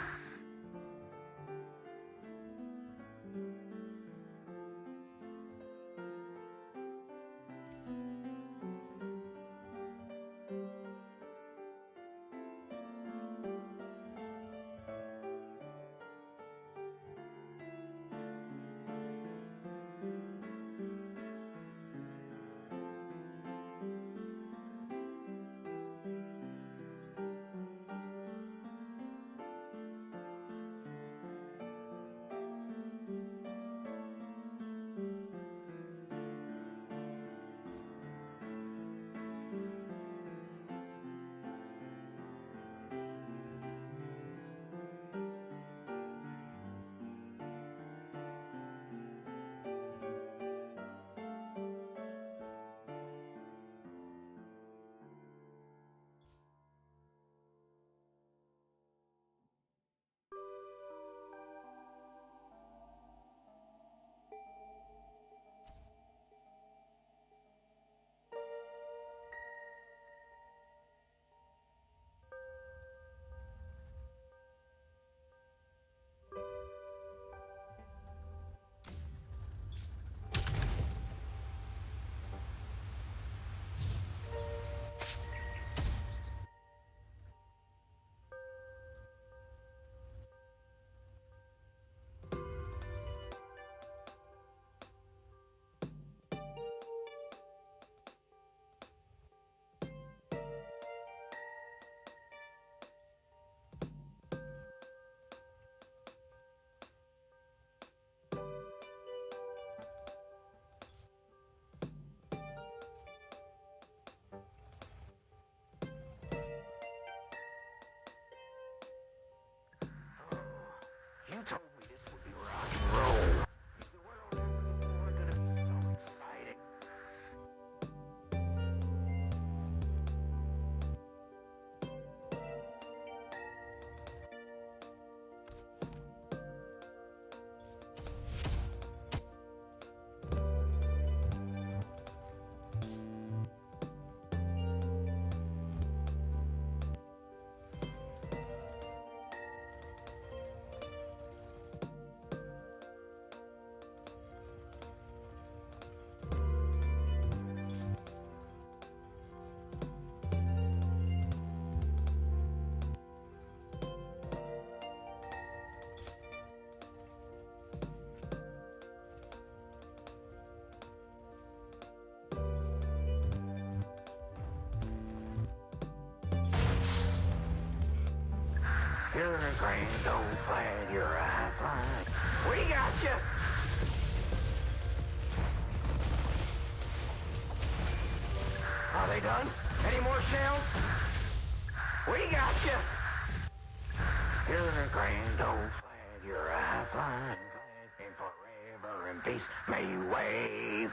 You're a grand old flag, you're a high flying. We got you. Are they done? Any more shells? We got you. You're a grand old flag, you're a high flying flag, and forever in peace may you wave.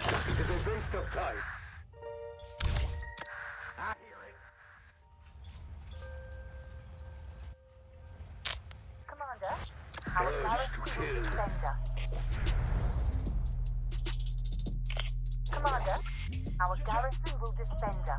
It is a waste of time. I hear it. Commander, our garrison will surrender. Commander, our garrison will surrender.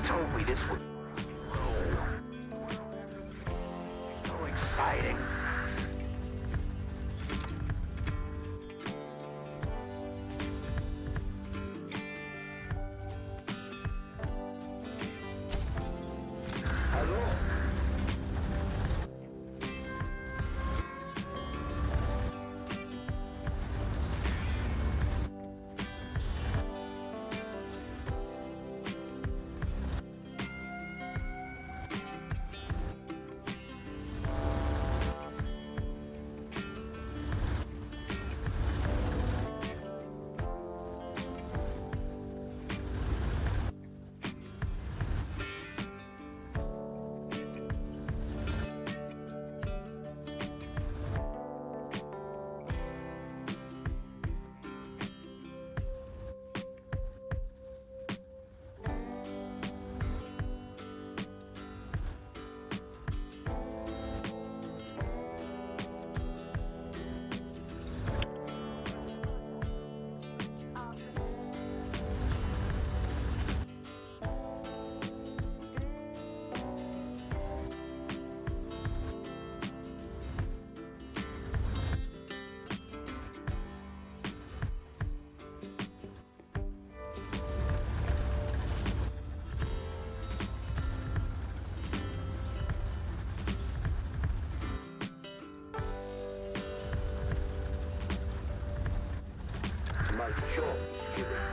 Told me this would so exciting. Hello? My job given.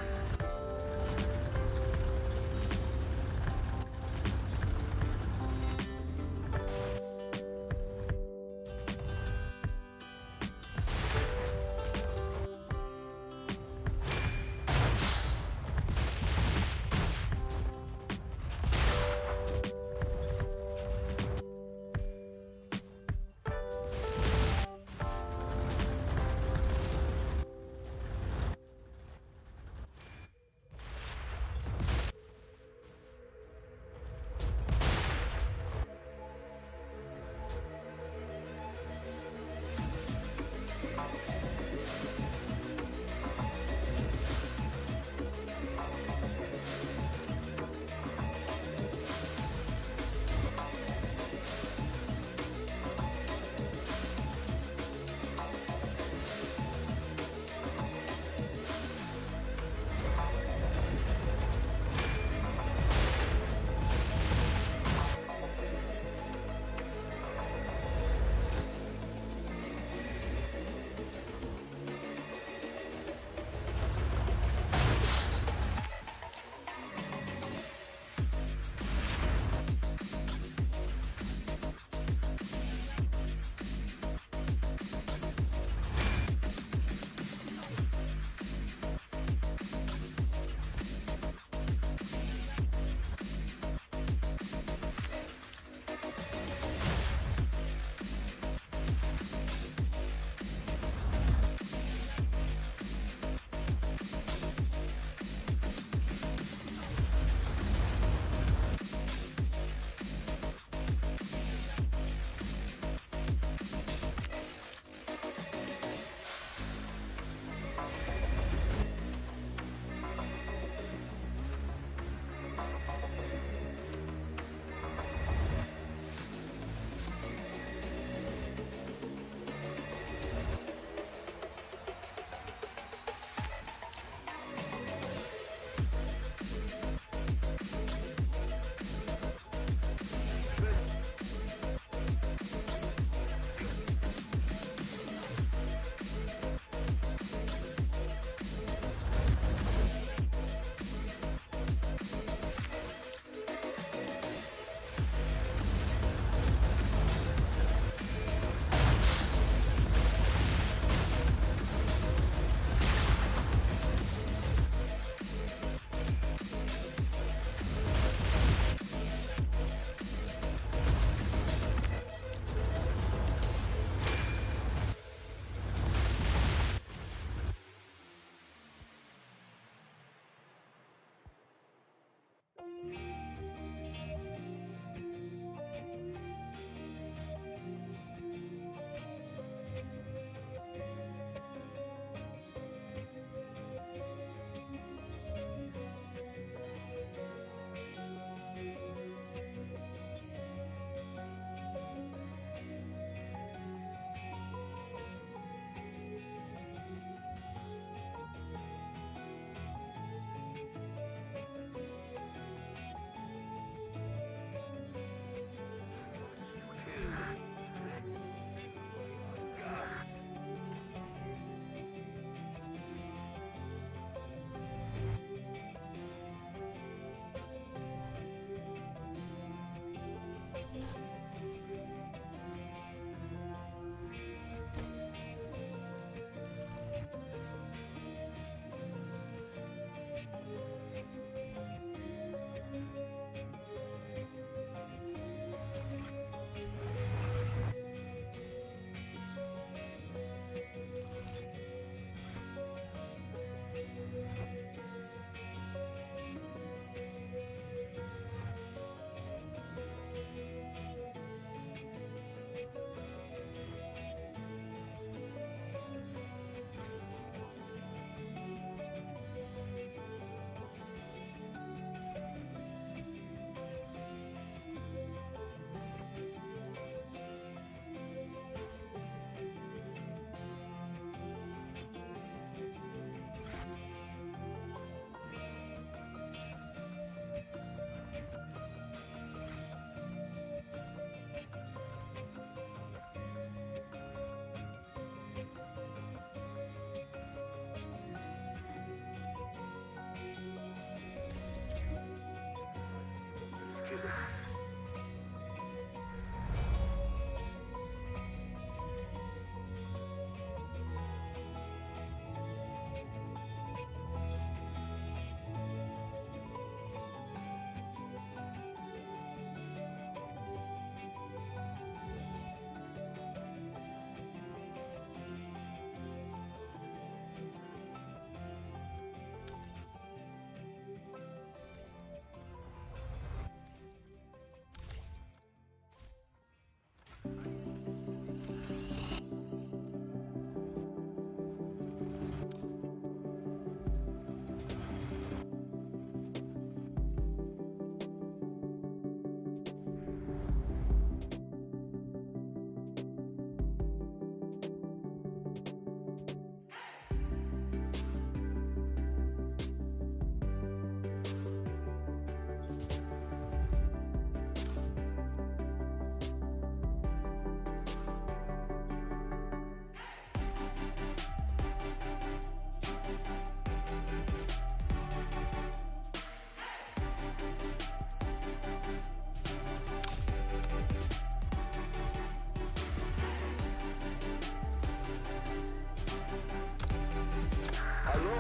below.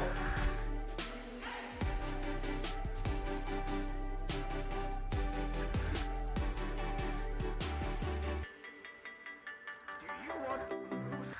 Do you want to lose?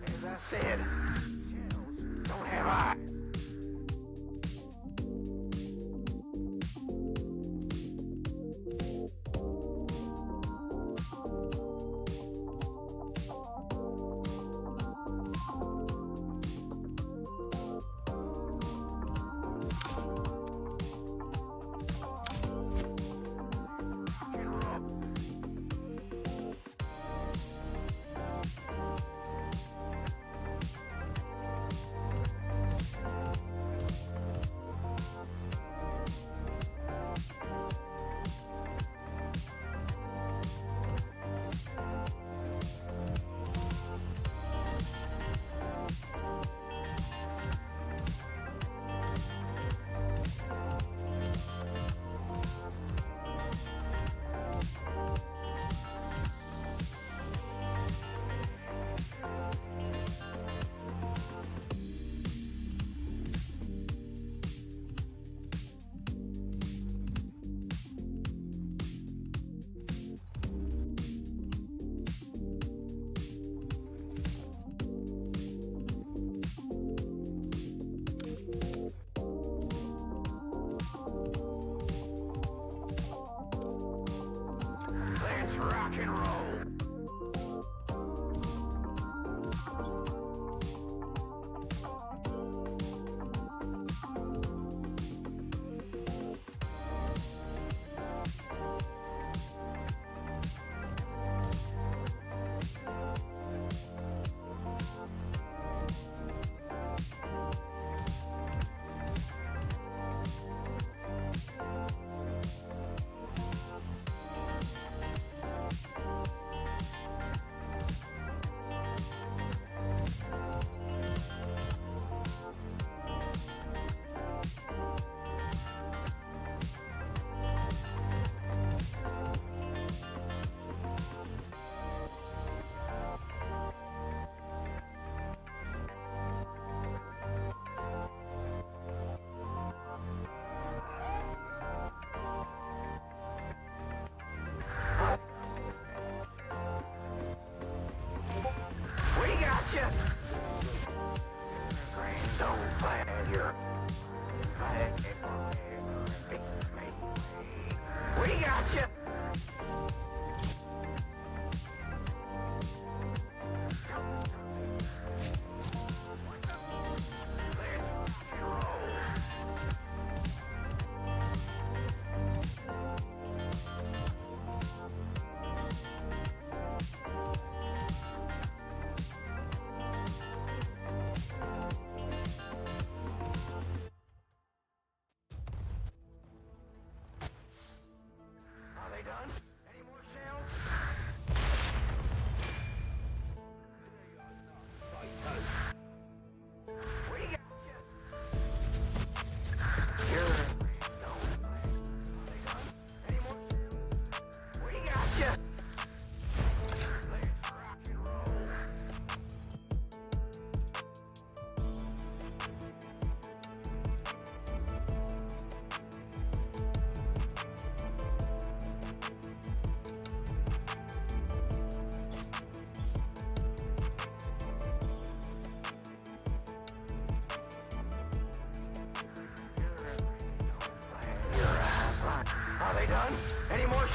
As I said, shells don't have eyes.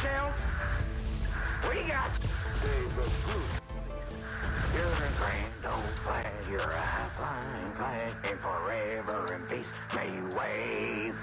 shells? We got Days of good. You're a grand old flag, you're a high-flying flag, and forever in peace may you wave.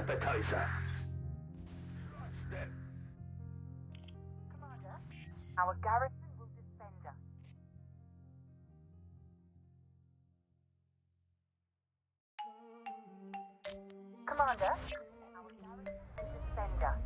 appetizer. Commander, our garrison will defend us. Commander, our garrison will defend us.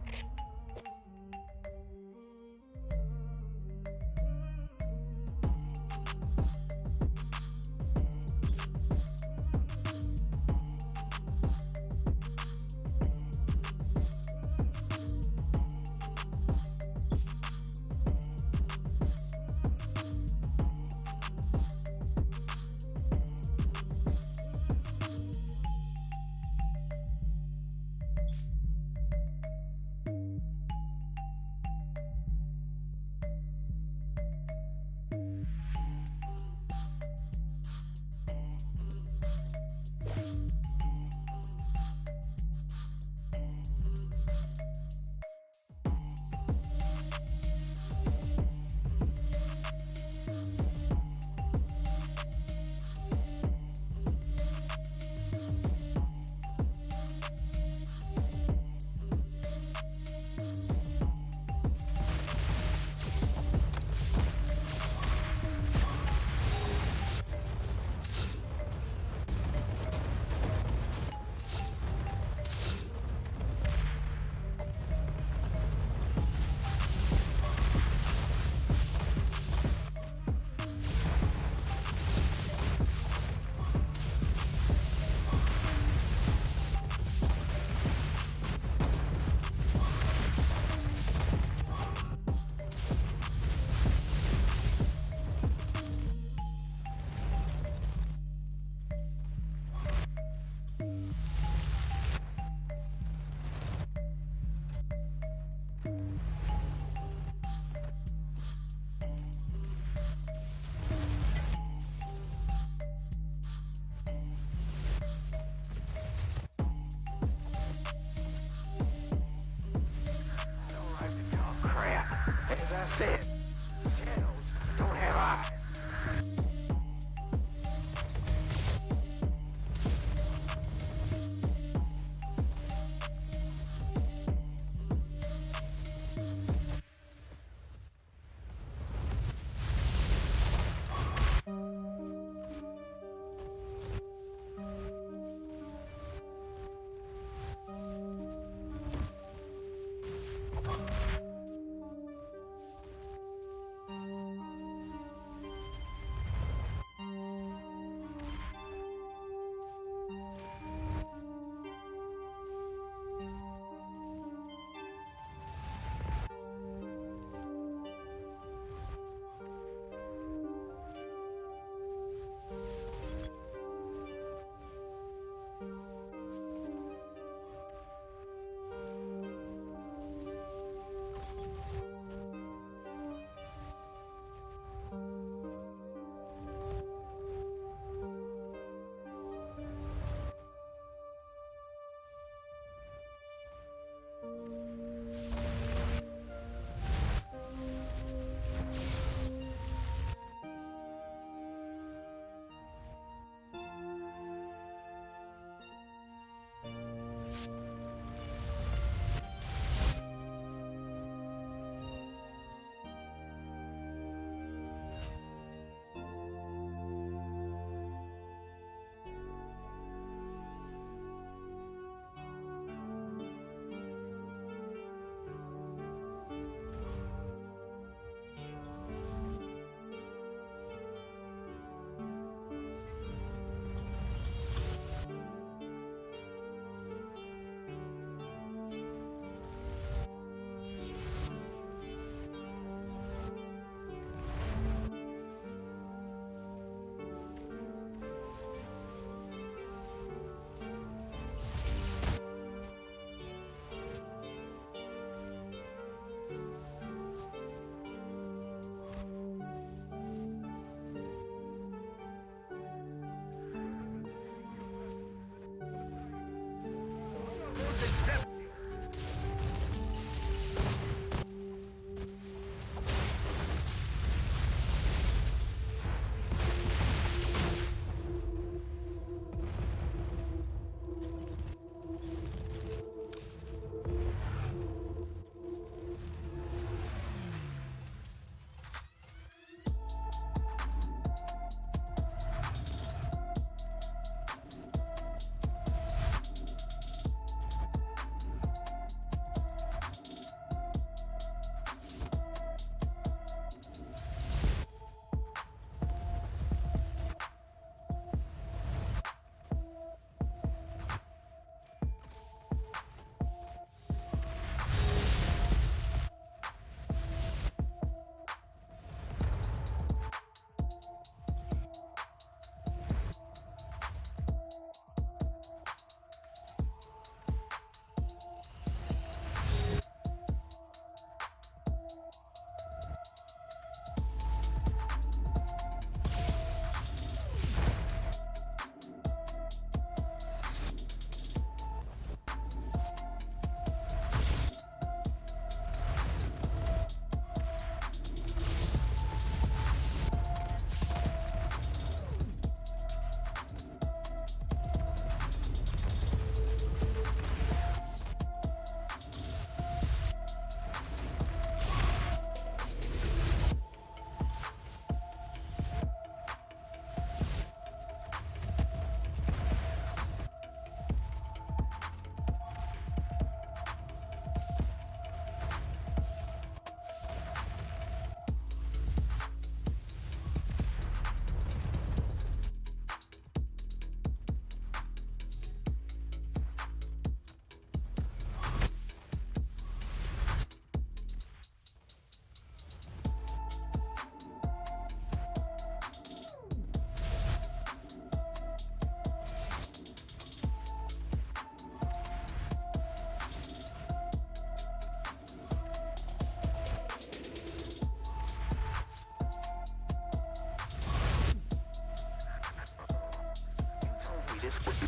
this would be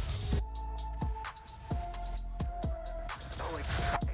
so exciting.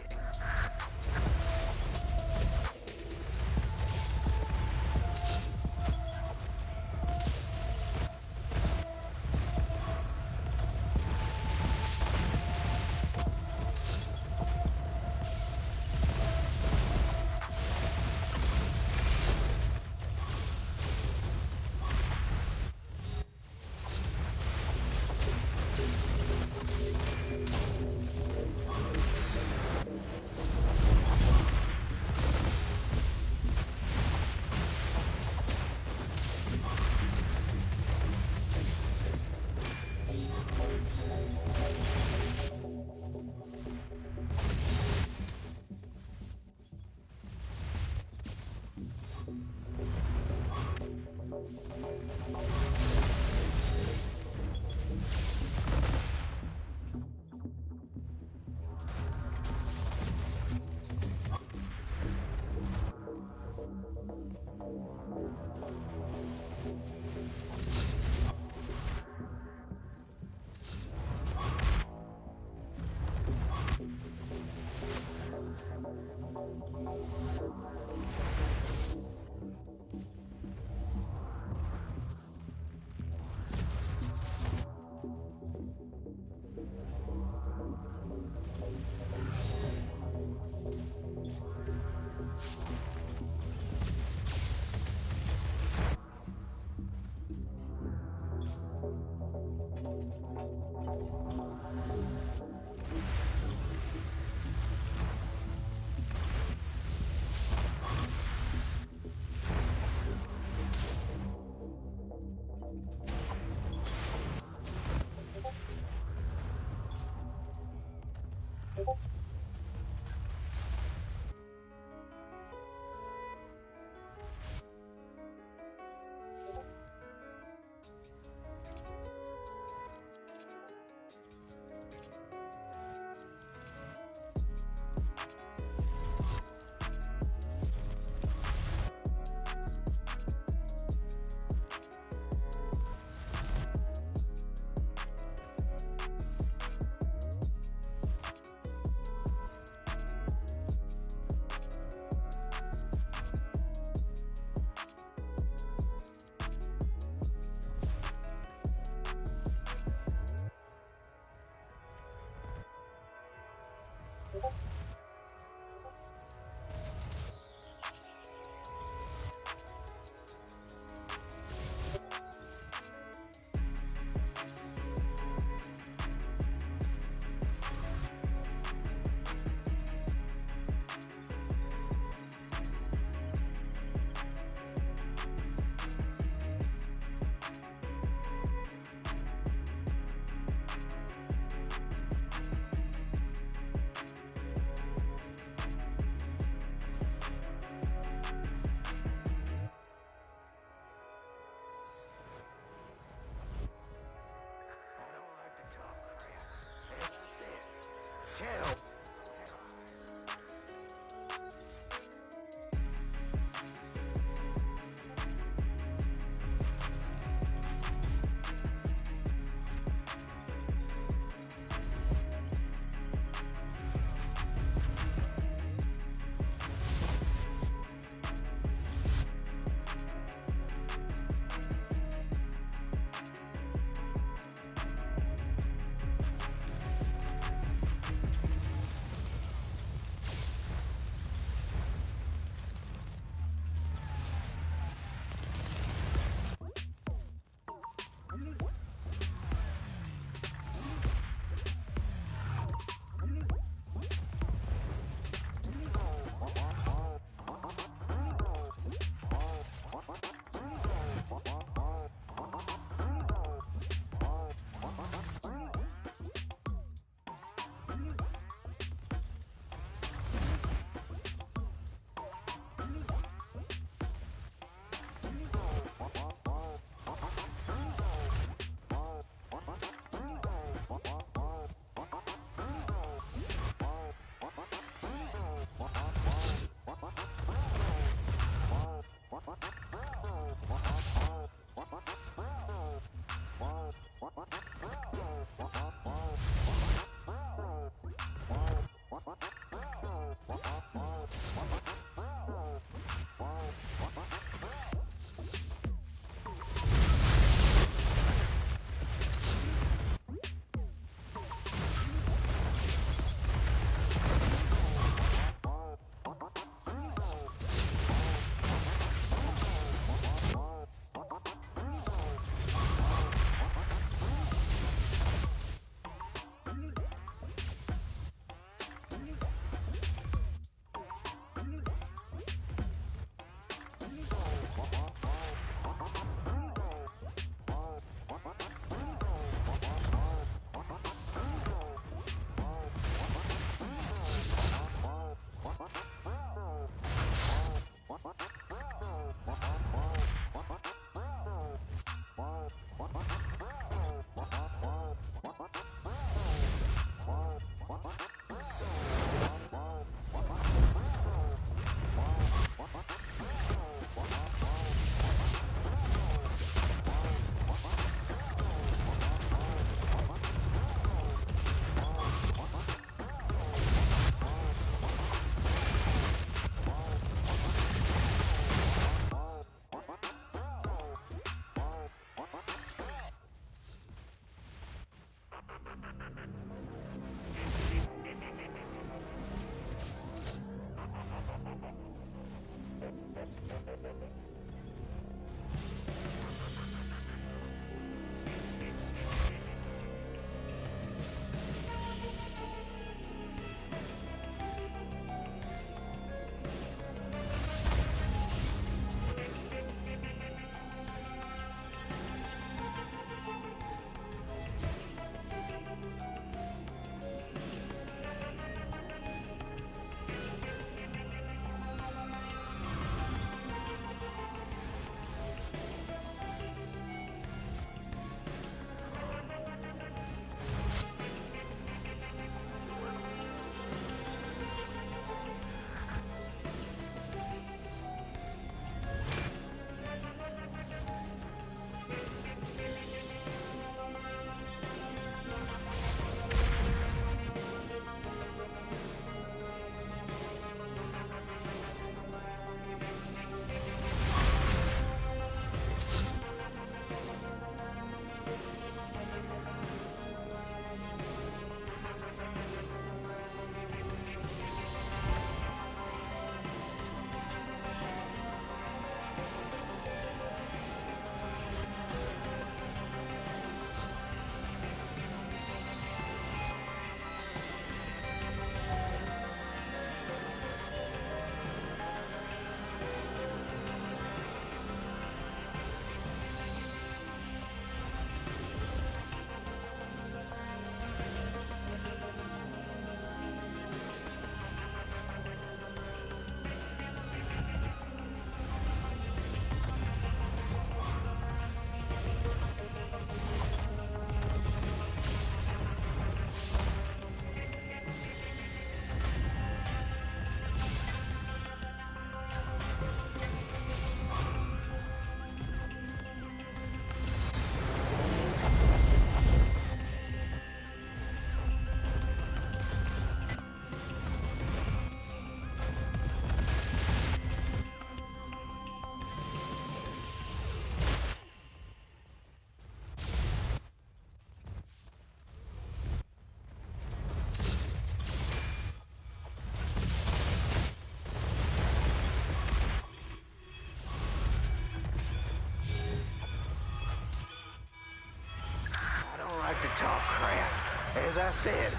to talk crap. As I said,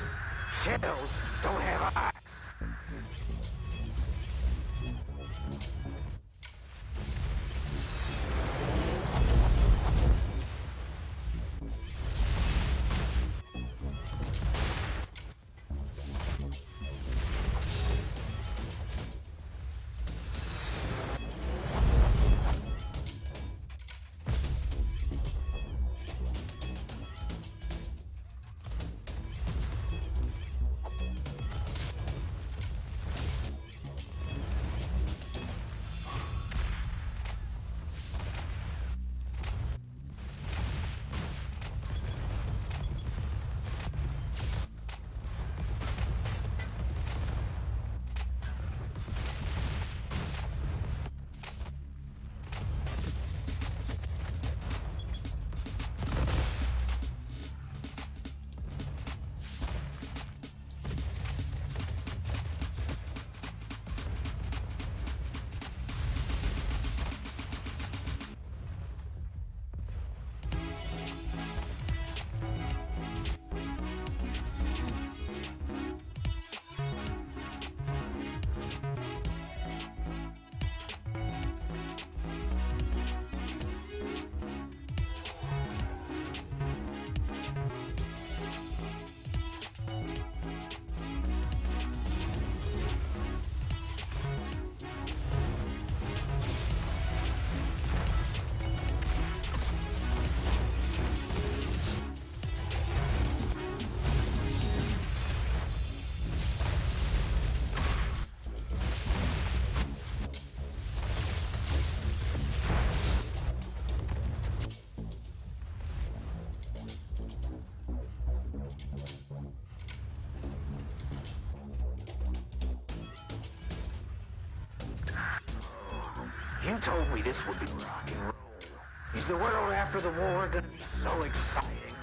shells don't have eyes. You told me this would be rock and roll. Is the world after the war gonna be so exciting?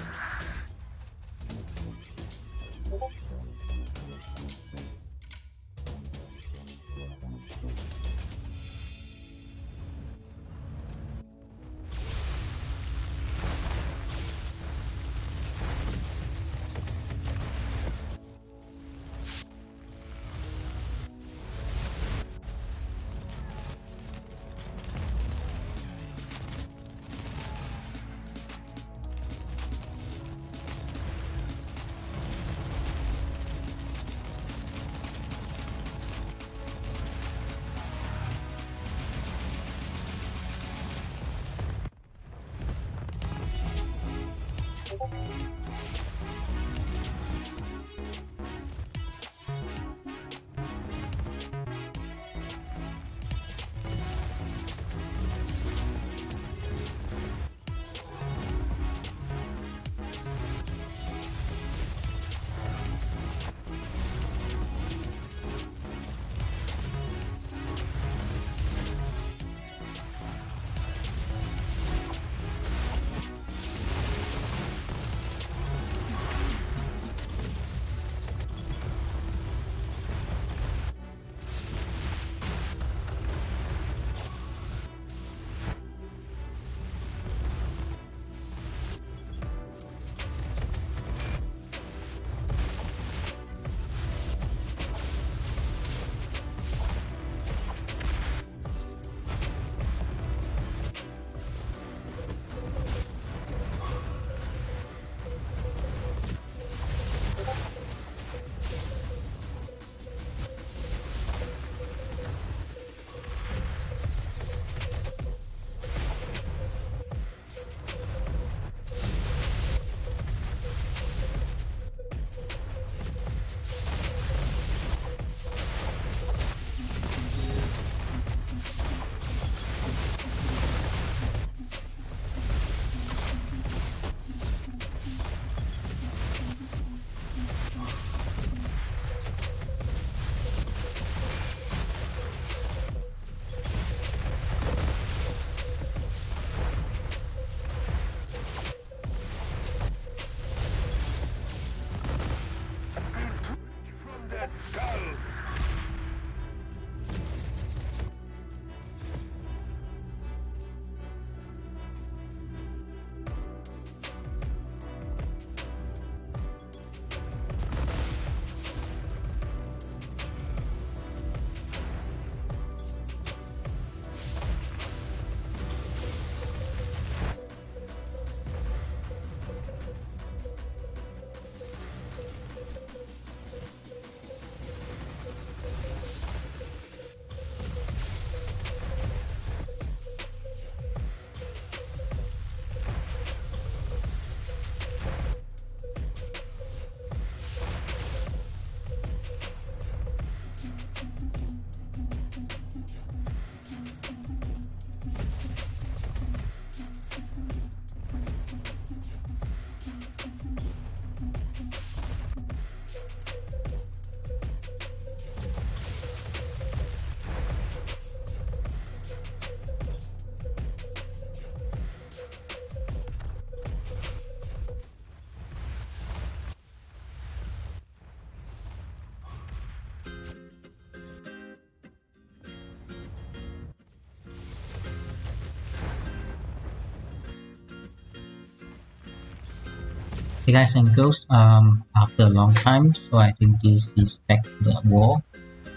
Hey guys and girls, after a long time, so I think this is back to the war.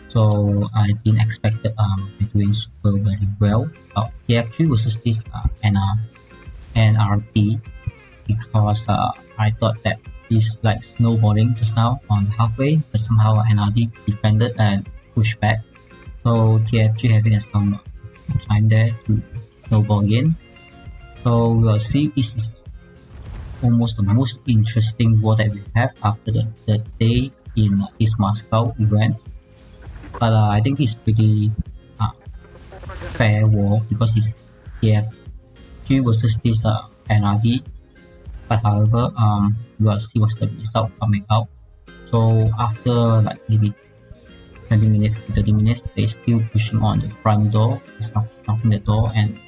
So I didn't expect that they're doing super very well. TFG versus this NRD, because I thought that it's like snowballing just now on halfway, but somehow NRD defended and pushed back. So TFG having some time there to snowball again. So we'll see. This is almost the most interesting war that we have after the day in this Moscow event. But I think it's pretty fair war because it's TFG versus this NRD. But however, we'll see what's the result coming out. So after like maybe 20 minutes to 30 minutes, they're still pushing on the front door. It's not knocking the door, and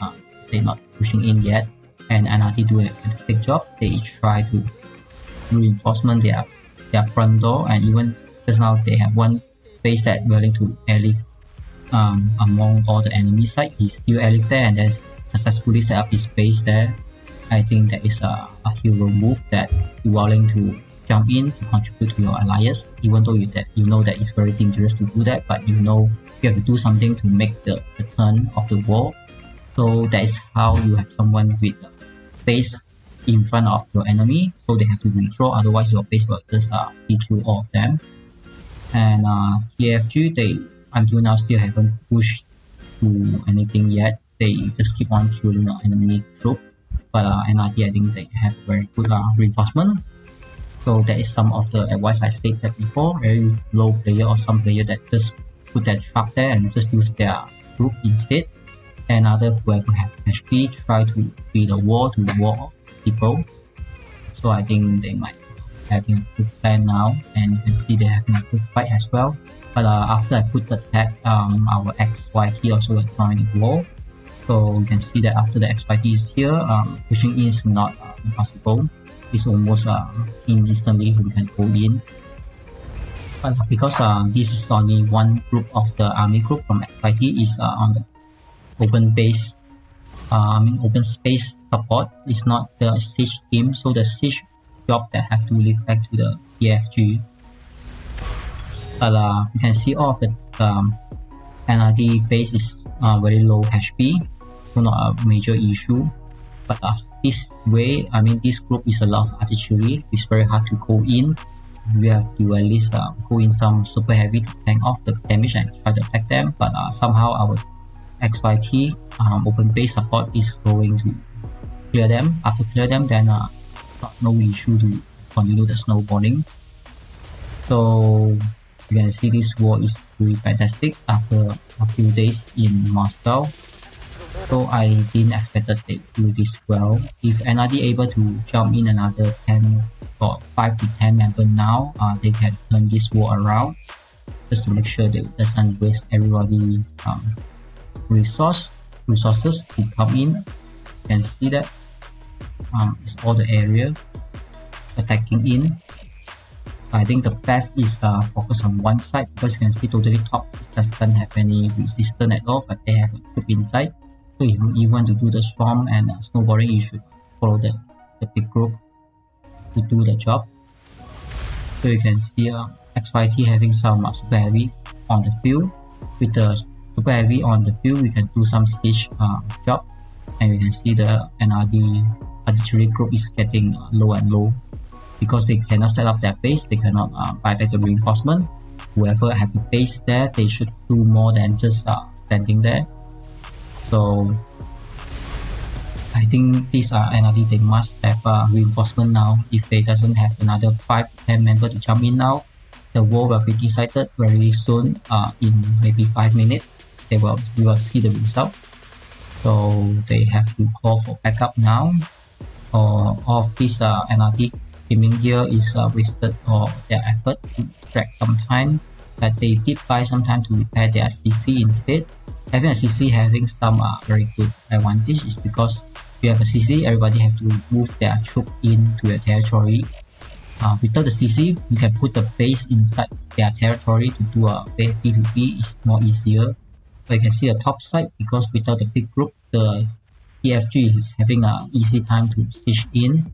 they're not pushing in yet. And NRD do a fantastic job. They try to reinforcement their front door, and even just now they have one base that willing to airlift among all the enemy side. He still airlift there and then successfully set up his base there. I think that is a hero move, that you're willing to jump in to contribute to your alliance, even though you know that it's very dangerous to do that, but you know you have to do something to make the turn of the war. So that is how you have someone with a base in front of your enemy, so they have to withdraw, otherwise your base will just DQ all of them. And TFG, they until now still haven't pushed to anything yet. They just keep on killing the enemy troop. But NRD, I think they have very good reinforcement. So that is some of the advice I stated before. Very low player or some player that just put their truck there and just use their group instead. And other whoever have HP try to be the wall to wall off people. So I think they might having a good plan now, and you can see they're having a good fight as well. But after I put the tag, our XYT also joined the wall. So you can see that after the XYT is here, pushing in is not impossible. It's almost instantly we can go in. But because this is only one group of the army group from XYT is on the open base, open space support. It's not the siege team, so the siege job that have to leave back to the TFG. But you can see all of the NRD base is very low HP, so not a major issue. But this way, this group is a lot of artillery. It's very hard to go in. We have to at least go in some super heavy to tank off the damage and try to attack them. But somehow our XYT open base support is going to clear them. After clear them, then no issue to continue the snowballing. So you can see this war is really fantastic after a few days in Moscow. So I didn't expect that they do this well. If NRD able to jump in another 10 or 5 to 10 members now, they can turn this war around, just to make sure they doesn't waste everybody resources to come in. You can see that it's all the area attacking in. I think the best is focus on one side, because you can see totally top doesn't have any resistance at all, but they have a troop inside. So if you want to do the swarm and snowballing, you should follow the big group to do the job. So you can see XYT having some super heavy on the field. With the super heavy on the field, we can do some siege job, and you can see the NRD artillery group is getting low and low because they cannot set up their base. They cannot buy back the reinforcement. Whoever have the base there, they should do more than just standing there. So I think these are NRD, they must have reinforcement now. If they doesn't have another 5 to 10 members to jump in now, the war will be decided very soon. In maybe 5 minutes, we will see the result. So they have to call for backup now. All of this NRD teaming here is wasted or their effort to drag some time, that they did buy some time to repair their CC instead. Having a CC having some very good advantage is because if you have a CC, everybody have to move their troop into your territory. Without the CC, you can put the base inside their territory to do a B2B. It's more easier. But you can see the top side, because without the big group, the TFG is having an easy time to siege in.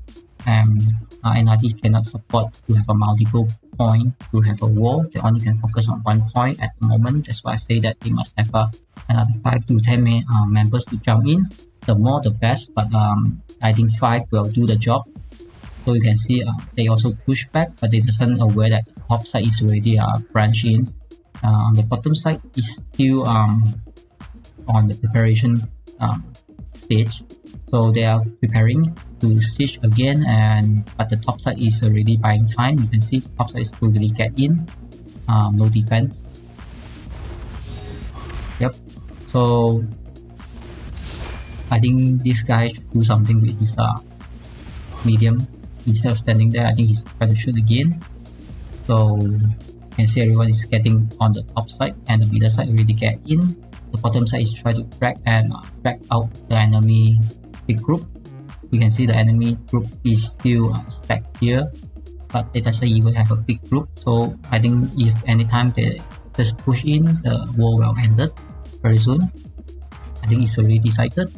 and NRD cannot support to have a multiple point to have a war. They only can focus on one point at the moment. That's why I say that they must have another 5 to 10 members to jump in. The more the best, but I think 5 will do the job. So you can see they also push back, but they doesn't aware that the top side is already branched in. The bottom side is still on the preparation stage, so they are preparing to siege again, but the top side is already buying time. You can see the top side is totally get in, no defense. Yep. So I think this guy should do something with his medium. Instead of standing there, I think he's trying to shoot again. So you can see everyone is getting on the top side, and the middle side already get in. The bottom side is trying to drag out the enemy big group. You can see the enemy group is still stacked here, but it doesn't even have a big group. So I think if anytime they just push in, the war will end it very soon. I think it's already decided.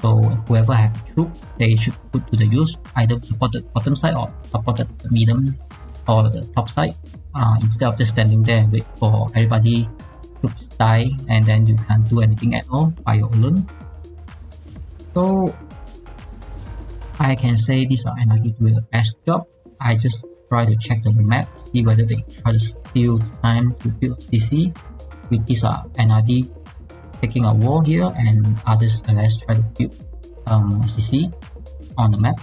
So whoever have a troop, they should put to the use, either support the bottom side or support the medium or the top side, instead of just standing there and wait for everybody troops die and then you can't do anything at all by your own. So I can say these are NRD doing the best job. I just try to check the map, see whether they try to steal time to build CC with this NRD taking a wall here, and others let's try to build CC on the map.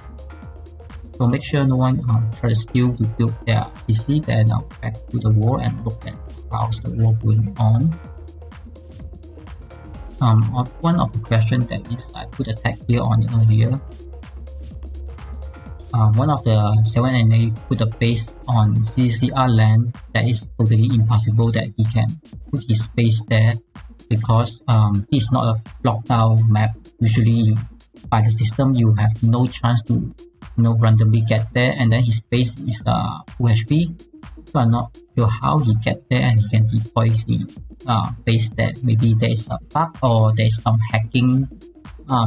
So make sure no one try to steal to build their CC, then back to the wall and look at how's the war going on. One of the questions that is I put a tag here on earlier. One of the 7NA put a base on CCCR land that is totally impossible that he can put his base there, because this is not a lockdown map. Usually by the system you have no chance to randomly get there, and then his base is full HP. So I'm not sure how he get there and he can deploy his base there. Maybe there is a bug or there is some hacking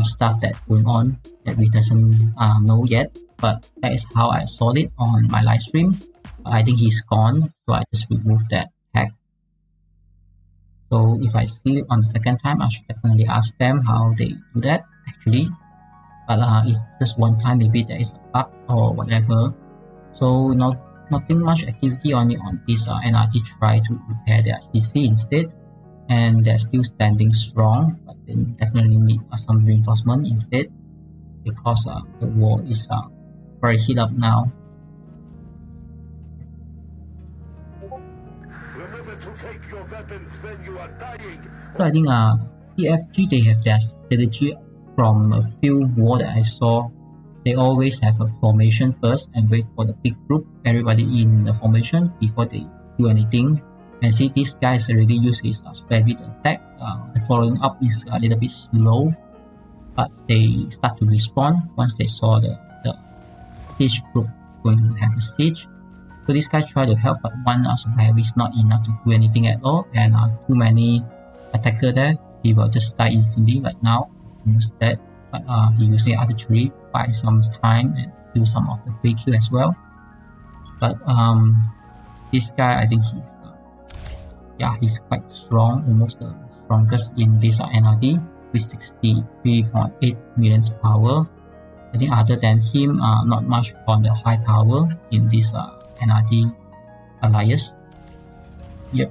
stuff that's going on that we doesn't know yet. But that is how I saw it on my live stream. I think he's gone, so I just removed that hack. So if I see it on the second time, I should definitely ask them how they do that actually. But if just one time, maybe there is a bug or whatever. So nothing much activity on it on this NRD try to repair their CC instead, and they're still standing strong, but they definitely need some reinforcement instead, because the war is very heat up now. Remember to take your weapons when you are dying. So I think TFG, they have their strategy from a few war that I saw. They always have a formation first and wait for the big group, everybody in the formation before they do anything. And see, this guys already use his spare bit attack. The following up is a little bit slow, but they start to respawn once they saw the siege group going to have a siege. So this guy try to help, but one super heavy is not enough to do anything at all, and too many attacker there. He will just die instantly right now, almost dead. But he using artillery, buy some time and do some of the free kill as well. But this guy, I think he's quite strong, almost the strongest in this NRD with 63.8 million power. I think other than him, not much on the high power in this NRD alliance. Yep,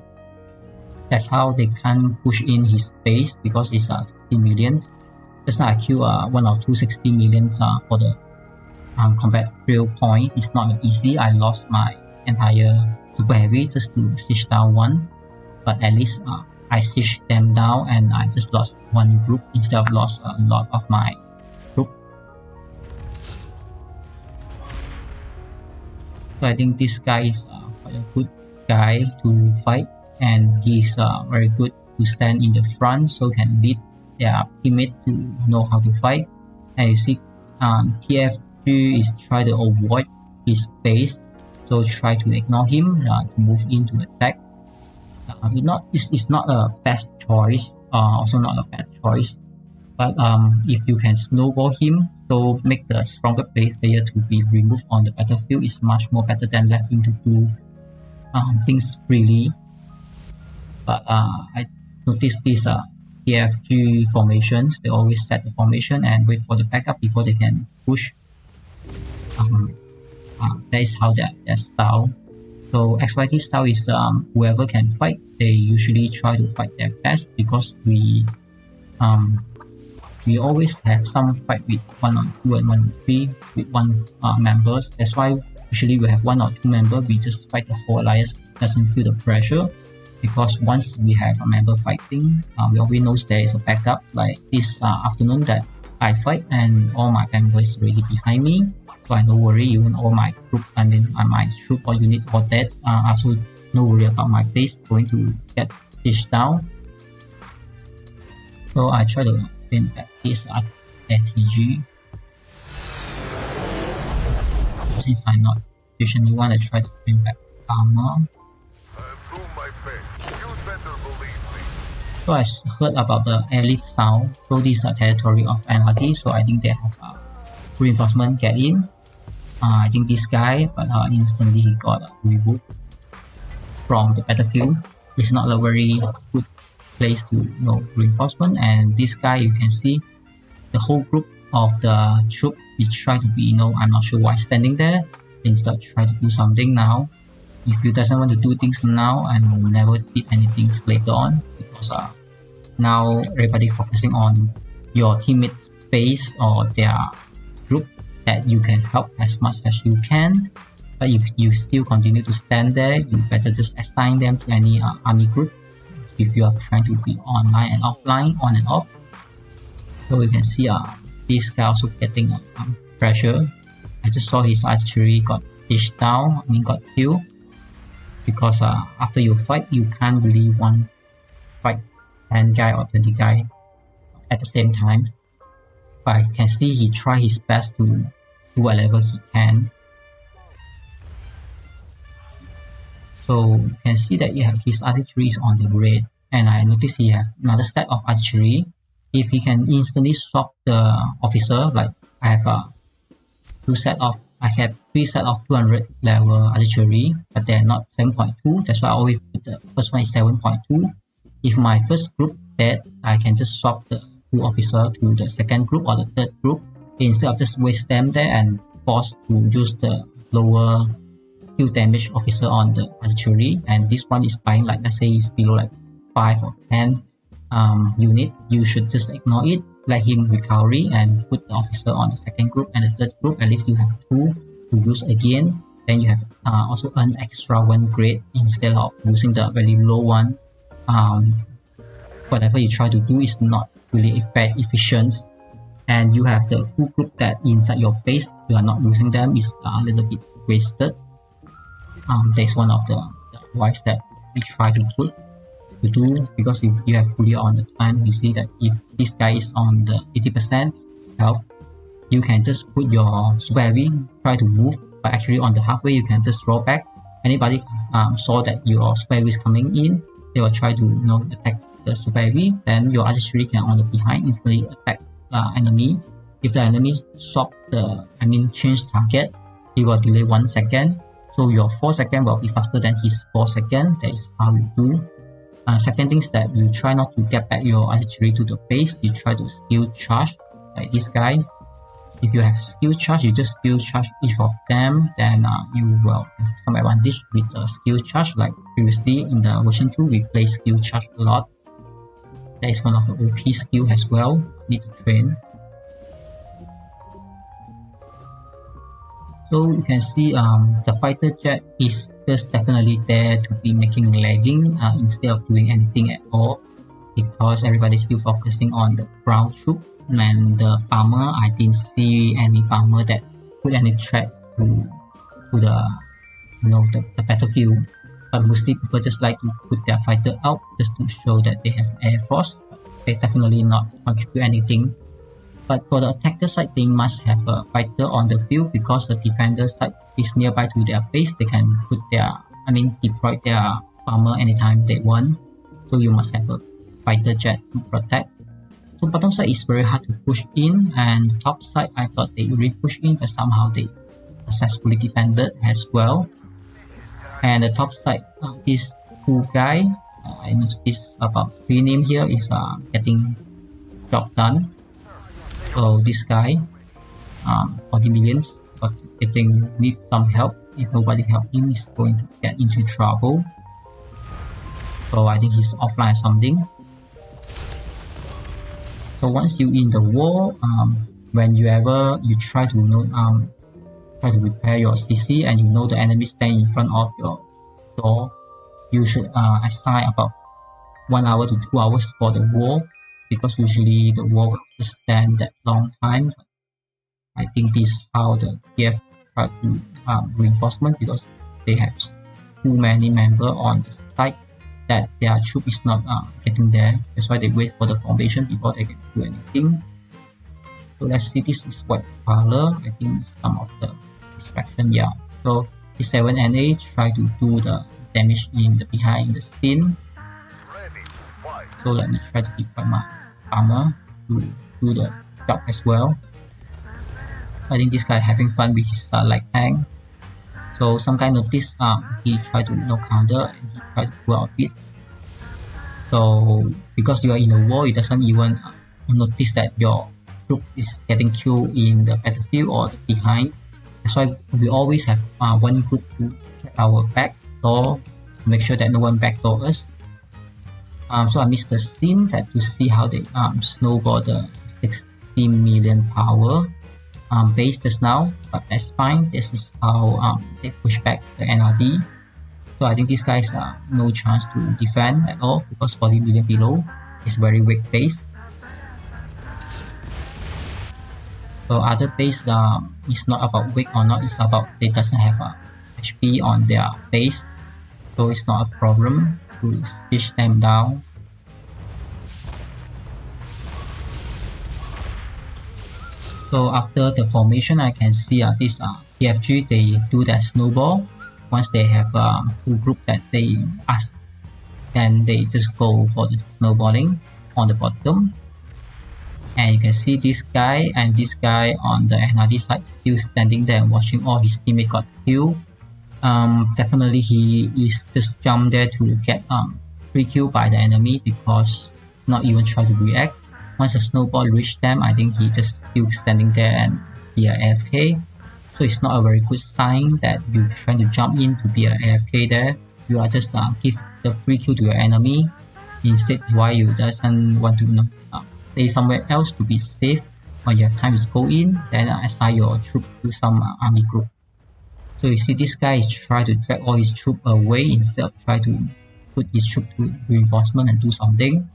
that's how they can push in his base, because it's 60 million. Just now I kill 1 or 2 60 millions for the combat drill point. It's not easy. I lost my entire super heavy just to siege down one, but at least I siege them down and I just lost one group instead of lost a lot of my group. So I think this guy is quite a good guy to fight, and he's very good to stand in the front, so can lead their teammates to know how to fight. And you see TFG is try to avoid his base, so try to ignore him to move into attack. It's not a best choice, also not a bad choice. But if you can snowball him, so make the stronger player to be removed on the battlefield is much more better than let him to do things freely. But I noticed these TFG formations, they always set the formation and wait for the backup before they can push. That is how their style. So XYT style is whoever can fight, they usually try to fight their best, because we always have some fight with 1 on 2 and 1 on 3 with one members. That's why usually we have 1 or 2 members, we just fight the whole alliance, doesn't feel the pressure, because once we have a member fighting, we always know there is a backup. Like this afternoon that I fight and all my members already behind me, so I no worry. Even all my group, my troop or unit or dead, also no worry about my base going to get dished down. So I try to win back this ATG. Since I'm not efficiently want to try to win back armor. So I heard about the airlift sound. So this is a territory of NRD, so I think they have reinforcement get in. I think this guy, but instantly he got removed from the battlefield. It's not a very good place to reinforcement. And this guy, you can see the whole group of the troop is trying to be, I'm not sure why standing there, instead of try to do something now. If you doesn't want to do things now and never did anything later on, because now everybody focusing on your teammates' base or their group, that you can help as much as you can. But if you still continue to stand there, you better just assign them to any army group if you are trying to be online and offline, on and off. So you can see this guy also getting pressure. I just saw his archery got dished down, got killed. Because after you fight, you can't really fight 10 guy or 20 guy at the same time. But I can see he try his best to do whatever he can. So you can see that his artillery is on the red, and I noticed he have another set of artillery. If he can instantly swap the officer, like I have 3 set of 200 level artillery, but they're not 7.2. That's why I always put the first one is 7.2. If my first group dead, I can just swap the 2 officer to the second group or the third group, instead of just waste them there and force to use the lower skill damage officer on the artillery. And this one is buying, like, let's say it's below like 5 or 10 unit, you should just ignore it, let him recovery and put the officer on the second group and the third group. At least you have 2 to use again. Then you have also earn extra 1 grade instead of using the very low one. Whatever you try to do is not really efficient, and you have the full group that inside your base, you are not using them, is a little bit wasted. That's one of the advice that we try to do, because if you have fully on the time, you see that if this guy is on the 80% health, you can just put your super heavy, try to move, but actually on the halfway you can just draw back. Anybody saw that your super heavy is coming in, they will try to attack the super heavy. Then your artillery can on the behind instantly attack enemy. If the enemy change target, he will delay 1 second, so your 4 second will be faster than his 4 second. That is how you do. Second thing is that you try not to get back your artillery to the base, you try to skill charge, like this guy. If you have skill charge, you just skill charge each of them, then you will have some advantage with the skill charge. Like previously in the version 2, we play skill charge a lot. That is one of the OP skill as well, need to train. So you can see the fighter jet is just definitely there to be making lagging instead of doing anything at all, because everybody's still focusing on the ground troop. And the bomber, I didn't see any bomber that put any threat to the battlefield. But mostly people just like to put their fighter out just to show that they have air force. They definitely not contribute anything. But for the attacker side, they must have a fighter on the field, because the defender side is nearby to their base. They can put deploy their bomber anytime they want. So you must have a fighter jet to protect. So bottom side is very hard to push in, and the top side I thought they really push in, but somehow they successfully defended as well. And the top side, this cool guy, I noticed about 3 name here is getting job done. So this guy, 40 millions, but getting need some help. If nobody help him, he's going to get into trouble. So I think he's offline or something. So once you in the war, whenever you try to try to repair your CC and you know the enemy stand in front of your door, you should assign about 1 hour to 2 hours for the wall, because usually the wall will just stand that long time. But I think this is how the TF try to reinforcement, because they have too many members on the site that their troop is not getting there. That's why they wait for the formation before they can do anything. So let's see, this is white color. I think some of the distraction, yeah. So T7NA try to do the damage in the behind the scene. So let me try to equip my armor to do the job as well. I think this guy having fun with his light tank. So some guy noticed he tried to counter, and he tried to pull out a bit. So because you are in a war, it doesn't even notice that your troop is getting killed in the battlefield or the behind. That's why we always have one group to check our back door to make sure that no one backdoor us. So I missed the scene that to see how they snowball the 60 million power base just now, but that's fine. This is how they push back the NRD. So I think these guys no chance to defend at all, because 40 million below is very weak base. So other base is not about weak or not, it's about they doesn't have HP on their base, so it's not a problem to stitch them down. So after the formation, I can see this TFG they do that snowball. Once they have two group that they ask, then they just go for the snowballing on the bottom. And you can see this guy and this guy on the NRD side still standing there and watching all his teammates got killed. Definitely he is just jump there to get free kill by the enemy, because not even try to react. Once a snowball reach them, I think he just still standing there and be a AFK. So it's not a very good sign that you trying to jump in to be a AFK there. You are just give the free kill to your enemy. Instead, why you doesn't want to stay somewhere else to be safe. When you have time to go in, then assign your troop to some army group. So you see this guy is trying to drag all his troop away instead of try to put his troop to reinforcement and do something.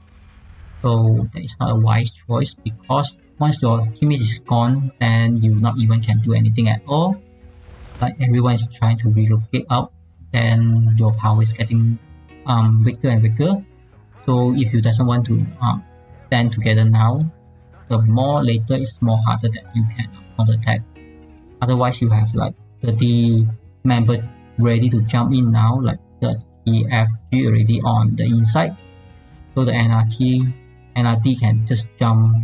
So that is not a wise choice, because once your teammate is gone, then you not even can do anything at all. Like everyone is trying to relocate out, then your power is getting weaker and weaker. So if you doesn't want to stand together now, the more later it's more harder that you can counterattack. Otherwise you have like 30 members ready to jump in now, like the TFG already on the inside. So the NRD can just jump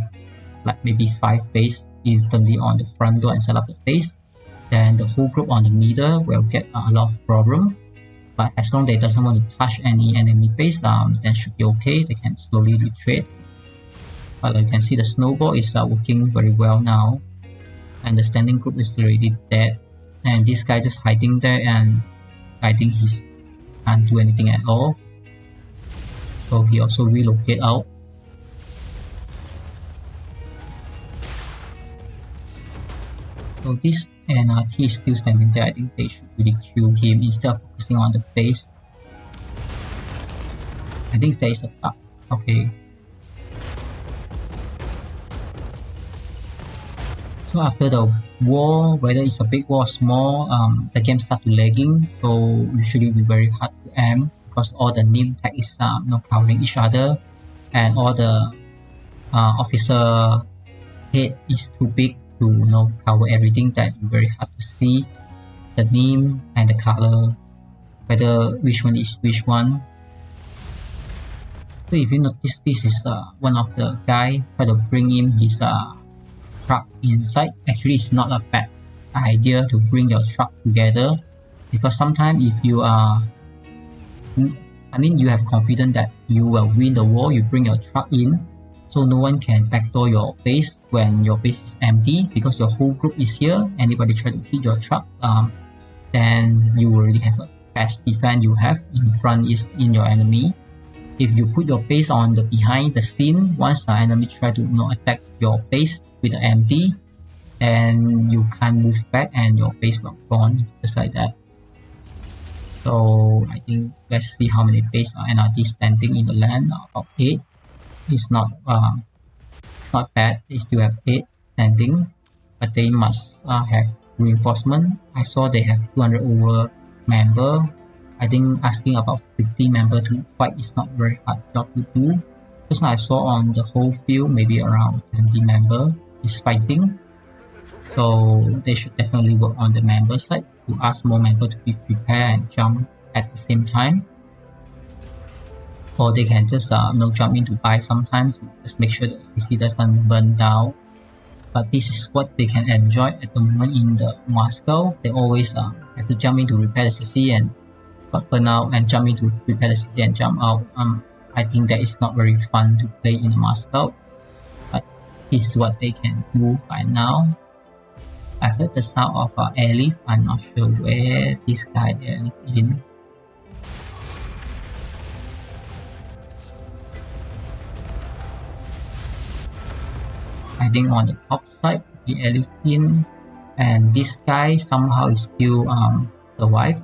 like maybe 5 base instantly on the front door and set up the base. Then the whole group on the middle will get a lot of problem. But as long as they doesn't want to touch any enemy base, then should be okay. They can slowly retreat. But you can see the snowball is working very well now, and the standing group is already dead. And this guy just hiding there, and I think he can't do anything at all. So he also relocate out. So this NRT is still standing there. I think they should really kill him instead of focusing on the base. I think there is a bug. Okay. So after the war, whether it's a big war or small, the game start to lagging. So usually be very hard to aim, because all the name tag is not covering each other, and all the officer head is too big to cover everything. That is very hard to see the name and the color, whether which one is which one. So if you notice, this is one of the guy try to bring in his truck inside. Actually, it's not a bad idea to bring your truck together, because sometimes if you are, you have confidence that you will win the war, you bring your truck in, so no one can backdoor your base when your base is empty, because your whole group is here. Anybody try to hit your truck, then you already have a best defense you have in front is in your enemy. If you put your base on the behind the scene, once the enemy try to attack your base with the empty, and you can't move back and your base will gone just like that. So I think let's see how many base are NRD standing in the land. About 8. It's not bad. They still have 8 standing, but they must have reinforcement. I saw they have 200 over member. I think asking about 50 member to fight is not very hard job to do. Just now I saw on the whole field maybe around 20 member is fighting. So they should definitely work on the member side to ask more member to be prepared and jump at the same time. Or they can just jump in to buy sometimes to just make sure that CC doesn't burn down. But this is what they can enjoy at the moment in the Moscow. They always have to jump in to repair the CC and burn out, and jump in to repair the CC and jump out. I think that is not very fun to play in Moscow, but this is what they can do by now. I heard the sound of airlift. I'm not sure where this guy airlift in. I think on the top side the airlift in, and this guy somehow is still survive.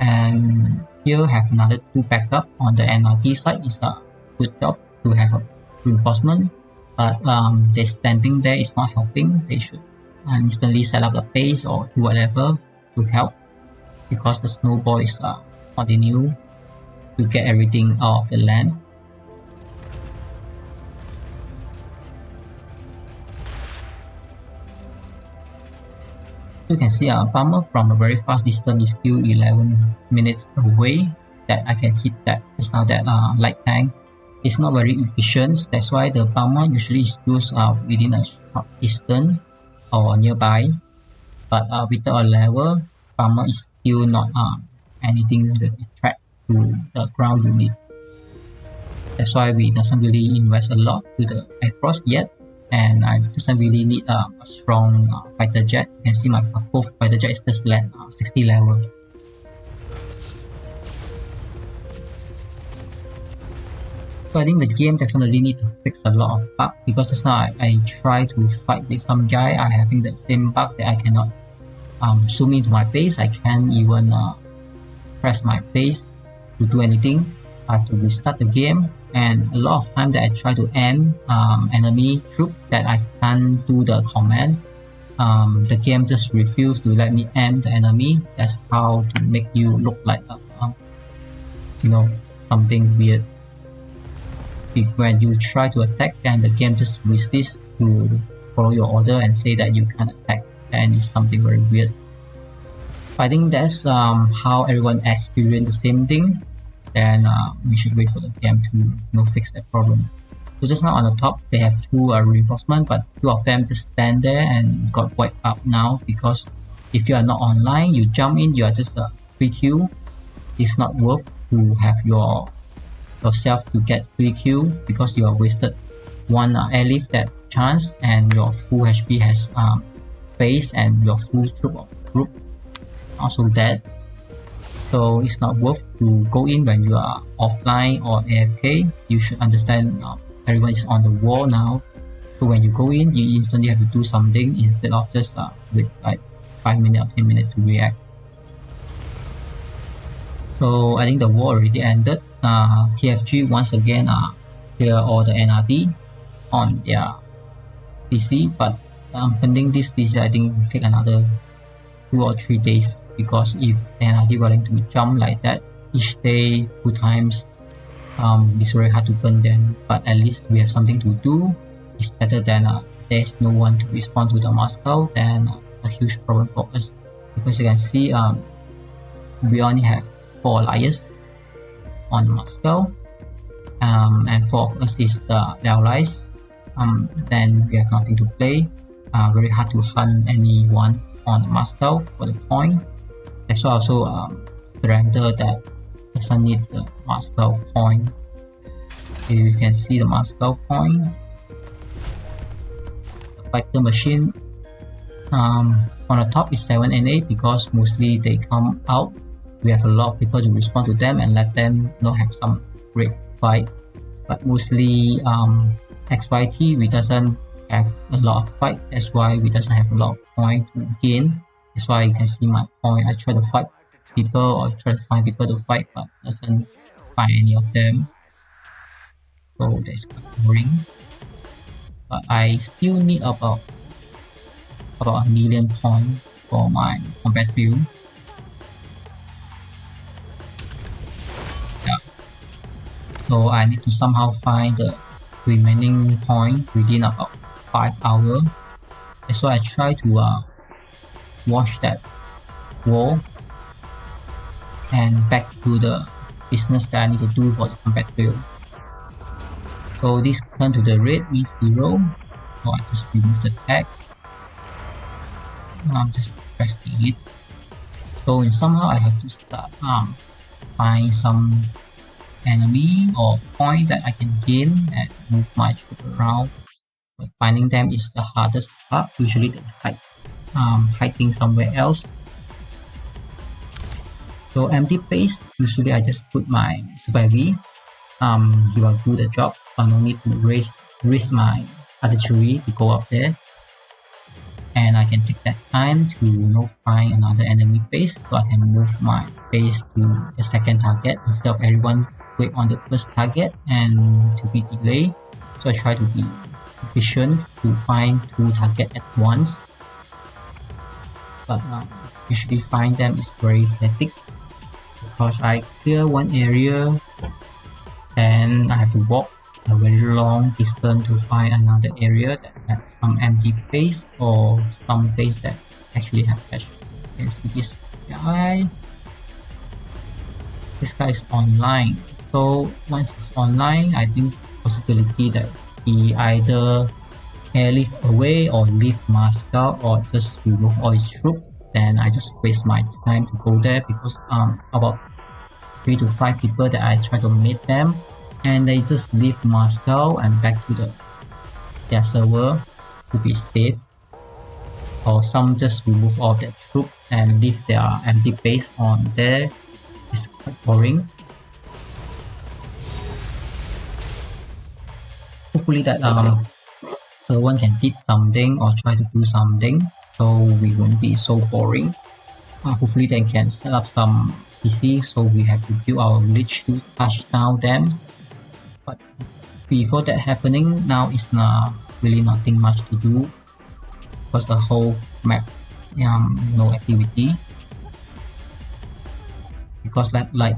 And here have another 2 backup on the NRD side. Is a good job to have a reinforcement, but they standing there is not helping. They should instantly set up the base or do whatever to help, because the snowball is continue to get everything out of the land. You can see a bomber from a very fast distance is still 11 minutes away that I can hit that. Just now that light tank is not very efficient. That's why the bomber usually is used within a short distance or nearby. But with the level, bomber is still not anything that attract to the ground unit. That's why we doesn't really invest a lot to the Air Force yet. And I doesn't really need a strong fighter jet. You can see my both fighter jet is just at 60 level. So I think the game definitely need to fix a lot of bugs, because just now I try to fight with some guy. I having the same bug that I cannot zoom into my base. I can't even press my base to do anything. I have to restart the game. And a lot of time that I try to aim enemy troop that I can't do the command, the game just refused to let me aim the enemy. That's how to make you look like something weird. When you try to attack, then the game just resists to follow your order and say that you can't attack, and it's something very weird. I think that's how everyone experienced the same thing. Then we should wait for the game to fix that problem. So just now on the top they have 2 reinforcements, but 2 of them just stand there and got wiped out now, because if you are not online, you jump in, you are just a free kill. It's not worth to have yourself to get free kill, because you are wasted 1 airlift that chance, and your full HP has base, and your full group also dead. So it's not worth to go in when you are offline or AFK. You should understand everyone is on the wall now. So when you go in, you instantly have to do something instead of just wait like 5 minutes or 10 minutes to react. So I think the war already ended. TFG once again clear all the NRD on their PC, but pending this DC I think will take another 2 or 3 days, because if NRD willing to jump like that each day 2 times, it's very hard to burn them. But at least we have something to do. It's better than there's no one to respond to the Moscow. Then it's a huge problem for us, because you can see we only have 4 allies on Moscow, and 4 of us is the allies. Then we have nothing to play. Very hard to hunt anyone on Moscow for the point. That's why also surrender that doesn't need the Moscow point. Here you can see the Moscow point. The fighter machine on the top is 7 and 8 because mostly they come out. We have a lot of people to respond to them and let them not have some great fight. But mostly XYT we doesn't have a lot of fight. That's why we doesn't have a lot of point to gain. That's why you can see my point. I try to fight people or try to find people to fight, but doesn't find any of them. So that's quite boring. But I still need about 1 million points for my combat view. Yeah. So I need to somehow find the remaining point within about 5 hours. So I try to watch that war and back to the business that I need to do for the combat field. So this turn to the red means 0. So I just remove the tag. I'm just pressing it. So somehow I have to start find some enemy or point that I can gain and move my troop around. But finding them is the hardest part. Usually they hiding somewhere else. So empty base, usually I just put my Super V. He will do the job. I don't need to risk my artillery to go up there. And I can take that time to find another enemy base, so I can move my base to the second target instead of everyone wait on the first target and to be delayed. So I try to be efficient to find 2 targets at once. But usually find them is very hectic because I clear one area and I have to walk a very long distance to find another area that has some empty base or some base that actually have cash. You can see this guy. This guy is online. So once it's online, I think possibility that he either airlift away or leave Moscow or just remove all his troops. Then I just waste my time to go there because about 3 to 5 people that I try to meet them and they just leave Moscow and back to their server to be safe, or some just remove all their troops and leave their empty base on there. It's quite boring. Hopefully that someone can did something or try to do something so we won't be so boring. Hopefully they can set up some PC so we have to build our village to touch down them. But before that happening, now it's not really nothing much to do because the whole map no activity. Because like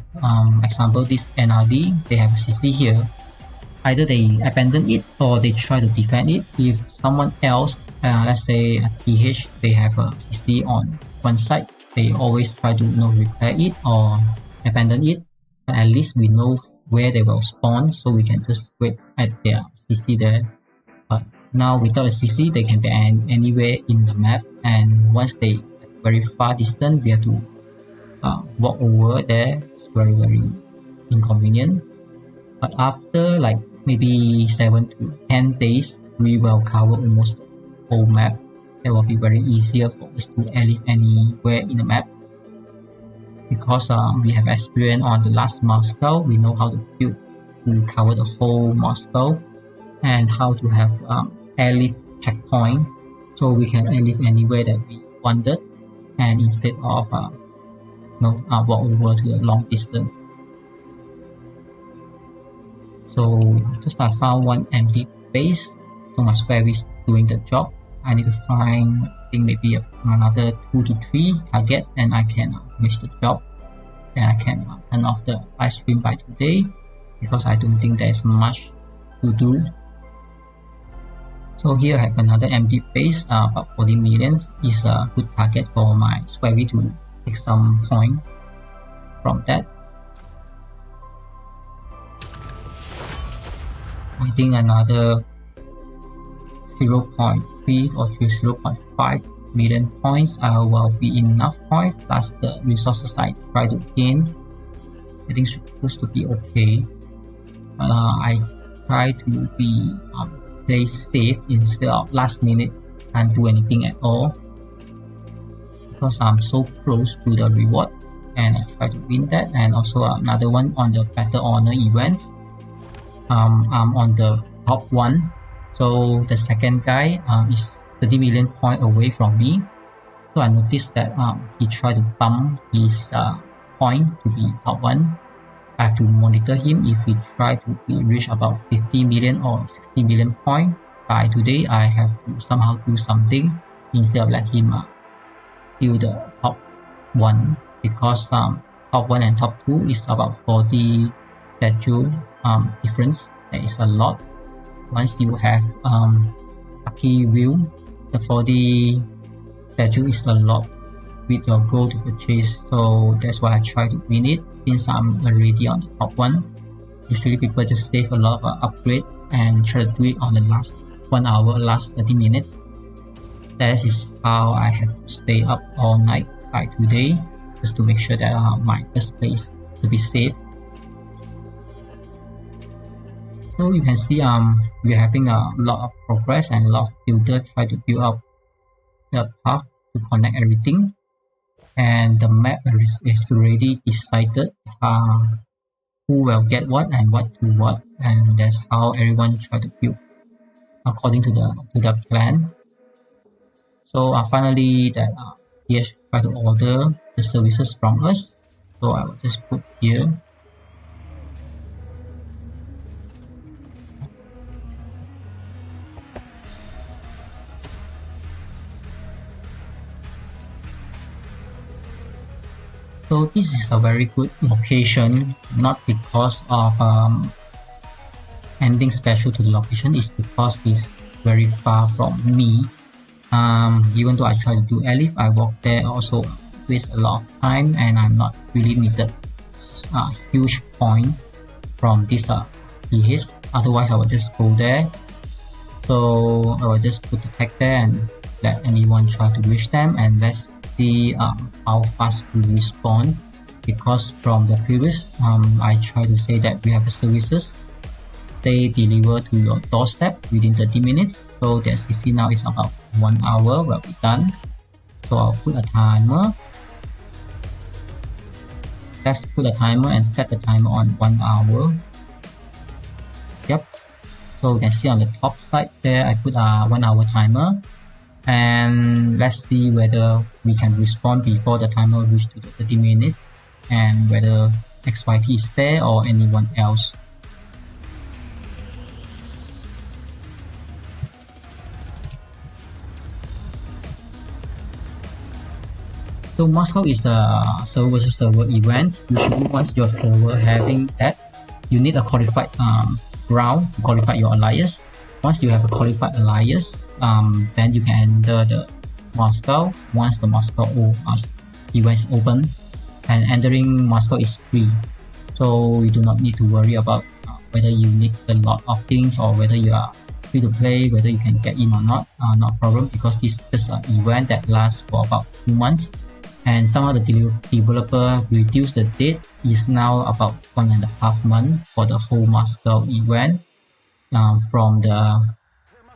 example this NRD, they have a CC here. Either they abandon it or they try to defend it. If someone else, let's say a TH, they have a CC on one side, they always try to repair it or abandon it. But at least we know where they will spawn, so we can just wait at their CC there. But now without a CC, they can be anywhere in the map, and once they very far distance, we have to walk over there. It's very inconvenient. But after like maybe 7 to 10 days, we will cover almost the whole map. It will be very easier for us to airlift anywhere in the map. Because we have experience on the last Moscow, we know how to build to cover the whole Moscow and how to have airlift checkpoint, so we can airlift anywhere that we wanted, and instead of walk over to the long distance. So just I found one empty base, so my square is doing the job. I need to find, I think maybe another 2 to 3 target, and I can finish the job. Then I can turn off the live stream by today because I don't think there's much to do. So here I have another empty base, about 40 million is a good target for my square to take some point from that. I think another 0.3 or to 0.5 million points will be enough point, plus the resources I try to gain. I think supposed to be okay. I try to be play safe instead of last minute can't do anything at all, because I'm so close to the reward and I try to win that. And also another one on the Battle Honor events, I'm on the top 1, so the second guy is 30 million point away from me. So I noticed that he tried to bump his point to be top 1. I have to monitor him. If he try to reach about 50 million or 60 million point by today, I have to somehow do something instead of let him steal the top 1, because top 1 and top 2 is about 40 statue difference. That is a lot. Once you have lucky wheel, the 40 statue is a lot with your goal to purchase, so that's why I try to win it since I'm already on the top 1. Usually people just save a lot of upgrade and try to do it on the last 1 hour, last 30 minutes. That is how I have to stay up all night by today, just to make sure that my first place to be safe. So you can see we're having a lot of progress and a lot of builder try to build up the path to connect everything, and the map is already decided who will get what and what to what, and that's how everyone try to build according to the plan. So finally that TH try to order the services from us, so I will just put here. So this is a very good location, not because of anything special to the location, it's because it's very far from me. Even though I try to do airlift, I walk there also waste a lot of time, and I'm not really needed a huge point from this TH. Otherwise I will just go there. So I will just put the tag there and let anyone try to reach them, and let's see how fast we respond, because from the previous I try to say that we have the services, they deliver to your doorstep within 30 minutes. So the CC now is about 1 hour will be done. So I'll put a timer. Let's put a timer and set the timer on 1 hour. Yep. So you can see on the top side there I put a 1 hour timer, and let's see whether we can respond before the timer reach to the 30 minutes, and whether XYT is there or anyone else. So Moscow is a server versus server event. Usually once your server having that, you need a qualified ground to qualify your alliance. Once you have a qualified alliance, then you can enter the Moscow. Once the Moscow event is open, and entering Moscow is free, so you do not need to worry about whether you need a lot of things or whether you are free to play, whether you can get in or not. Not a problem, because this is an event that lasts for about 2 months, and some of the developer reduced the date. Is now about 1.5 months for the whole Moscow event, from the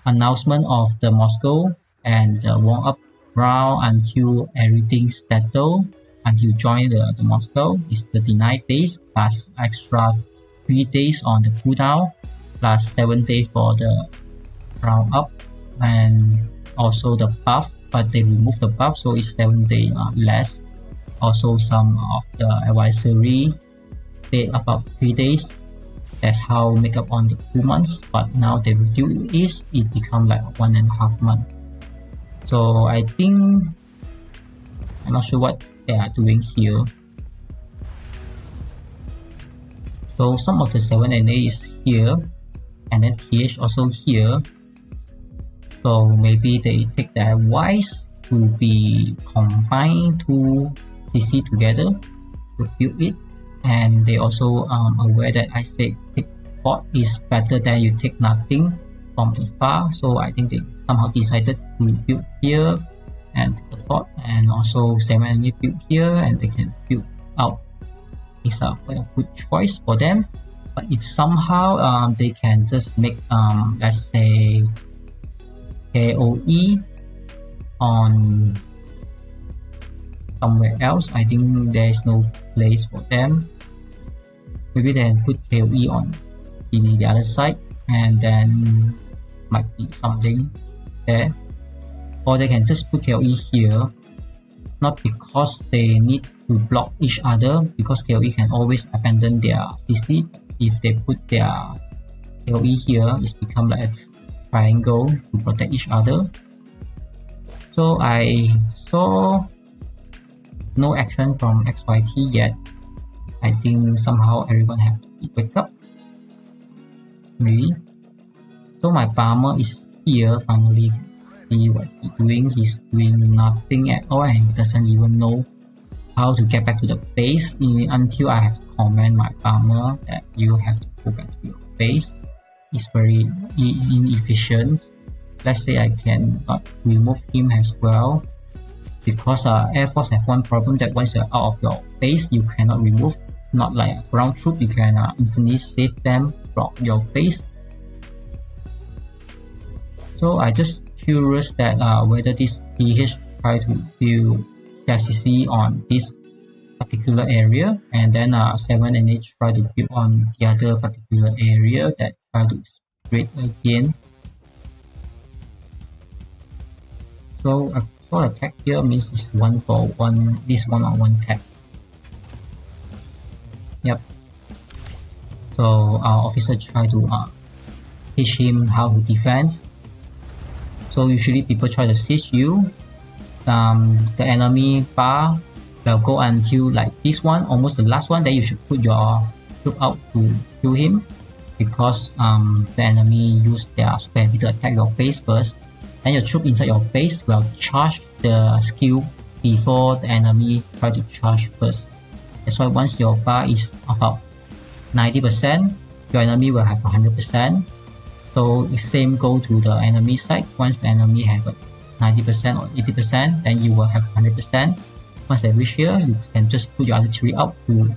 announcement of the Moscow and the warm-up round until everything settled, until you join the Moscow is 39 days plus extra 3 days on the cooldown, plus 7 days for the round up, and also the buff, but they remove the buff, so it's 7 days less. Also some of the advisory stay about 3 days. That's how make up on the 2 months, but now they reduce it become like 1.5 months. So I think I'm not sure what they are doing here. So some of the 7 and 8 is here, and then TH also here. So maybe they take their wise to be combined to CC together to build it, and they also aware that I say pick fort is better than you take nothing from the far. So I think they somehow decided to build here and the fort, and also 7 enemy build here and they can build out. It's a good choice for them. But if somehow they can just make let's say KoE on somewhere else, I think there is no place for them. Maybe they can put KoE on the other side and then might be something there, or they can just put KoE here, not because they need to block each other, because KoE can always abandon their CC. If they put their KoE here, it's become like a triangle to protect each other. So I saw no action from XYT yet. I think somehow everyone have to wake up. Maybe. So my farmer is here finally. See what he's doing. He's doing nothing at all and doesn't even know how to get back to the base until I have to command my farmer that you have to go back to your base. It's very inefficient. Let's say I can remove him as well, because Air Force have one problem that once you're out of your base you cannot remove. Not like a ground troop, you can instantly save them from your base. So I just curious that whether this PH try to build their CC on this particular area, and then 7NH try to build on the other particular area that try to spread again. So attack here means it's 1-for-1, this one-on-one attack. Yep. So our officer try to teach him how to defend. So usually people try to siege you. The enemy bar will go until like this one, almost the last one. Then you should put your troop out to kill him, because the enemy use their super heavy to attack your base first. Then your troop inside your base will charge the skill before the enemy try to charge first. That's why once your bar is about 90%, your enemy will have 100%. So the same go to the enemy side. Once the enemy have 90% or 80%, then you will have 100%. Once they reach here, you can just put your artillery out to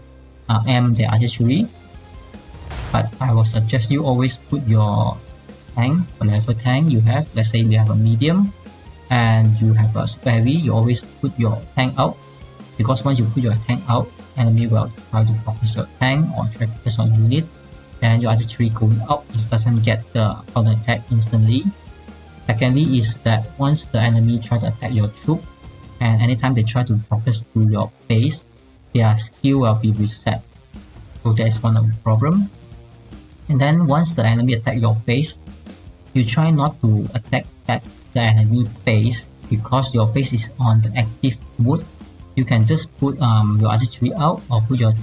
aim the artillery. But I will suggest you always put your tank, whatever tank you have. Let's say you have a medium and you have a super heavy, you always put your tank out, because once you put your tank out, enemy will try to focus your tank or try to focus on unit. Then your artillery going out, it doesn't get the counter attack instantly. Secondly is that once the enemy try to attack your troop, and anytime they try to focus to your base, their skill will be reset. So that is one of the problem. And then once the enemy attack your base, you try not to attack at the enemy base, because your base is on the active mode. You can just put your artillery out, or put your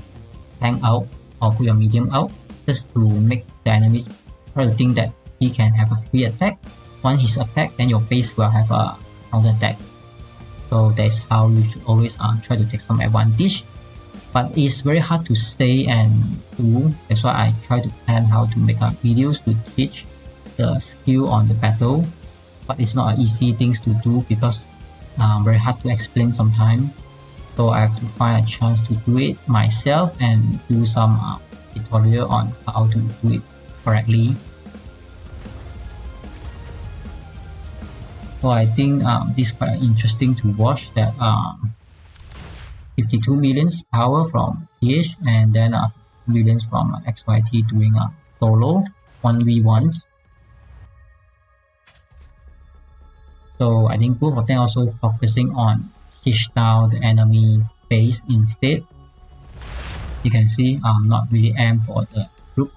tank out, or put your medium out, just to make the enemy try to think that he can have a free attack. Once he's attacked, then your base will have a counter attack. So that's how you should always try to take some advantage. But it's very hard to say and do. That's why I try to plan how to make videos to teach the skill on the battle. But it's not an easy things to do, because very hard to explain sometimes. So I have to find a chance to do it myself and do some tutorial on how to do it correctly. So I think this is quite interesting to watch, that 52 million power from PH, and then millions from XYT doing a solo 1v1s. So I think both of them also focusing on siege down the enemy base instead. You can see I'm not really aim for the troop.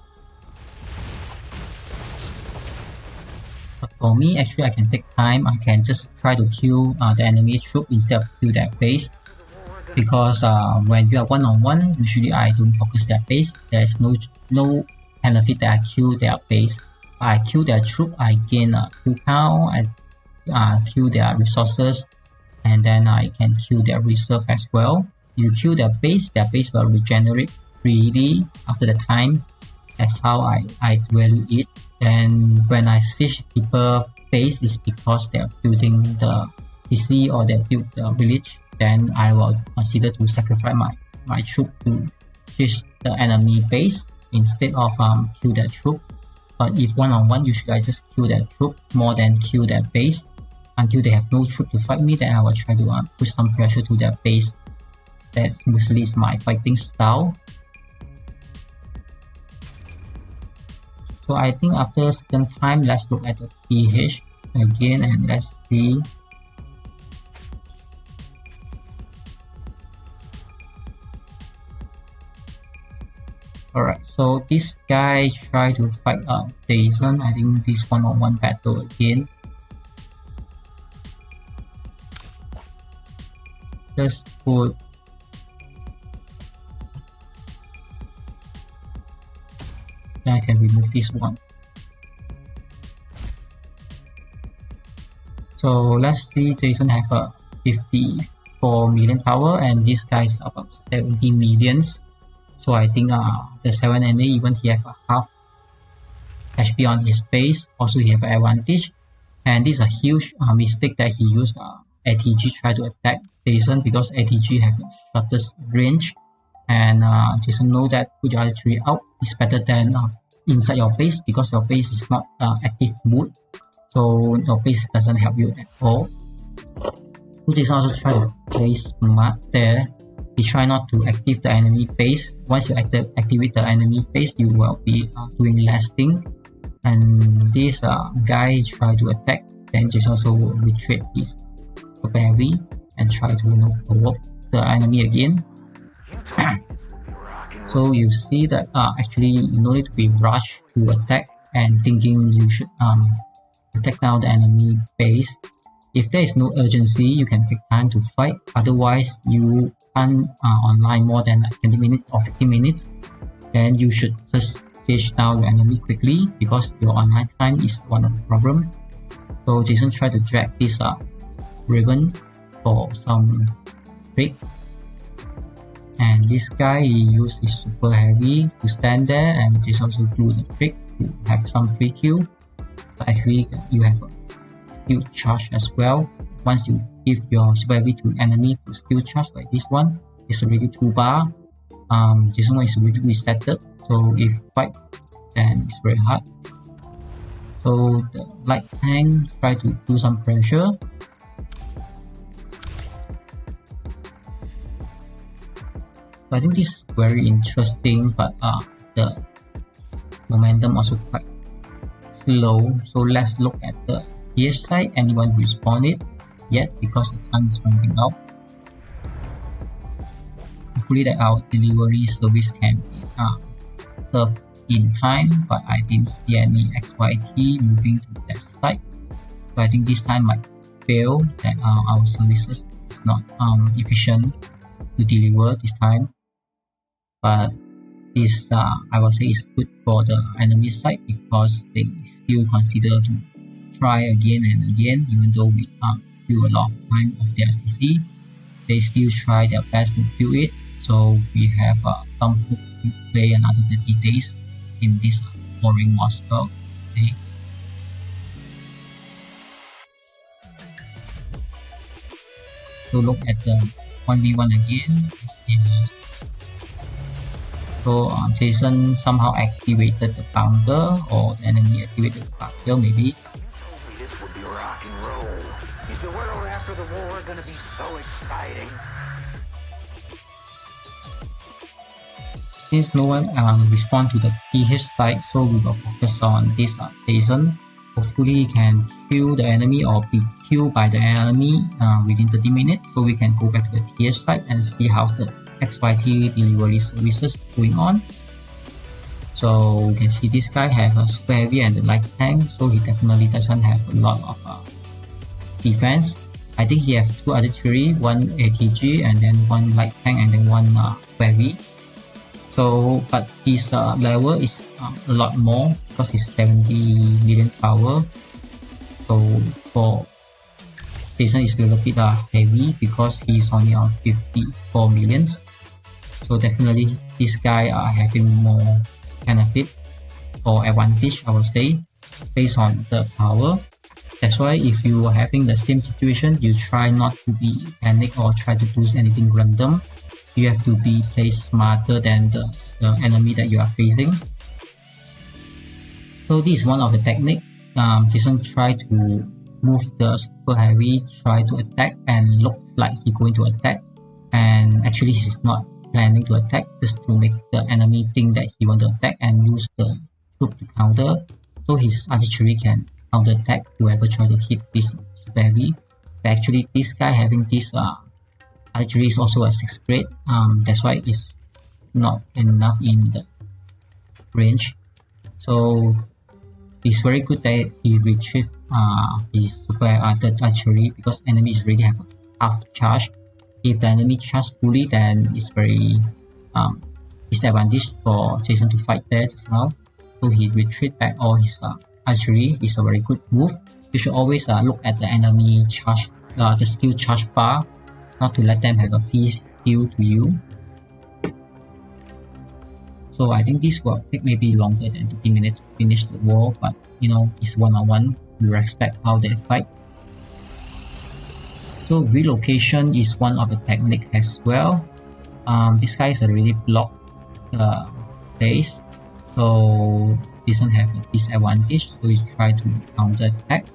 But for me, actually I can take time. I can just try to kill the enemy troop instead of kill their base. Because when you are one-on-one, usually I don't focus their base. There's no benefit that I kill their base. I kill their troop, I gain a kill count, I kill their resources, and then I can kill their reserve as well. You kill their base will regenerate freely after the time, That's how I value it. And when I siege people base is because they're building the CC or they build the village, then I will consider to sacrifice my troop to siege the enemy base instead of kill that troop. But if one-on-one, usually I just kill that troop more than kill that base until they have no troop to fight me. Then I will try to push some pressure to their base. That's mostly my fighting style. So I think after a certain time, let's look at the TH again and let's see. Alright, so this guy try to fight Jason. I think this one-on-one battle again. Just put then I can remove this one. So let's see, Jason have a 54 million power and this guy is about 70 millions. So I think the 7 NA, even he have a half HP on his base, also he have an advantage. And this is a huge mistake that he used ATG try to attack Jason because ATG have the shortest range. And Jason know that put your artillery out is better than inside your base because your base is not active mode. So your base doesn't help you at all. So Jason also try to play smart there. He try not to activate the enemy base. Once you activate the enemy base, you will be doing less thing. And this guy try to attack, then Jason also will retreat his super heavy and try to provoke the enemy again. So you see that actually you no need to be rushed to attack and thinking you should attack down the enemy base. If there is no urgency, you can take time to fight. Otherwise, you can't online more than 20 minutes or 15 minutes. Then you should just siege down your enemy quickly because your online time is one of the problem. So Jason tried to drag this Raven for some trick. And this guy, he used his super heavy to stand there and Jason also do the trick to have some free kill. But actually, you have a skill charge as well. Once you give your super heavy to enemy to skill charge like this one, it's already 2 bar. Jason one is already resetted, so if fight then it's very hard. So the light tank try to do some pressure. So I think this is very interesting, but the momentum also quite slow. So let's look at the TH side. Anyone responded yet because the time is running out. Hopefully that our delivery service can be served in time, but I didn't see any XYT moving to that side. So I think this time might fail, that our services is not efficient to deliver this time. But this I will say is good for the enemy side because they still consider to try again and again, even though we kill a lot of time of their CC, they still try their best to kill it. So we have some hope to play another 30 days in this boring Moscow. Okay. So look at the 1v1 again. So Jason somehow activated the bunker, or the enemy activated the bunker maybe. This would be rock and roll. Is the world after the war gonna be so exciting? Since no one respond to the PH side, so we will focus on this Jason. Hopefully he can kill the enemy or be killed by the enemy within 30 minutes, so we can go back to the TH side and see how's the XYT delivery services going on. So you can see this guy have a super heavy and a light tank, so he definitely doesn't have a lot of defense. I think he has 2 artillery, 1 ATG and then 1 light tank and then 1 super heavy. So but his level is a lot more because he's 70 million power. So for Jason is a little bit heavy because he's only on 54 millions. So definitely this guy are having more benefit or advantage, I would say, based on the power. That's why if you are having the same situation, you try not to be panic or try to do anything random. You have to be placed smarter than the enemy that you are facing. So this is one of the technique. Jason try to move the super heavy, try to attack, and look like he's going to attack, and actually he's not planning to attack, just to make the enemy think that he want to attack and use the troop to counter, so his artillery can counter attack whoever try to hit this super heavy. But actually this guy having this artillery is also a 6th grade, that's why it's not enough in the range. So it's very good that he retrieved his super artillery, because enemies already have a half charge. If the enemy charge fully, then it's very disadvantage for Jason to fight there just now. So he retreat back all his artillery. Is a very good move. You should always look at the enemy charge, the skill charge bar, not to let them have a free skill to you. So I think this will take maybe longer than 30 minutes to finish the war, but you know, it's one-on-one. We respect how they fight. So relocation is one of the technique as well. This guy is already blocked the base, so doesn't have a disadvantage, so he try to counter attack.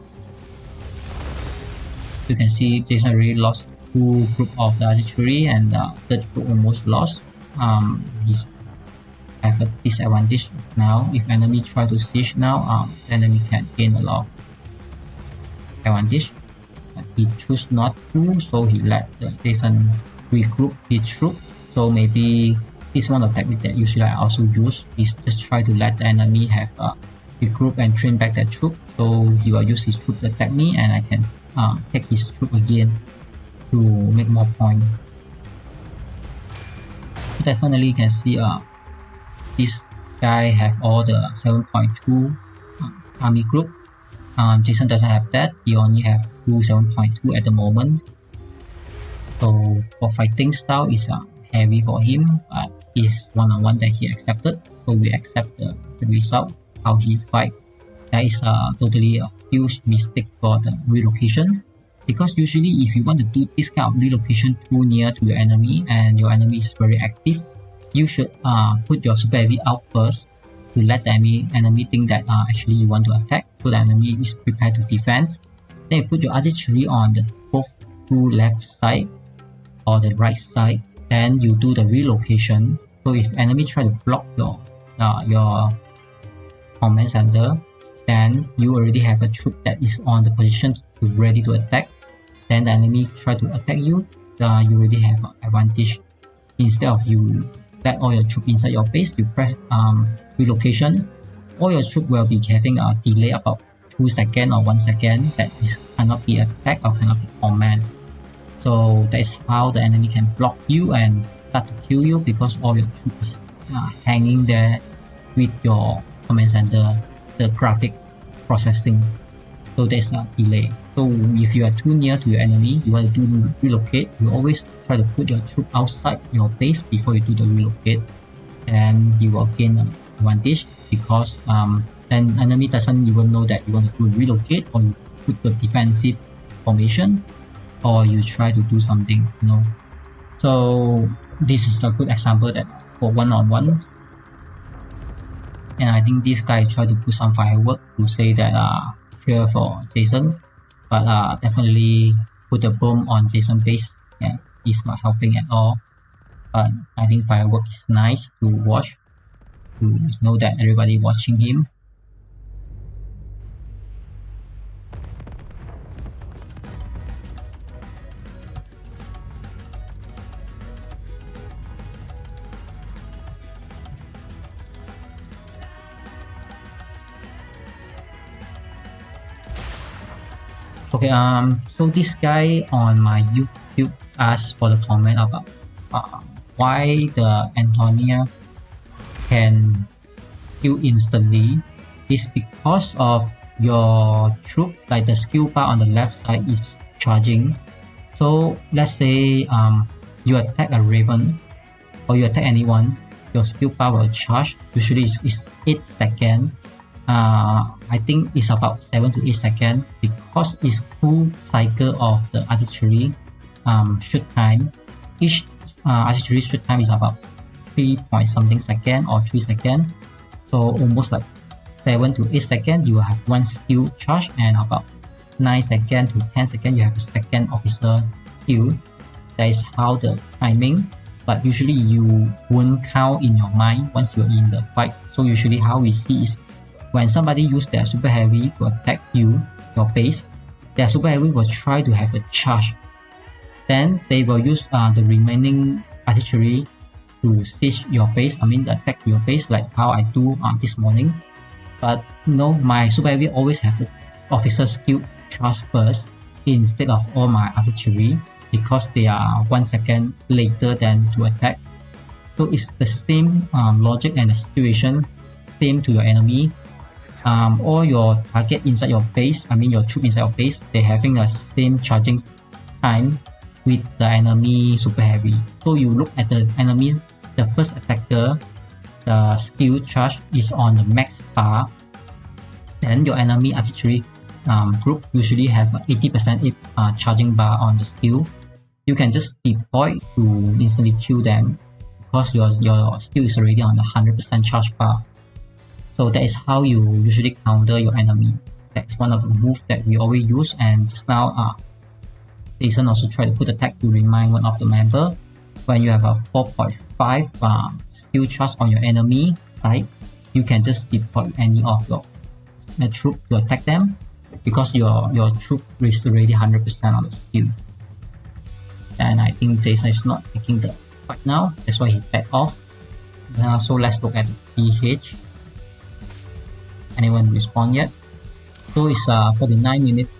You can see Jason already lost 2 group of the artillery, and the third group almost lost. He's have a disadvantage now. If enemy try to siege now, the enemy can gain a lot of advantage. But he choose not to, so he let the Jason regroup his troop. So maybe this one of the technique that usually I also use is just try to let the enemy have regroup and train back the troop. So he will use his troop to attack me, and I can take his troop again to make more point. Definitely can see this guy have all the 7.2 army group. Jason doesn't have that. He only have 7.2 at the moment. So for fighting style is heavy for him, but it's one-on-one that he accepted. So we accept the result, how he fight. That is totally a huge mistake for the relocation, because usually if you want to do this kind of relocation too near to your enemy and your enemy is very active, you should put your super heavy out first to let the enemy think that actually you want to attack, so the enemy is prepared to defend. Then you put your artillery on the both two left side or the right side. Then you do the relocation. So if enemy try to block your command center, then you already have a troop that is on the position to ready to attack. Then the enemy try to attack you, you already have an advantage. Instead of you let all your troops inside your base, you press relocation. All your troops will be having a delay about 2 seconds or 1 second that is cannot be attacked or cannot be command. So that is how the enemy can block you and start to kill you, because all your troops are hanging there with your command center, the graphic processing. So there's a delay. So if you are too near to your enemy, you want to do relocate, you always try to put your troop outside your base before you do the relocate, and you will gain an advantage, because then enemy doesn't even know that you want to do relocate, or you put the defensive formation, or you try to do something, you know. So this is a good example that for one-on-ones. And I think this guy tried to put some firework to say that cheer for Jason, but definitely put a bomb on Jason's base, and it's not helping at all. But I think firework is nice to watch, to know that everybody watching him. Okay, so this guy on my YouTube asked for the comment about why the Antonia can kill instantly. Is because of your troop, like the skill bar on the left side is charging. So let's say you attack a Raven, or you attack anyone, your skill bar will charge. Usually it's 8 seconds. I think it's about 7 to 8 seconds because it's 2 cycle of the artillery shoot time. Each artillery shoot time is about 3 point something second or 3 seconds. So almost like 7 to 8 seconds you will have one skill charge, and about 9 seconds to 10 seconds you have a second officer skill. That is how the timing, but usually you won't count in your mind once you're in the fight. So usually how we see is when somebody use their super heavy to attack your base, their super heavy will try to have a charge. Then they will use the remaining artillery to siege your base, attack your base, like how I do this morning. But my super heavy always have the officer skill charge first instead of all my artillery, because they are 1 second later than to attack. So it's the same logic and the situation, same to your enemy. All your target inside your base, your troop inside your base, they're having the same charging time with the enemy super heavy. So you look at the enemy, the first attacker, the skill charge is on the max bar. Then your enemy artillery group usually have 80% charging bar on the skill. You can just deploy to instantly kill them because your skill is already on the 100% charge bar. So that is how you usually counter your enemy. That's one of the moves that we always use, and just now Jason also tried to put a tag to remind one of the member. When you have a 4.5 skill charge on your enemy side, you can just deploy any of your troop to attack them, because your troop is already 100% on the skill. And I think Jason is not taking the fight now, that's why he backed off. So let's look at the PH. Anyone respond yet? So it's 49 minutes.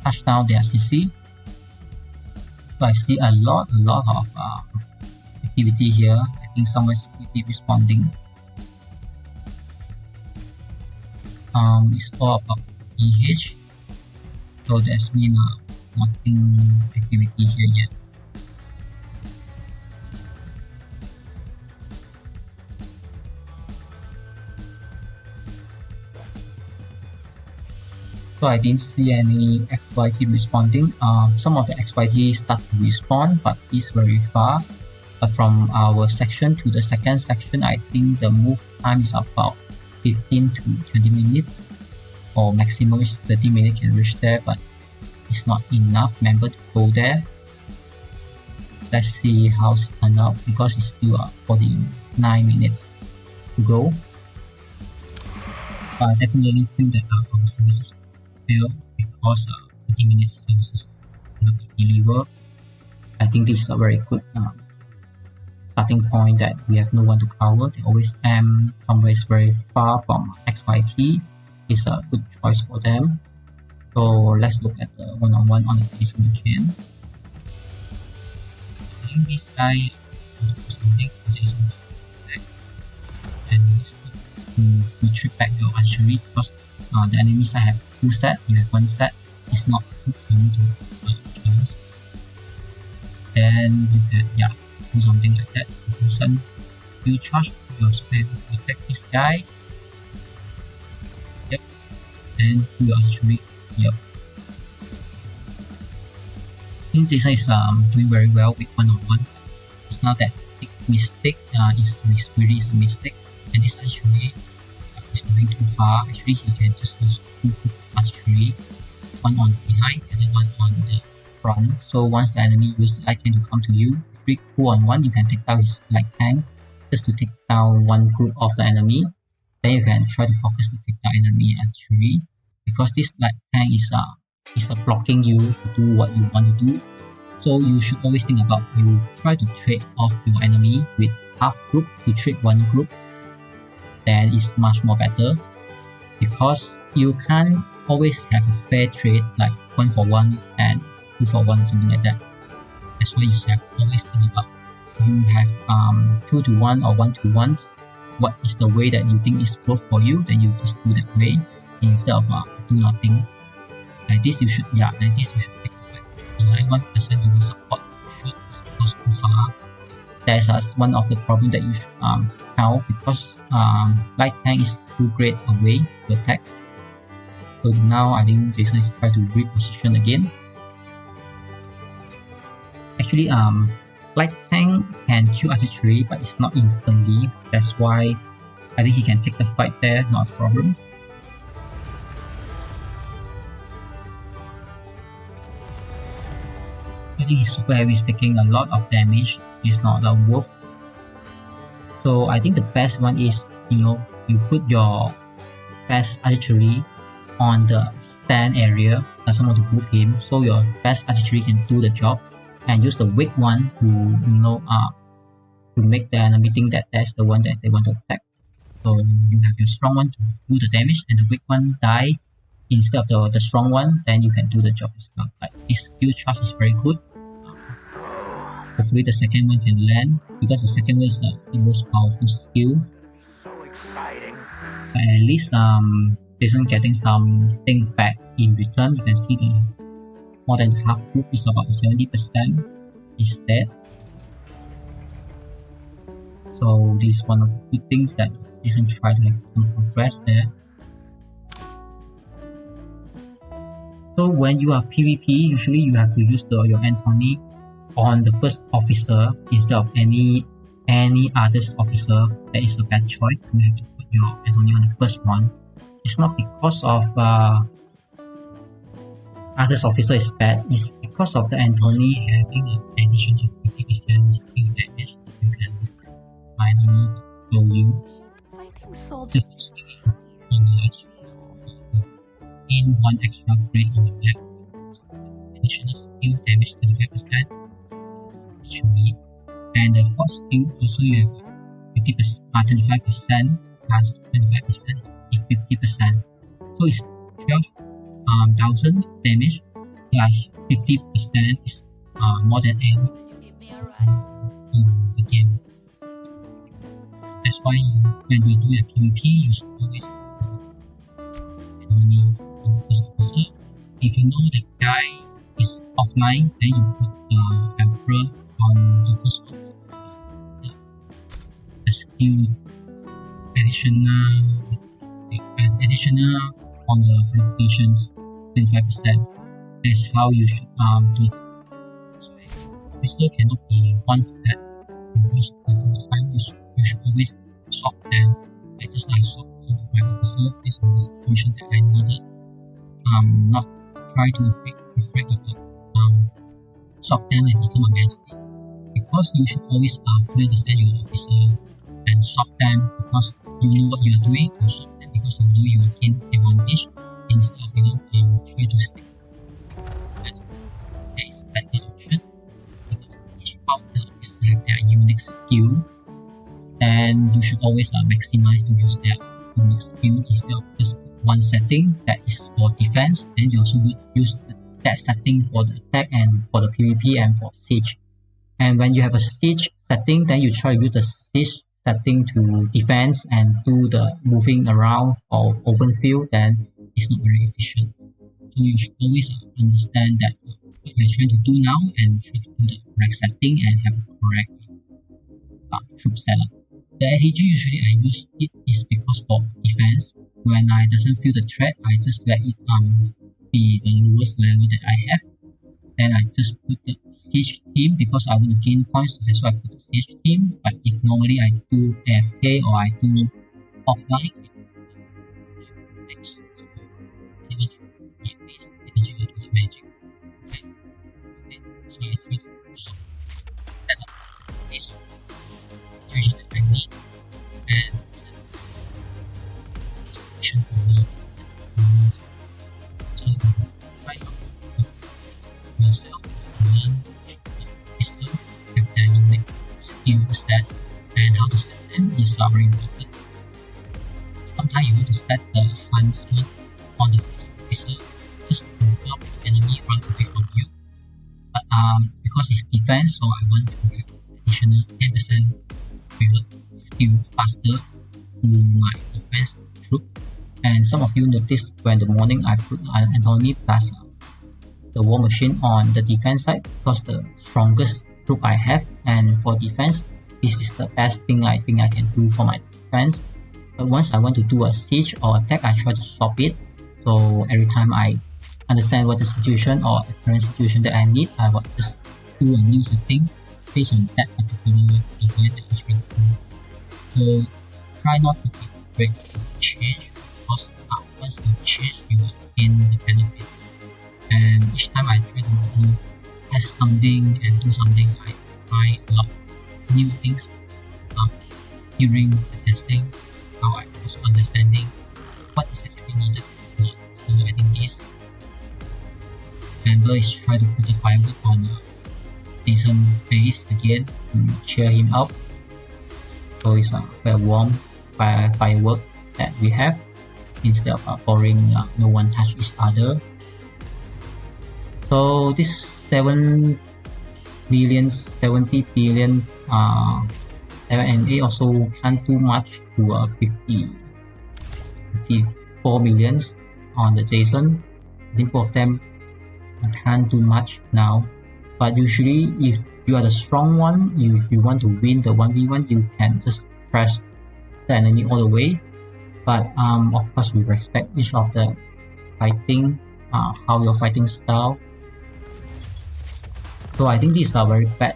Touchdown their CC. So I see a lot of activity here. I think someone's quickly responding. It's all about PH. So there's been nothing activity here yet. So I didn't see any XYT responding. Some of the XYT start to respond, but it's very far. But from our section to the second section, I think the move time is about 15 to 20 minutes, or maximum is 30 minutes can reach there, but it's not enough member to go there. Let's see how it's turned out, because it's still 49 minutes to go. But I definitely feel that our services fail because 30 minutes services cannot be delivered. I think this is a very good starting point, that we have no one to cover. They always aim somewhere very far from XYT. It's a good choice for them. So let's look at the one-on-one on the Jason again. I think this guy will do something. Jason back, and he's to retreat back your archery, because the enemy side have 2 sets, you have 1 set. It's not good for you to choose. Then you can do something like that. You send you charge your super heavy to attack this guy. Yep. And you archery. Yep. I think Jason is doing very well with one-on-one. It's not that big mistake. It's really a mistake. And this actually is moving too far. Actually, he can just use 2 archery, one on behind, the other one on the front. So once the enemy uses the light tank to come to you, 2-on-1, you can take down his light tank just to take down one group of the enemy. Then you can try to focus to take down enemy archery, because this light tank is blocking you to do what you want to do. So you should always think about, you try to trade off your enemy with half group to trade one group. Then it's much more better, because you can't always have a fair trade like 1-for-1 and 2-for-1, something like that. That's why you have to always think about, you have 2-to-1 or 1-to-1. What is the way that you think is good for you? Then you just do that way instead of do nothing. Like this, you should take it back. Like one person you will support shoot, because too far. there's one of the problems that you should count, because light tank is too great away to attack. So now I think Jason is trying to reposition again. Actually, light tank can kill artillery, but it's not instantly. That's why I think he can take the fight there, not a problem. I think his super heavy is taking a lot of damage. It's not worth. So I think the best one is, you put your best artillery on the stand area. Doesn't want to move him, so your best artillery can do the job, and use the weak one to make the enemy think that that's the one that they want to attack. So you have your strong one to do the damage, and the weak one die instead of the strong one. Then you can do the job as well. But his skill trust is very good. Hopefully the second one can land, because the second one is the most powerful skill. So exciting. But at least Jason getting something back in return. You can see the more than half group is about the 70% is dead. So this is one of the good things that Jason tried to have some progress there. So when you are PvP, usually you have to use your Anthony on the first officer instead of any other officer. That is a bad choice. You have to put your Anthony on the first one. It's not because of others officer is bad. It's because of the Anthony having an additional 50% skill damage. You can finally show you the first skill on the in one extra grade on the map. So additional skill damage 35%. Actually, and the fourth skill also you have 25% plus 25% is 50%. So it's 12,000 damage plus 50% is more than any in the game. That's why when you do a PvP, you should always put only on the first officer. If you know the guy is offline, then you put the Emperor on the first one. The skill additional on the fortifications 25%. That's how you should do it. So officer cannot be one set you use the whole time. You should always swap them. Just like swap some of my officer based on the situation that I needed. Not try to reflect about swap them and become a messy. Because you should always fully understand your officer and swap them, because you know what you are doing. You swap them because you know you will gain advantage instead of try to stick. That is a better option, because each of the officers have their unique skill, and you should always maximize to use their unique skill instead of just one setting that is for defense. Then you also would use that setting for the attack and for the PvP and for siege. And when you have a siege setting, then you try to use the siege setting to defense and do the moving around or open field, then it's not very efficient. So you should always understand that what you're trying to do now and try to do the correct setting and have a correct troop setup. The ATG usually I use it is because for defense. When I doesn't feel the threat, I just let it be the lowest level that I have. Then I just put the siege team because I want to gain points, so that's why I put the siege team. But if normally I do AFK or I do offline, next, so I never try to find this strategy to do the magic. Okay. So I try to do some setup based on the situation that I need, and situation for me. So try to yourself to learn which officer have their unique skill set, and how to set them is very important. Sometimes you want to set the huntsman on the first officer just to block the enemy run away from you. But because it's defense, so I want to have additional 10% pivot skill faster to my defense troop. And some of you noticed when the morning I put Anthony plus the war machine on the defense side, because the strongest troop I have, and for defense, this is the best thing I think I can do for my defense. But once I want to do a siege or attack, I try to swap it. So every time I understand what the situation or the current situation that I need, I will just do a new setting based on that particular event that I'm trying to do. So try not to be afraid to change, because once you change, you will gain the benefit. And each time I try to test something and do something, I try a lot of new things during the testing. So I also understanding what is actually needed. So I think this member is trying to put a firework on Jason base again to cheer him up. So it's a very warm firework that we have instead of boring no one touch each other. So this 70 billion 7NA also can't do much to 54 millions on the Jason. I think both of them can't do much now, but usually if you are the strong one, if you want to win the 1v1, you can just press the enemy all the way. But of course we respect each of the fighting, how your fighting style. So I think these are very bad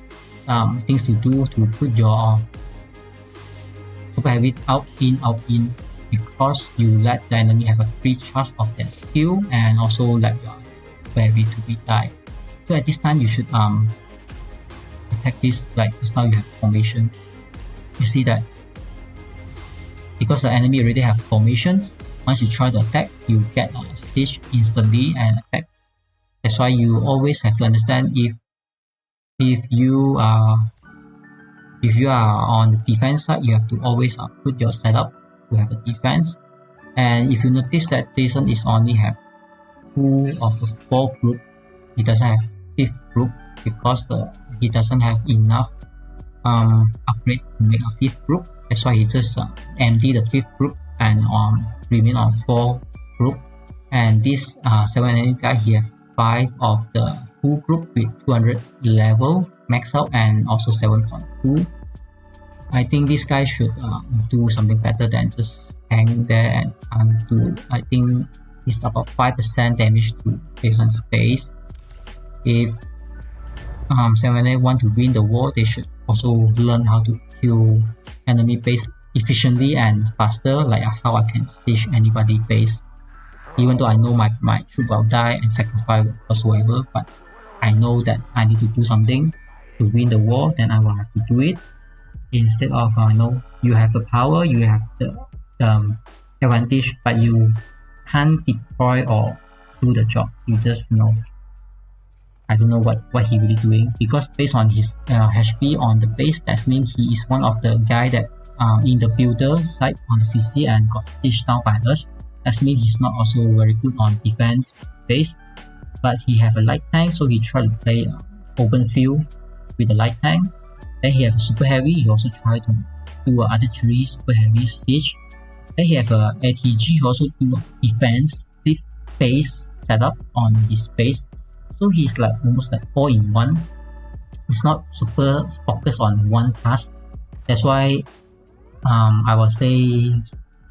things to do, to put your super heavy out in, because you let the enemy have a free charge of their skill and also let your super heavy to be die. So at this time you should attack this like just now you have formation. You see that because the enemy already have formations, once you try to attack, you get a siege instantly and attack. That's why you always have to understand if you are on the defense side, you have to always put your setup to have a defense. And if you notice that Jason is only have 2 of the 4 group, he doesn't have 5th group because he doesn't have enough upgrade to make a 5th group. That's why he just empty the 5th group and remain on 4 group. And this 7NA guy, he have 5 of the full group with 200 level max out and also 7.2. I think this guy should do something better than just hang there and do. I think it's about 5% damage to Jason's base. If 7NA want to win the war, they should also learn how to kill enemy base efficiently and faster, like how I can siege anybody base. Even though I know my troop will die and sacrifice whatsoever, but I know that I need to do something to win the war, then I will have to do it. Instead of you have the power, you have the advantage, but you can't deploy or do the job. You just I don't know what he really doing, because based on his HP on the base, that means he is one of the guy that in the builder side on the CC and got sieged down by us. That means he's not also very good on defense base, but he have a light tank, so he tried to play open field with a light tank. Then he have a super heavy, he also tried to do a artillery super heavy siege. Then he have a ATG, he also do a defensive base setup on his base. So he's like almost like all in one. He's not super focused on one task. That's why I will say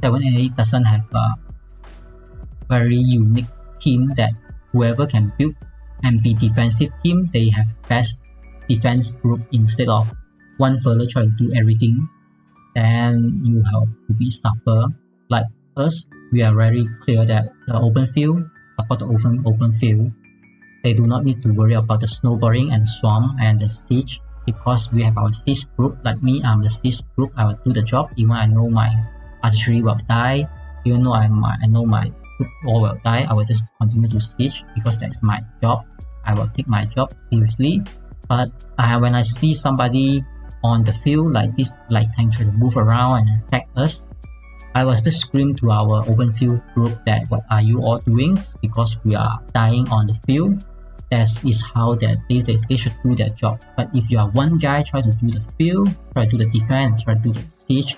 7NA doesn't have a very unique team that whoever can build and be defensive team, they have best defense group instead of one fella try to do everything. Then you have to be suffer. Like us, we are very clear that the open field, support the open field. They do not need to worry about the snowballing and swamp and the siege, because we have our siege group. Like me, I'm the siege group. I will do the job. Even I know my artillery will die, even though I know my troop all will die, I will just continue to siege because that's my job. I will take my job seriously. But when I see somebody on the field like this light tank try to move around and attack us, I was just scream to our open field group that what are you all doing, because we are dying on the field. That is how that they should do their job. But if you are one guy try to do the field, try to do the defense, try to do the siege,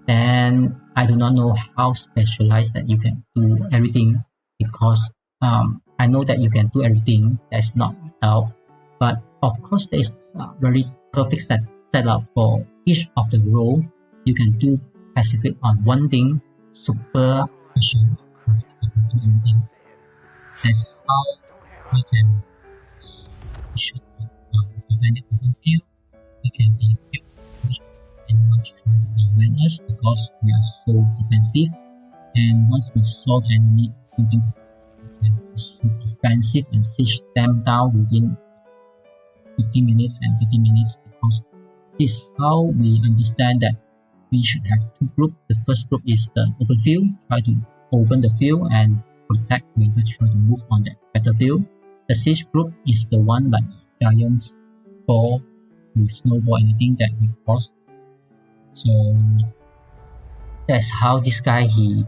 then I do not know how specialized that you can do everything, because I know that you can do everything, that's not doubt. But Of course, there is a very perfect setup for each of the role. You can do specific on one thing, super efficient instead of doing everything. That's how we can defend the open field. We can be built which anyone try to prevent us because we are so defensive. And once we saw the enemy building the system, we can be super offensive and siege them down within 15 minutes and 30 minutes, because this is how we understand that we should have two groups. The first group is the open field, try to open the field and protect whoever try to move on that battlefield. The siege group is the one like giants ball to snowball anything that we cause. So that's how this guy he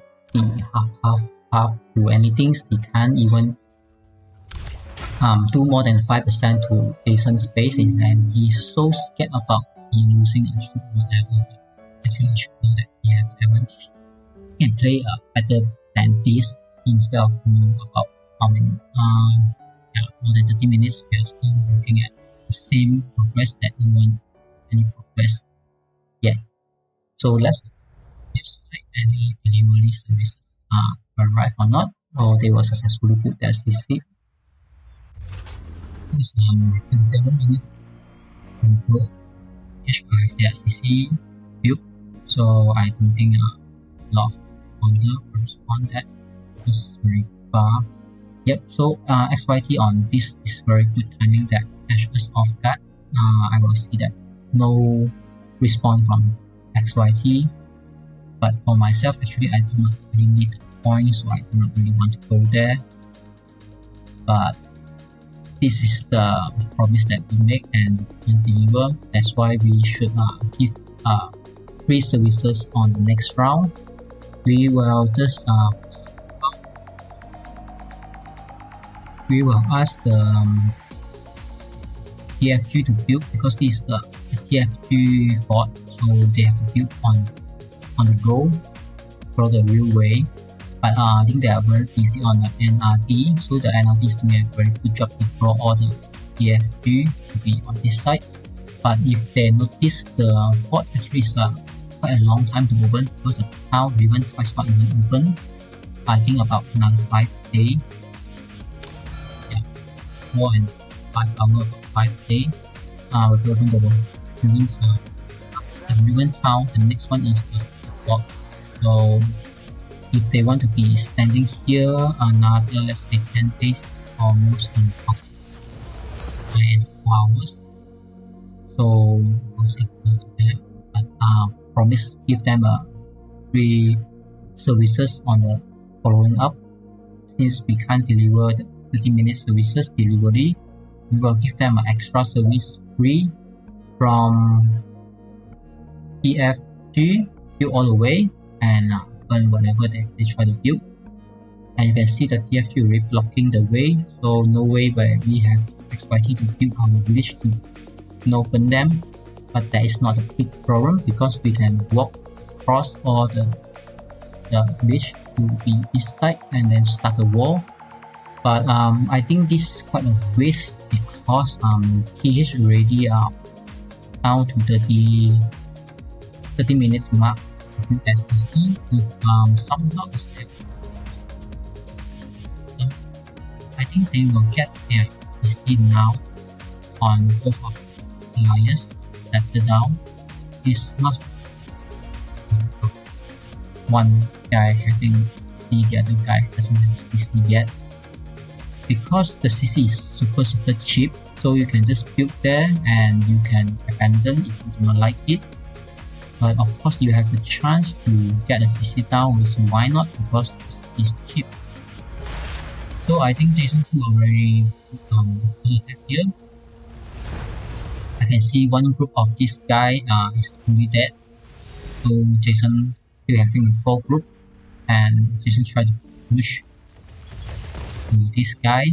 half do anything. He can't even do more than 5% to Jason's bases, and he's so scared about losing and shoot whatever. Actually, should know that he has advantage. He can play better than this instead of knowing about how many. More than 30 minutes, we are still looking at the same progress that no one any progress yet. So let's decide any delivery services arrive or not, or they will successfully put their CC. It's 27 minutes ago. H5 their CC built, so I don't think a lot of wonder will respond that. It's very far. Yep, so XYT on this is very good timing that catch us off guard. I will see that no response from XYT, but for myself actually I do not really need the points, so I do not really want to go there. But this is the promise that we make and we can deliver. That's why we should give free services on the next round. We will just we will ask the TFG to build, because this is the TFG fort, so they have to build on the go, follow the real way. But I think they are very busy on the NRD, so the NRD is doing a very good job to draw all the TFG to be on this side. But if they notice the fort actually is quite a long time to open, because the town even twice not even open, I think about another 5 days. More than 5 hours, 5 days. We open the Riven Town. The Riven Town, the next one is the fort. So if they want to be standing here another, let's say 10 days, almost impossible. 4 hours. So was equal to that. But promise give them free services on the following up. Since we can't deliver the 30-minute services delivery, we will give them an extra service free from TFG build all the way and burn whatever they try to build. And you can see the TFG already blocking the way, so no way where we have XYT to build our village to open them. But that is not a big problem, because we can walk across all the village to the east side and then start the wall. But I think this is quite a waste, because TH already down to 30 minutes mark with SCC with somehow the same. I think they will get their CC now on both of the alliance. That the down is not one guy having CC, the other guy doesn't have CC yet. Because the CC is super cheap, so you can just build there and you can abandon if you do not like it. But of course you have the chance to get a CC down, so why not, because it's cheap. So I think Jason 2 already attack here. I can see one group of this guy is fully dead. So Jason still having a 4 group, and Jason tried to push to this guy.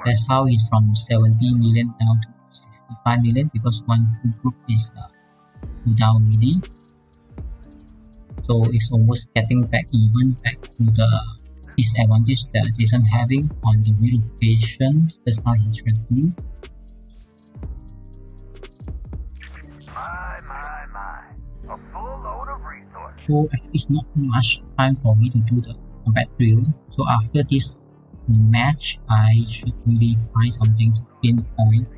That's how he's from 70 million down to 65 million, because one full group is down already. So it's almost getting back even back to the disadvantage that Jason having on the relocation. That's how he tried to do. A full load of resources. So actually it's not much time for me to do the combat drill. So after this match, I should really find something to gain point.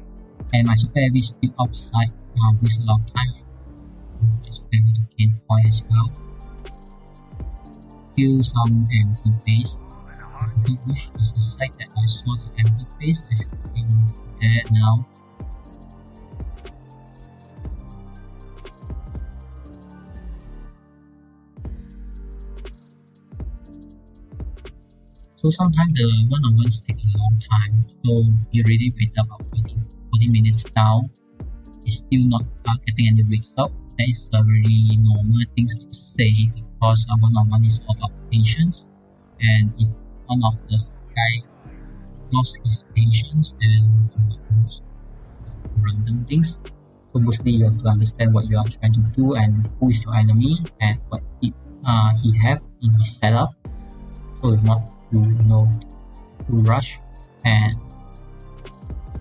And my super heavy is still outside, waste a lot of time. My super heavy to gain point as well. Kill some empty base. Which is the site that I saw the empty base. I should be there now. So sometimes the one-on-ones take a long time, so you really wait about 40 minutes now. It's still not getting any result. That is a very normal things to say because a one-on-one is all about patience, and if one of the guy lost his patience, then you might lose random things. So mostly you have to understand what you are trying to do and who is your enemy and what he have in his setup. So if not to rush, and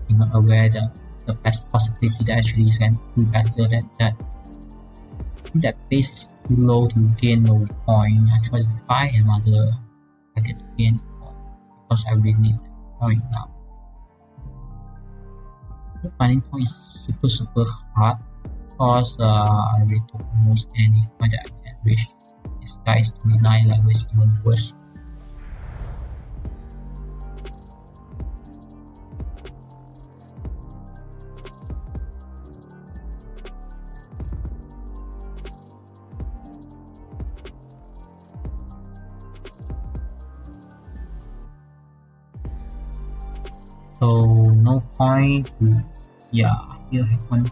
you're not aware that the best possibility that actually you can do better than that. That base is too low to gain no point. I try to find another target to gain point because I really need that point now. The finding point is super hard because I really took almost any point that I can reach. This guy is 29 level, is even worse. So no point to, yeah, here I have one,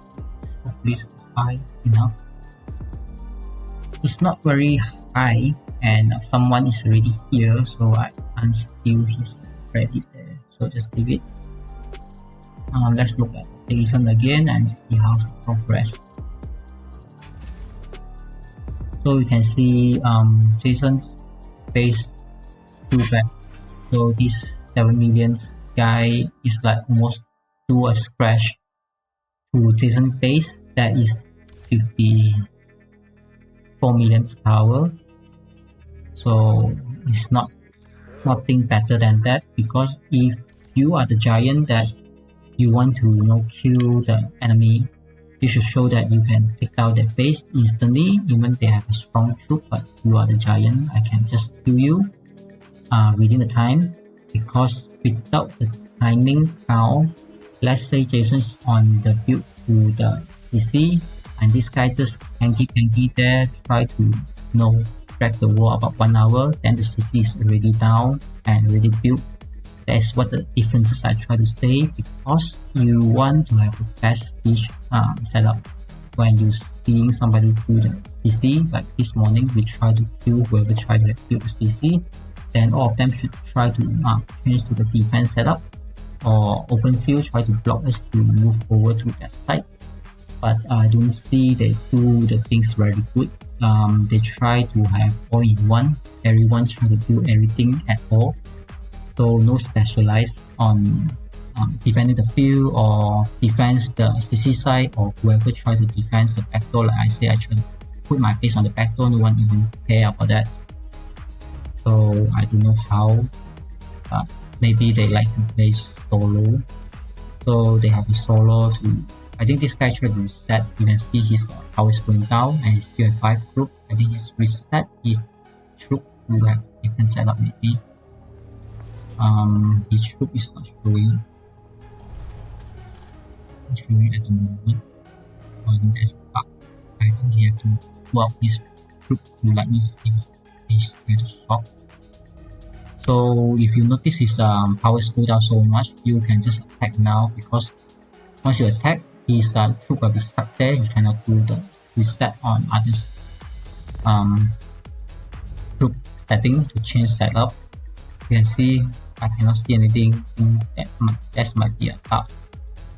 hopefully it's high enough. It's not very high and someone is already here, so I can't steal his credit there, so just leave it. Let's look at Jason again and see how it progress. So you can see Jason's base too bad. So this 7 million guy is like almost do a scratch to Jason base that is 54 million power. So it's nothing better than that, because if you are the giant that you want to kill the enemy, you should show that you can take out their base instantly, even they have a strong troop, but you are the giant, I can just kill you within the time. Because without the timing count, let's say Jason's on the build to the CC and this guy just tanky there, try to drag the wall about 1 hour, then the CC is already down and already built. That's what the differences I try to say, because you want to have a fast siege setup. When you seeing somebody do the CC, like this morning we try to kill whoever try to build the CC, then all of them should try to change to the defense setup, or open field, try to block us to move forward to that side. But I don't see they do the things very good. They try to have all-in-one, everyone try to build everything at all, so no specialized on defending the field or defense the CC side, or whoever try to defend the backdoor. Like I say, I try to put my base on the backdoor, no one even care about that. So I don't know how, maybe they like to play solo, so they have a solo to, I think this guy tried to reset. You can see his power is going down and he's still at 5 group. I think he's reset his troop to have different setup maybe. His troop is not showing at the moment. I think that's a bug. I think he have to pull out his troop to let me see what he's trying to stop. So if you notice his power slow down so much, you can just attack now, because once you attack, his troop will be stuck there. You cannot do the reset on others troop setting to change setup. You can see I cannot see anything. That might be a bug.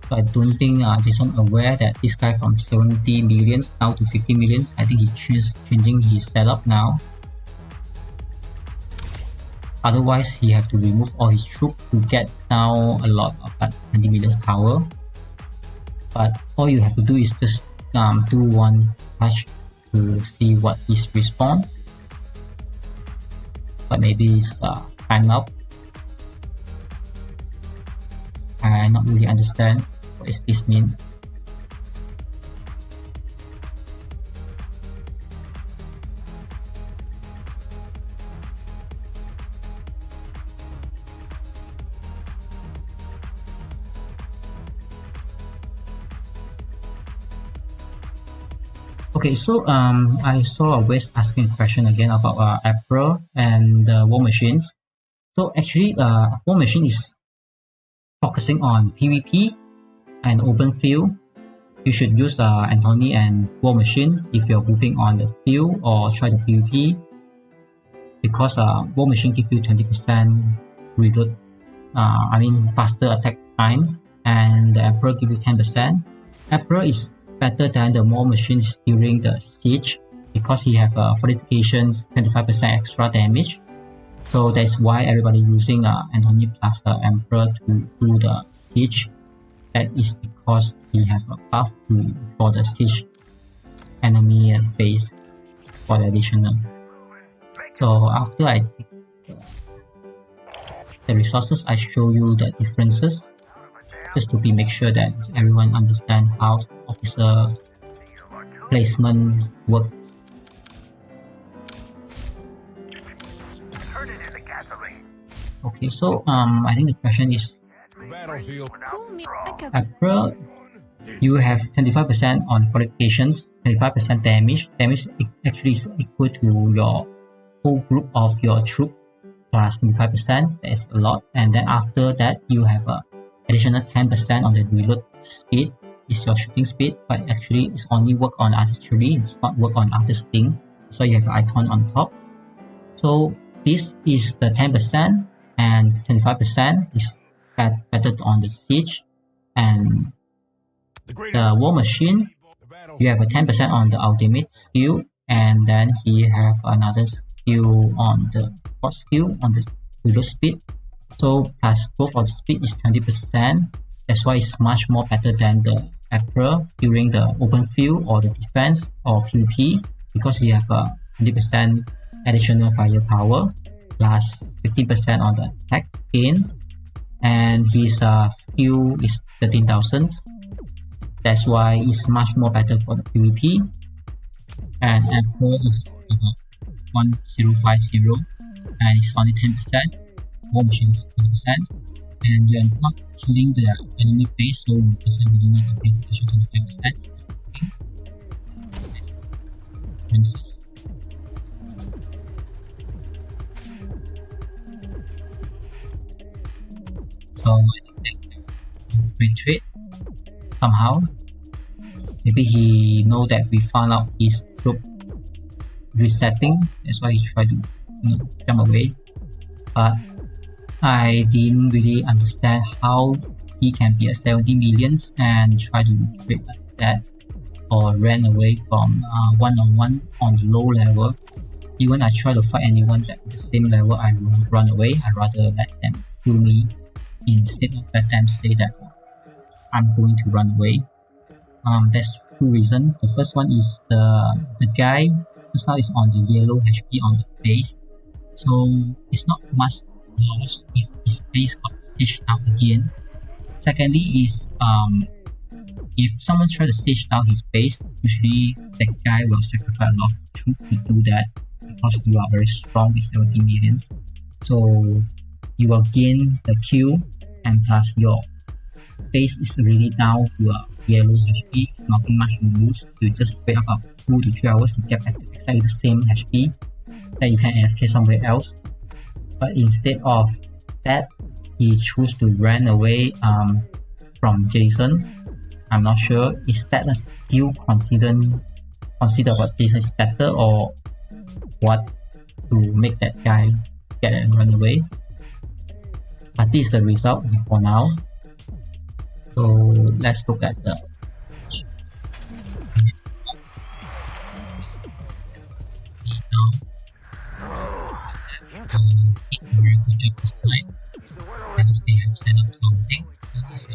So I don't think Jason aware that this guy from 70 millions down to 50 millions. I think he's changing his setup now. Otherwise, he have to remove all his troops to get down a lot of that 20 million power. But all you have to do is just do one touch to see what is respawn. But maybe it's time up. I not really understand what is this mean. Okay, so I saw a West asking a question again about April and War Machines. So actually, War Machine is focusing on PvP and open field. You should use Anthony and War Machine if you're moving on the field or try the PvP, because War Machine gives you 20% reload. Faster attack time, and the Emperor gives you 10%. Emperor is better than the War Machines during the siege because he have fortifications 25% extra damage. So that's why everybody using Anthony plus Emperor to do the siege. That is because he have a buff for the siege enemy base for the additional. So after I take the resources, I show you the differences, just to make sure that everyone understand how officer placement works. Okay, so I think the question is, April, you have 25% on fortifications, 25% damage. Damage actually is equal to your whole group of your troop plus 25%. That is a lot. And then after that, you have additional 10% on the reload speed. Is your shooting speed, but actually it's only work on artillery, it's not work on other thing. So you have an icon on top. So this is the 10%, and 25% is better on the siege. And the War Machine, you have a 10% on the ultimate skill, and then he have another skill on the hot skill on the reload speed. So plus both of the speed is 20%. That's why it's much more better than the Emperor during the open field or the defense or PvP, because you have a 20% additional firepower plus 15% on the attack gain, and his skill is 13,000. That's why it's much more better for the PvP. And Emperor is about 1050, and it's only 10%. War Machine is 10%. And you're not killing the enemy base, so it doesn't really need the verification 25%. So I think that great trade somehow. Maybe he know that we found out his troop resetting, that's why he tried to jump away. But I didn't really understand how he can be at 70 millions and try to trade like that, or ran away from one-on-one on the low level. Even I try to fight anyone at the same level, I won't run away. I rather let them kill me instead of let them say that I'm going to run away. There's two reasons. The first one is the guy just now is on the yellow HP on the base, so it's not much lost if his base got sieged down again. Secondly is if someone try to siege down his base, usually that guy will sacrifice a lot of troops to do that, because you are very strong with 70 millions. So you will gain the kill, and plus your base is really down to a yellow HP, nothing much to lose. You just wait about 2 to 3 hours to get back to exactly the same HP that you can AFK somewhere else. But instead of that, he chose to run away from Jason. I'm not sure, is that a skill consider what Jason is better, or what to make that guy get and run away. But this is the result for now. So let's look at the good job this time. At least they have set up something. So this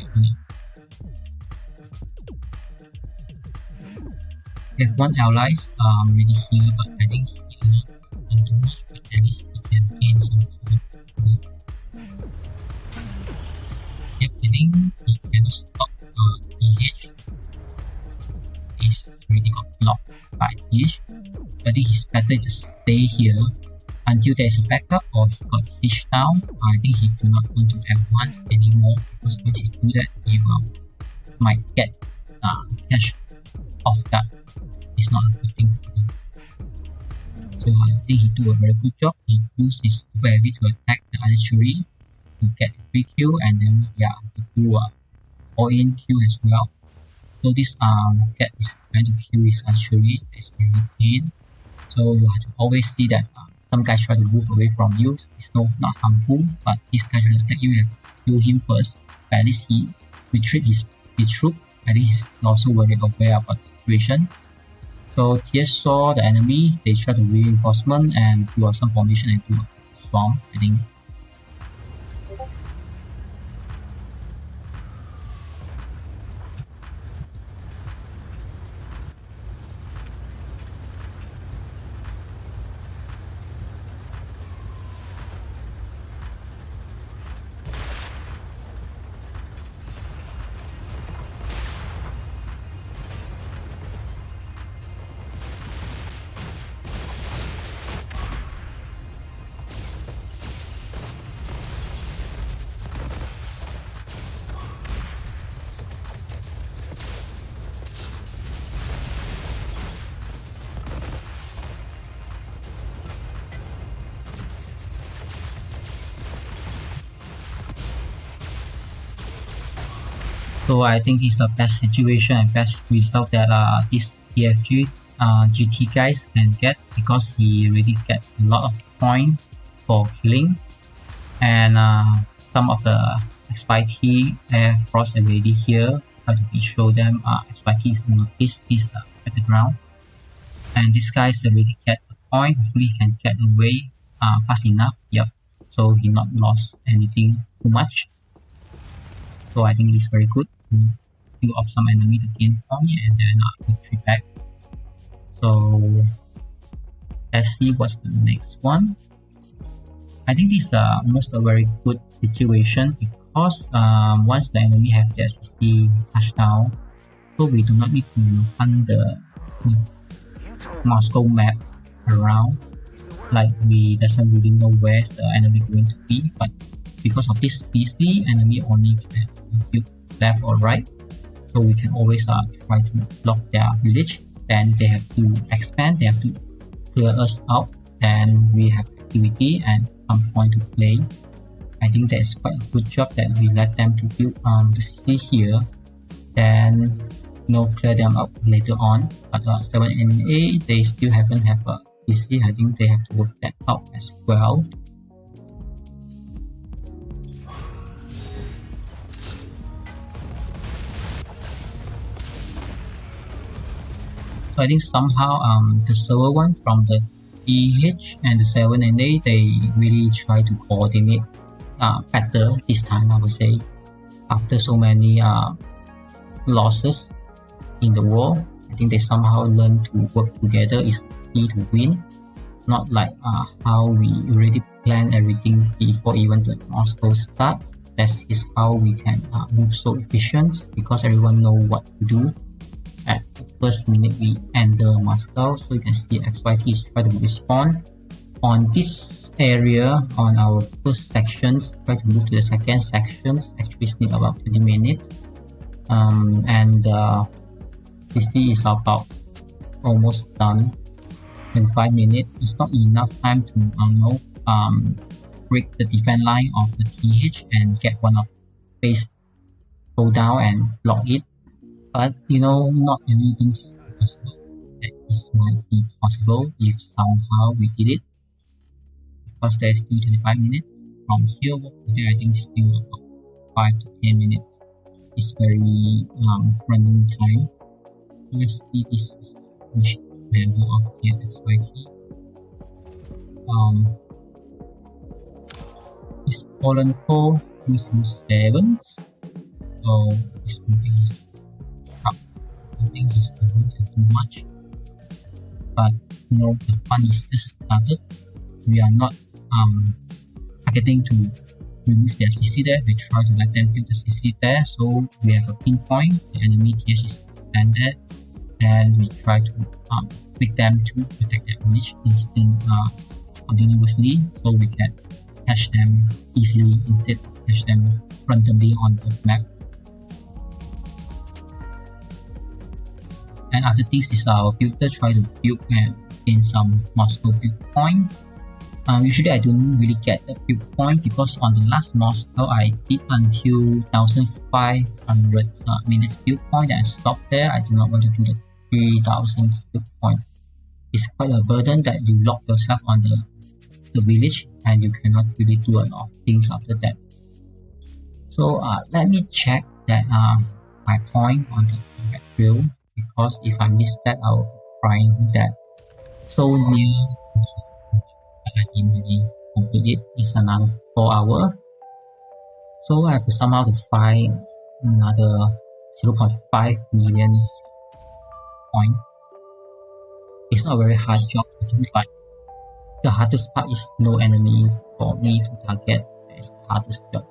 we have one allies already here, but I think he will not do too much, but at least he can gain some point. Yep, I think he cannot stop TH. He's already got blocked by TH. I think he's better just stay here until there is a backup or he got siege down. I think he do not want to advance anymore, because once he do that, he might get catch off guard. It's not a good thing for him. So I think he do a very good job. He used his super heavy to attack the archery to get the free kill, and then yeah, he do a all-in kill as well. So this cat is trying to kill his archery. It's very pain. So you have to always see that some guys try to move away from you. It's not harmful, but this guy trying to attack you, you have to kill him first. But at least he retreat his troop. I think he's also very aware about the situation. So TS saw the enemy, they try to reinforcement and do some formation and do a swarm, I think. So I think this is the best situation and best result that this TFG GT guys can get, because he really get a lot of points for killing, and some of the XYT Air Force already here. Try to show them XYT is noticed this battleground, and this guy already get the point. Hopefully he can get away fast enough. Yep. So he not lost anything too much. So I think it is very good to kill off some enemy to gain point and then retreat back. So let's see what's the next one. I think this is almost a very good situation, because once the enemy have their CC touchdown, so we do not need to hunt the Moscow map around. Like we doesn't really know where's the enemy going to be, but because of this CC, enemy only can build left or right, so we can always try to block their village. Then they have to expand, they have to clear us out, then we have activity and some point to play. I think that is quite a good job that we let them to build the CC here, then clear them up later on. But 7 and 8, they still haven't have a CC. I think they have to work that out as well. So I think somehow the server one from the PH and the 7 and 8, they really try to coordinate better this time, I would say. After so many losses in the war, I think they somehow learn to work together is key to win. Not like how we already plan everything before even the Moscow start. That is how we can move so efficient, because everyone know what to do. At the first minute we enter Moscow, so you can see XYT is trying to respawn on this area on our first sections. Try to move to the second sections, actually need about 20 minutes, and CC is about almost done. 25 minutes is not enough time to break the defense line of the TH and get one of the base go down and block it. But not everything is possible. That is might be possible if somehow we did it, because there's still 25 minutes. From here to there, I think still about 5 to 10 minutes. It's very running time. Let's see this member of the XYT. This Poland Core 207. So he's moving his truck. I think he's not going to do much. But the fun is just started. We are not targeting to remove their CC there. We try to let them build the CC there. So we have a pinpoint. The enemy TH is standard. And we try to make them to protect their image continuously, so we can catch them easily instead of catch them randomly on the map. And other things is our filter try to build and gain some Moscow build point. Usually I don't really get the build point because on the last Moscow I did until 1500 minutes build point and I stopped there. I do not want to do the 3000 build point. It's quite a burden that you lock yourself on the village and you cannot really do a lot of things after that. So let me check that my point on the combat drill, because if I miss that I'll be trying that so near that I didn't really complete it. It's another 4 hours. So I have to somehow to find another 0.5 million point. It's not a very hard job to do, but the hardest part is no enemy for me to target. That's the hardest job.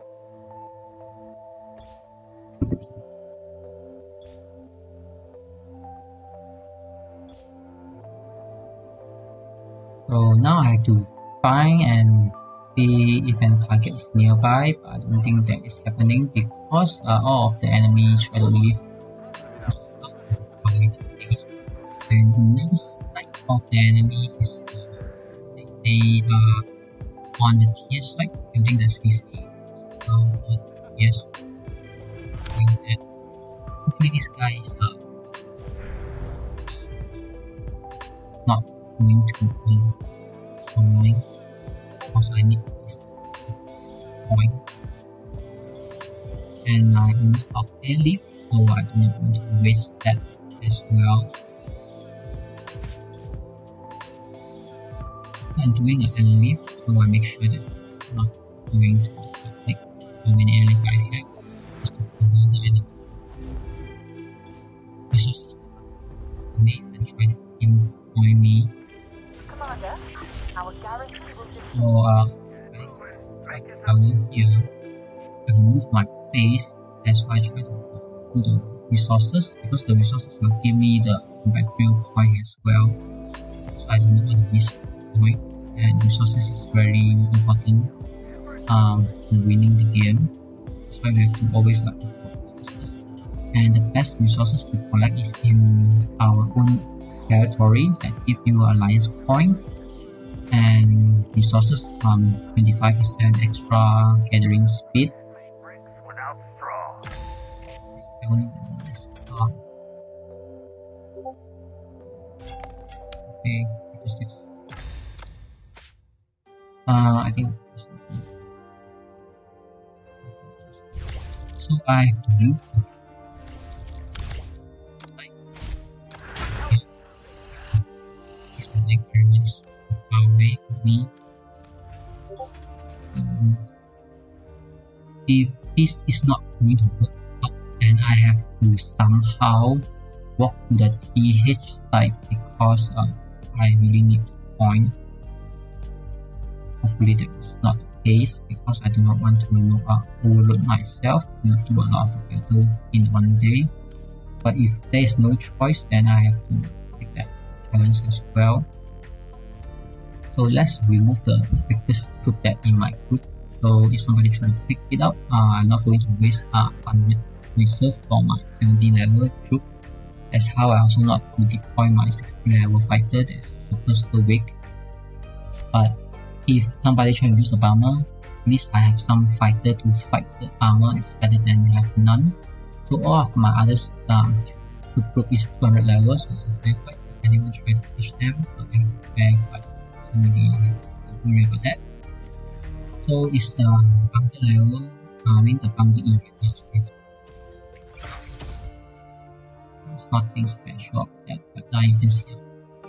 So now I have to find and see if any target is nearby, but I don't think that is happening because all of the enemies try to leave. And the next side of the enemy is they are on the TS side building the CC. Yes, hopefully this guy is not going to be online because I need this point. And I almost off air leave, so I do not want to waste that as well. I'm doing an air leave, so I make sure that I'm not going to take how many air leave I have just to follow the enemy resources and try to pinpoint me. Commander, our garrison will just... So I here I remove my base, that's why I try to do the resources, because the resources will give me the battleground point as well, so I don't want to miss the point. And resources is very important in winning the game. That's why we have to always look for resources. And the best resources to collect is in our own territory that give you an alliance point and resources 25% extra gathering speed. Okay, statistics. I think so. I have to move. Everyone is far away from me. If this is not going to work out, then I have to somehow walk to the TH side because I really need the point. Hopefully that is not the case because I do not want to overload myself to do a lot of battle in one day. But if there is no choice, then I have to take that challenge as well. So let's remove the biggest troop that in my group. So if somebody try to pick it up, I'm not going to waste 100 reserve for my 70 level troop. That's how I also not to deploy my 60 level fighter that's super weak. But if somebody try to use the bomber, at least I have some fighter to fight the armor. It's better than have none. So all of my other troop group is 200 level, so it's a fair fight. If anyone try to push them, I have a fair fight. So maybe don't worry about that. So it's bunker level, the bunker area. There's nothing special about that, but now you can see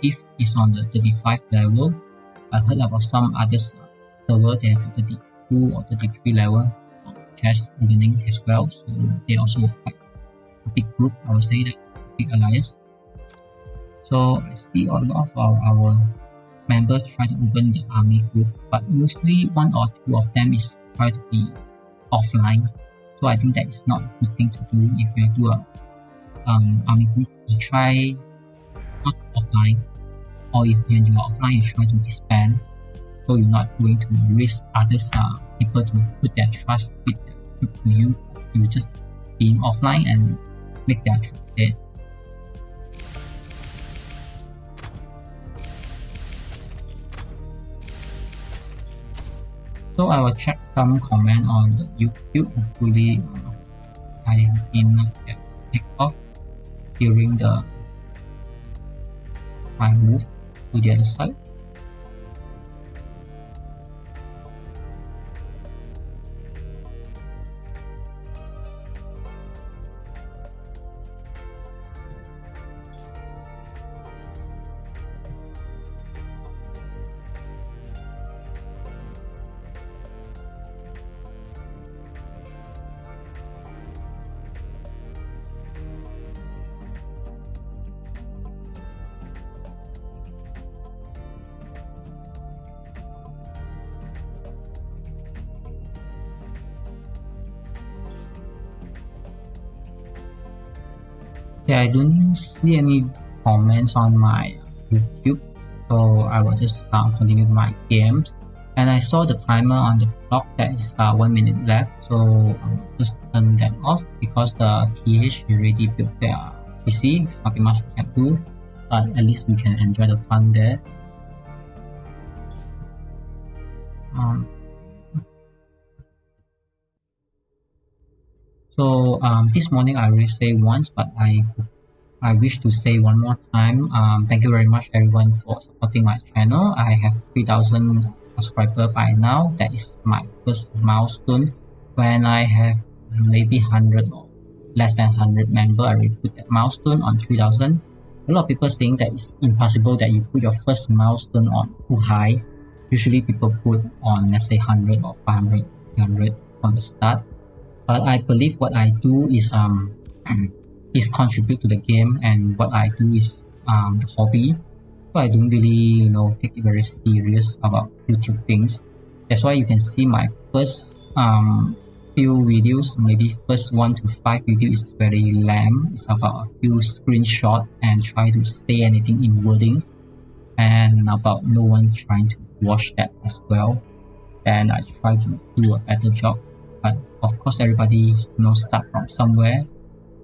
if it's on the 35 level. I heard about some other server they have 32 32 or 33 level chest opening as well. So they also quite a big group, I would say, that big alliance. So I see a lot of our members try to open the army group, but mostly 1 or 2 of them is try to be offline. So I think that is not a good thing to do. If you do a army group, you try not offline, or if when you are offline, you try to disband. So you're not going to risk others people to put their trust with their troop to you. You just being offline and make their troop dead. So I will check some comment on the YouTube. Hopefully I have been picked off during my move to the other side. Yeah, I don't see any comments on my YouTube, so I will just continue my games. And I saw the timer on the clock that is 1 minute left, so I'll just turn that off because the TH already built their CC. It's nothing much we can do, but at least we can enjoy the fun there. So this morning I already say once, but I wish to say one more time. Thank you very much everyone for supporting my channel. I have 3,000 subscribers by now. That is my first milestone. When I have maybe 100 or less than 100 members, I will put that milestone on 3,000. A lot of people saying that it's impossible that you put your first milestone on too high. Usually people put on, let's say, 100 or 500, 300 from the start. But I believe what I do is contribute to the game, and what I do is the hobby. So I don't really take it very serious about YouTube things. That's why you can see my first few videos, maybe first 1 to 5 videos is very lame. It's about a few screenshots and try to say anything in wording, and about no one trying to watch that as well. Then I try to do a better job. But of course everybody start from somewhere,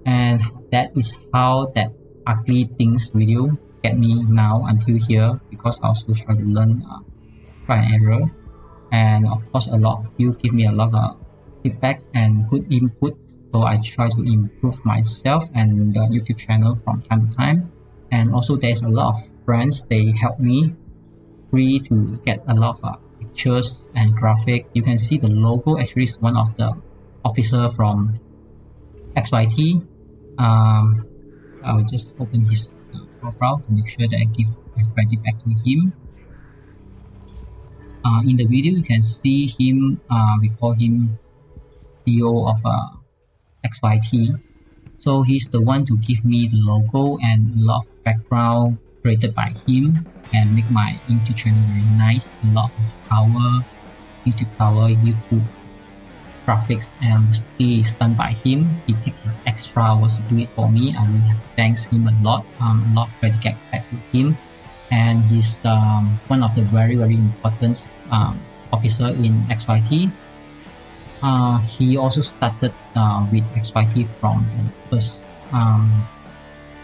and that is how that ugly things video get me now until here, because I also try to learn try and error. And of course a lot of you give me a lot of feedbacks and good input, so I try to improve myself and the YouTube channel from time to time. And also there's a lot of friends, they help me free to get a lot of pictures and graphic. You can see the logo actually is one of the officer from XYT. I will just open his profile to make sure that I give credit back to him. In the video you can see him, we call him CEO of XYT. So he's the one to give me the logo and a lot of background created by him and make my YouTube channel very nice. A lot of power, YouTube graphics, and mostly is done by him. He takes his extra hours to do it for me. I really have to thank him a lot. A lot of credit get back to him, and he's one of the very important officer in XYT. He also started with XYT from the first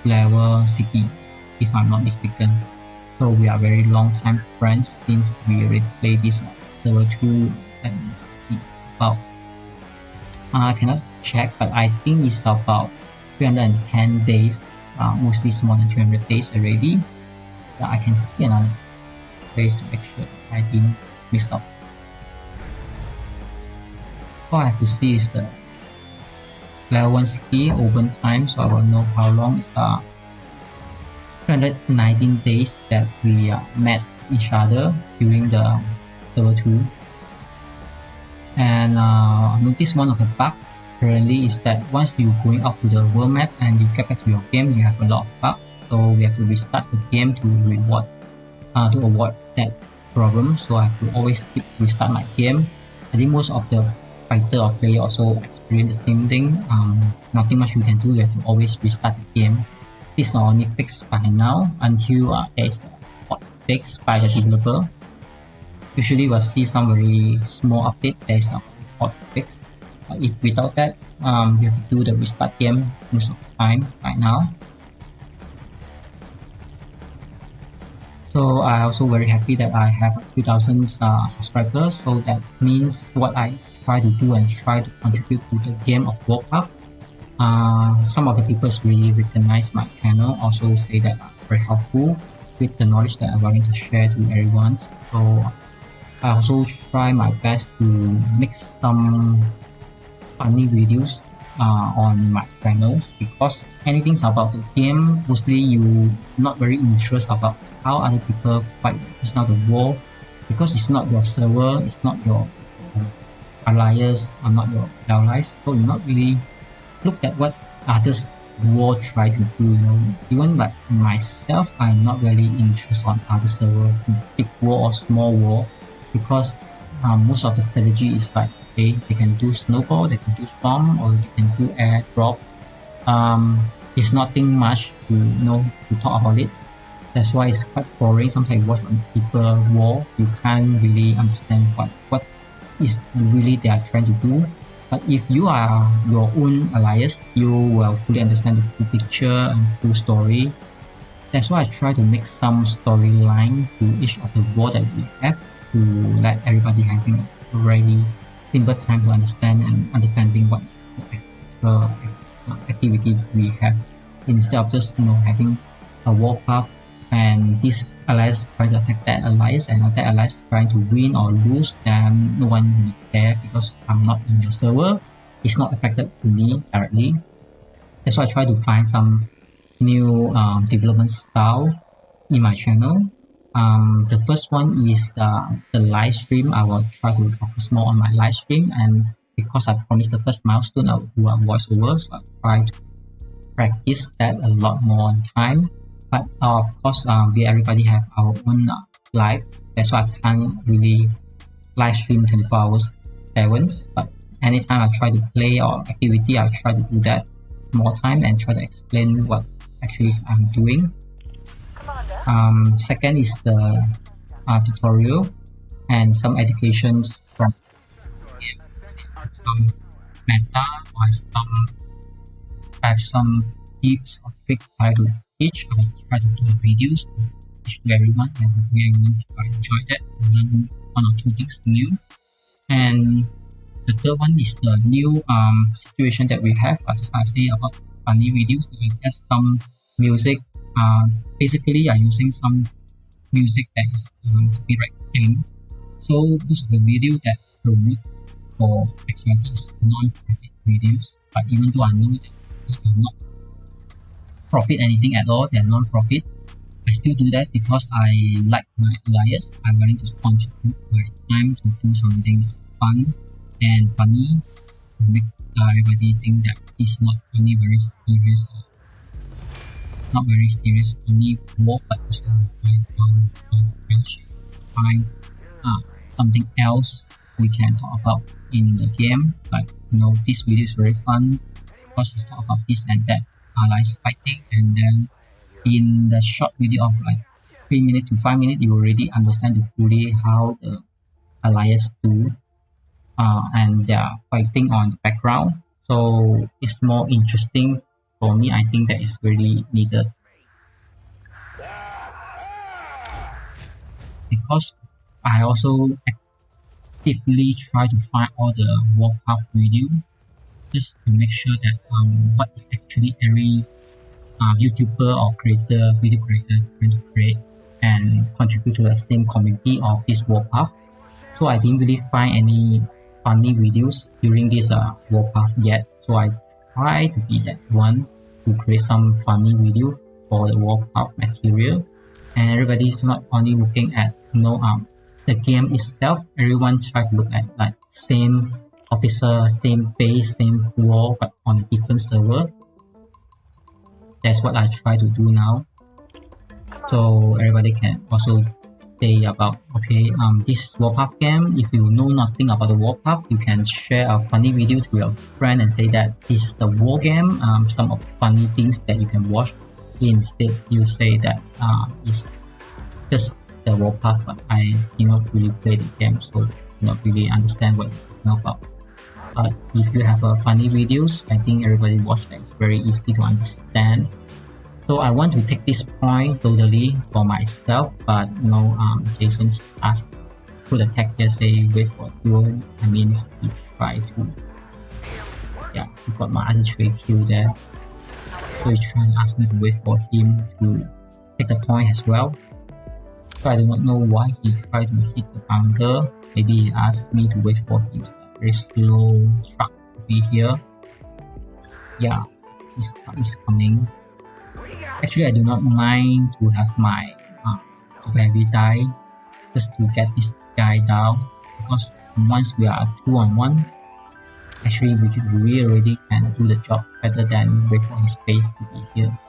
level city, if I'm not mistaken. So we are very long time friends since we already played this server 2. Let me see, about I cannot check, but I think it's about 310 days, mostly it's more than 300 days already. I can see another place to make sure I didn't miss out. All I have to see is the level 1 city open time, so I will know how long it's 319 days that we met each other during the server 2. And notice one of the bug currently is that once you going up to the world map and you get back to your game, you have a lot of bug. So we have to restart the game to avoid that problem. So I have to always keep restart my game. I think most of the fighter or player also experience the same thing. Nothing much we can do. We have to always restart the game. This is not only fixed by now until there is a hot fix by the developer. Usually we'll see some very small update. There is a hot fix. But if without that, we have to do the restart game most of the time right now. So I'm also very happy that I have 2,000 subscribers. So that means what I try to do and try to contribute to the game of Warpath. Some of the people really recognize my channel, also say that I'm very helpful with the knowledge that I'm willing to share to everyone. So I also try my best to make some funny videos on my channels, because anything about the game, mostly you not very interested about how other people fight. It's not the war, because it's not your server, it's not your allies, or not your allies, so you not really look at what others war try to do. Even like myself, I'm not really interested on other server, big war or small war, because most of the strategy is like, okay, they can do snowball, they can do storm, or they can do airdrop. It's nothing much to talk about it. That's why it's quite boring. Sometimes you watch on people war, you can't really understand what is really they are trying to do. But if you are your own alliance, you will fully understand the full picture and full story. That's why I try to make some storyline to each of the war that we have, to let everybody having a very simple time to understand and understanding what is the actual activity we have, instead of just having a warpath and this alliance trying to attack that alliance and that alliance trying to win or lose. Then no one really care, because I'm not in your server, it's not affected to me directly. That's why I try to find some new development style in my channel. The first one is the live stream. I will try to focus more on my live stream, and because I promised the first milestone, I will do a voiceover, so I try to practice that a lot more on time. But of course, we everybody have our own life. That's why I can't really live stream 24 hours 7. But anytime I try to play or activity, I try to do that more time and try to explain what actually I'm doing. Second is the tutorial and some educations from some meta, or have some tips or tricks I do teach. I try to do videos to teach to everyone, and hopefully everyone enjoy that and learn 1 or 2 things new. And the third one is the new situation that we have. Just like I say about funny videos, that we have some music. Basically, I'm using some music that is copyright claim. So most of the video that promote for XYT is non-profit videos. But even though I know that they are not profit anything at all, they are non-profit, I still do that because I like my alliance. I'm willing to contribute my time to do something fun and funny to make everybody think that it's not only very serious, only war, but also find fun, friendship, find something else we can talk about in the game. Like, this video is very fun because it's talk about this and that, allies fighting, and then in the short video of like 3 minutes to 5 minutes, you already understand fully how the alliance do, and they are fighting on the background. So it's more interesting for me. I think that is really needed, because I also actively try to find all the Warpath video just to make sure that what is actually every YouTuber or video creator trying to create and contribute to the same community of this Warpath. So I didn't really find any funny videos during this Warpath yet. So I try to be that one to create some funny videos for the Warpath material. And everybody is not only looking at the game itself, everyone try to look at like same officer, same base, same war, but on a different server. That's what I try to do now. So everybody can also say about, okay, this is Warpath game. If you know nothing about the Warpath, you can share a funny video to your friend and say that this is the war game. Some of the funny things that you can watch. Instead, you say that it's just the Warpath, but I did not really play the game, so do not really understand what you're talking about. But if you have funny videos, I think everybody watch that. It's very easy to understand. So I want to take this point totally for myself, but you know, Jason just asked, put a tag here, say wait for duel. I mean, he tried to, yeah, he got my artillery kill there. So he's trying to ask me to wait for him to take the point as well. So I do not know why he tried to hit the bunker. Maybe he asked me to wait for his very slow truck to be here. Yeah, his truck is coming. Actually, I do not mind to have my super heavy die just to get this guy down, because once we are 2-on-1, actually we already can do the job better than wait for his base to be here.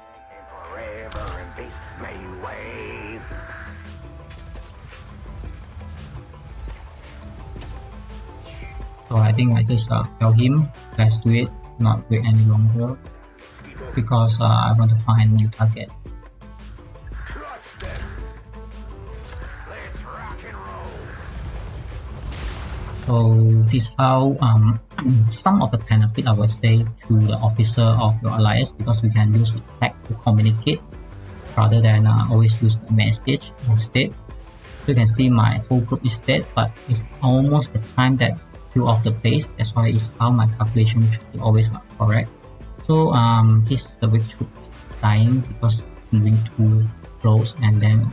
So I think I just tell him, let's do it, not wait any longer, because I want to find a new target. So this is how some of the benefit I would say to the officer of your alliance, because we can use the tag to communicate rather than always use the message instead. So you can see my whole group is dead, but it's almost the time that kill off the base. That's why it's how my calculation should be always correct. So this is the weak troop dying because moving too close, and then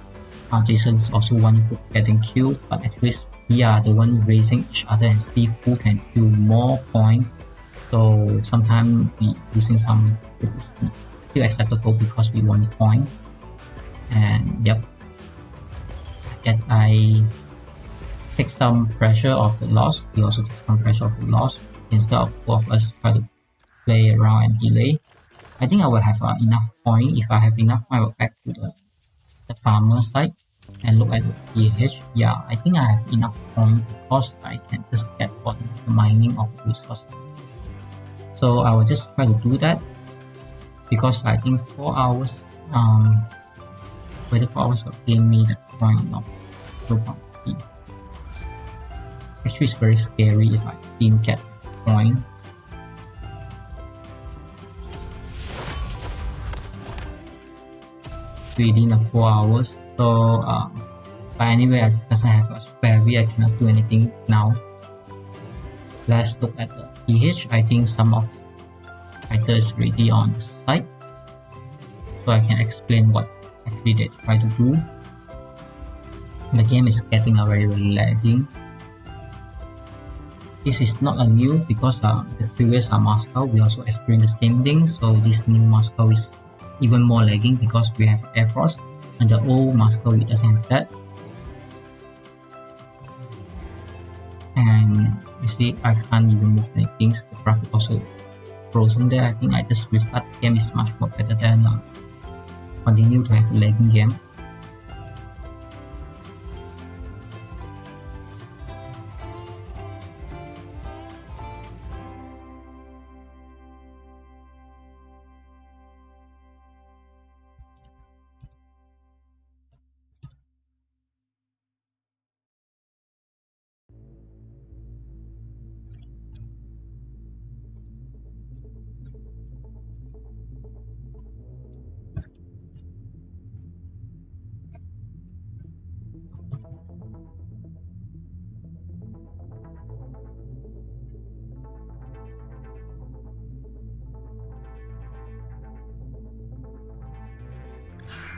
Jason is also one group getting killed, but at least we are the one raising each other and see who can kill more points. So sometimes we using some is still acceptable because we want point. And yep, I take some pressure of the loss. We also take some pressure of the loss instead of both of us try to play around and delay. I think I will have enough point. If I have enough, I will back to the farmer side and look at the TH. Yeah, I think I have enough point because I can just get for the mining of the resources. So I will just try to do that because I think 4 hours, whether 4 hours will gain me the point or not. Actually, it's very scary if I didn't get the point. Within 4 hours. So but anyway, because I have a super heavy, I cannot do anything now. Let's look at the TH. I think some of the fighters is already on the site, so I can explain what actually they try to do. The game is getting very lagging. This is not a new, because the previous Moscow we also experienced the same thing. So this new Moscow is even more lagging because we have Air Force, and the old Moscow it doesn't have that. And you see, I can't even move any things. The graphic also frozen there. I think I just restart the game is much more better than continue to have a lagging game.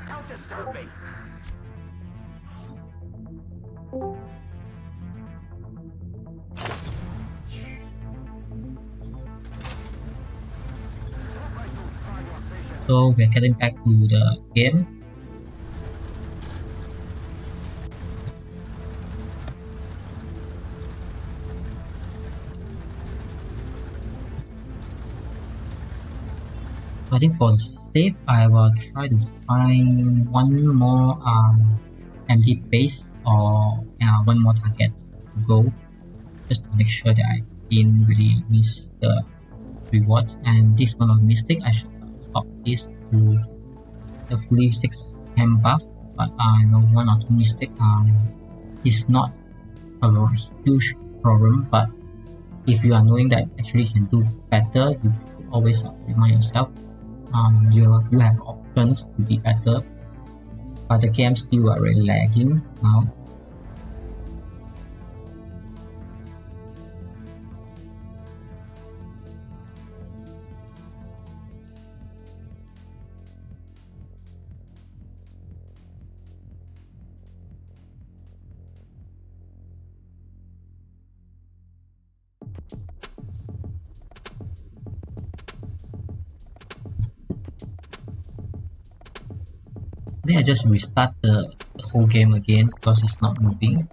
Don't disturb me. So we're getting back to the game. I think for the save, I will try to find one more empty base or one more target to go, just to make sure that I didn't really miss the rewards. And this one of the mistake, I should swap this to the fully 6 cam buff, but I know one or two mistake is not a huge problem, but if you are knowing that actually you can do better, you always remind yourself you have options to be better, but the game still are really lagging now. Then I just restart the whole game again because it's not moving.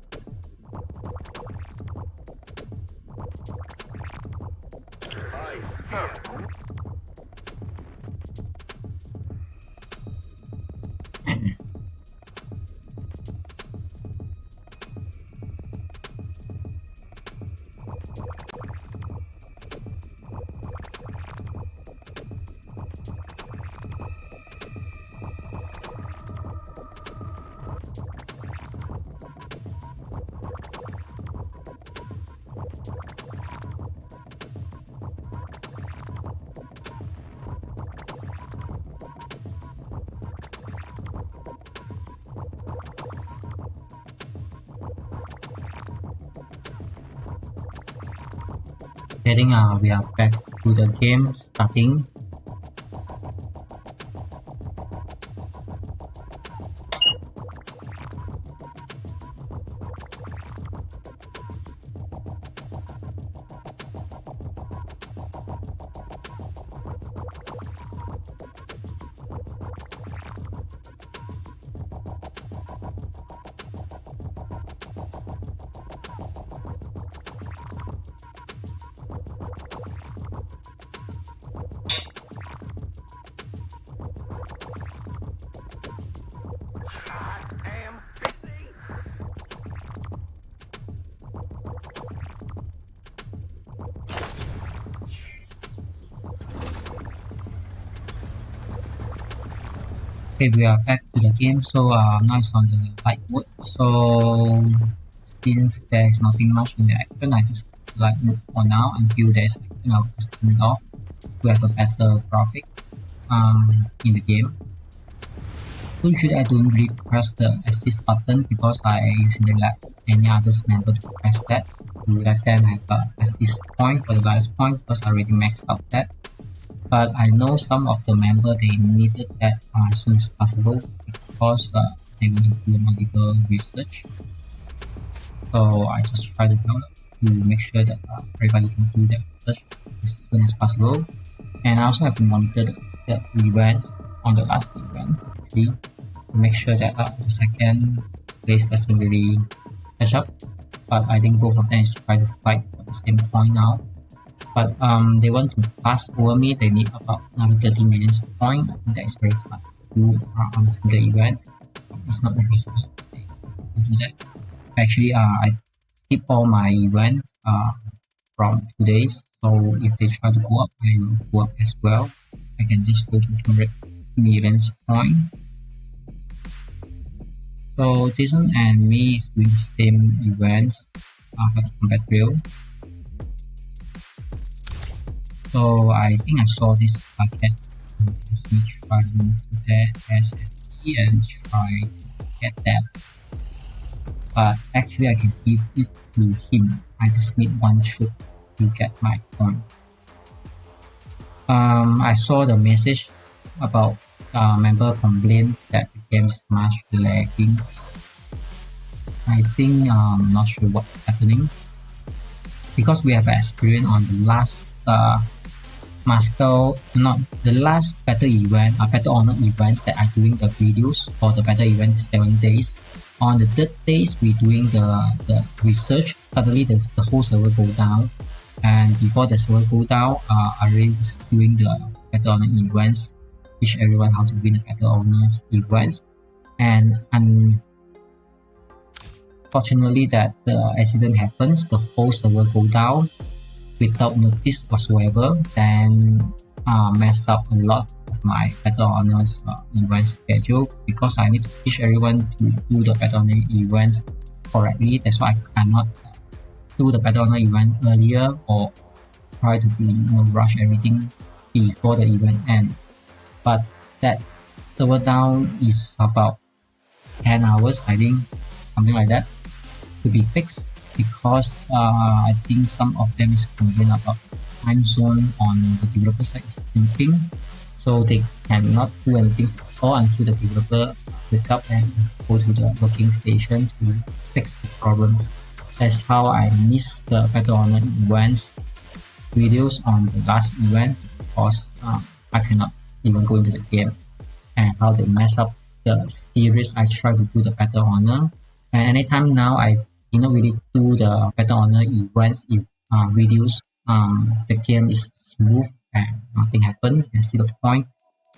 I think we are back to the game starting. Okay, we are back to the game. So now it's on the light mode. So since there is nothing much in the action, I just light mode for now until there's action. I'll just turn it off to have a better graphic in the game. So usually I don't really press the assist button because I usually let any others member to press that to let them have an assist point for the last point because I already maxed out that. But I know some of the members they needed that as soon as possible because they want to do medical research. So I just try to help to make sure that everybody can do that research as soon as possible. And I also have to monitor the events on the last event actually to make sure that the second place doesn't really catch up. But I think both of them is try to fight for the same point now. But they want to pass over me. They need about another 30 million points. I think that is very hard to do on a single event. It's not impossible to do that. Actually, I skip all my events from 2 days. So if they try to go up, I will go up as well. I can just go to 200 million points. So Jason and me is doing the same events for the combat drill. So I think I saw this packet. Let me try to move to that SFE and try to get that. But actually I can give it to him. I just need one shoot to get my point. I saw the message about member complaints that the game is much lagging. I think I'm not sure what's happening because we have experience on the last the last battle event, battle honor events that are doing the videos for the battle event 7 days. On the 3rd days, we doing the research. Suddenly, the whole server go down. And before the server cooldown, I really just doing the battle honor events, teach everyone how to win the battle honors events. And unfortunately, that the accident happens, the whole server go down without notice whatsoever, then mess up a lot of my battle honors event schedule, because I need to teach everyone to do the battle honor events correctly. That's why I cannot do the battle honor event earlier or try to rush everything before the event end. But that server down is about 10 hours, I think, something like that, to be fixed, because I think some of them is complain about time zone on the developer side is sleeping, so they cannot do anything at all until the developer wake up and go to the working station to fix the problem. That's how I missed the battle honor events videos on the last event, because I cannot even go into the game, and how they mess up the series I try to do the battle honor. And anytime now I really do the battle honor events videos, the game is smooth and nothing happened. You can see the point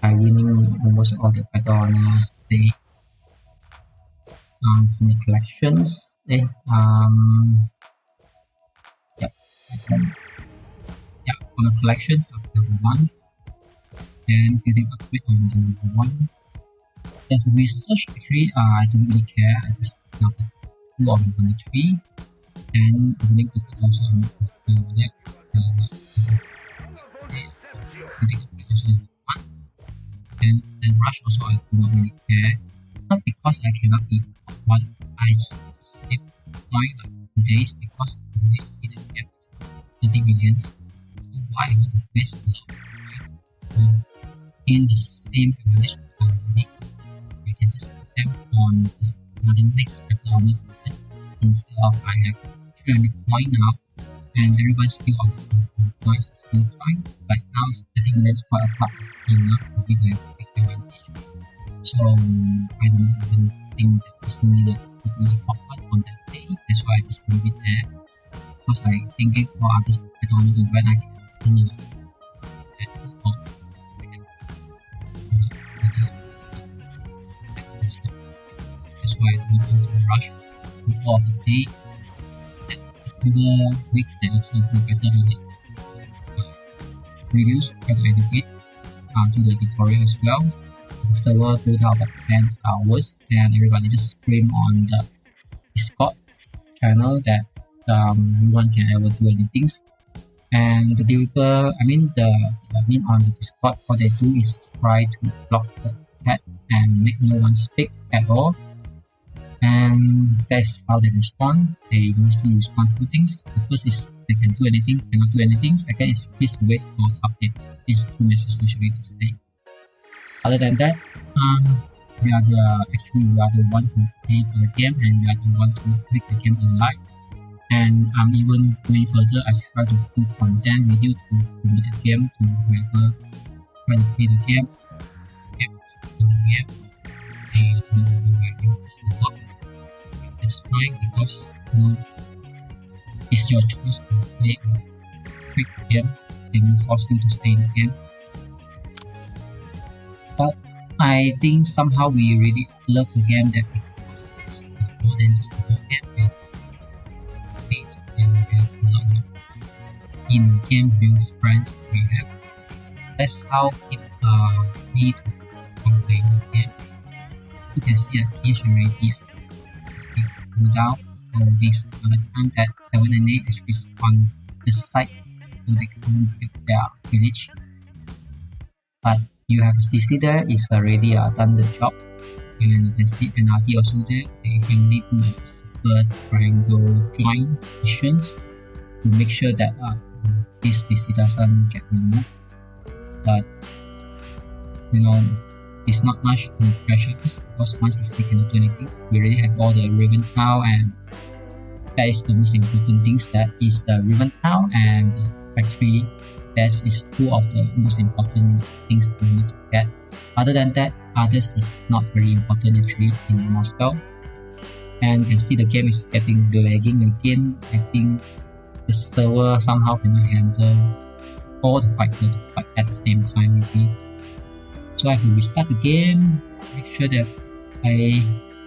by winning almost all the battle honors. From the collections, on the collections of level 1s, then building upgrade on the level 1. As research, actually, I don't really care. I just pick up 2 on number 3, and I'm going to pick also on building upgrade also on 1, and then rush also I do not really care. Not because I cannot be one, I just save point like 2 days, because I only see the gap is 30 million. So why I want to waste a lot of time in the same advantage already? I can just put them on the next battle honor event, instead of I have 300 points now and everyone's still on the points, still point. But now 30 minutes per apart is enough for me to have a big advantage. So I don't even think that it's needed to be top 1 on that day. That's why I just leave it there, because I thinking for others battle honor event I can continue. That's why I don't want to rush all of the day. The week that actually do better on it. Reduce, try to educate, do the tutorial as well. The server go down about 10 hours, and everybody just scream on the Discord channel that no one can ever do anything. And the developer, on the Discord, what they do is try to block the chat and make no one speak at all. And that's how they respond. They mostly respond to 2 things. The first is they can do anything, cannot do anything. Second is please wait for the update. These 2 messages usually they say. Other than that, we are the one to pay for the game, and we are the one to make the game alive. And I'm even going further. I try to do content video to promote the game to whoever try to play the game. That's fine, because it's your choice to play a quick game. They will force you to stay in the game. But I think somehow we really love the game that because it's more than just a game. We have space and we have a lot of in-game real friends we have. That's how people need to play the game. You can see that TH already go down. So this other time that 7 and 8 actually on the site, so they can build their village. But you have a CC there, is already done the job, and you can see NRD also there. They can lead to super triangle join missions to make sure that this CC doesn't get removed. But it's not much impression, because one CC cannot do anything. We already have all the Raven Tile, and that is the most important things. That is the Raven Tile and the factory. That is 2 of the most important things we need to get. Other than that, others is not very important actually in Moscow. And you can see the game is getting lagging again. I think the server somehow cannot handle all the fighters to fight at the same time with me. So I have to restart the game, make sure that I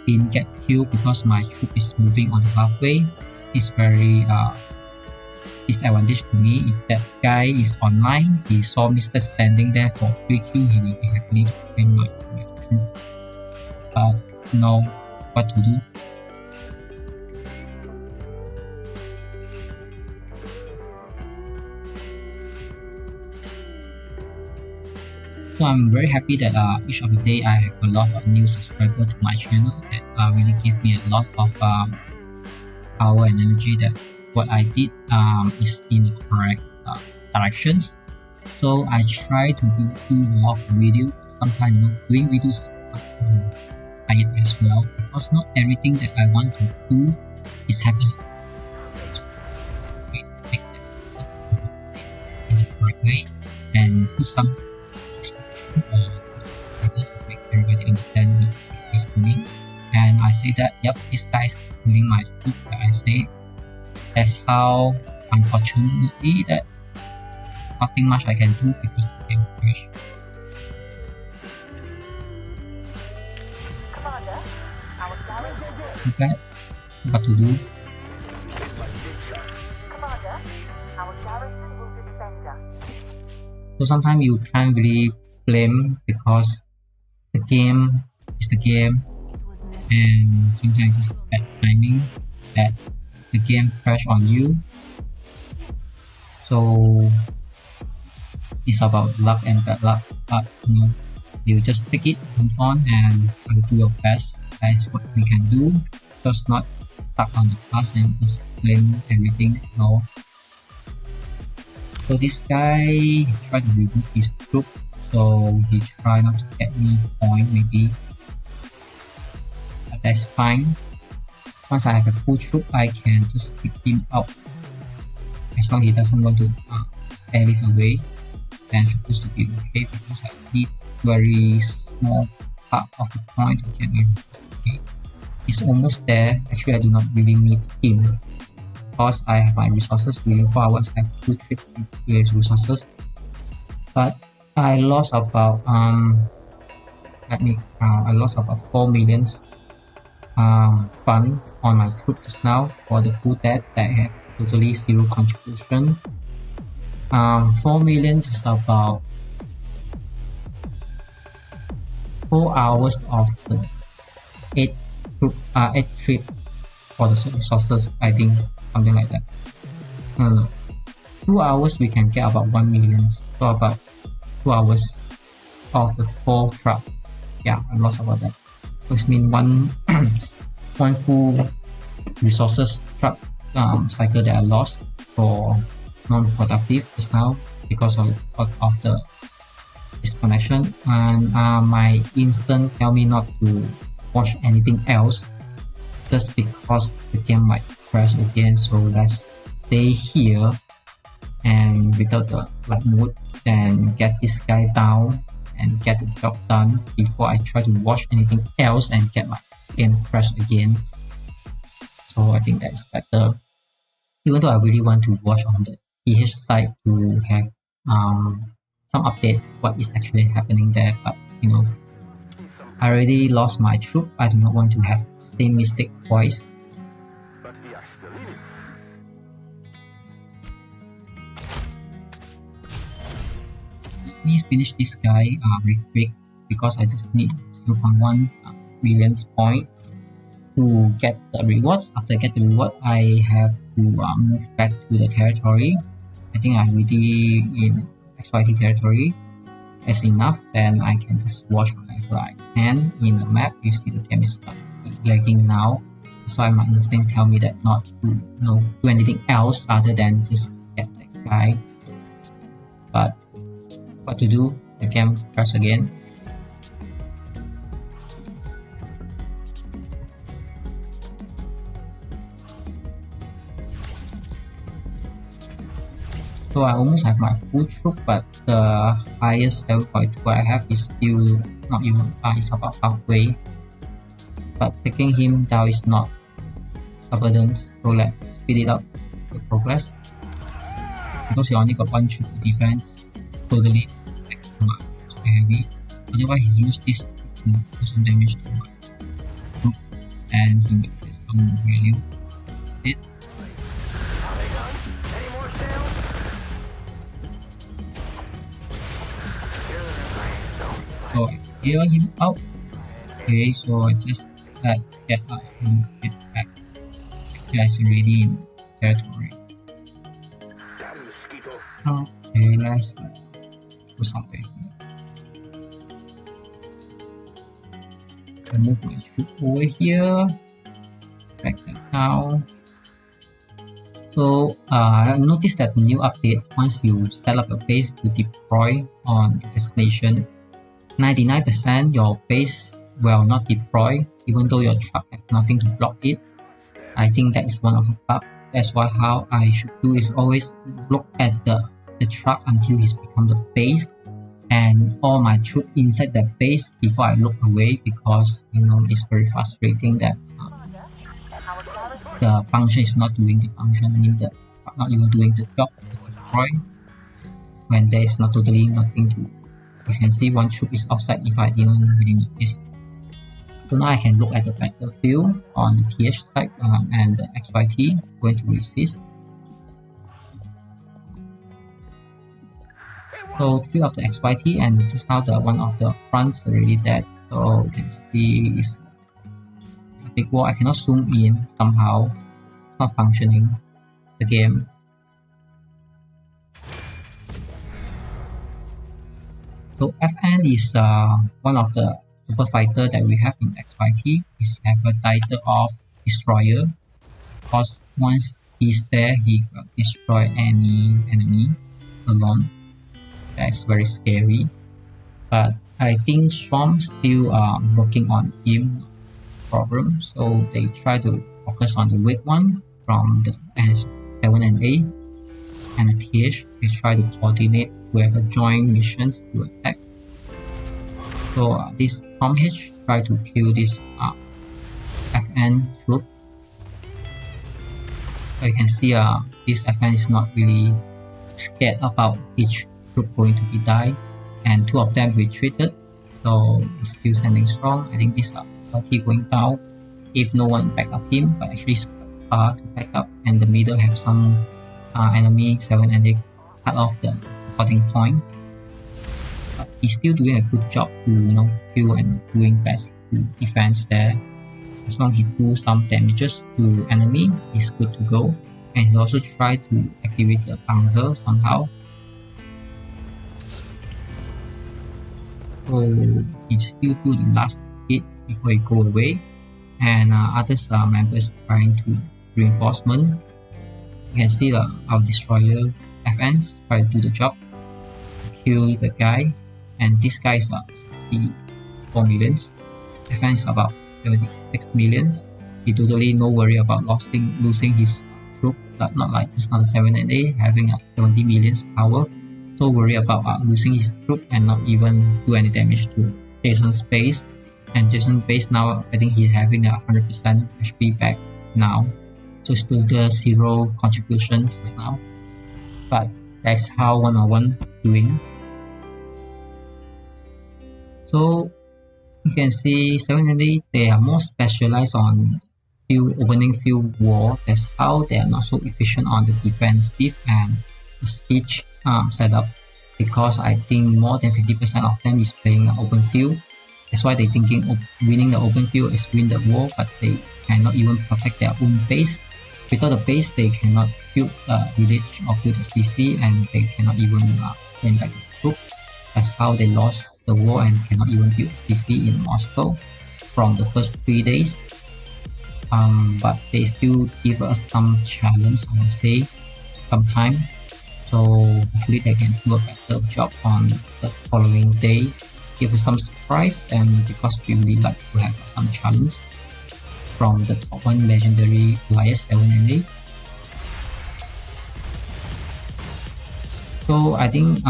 didn't get killed because my troop is moving on the halfway. It's very disadvantage to me. If that guy is online, he saw me standing there for 3 kills, he will be happy to claim my troop. But know what to do. So I'm very happy that each of the day I have a lot of new subscribers to my channel that really give me a lot of power and energy that what I did is in the correct directions. So I try to do a lot of videos. Sometimes doing videos tired as well because not everything that I want to do is happening. So I make that in the correct way and put some expression or to make everybody understand what is doing. And I say that yep, this guy's doing my troop that I say. That's how unfortunately that nothing much I can do because the game crashed. Commander, our garrison. Too bad. What to do? Commander, our garrison will defend us. So sometimes you can't really blame because the game is the game, and sometimes it's bad timing that the game crash on you. So it's about luck and bad luck, but you just take it, move on, and do your best. That's what we can do. Just not stuck on the past and just blame everything. No. So this guy tried to remove his troop, so he tried not to get me point maybe. But that's fine. Once I have a full troop, I can just pick him out. As long as he doesn't want to airlift away, then supposed to be okay because I need very small part of the point to get my okay. It's almost there. Actually, I do not really need him because I have my resources within 4 hours. I have 2 trips with resources, but I lost about I lost about 4 million fund on my troop just now for the full debt that I have totally zero contribution. 4 million is about 4 hours of the 8 trip for the resources, I think, something like that. No. 2 hours we can get about 1 million, so about 2 hours of the 4 truck. Yeah, I lost about that, which means one full resources truck cycle that I lost for non-productive just now because of the disconnection. And my instant tell me not to watch anything else just because the game might crash again, so let's stay here and without the light mode and get this guy down and get the job done before I try to watch anything else and get my game crash again. So I think that's better, even though I really want to watch on the PH side to have some update what is actually happening there, but I already lost my troop. I do not want to have same mistake twice. But we are still in it. Let me finish this guy real quick because I just need 0.1 million point to get the rewards. After I get the reward, I have to move back to the territory. I think I'm already in XYT territory. As enough, then I can just watch whatever I can in the map. You see the game is lagging now, so my instinct tell me that not to do anything else other than just get that guy. But what to do? The game crashed again. So I almost have my full troop, but the highest 7.2 I have is still not even, it's about halfway. But taking him down is not a burden, so let's speed it up the progress. because he only got one troop to defense, totally like so heavy. Otherwise, he used this to do some damage to my troop, and he made some value. It. So I clear him out. Okay, so I just get up and get back. You guys already in territory. Okay, let's do something. I move my troop over here. Back that down. So I noticed that the new update, once you set up a base to deploy on the destination, 99% your base will not deploy even though your truck has nothing to block it. I think that is one of the bugs. That's why how I should do is always look at the truck until he's become the base and all my troops inside the base before I look away, because you know it's very frustrating that the function is not doing the function. I mean the not even doing the job to deploy when there is not totally nothing to. You can see one troop is outside if I didn't really notice. So now I can look at the battlefield on the TH side and the XYT going to resist. So 3 of the XYT and just now the one of the fronts already dead. So you can see it's a big wall. I cannot zoom in somehow. It's not functioning. The game. So FN is one of the super fighter that we have in XYT. Is have a title of destroyer, because once he's there, he will destroy any enemy alone. That's very scary. But I think Swarm still working on him problem. So they try to focus on the weak one from the S7 and A, and the TH. They try to coordinate whoever join missions to attack. So this Tom H try to kill this FN troop. So you can see this FN is not really scared about each troop going to be died, and 2 of them retreated. So he's still standing strong. I think this party going down if no one back up him, but actually it's far to back up, and the middle have some enemy 7 and they cut off the supporting point. But he's still doing a good job to kill and doing best to defense there. As long as he do some damages to enemy, he's good to go. And he also try to activate the bunker somehow. So he still do the last hit before he go away. And others members trying to reinforcement. You can see our destroyer FNs try to do the job, kill the guy, and this guy is 64 millions. FN is about 76 millions. He totally no worry about losing his troop, but not like just not 7 and 8 having 70 millions power. So worry about losing his troop and not even do any damage to Jason's base. And Jason's base now, I think he's having 100% HP back now. So it's total 0 contributions now. But that's how 101 doing. So you can see 7 and 8, they are more specialized on opening field war. That's how they are not so efficient on the defensive and the siege setup, because I think more than 50% of them is playing an open field. That's why they're thinking winning the open field is win the war, but they cannot even protect their own base. Without the base, they cannot build the village or build the CC, and they cannot even bring back the troop. That's how they lost the war and cannot even build CC in Moscow from the first 3 days. But they still give us some challenge, I would say, sometime. So hopefully they can do a better job on the following day, give us some surprise, and because we really like to have some challenge from the top 1 legendary Elias 7 and 8. So I think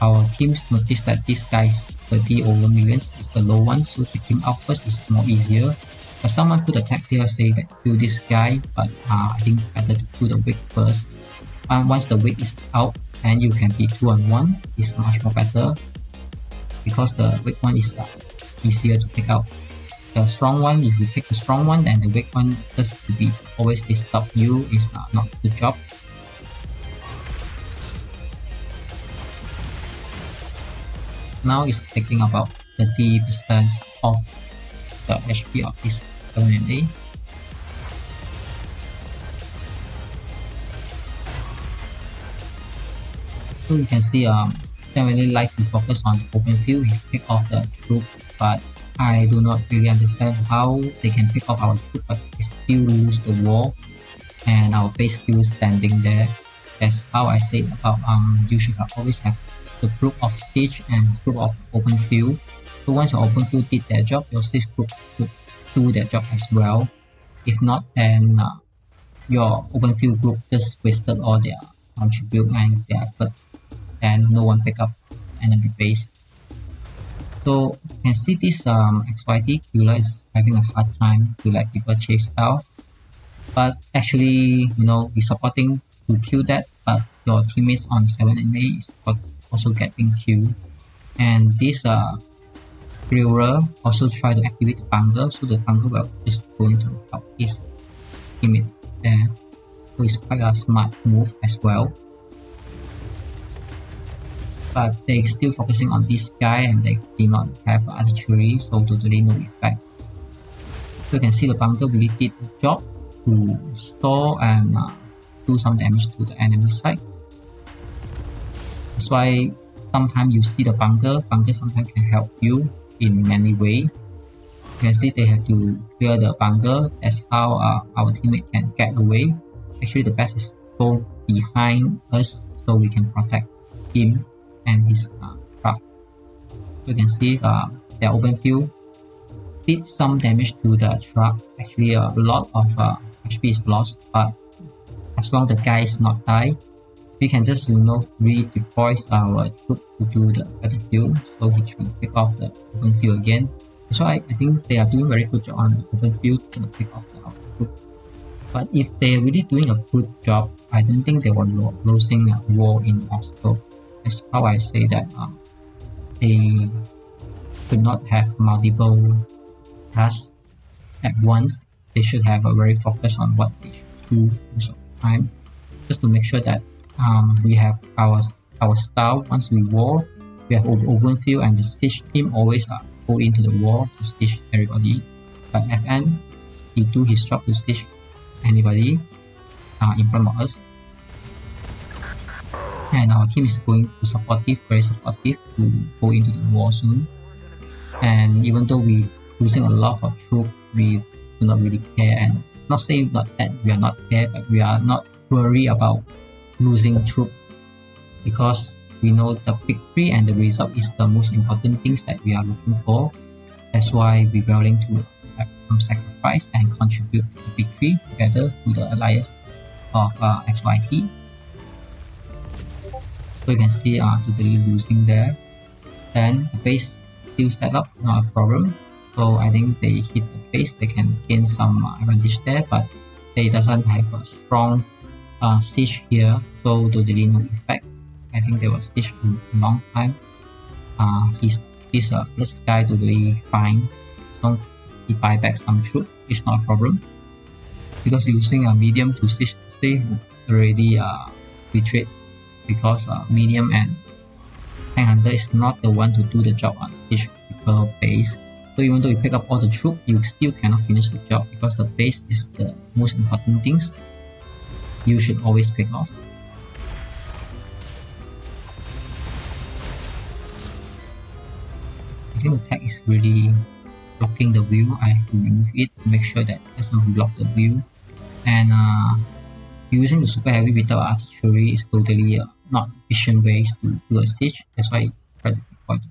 our teams noticed that this guy's 30 over millions is the low one, so take him out first is more easier. But someone could attack here, say that kill this guy, but I think better to do the weak first. once the weak is out and you can be 2-on-1, is much more better because the weak one is easier to take out. The strong one, if you take the strong one, then the weak one just to be always disturb you is not a good job. Now it's taking about 30% of the HP of this 7NA. So you can see 7NA like to focus on the open field. He's pick off the troop, but I do not really understand how they can pick off our troop but they still lose the war and our base still standing there. That's how I say about you should always have the group of siege and group of open field. So once your open field did their job, your siege group should do their job as well. If not, then your open field group just wasted all their contribute and their effort and no one pick up enemy base. So you can see this XYT killer is having a hard time to let people chase down, but actually he's supporting to kill that, but your teammates on 7NA is also getting killed, and this Brewer also try to activate the bunker, so the bunker will just going to help his teammates there. So it's quite a smart move as well. But they still focusing on this guy and they did not have artillery, so totally no effect. So you can see the bunker really did the job to store and do some damage to the enemy side. That's why sometimes you see the bunker sometimes can help you in many ways. You can see they have to clear the bunker. That's how our teammate can get away. Actually the best is go behind us so we can protect him and his truck. You can see their open field did some damage to the truck. Actually a lot of HP is lost, but as long as the guy is not die, we can just redeploy our troop to do the battlefield, so he can pick off the open field again. So I think they are doing very good job on the open field to pick off the troop. But if they are really doing a good job, I don't think they were losing a war in Moscow. That's how I say that they should not have multiple tasks at once. They should have a very focus on what they should do most of the time, just to make sure that we have our style. Once we war, we have open field and the siege team always go into the war to siege everybody. But FN, he do his job to siege anybody in front of us. And our team is going to supportive, very supportive to go into the war soon. And even though we losing a lot of troops, we do not really care. And not saying that we are not care, but we are not worried about losing troops, because we know the victory and the result is the most important things that we are looking for. That's why we're willing to have some sacrifice and contribute to the victory together to the alliance of XYT. So you can see totally losing there. Then the base still set up, not a problem. So I think they hit the base, they can gain some advantage there, but they doesn't have a strong siege here, so totally no effect. I think they will siege in a long time. This first guy totally fine. So he buy back some troops, it's not a problem. Because using a medium to siege, they already retreat, because medium and tank hunter is not the one to do the job on siege base. So even though you pick up all the troops, you still cannot finish the job, because the base is the most important things you should always pick off. I think the tag is really blocking the view. I have to remove it to make sure that it doesn't block the view. And using the super heavy without artillery is totally not efficient ways to do a siege. That's why I try to avoid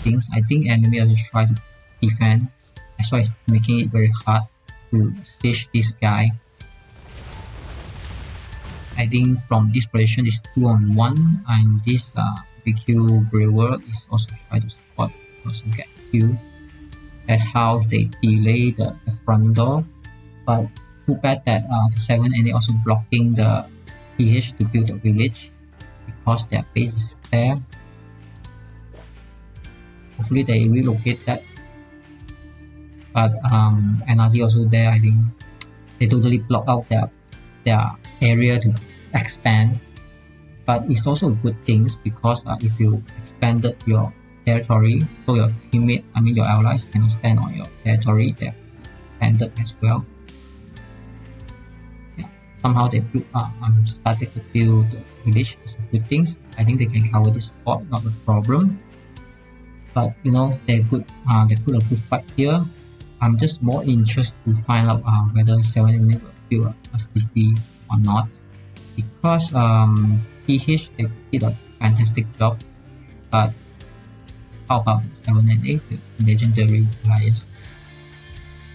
things. I think enemy also try to defend. That's why it's making it very hard to siege this guy. I think from this position is 2-on-1, and this BQ Brewer is also trying to support, also get killed. That's how they delay the front door. But too bad that the 7NA also blocking the PH to build a village because their base is there. Hopefully they relocate that. But NRD also there. I think they totally block out their area to expand. But it's also good things because if you expanded your territory, so your teammates, I mean your allies, cannot stand on your territory. They're expanded as well. Yeah. Somehow they started to build the village. It's a good things. I think they can cover this spot, not a problem. But you know they're good. They put a good fight here. I'm just more interested to find out whether 7NA will build a CC or not, because PH they did a fantastic job, but how about 7NA, the legendary players?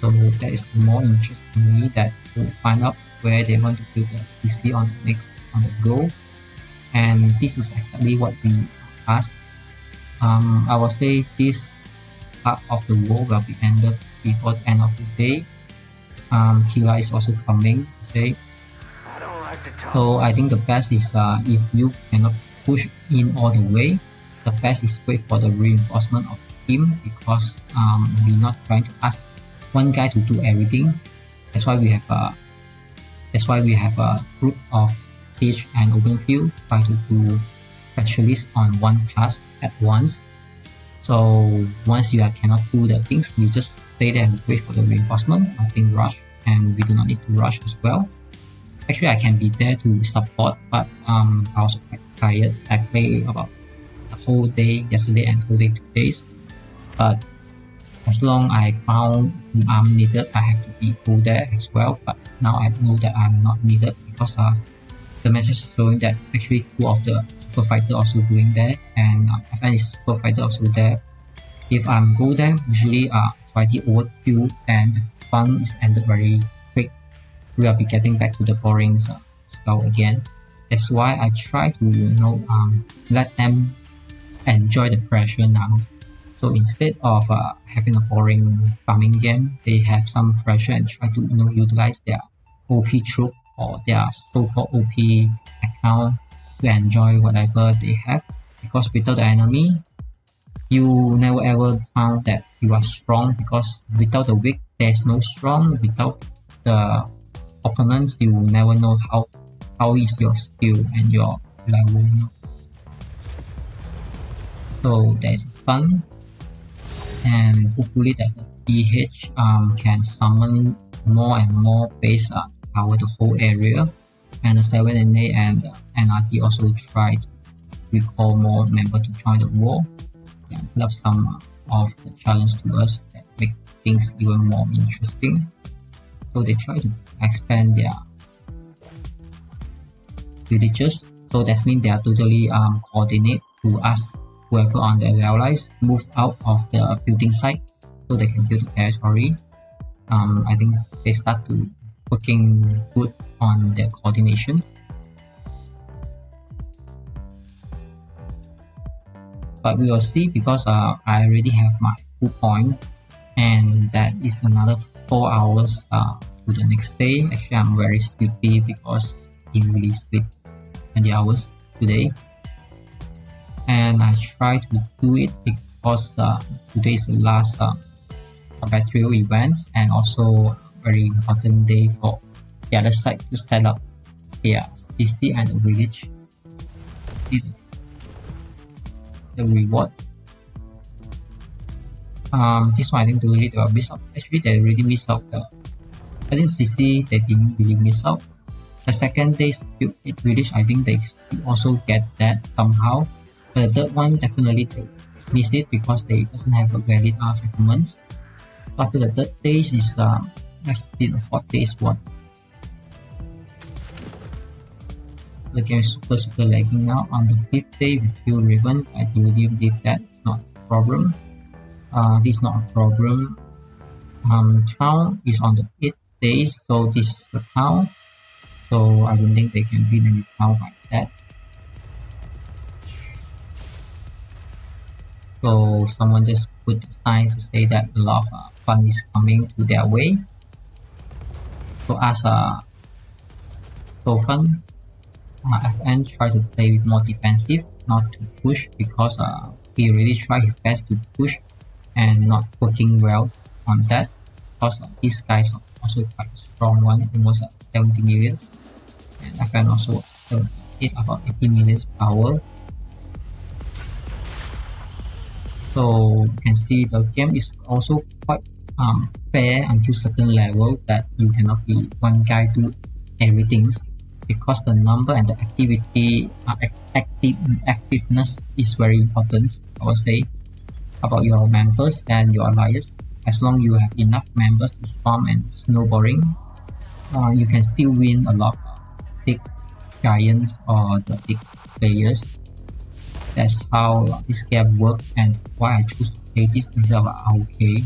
So that is more interest to me, that to find out where they want to build the CC on the go, and this is exactly what we asked. I will say this part of the war will be ended before the end of the day. Kira is also coming, say. So I think the best is if you cannot push in all the way, the best is wait for the reinforcement of the team, because we're not trying to ask one guy to do everything. That's why we have a group of Cage and Open Field try to do specialists on one task at once. So once you cannot do the things, you just stay there and wait for the reinforcement. Nothing rush, and we do not need to rush as well. Actually, I can be there to support, but I was quite tired. I played about the whole day yesterday and whole day 2 days. But as long I found I'm needed, I have to go there as well. But now I know that I'm not needed, because the message is showing that actually 2 of the super fighter also going there, and FN is super fighter also there. If I'm go there, usually XYT overkill and the fun is ended very quick. We will be getting back to the boring skull again. That's why I try to let them enjoy the pressure now. So instead of having a boring farming game, they have some pressure and try to utilize their OP troop or their so-called OP account to enjoy whatever they have. Because without the enemy, you never ever found that you are strong, because without the weak, there's no strong. Without the opponents, you will never know how is your skill and your level. So there's fun, and hopefully that the PH can summon more and more base cover the whole area, and the 7NA and NRD also try to recall more members to join the war and put up some of the challenge to us that make things even more interesting. So they try to expand their villages, so that means they are totally coordinate to ask whoever on the allies move out of the building site so they can build the territory. I think they start to working good on their coordination. But we will see, because I already have my full point, and that is another 4 hours to the next day. Actually, I'm very sleepy because I didn't really sleep 20 hours today, and I try to do it because today is the last battleground events, and also very important day for the other side to set up their CC and the village. The reward. This one I think totally they will miss out. Actually, they already missed out I think CC they didn't really miss out. The second day's village, I think they also get that somehow. The third one definitely they missed it because they doesn't have a valid settlements. After the third day is let's see the fourth day is what. The game is super lagging now. On the 5th day we kill Ribbon. I already did that, it's not a problem. This is not a problem. Town is on the 8th day, so this is the town. So I don't think they can win any town like that. So someone just put a sign to say that a lot of fun is coming to their way. So as so fun. FN try to play with more defensive, not to push, because he really tried his best to push and not working well on that, because these guys are also quite a strong one, almost 70 millions, and FN also hit about 80 millions power. So you can see the game is also quite fair until certain level, that you cannot be one guy do everything, because the number and the activity activeness is very important, I would say, about your members and your allies. As long you have enough members to farm and snowballing, you can still win a lot of big giants or the big players. That's how this game works, and why I choose to play this instead of AOK.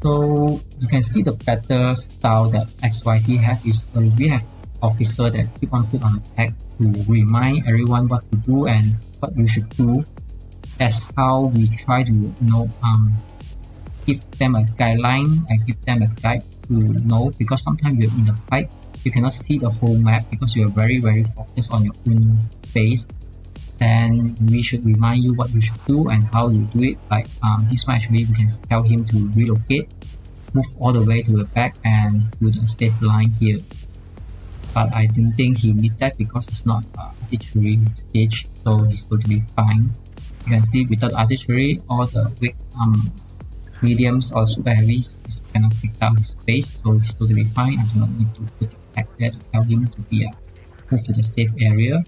So you can see the better style that XYT have is we have officer that keep on put on attack to remind everyone what to do and what you should do. That's how we try to give them a guideline and give them a guide to know, because sometimes you're in the fight, you cannot see the whole map because you're very focused on your own base. Then we should remind you what you should do and how you do it. Like this one, actually we can tell him to relocate, move all the way to the back and do the safe line here. But I don't think he need that because it's not artillery stage, so he's totally fine. You can see without artillery, all the weak mediums or super heavies cannot take down his base, so he's totally fine. I do not need to put attack there to tell him to be move to the safe area.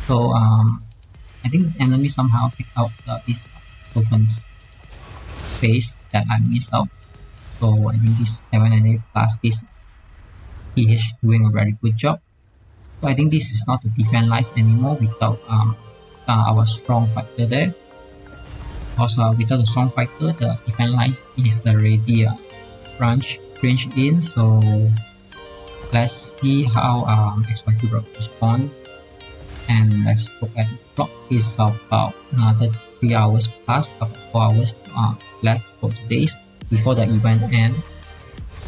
So I think enemy somehow take out this Dolphin's base that I missed out. So I think this 7 and 8 plus this TH doing a very good job. So I think this is not the defense lines anymore without our strong fighter there. Also without the strong fighter, the defense lines is already range in. So let's see how XYT will respond. And let's look at the clock. Is about another 3 hours plus, about 4 hours left for today's before the event ends.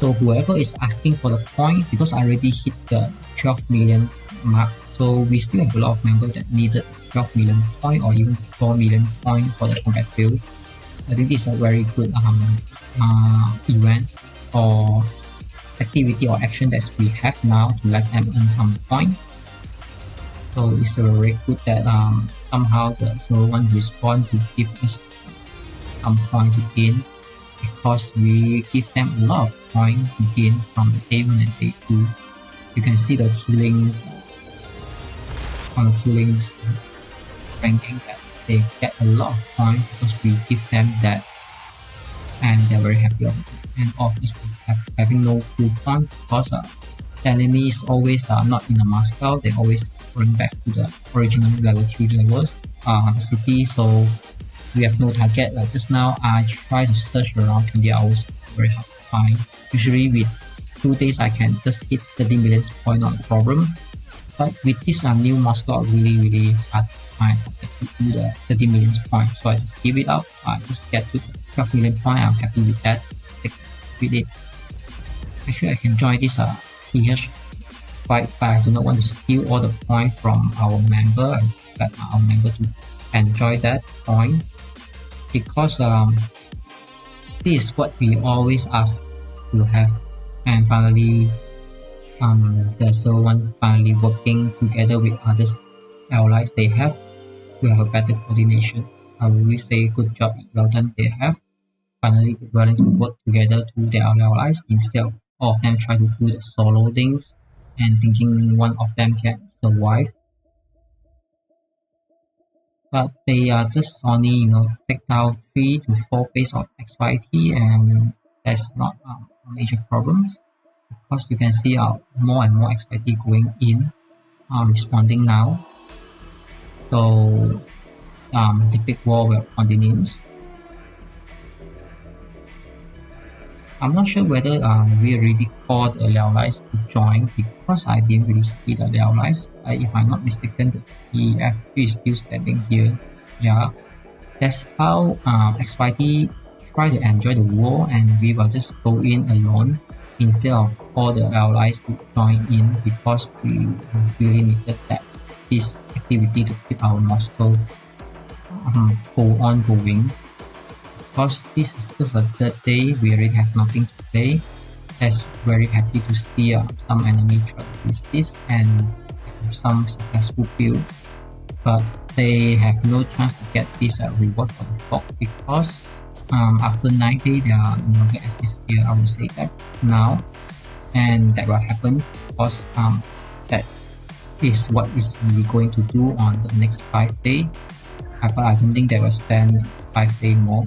So whoever is asking for the point, because I already hit the 12 million mark, so we still have a lot of members that needed 12 million point or even 4 million point for the combat field. I think this is a very good event or activity or action that we have now to let them earn some point. So it's very good that somehow the one respond to give us some point to gain, because we give them a lot of point to gain from the day 1 and day 2. You can see the killings on the killings ranking that they get a lot of points because we give them that, and they're very happy of it. And of this is having no full point because enemy is always not in the Moscow, they always bring back to the original level 2 levels, the city, so we have no target. Like just now I try to search around 20 hours, very hard to find. Usually with 2 days I can just hit 30 million point, not a problem, but with this new Moscow really hard to find to do the 30 million point, so I just give it up. I just get to 12 million point, I'm happy with that. With it, actually I can join this TH fight, but I do not want to steal all the point from our member and let our member to enjoy that point, because this is what we always ask to have. And finally the one finally working together with others allies they have, we have a better coordination. I will really say good job, well done they have, finally willing to work together to their allies instead of all of them try to do the solo things and thinking one of them can survive. But they are just only take down 3 to 4 base of XYT, and that's not a major problems, because you can see more and more XYT going in, responding now. So the big war will continue. I'm not sure whether we already called the allies to join, because I didn't really see the allies. If I'm not mistaken, the TFG is still standing here. Yeah, that's how XYT try to enjoy the war, and we will just go in alone instead of all the allies to join in, because we really needed that this activity to keep our Moscow go on going. Because this is just a third day, we really have nothing to play. That's very happy to see some enemy try to resist and have some successful build, but they have no chance to get this reward for the fog, because after 9 days there are no longer exists here. I will say that now, and that will happen because that is what is we going to do on the next 5 days. But I don't think they will stand 5 days more,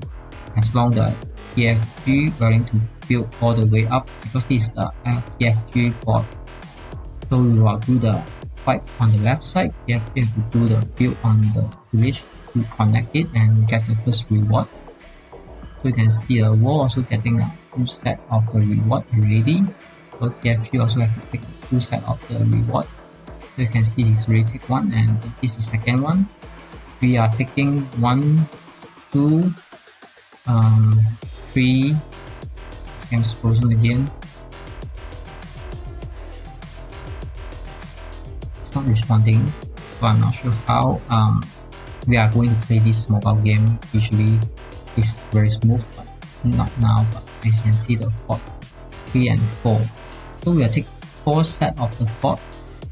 as long the TFG willing to build all the way up, because this is the TFG fort. So we will do the fight on the left side. TFG have to do the build on the village to connect it and get the first reward. So you can see the war also getting a 2 set of the reward already. So TFG also have to take 2 set of the reward. So you can see he's already take 1, and this is the second one. We are taking 1, 2, 3. Game's frozen again. It's not responding, so I'm not sure how we are going to play this mobile game. Usually it's very smooth, but not now. But as you can see, the fort 3 and 4. So we will take 4 set of the fort,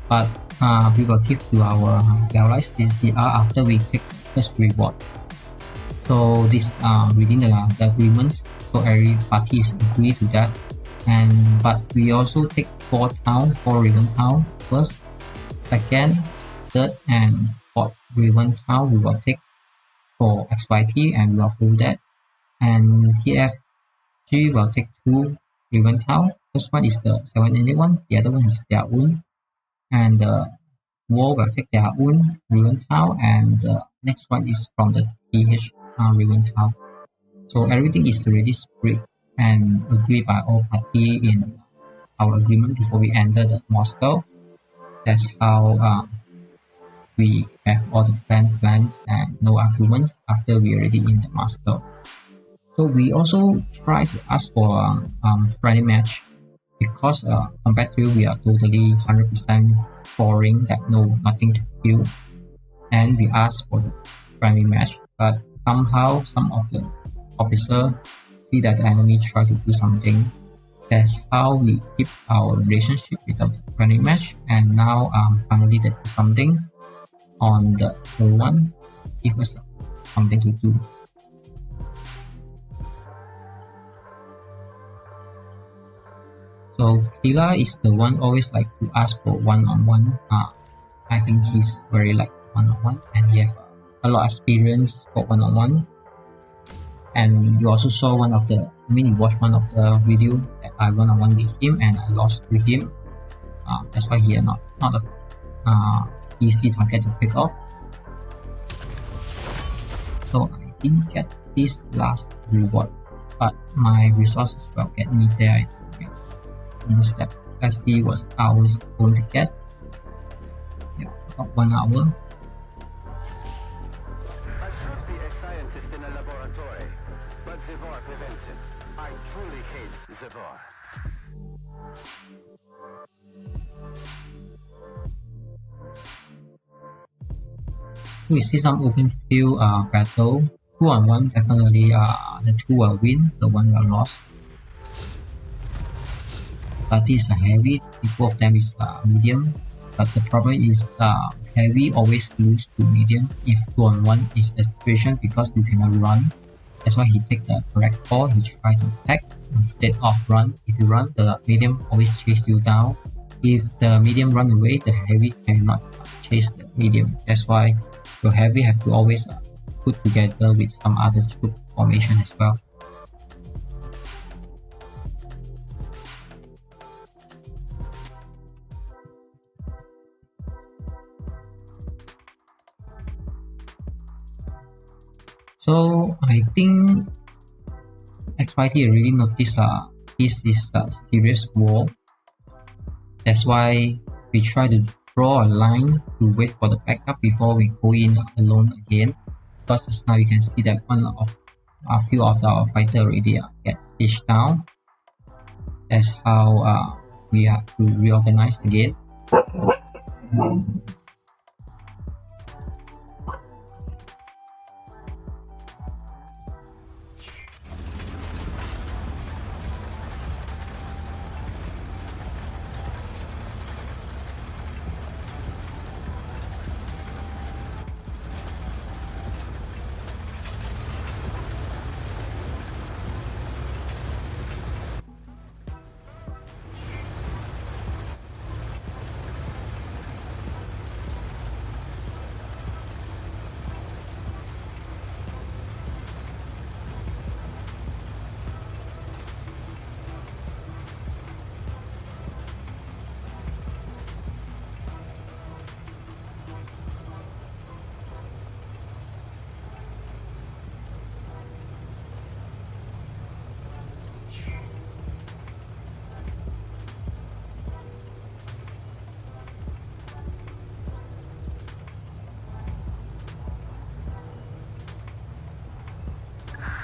but we will give to our allies CCCR after we take the first reward. So this within the agreements, so every party is agree to that. And but we also take 4 ribbon town first, second, third, and 4th ribbon town we will take for XYT, and we will hold that. And TFG will take 2 ribbon town. First one is the 781, the other one is their own. And the war will take their own ribbon town, and the next one is from the TH ribbon town. So everything is already split and agreed by all parties in our agreement before we enter the Moscow. That's how we have all the plans and no arguments after we already in the Moscow. So we also try to ask for friendly match, because compared to we are totally 100% boring, that nothing to kill, and we ask for the friendly match, but somehow some of the officers see that the enemy try to do something. That's how we keep our relationship without the friendly match, and now finally there is something on the server 1, give us something to do. So Kila is the one always like to ask for one-on-one. I think he's very like one-on-one, and he have a lot of experience for one-on-one. And you also saw one of the, you watched one of the video that I one-on-one with him and I lost with him. That's why he is not a easy target to pick off. So I didn't get this last reward, but my resources will get me there. Almost that. Let's see what I was going to get. Yeah, about 1 hour. I should be a scientist in a laboratory, but ZvAR prevents it. I truly hate ZvAR. We see some open field battle. 2-on-1, definitely the 2 will win, the 1 will lose. But this is a heavy, both of them is medium. But the problem is heavy always lose to medium if 2-on-1 is the situation, because you cannot run. That's why he take the correct call. He try to attack instead of run. If you run, the medium always chase you down. If the medium run away, the heavy cannot chase the medium. That's why your heavy have to always put together with some other troop formation as well. So I think XYT really noticed this is a serious war. That's why we try to draw a line to wait for the backup before we go in alone again. Because just now you can see that one of a few of our fighter already get fish down. That's how we have to reorganize again.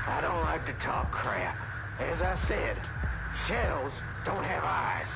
I don't like to talk crap. As I said, shells don't have eyes.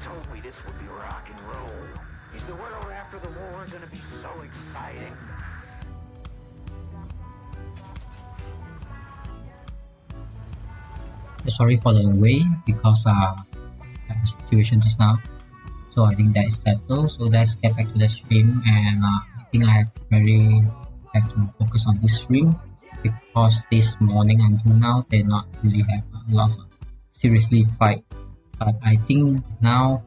told me this would be rock and roll. Is the world after the war gonna be so exciting? Sorry for the wait because I have a situation just now. So I think that is settled. So let's get back to the stream, and I think I have to focus on this stream because this morning until now they not really have a lot of seriously fight. But I think now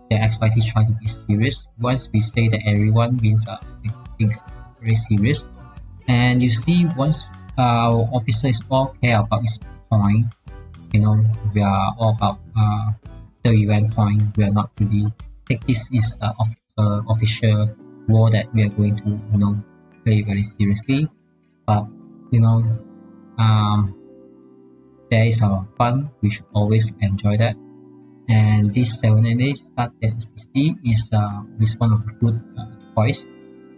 the XYT try to be serious. Once we say that everyone means things very serious, and you see once our officers all care about this point. You know, we are all about the event point. We are not really take this is the official war that we are going to, play very seriously. But there is our fun. We should always enjoy that. And this 798 start at CC is one of the good choice.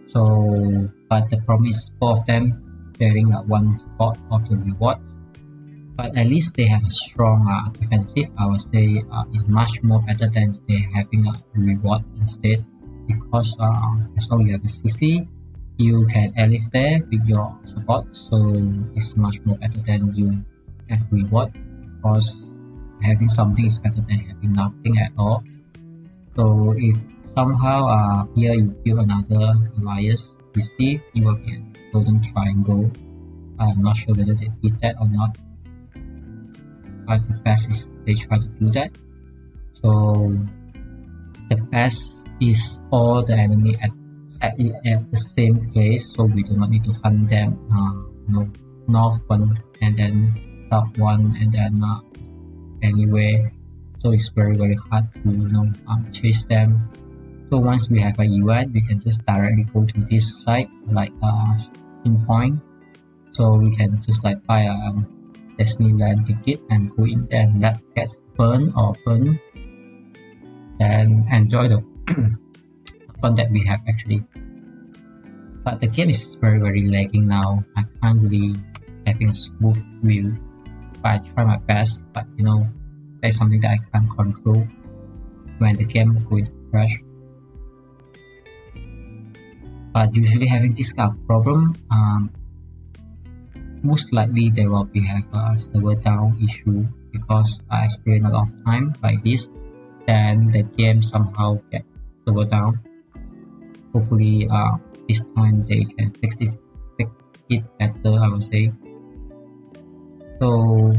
So, but the problem is both of them sharing one spot of the rewards. But at least they have a strong defensive. I would say is much more better than they having a reward instead, because as long as you have a CC, you can live there with your support. So it's much more better than you have reward, because having something is better than having nothing at all. So if somehow here you build another alliance CC, you will be a golden triangle. I'm not sure whether they did that or not, but the best is they try to do that. So the best is all the enemy at the same place, so we do not need to hunt them north one and then south one and then anywhere. So it's very hard to chase them. So once we have a event, we can just directly go to this site like pinpoint. So we can just like buy a Disneyland ticket and go in there and let gets burn, and enjoy the fun that we have actually. But the game is very lagging now. I can't really having a smooth view, but I try my best. But that's something that I can't control when the game is going to crash. But usually having this kind of problem, most likely there will be have a server down issue, because I experienced a lot of time like this, then the game somehow get server down. Hopefully this time they can fix it better, I would say. So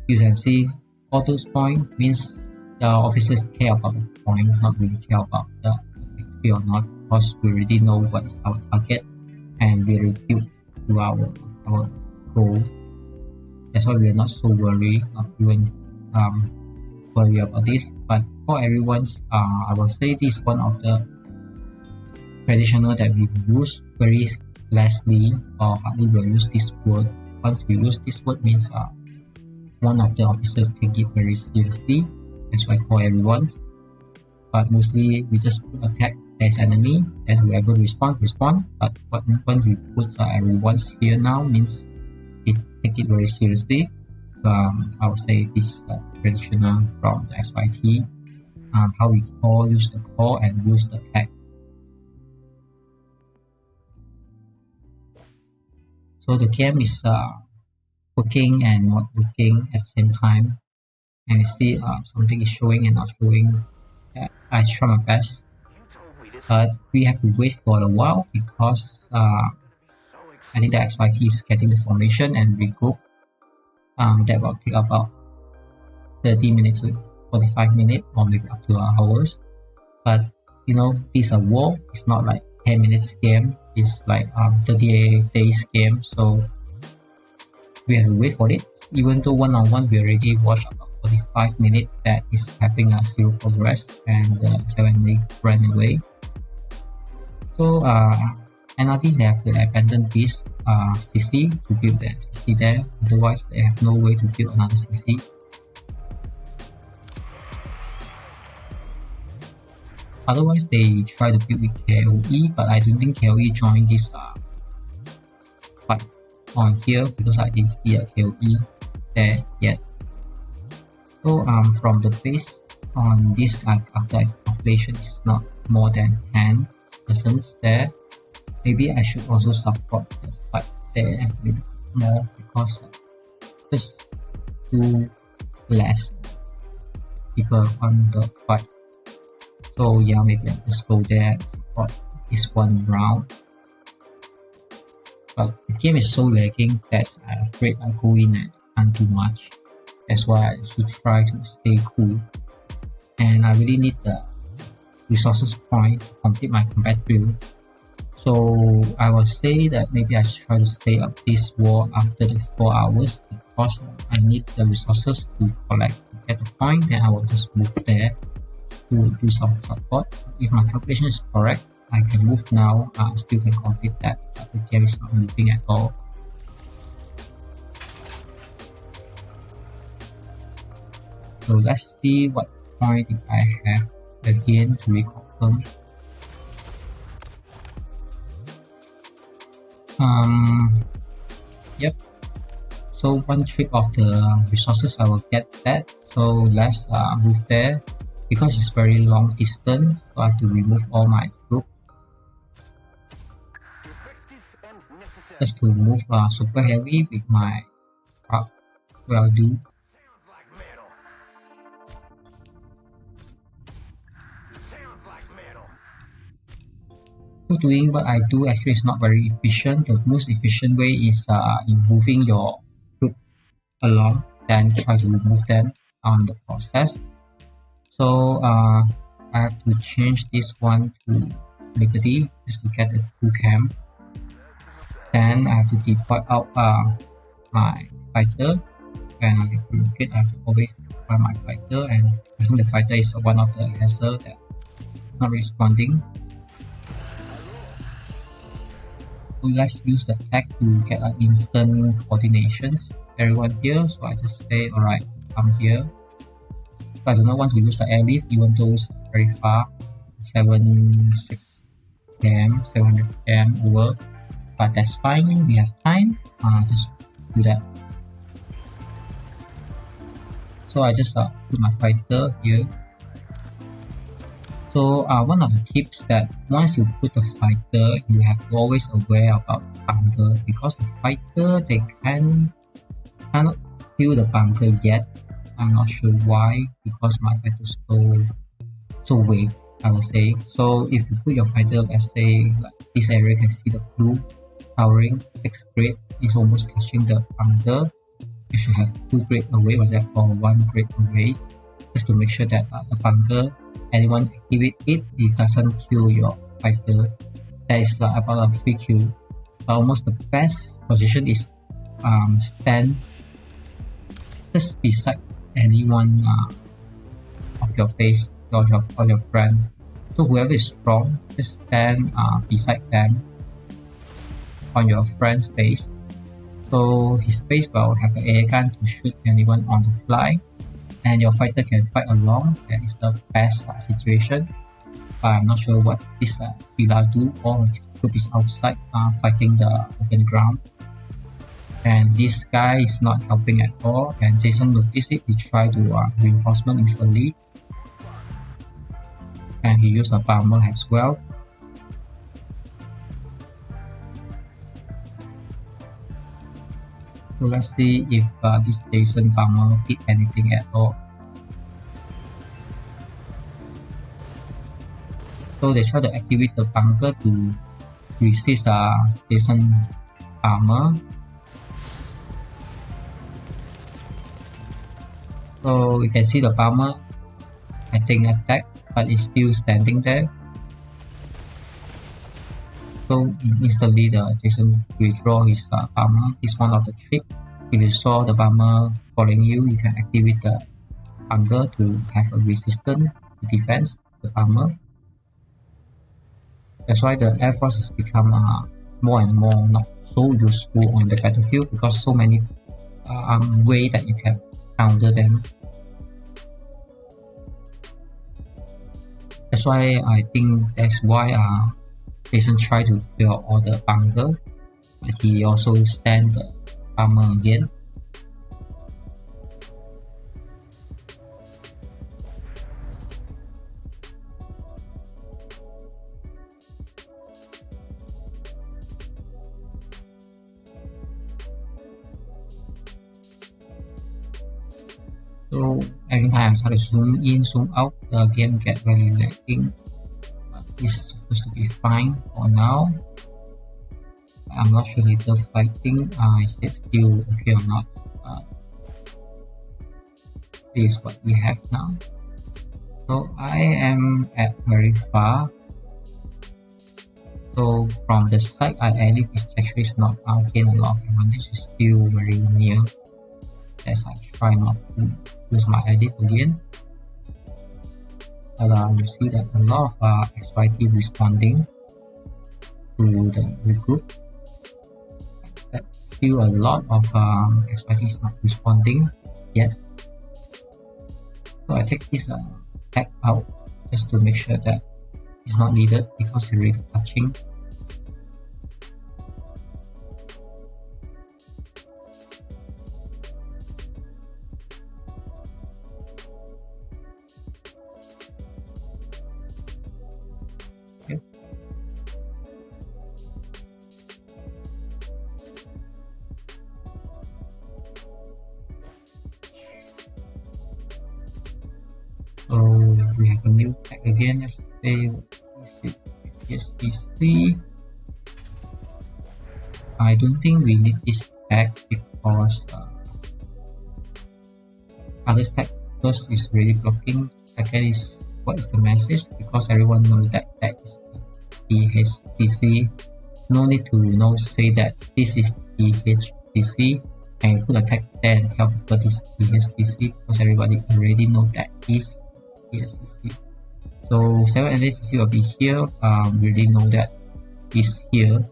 you can see all those points means the officers care about the point, not really care about the victory or not, because we already know what is our target and we already built to our goal. That's why we are not so worried, not even worry about this. But for everyone's, I will say this is one of the traditional that we use very lessly or hardly will use this word. Once we use this word means one of the officers take it very seriously. That's why I call everyone. But mostly we just attack as enemy, and whoever respond. But once we put everyone's here now means we take it very seriously. I would say this traditional from the XYT, how we use the call and use the tag. So the game is working and not working at the same time, and you see something is showing and not showing. I try my best, but we have to wait for a while because I think the XYT is getting the formation and regroup. That will take about 30 minutes to 45 minutes or maybe up to hours. But this is a war. It's not like 10 minutes game. It's like 38 days game. So we have to wait for it. Even though one-on-one we already watched about 45 minutes that is having a zero progress and 7 ran away. So NRD have to abandon this CC to build the CC there, otherwise they have no way to build another CC. Otherwise they try to build with KoE, but I don't think KoE joined this fight on here because I didn't see a KoE there yet. So from the base on this after calculation is not more than 10 persons there. Maybe I should also support the fight there a little more because just too less people on the fight. So yeah, maybe I'll just go there and support this one round. But the game is so lagging that I'm afraid I go in and can't do much. That's why I should try to stay cool. And I really need the resources point to complete my combat build. So I will say that maybe I should try to stay up this war after the 4 hours because I need the resources to collect to get the point. Then I will just move there to do some support. If my calculation is correct, I can move now. Still can complete that, but the game is not moving at all. So let's see what point did I have again to reconfirm. Yep. So one trip of the resources I will get that. So let's move there. Because it's very long distance, so I have to remove all my troops. Just to move super heavy with my truck, will do. So doing what I do actually is not very efficient. The most efficient way is in moving your group along, then try to remove them on the process. So I have to change this one to Liberty just to get the full camp. Then I have to deploy out my fighter. When I communicate, I have to always deploy my fighter, and I think the fighter is one of the hazards that not responding. So let's use the tag to get instant coordinations. Everyone here, so I just say, alright, come here. So I do not want to use the airlift, even though it's very far, 76 km, 700 km over, but that's fine. We have time. Just do that. So I just put my fighter here. So one of the tips that once you put the fighter, you have to always aware about the bunker, because the fighter, they cannot kill the bunker yet. I'm not sure why, because my fighter is so weak, I would say. So if you put your fighter, let's say like this area, you can see the blue towering 6 grade is almost touching the bunker. You should have 2 grade away, or therefore 1 grade away, just to make sure that the bunker, anyone activate it, it doesn't kill your fighter. That is like about a free kill. Almost the best position is stand just beside anyone of your face or your friend. So whoever is strong, just stand beside them on your friend's face. So his face will have an air gun to shoot anyone on the fly, and your fighter can fight along. That is the best situation. But I'm not sure what this Villa do. All his group is outside fighting the open ground, and this guy is not helping at all. And Jason noticed it. He tried to reinforcement instantly, and he used a bomber as well. So let's see if this Jason bomber hit anything at all. So they try to activate the bunker to resist Jason bomber. So you can see the bomber, I think, attack, but it's still standing there. So instantly the Jason withdraw his bomber. This is one of the tricks. If you saw the bomber following you, you can activate the bunker to have a resistance to defense the bomber. That's why the Air Force has become more and more not so useful on the battlefield, because so many ways that you can counter them. That's why I think that's why Jason tried to clear all the bunker, but he also sent the bomber again. So every time I try to zoom in, zoom out, the game gets very lagging. But it's supposed to be fine for now. I'm not sure if the fighting is it still okay or not. This is what we have now. So I am at very far. So from the side I edit, which actually is not gain a lot of advantage, is still very near. As I try not to use my edit again. But you see that a lot of XYT responding to the regroup. But still a lot of XYT is not responding yet. So I take this tag out just to make sure that it's not needed because it's really touching. Okay. So we have a new tag again. Let's say SvS. I don't think we need this tag because other tag first is really blocking. Second is what is the message, because everyone knows that that is THCC. No need to say that this is THCC and put a tag there and tell people this is THCC, because everybody already know that is THCC. So 7NACC will be here. We already know that is here.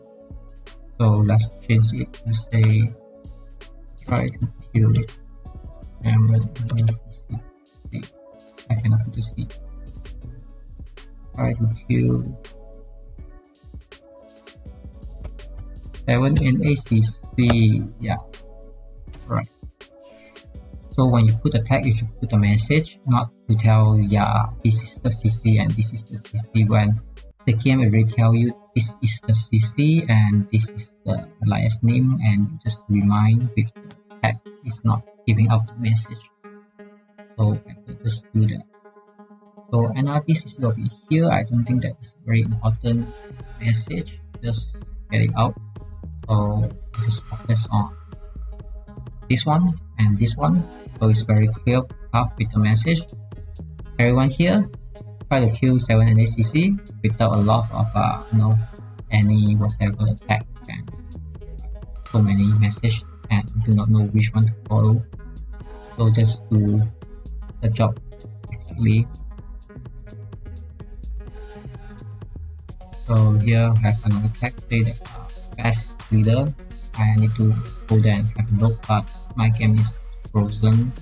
So let's change it to say try to kill it. And when I cannot put the C. Try to kill 7NACC. Yeah, right. So when you put a tag, you should put a message, not to tell, yeah, this is the CC and this is the CC, when the game already tell you this is the CC and this is the alliance name, and you just remind with the tag is not giving out the message. So I can just do that. So NRD will be here. I don't think that is a very important message. Just get it out. So just focus on this one and this one. So it's very clear path with the message. Everyone here try to kill 7NACC without a lot of any whatever attack and so many messages and do not know which one to follow. So just do the job exactly. So here I have another tag, say that best leader. I need to go there and have a look, but my game is frozen.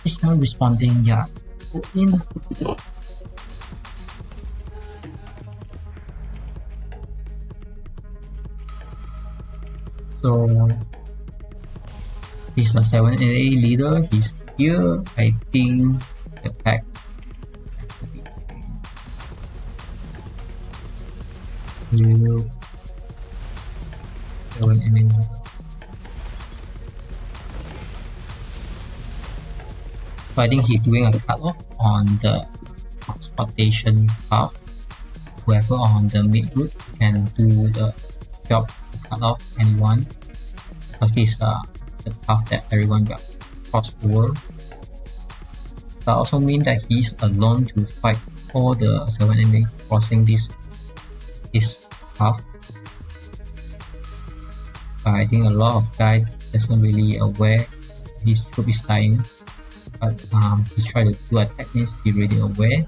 It's not responding. Yeah, go in. So he's a 7NA leader. He's here. I think the pack. So I think he's doing a cutoff on the transportation path. Whoever on the mid route can do the job to cut off anyone, because this is the path that everyone will cross over. That also means that he's alone to fight all the 7NA crossing this path. But I think a lot of guys isn't really aware his troop is dying. But he tried to do attack means he really aware.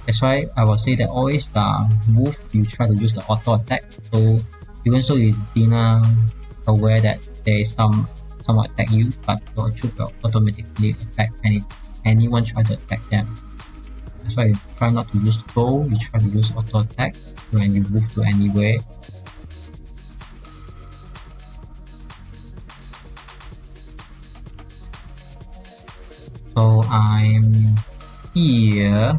That's why I will say that always move, you try to use the auto attack. So even so you didn't aware that there is someone attack you, but your troop will automatically attack anyone try to attack them. That's why you try not to use go, you try to use auto attack when you move to anywhere. So I'm here.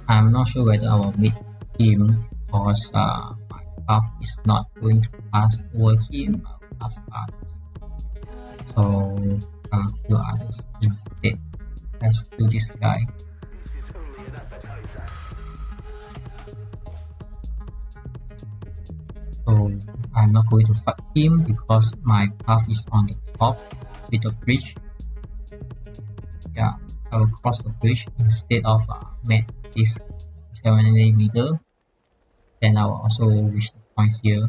I'm not sure whether I will meet him because my path is not going to pass over him. I will pass others. So I'll kill others instead. Let's do this guy. So I'm not going to fight him because my path is on the top with the bridge. Yeah, I will cross the bridge instead of met this 7NA leader. Then I will also reach the point here.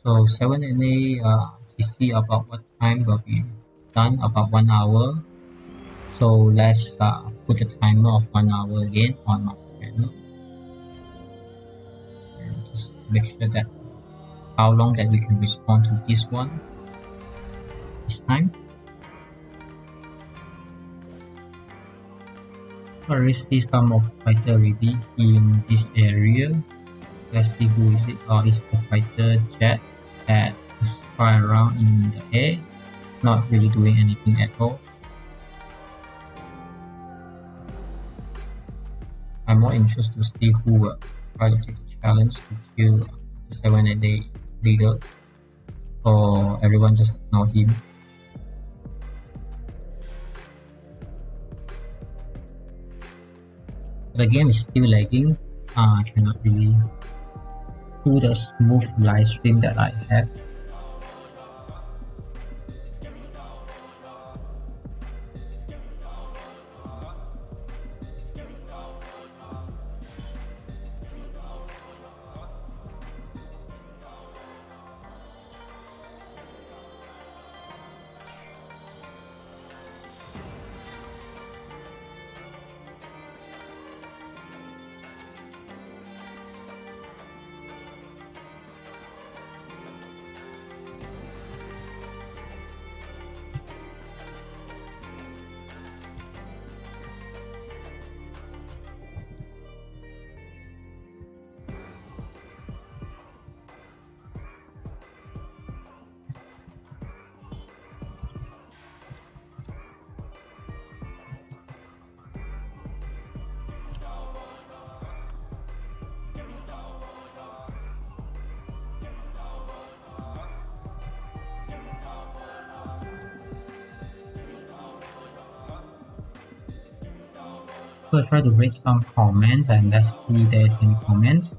So 7NA CC about what time will be done about 1 hour. So let's put a timer of 1 hour again on my channel. And just make sure that how long that we can respond to this one this time. I already see some of the fighter already in this area. Let's see who is it. It's the fighter jet that is flying around in the air, not really doing anything at all. I'm more interested to see who will try to take the challenge to kill the 7-8 leader, or everyone just ignore him. The game is still lagging. I cannot really do the smooth live stream that I have. So I try to read some comments and let's see if there's any comments.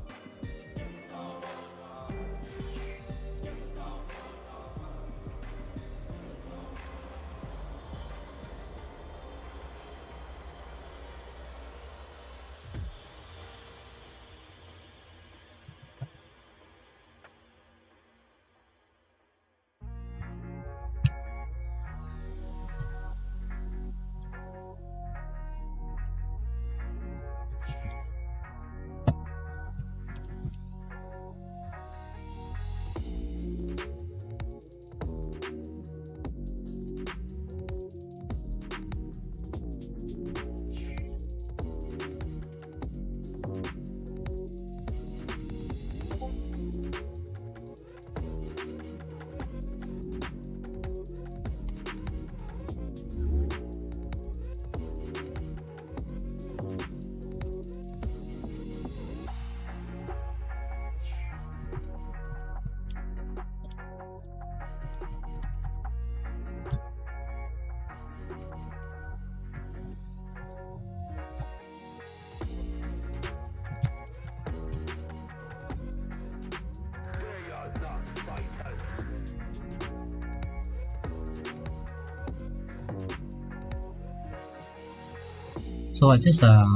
So just a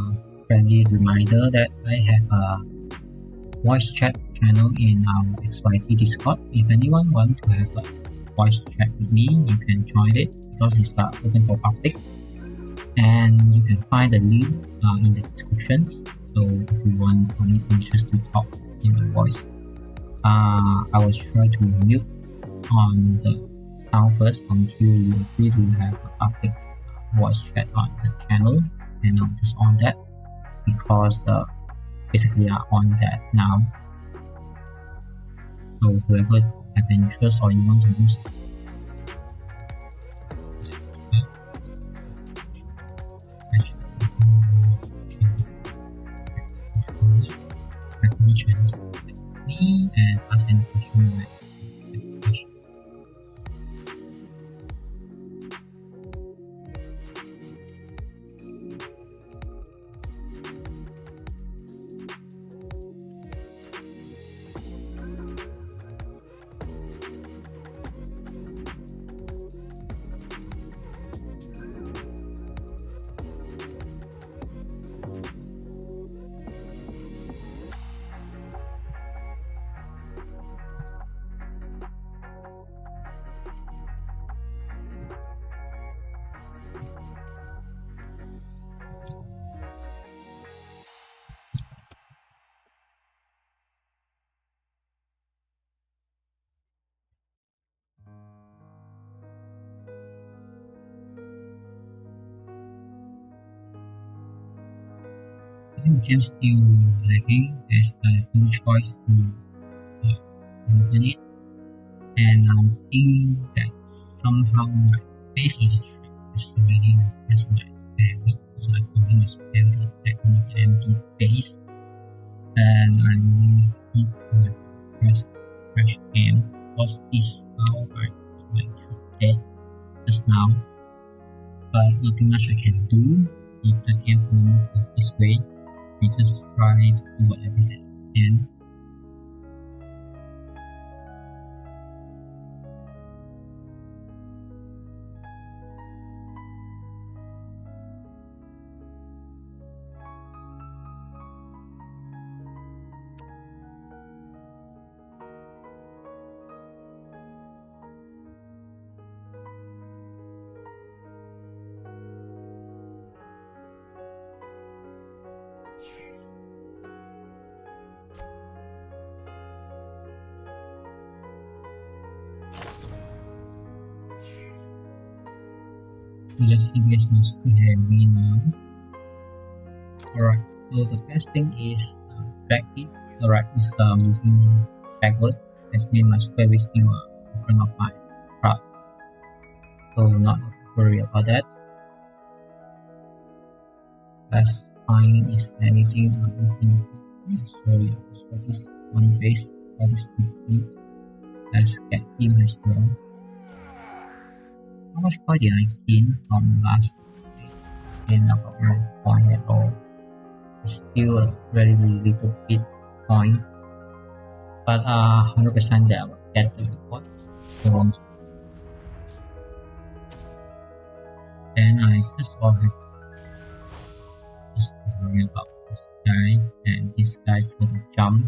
friendly reminder that I have a voice chat channel in our XYT Discord. If anyone wants to have a voice chat with me, you can join it because it's open for public, and you can find the link in the description. So if you want any interest to talk in the voice, I will try to mute on the sound first until you agree to have a public voice chat on the channel, and I'm just on that because basically I'm on that now. So whoever have interest or you want to use me and ask any question. I think the game's still lagging. There's no choice to open it, and I think that somehow my base of the track is already as my spare week, because I combine my spare with one of the empty base, and I really need to have pressed fresh game, because this is how I got my troop dead just now. But nothing much I can do if the game will move this way. We just try to do whatever that we can. Let's see where's my square heavy now. Alright, so the best thing is back it. Alright, is moving backward. That means my square is still in front of my truck. So not worry about that. Let's find is anything infinity. Sorry, so this one base obviously. Let's get him as well. How much point did I gain from last place? Gain about no point at all. It's still a very little bit point, but 100% that I will get the reward. So then I just all have just worry about this guy, and this guy should jump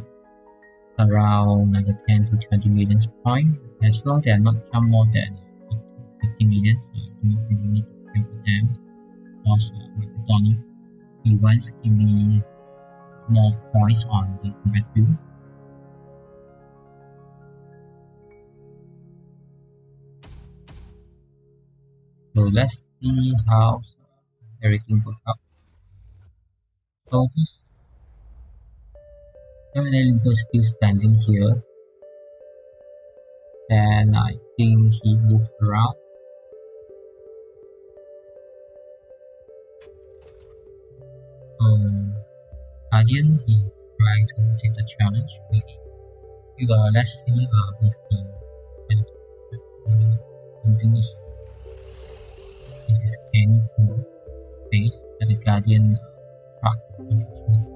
around another 10 to 20 million point. As long as they are not jump more than 50 million, so I do not really need to pay for them, because my McDonald events give me more points on the combat view. So let's see how everything works out. So this NRD is still standing here, and I think he moved around. Guardian, he tried to take the challenge. Maybe. Let's see if he can. I think this is any cool base that the Guardian truck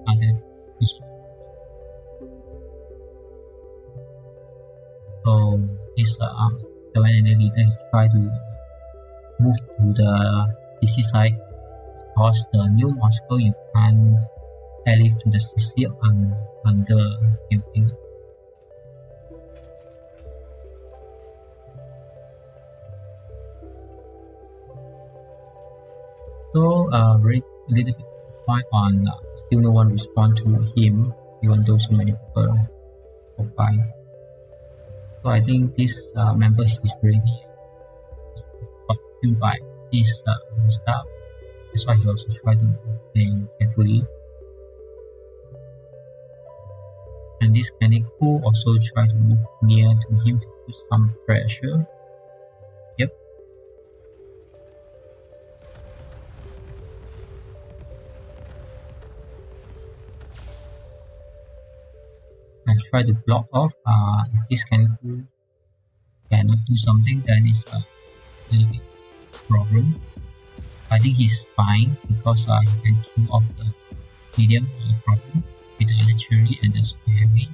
other resources. So this the NRD leader he tried to move to the DC side, because the new Moscow you can live to the CC under building. So very little bit disappointed on still no one respond to him, even though so many people go by. So I think this member is really got killed by this staff. That's why he also tried to play carefully. And this Kaneko also tried to move near to him to put some pressure. Yep. I try to block off. If this Kaneko cannot do something, then it's a little bit problem. I think he's fine, because he can kill off the medium problem with the artillery and the super heavy.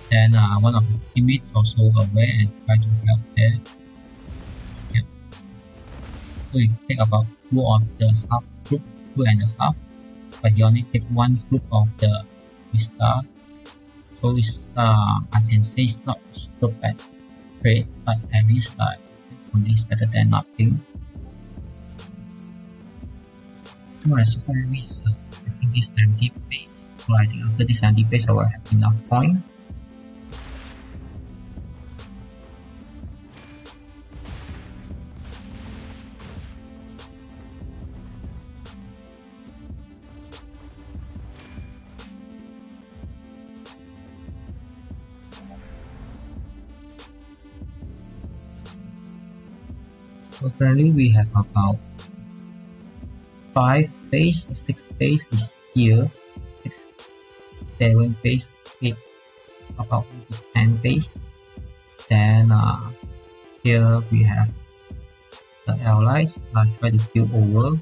Then one of the teammates also aware and try to help there. Yep. So he take about two of the half group, 2.5, but he only take one group of the star. So it's I can say it's not super bad trade, but at least it's better than nothing. My super heavy is taking this empty base, so I think after this empty base I will have enough point. So currently we have about 5 base, 6 base is here, 6, 7 base, 8, about 10 base. Then here we have the allies try to build over.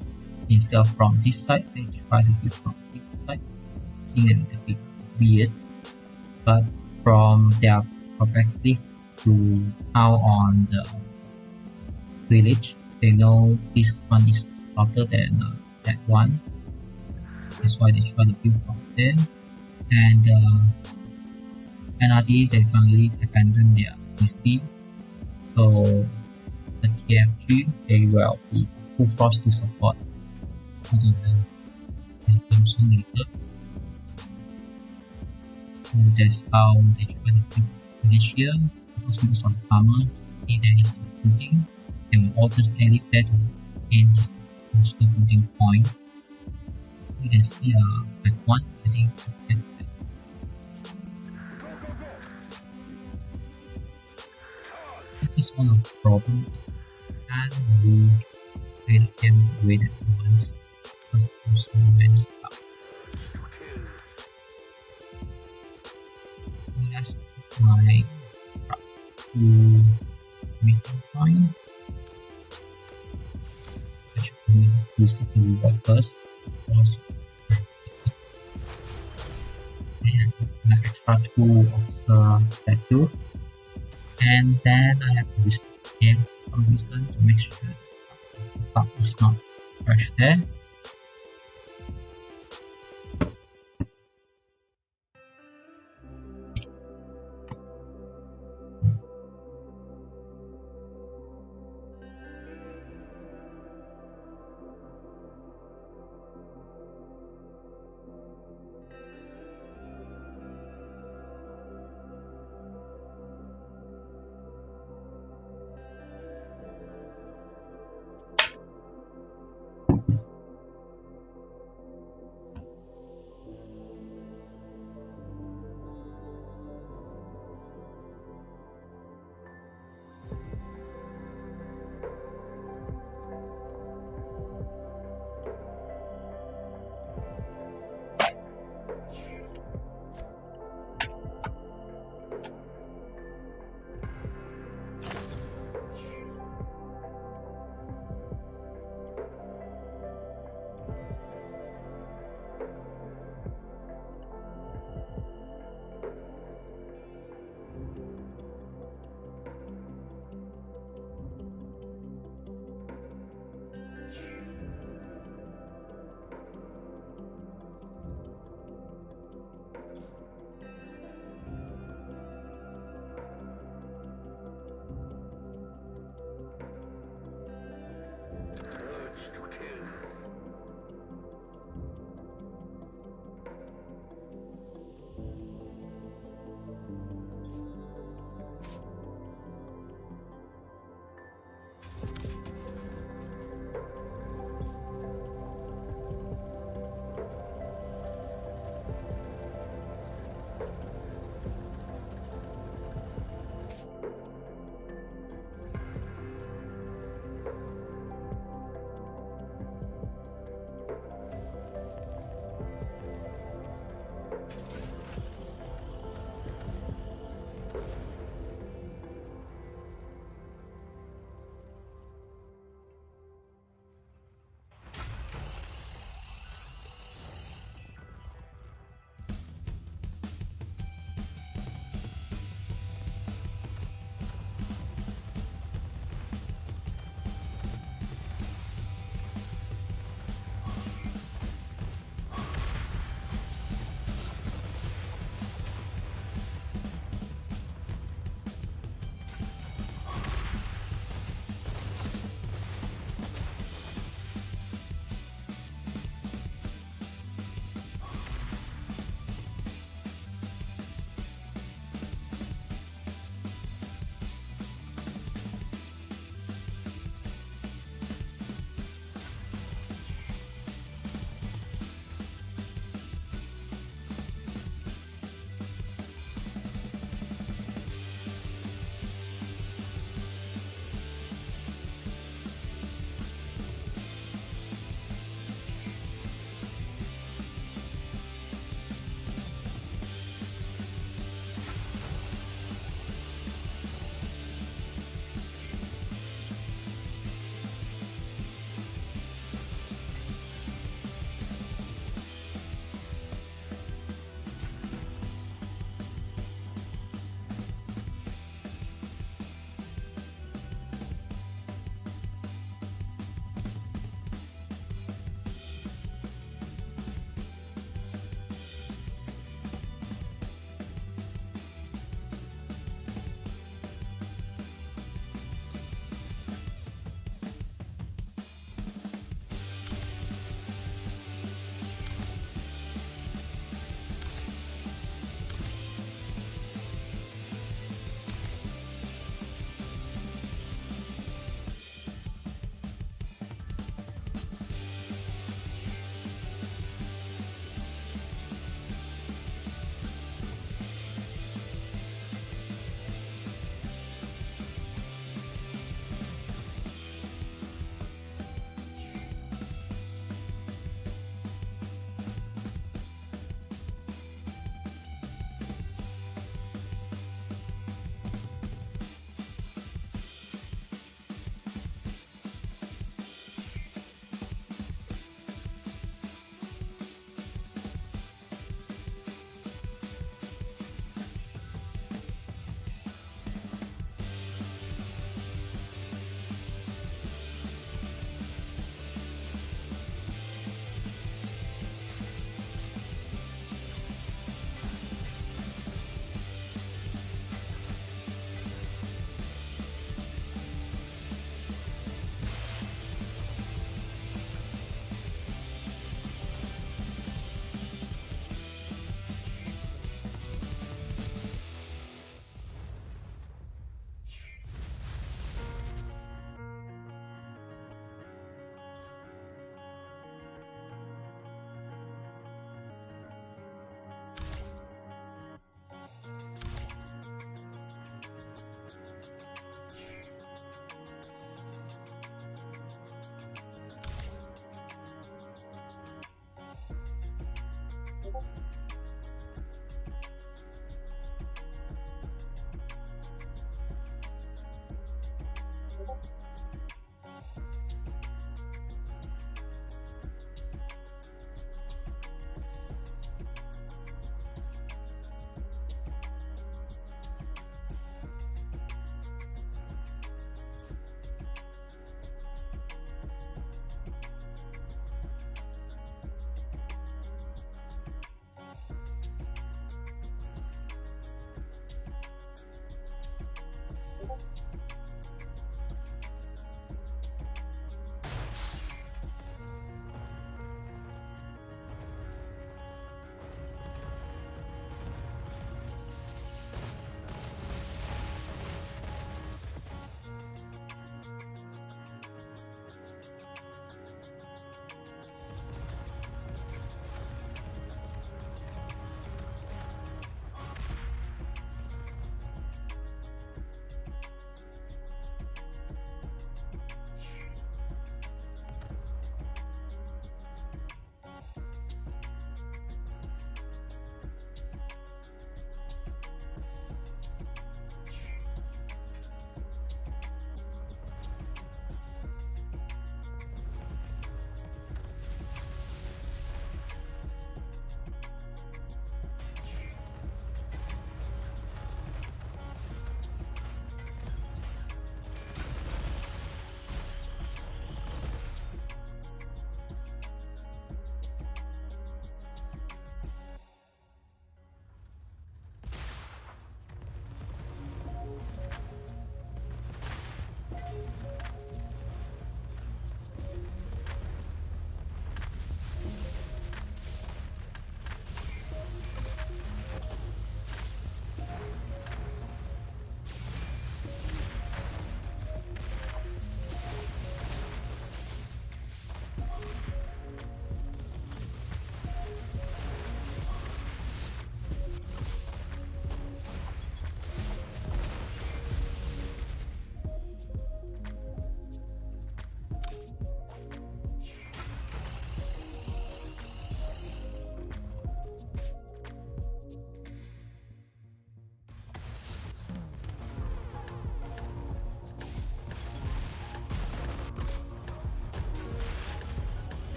Instead of from this side, they try to build from this side. I think a little bit weird, but from their perspective to how on the village, they know this one is shorter than that one. That's why they try to build from there. And NRD, they finally abandoned their PC. So the TFG, they will be full force to support anytime soon later. So that's how they try to build village here. Because most of the farmers, there is a building, they will all just leave there to gain the coastal building point. You can see at one getting that. That is one of the problems. And we play the game with it once because there's so many out. Let's put my meeting point. I should receive the reward first. Also, I have my extra 2 officer statue, and then I have to restart the game for some reason to make sure the bug is not crashed there.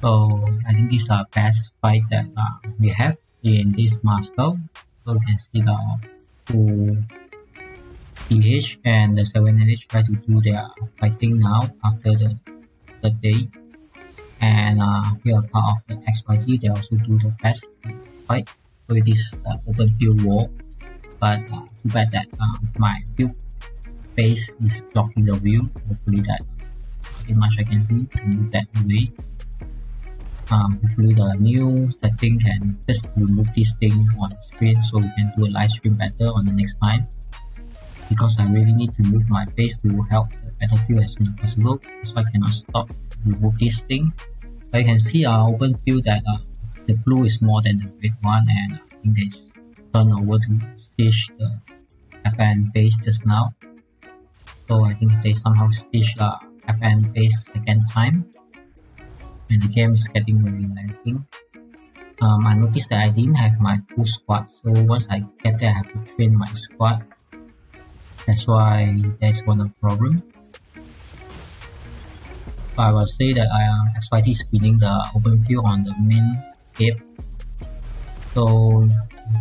So I think these are best fight that we have in this Moscow. So you can see the two TH and the 7NH try to do their fighting now after the third day. And here part of the XYT, they also do the best fight. So it is open field war, but too bad that my build base is blocking the view. Hopefully that nothing much I can do to move that away. Hopefully the new setting can just remove this thing on screen so we can do a live stream better on the next time, because I really need to move my base to help the battlefield as soon as possible, so I cannot stop to remove this thing. But you can see our open field that the blue is more than the red one, and I think they turn over to siege the FN base just now. So I think they somehow siege FN base second time, and the game is getting very lagging. I noticed that I didn't have my full squad, so once I get there I have to train my squad. That's why there's one of the problem. I will say that XYT is winning the open field on the main gate. So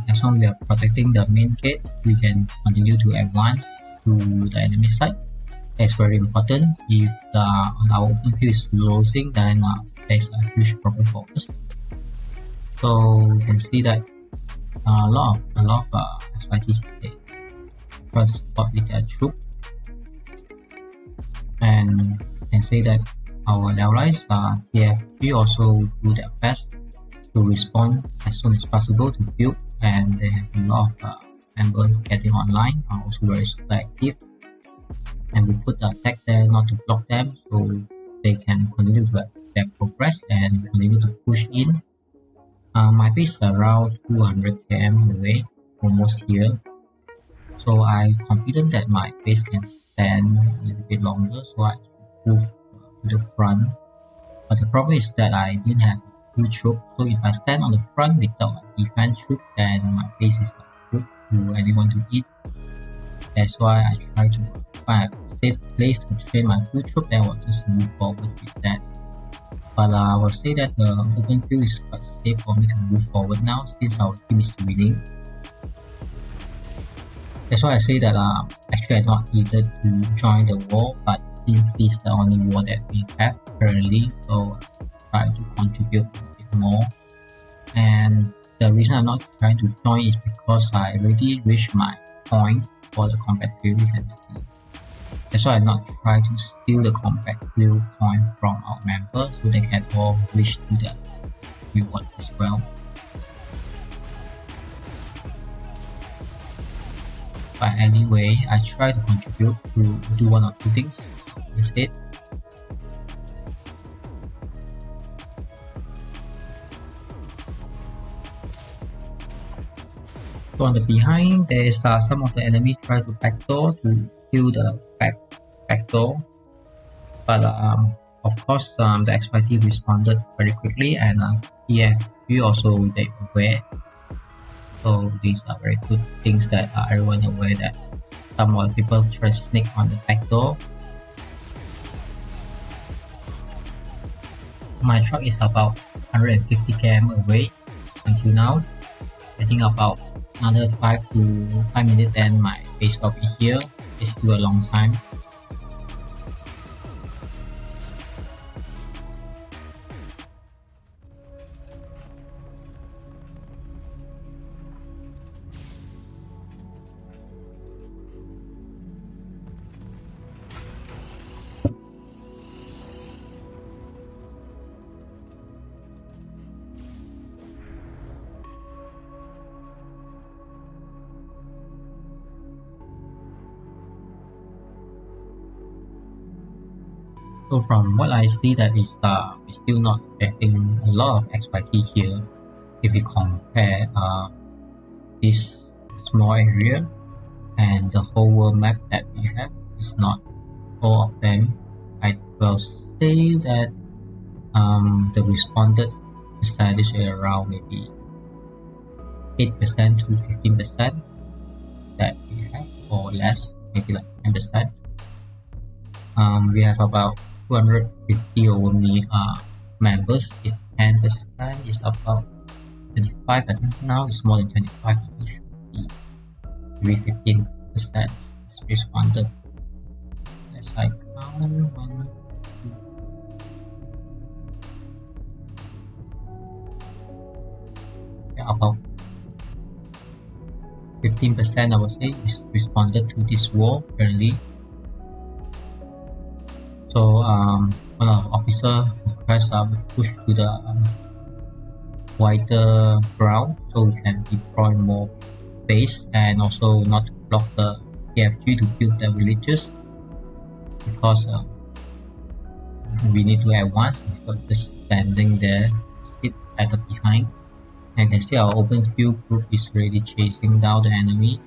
as long as we are protecting the main gate, we can continue to advance to the enemy side. That's very important. If our open field is losing, then there's a huge problem for us. So you can see that a lot of XYT try to support with their troop, and you can say that our allies TFG also do their best to respond as soon as possible to build, and they have a lot of members getting online, are also very super active, and we put the attack there not to block them so they can continue to have their progress and continue to push in. My base is around 200 km away, almost here. So I'm confident that my base can stand a little bit longer, so I should move to the front. But the problem is that I didn't have full troop, so if I stand on the front without a defense troop, then my base is not good to anyone to eat. That's why I try to find a safe place to train my full troop, then I will just move forward with that. But I will say that the open field is quite safe for me to move forward now since our team is winning. That's why I say that actually I'm not eager to join the war, but since this is the only war that we have currently, so I try to contribute a bit more. And the reason I'm not trying to join is because I already reached my point for the combat field, you can see. That's why I'm not trying to steal the combat field point from our members so they can all reach to the reward as well. But anyway, I try to contribute to do one or two things instead. So on the behind, there's some of the enemy try to backdoor to kill the backdoor. But of course, the XYT responded very quickly, and TFG also they aware. So these are very good things that everyone aware that some of the people try to sneak on the back door. My truck is about 150 km away until now. I think about another 5 minutes then my base will be here. It's still a long time. So from what I see, that is we're still not getting a lot of XYT here. If we compare this small area and the whole world map that we have, is not all of them. I will say that the responded percentage is around maybe 8% to 15% that we have, or less, maybe like 10%. We have about 250 only members. If 10% is about 25, I think now it's more than 25. I think it should be maybe 15% is responded. As I count 1, 2. Yeah, about 15% I would say is responded to this war currently. So one of the officer requests push to the wider ground so we can deploy more base and also not to block the TFG to build the villages, because we need to advance instead of just standing there, sit at the behind. And you can see our open field group is really chasing down the enemy.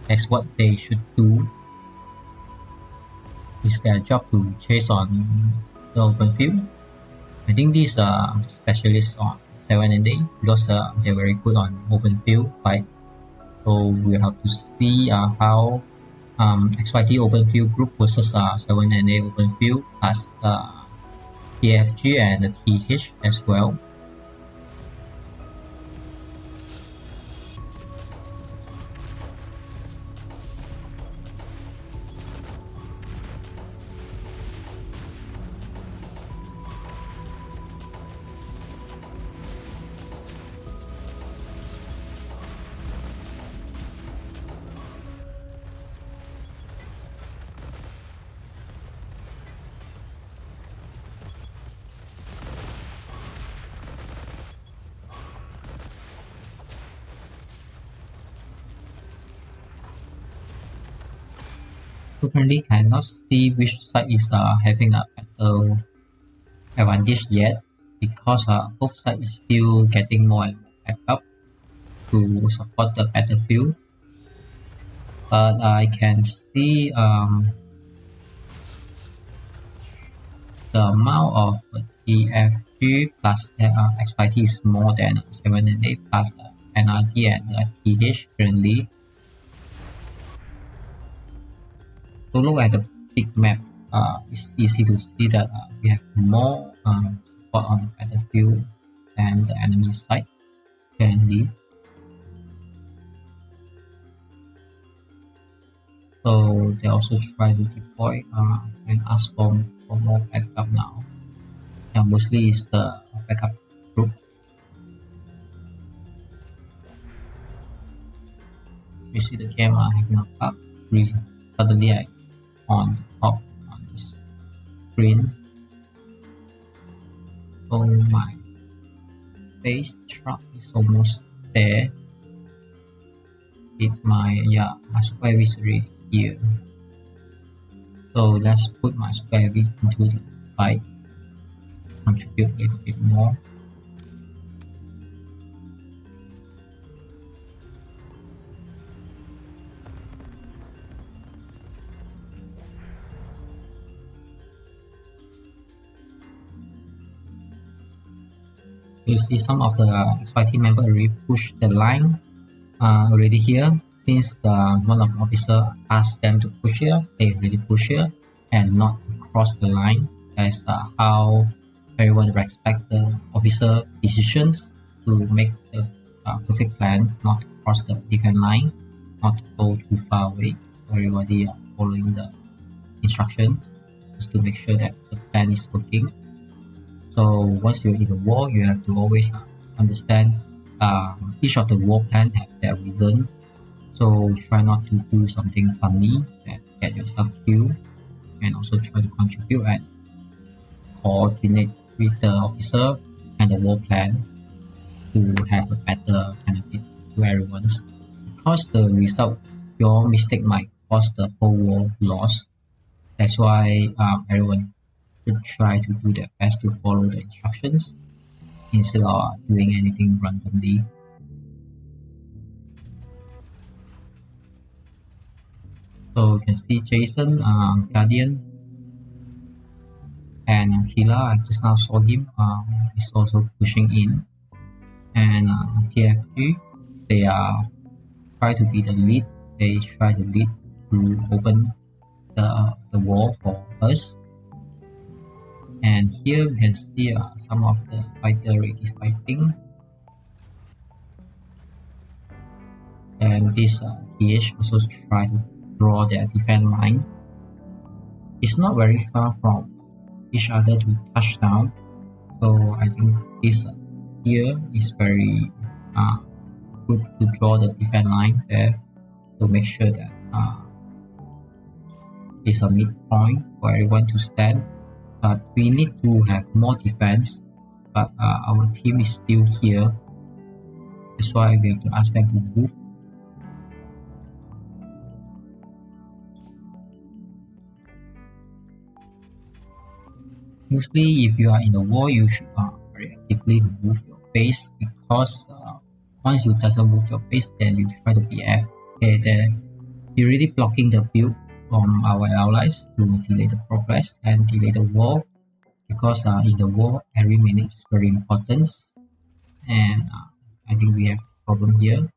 That's what they should do. It's their job to chase on the open field. I think these are specialists on 7 and 8 because they're very good on open field fight. So we have to see how XYT open field group versus 7 and 8 open field plus TFG and the TH as well. So currently cannot see which side is having a battle advantage yet, because both sides is still getting more and more backup to support the battlefield. But I can see the amount of TFG plus XYT is more than 7 and 8 plus NRD and TH currently. So look at the big map, it's easy to see that we have more support on the battlefield than the enemy side currently. So they also try to deploy and ask for more backup now. And mostly is the backup group. You see the camera having a bug. Suddenly on the top on this screen. So my base truck is almost there. With my super heavy is already here. So let's put my super heavy into the fight. Contribute a little bit more. You see some of the XYT members already push the line already here. Since one of the officers asked them to push here, they already push here and not cross the line. That's how everyone respect the officer decisions to make the perfect plans, not to cross the defense line, not to go too far away. Everybody following the instructions just to make sure that the plan is working. So once you're in the war, you have to always understand each of the war plan have their reason. So try not to do something funny and get yourself killed, and also try to contribute and coordinate with the officer and the war plan to have a better benefits to everyone. Because the result, your mistake might cause the whole war loss. That's why everyone should try to do their best to follow the instructions instead of doing anything randomly. So you can see Jason, Guardian, and Kila. I just now saw him. He's also pushing in, and TFG. They try to be the lead. They try to lead to open the wall for us. And here we can see some of the fighter already fighting. And this TH also try to draw their defense line. It's not very far from each other to touch down, so I think this here is very good to draw the defense line there to make sure that it's a midpoint for everyone to stand. But we need to have more defense, but our team is still here. That's why we have to ask them to move. Mostly if you are in the war, you should very actively to move your base, because once you doesn't move your base, then you try to BF. Okay, then you're really blocking the build from our allies to delay the progress and delay the war, because in the war every minute is very important, and I think we have a problem here.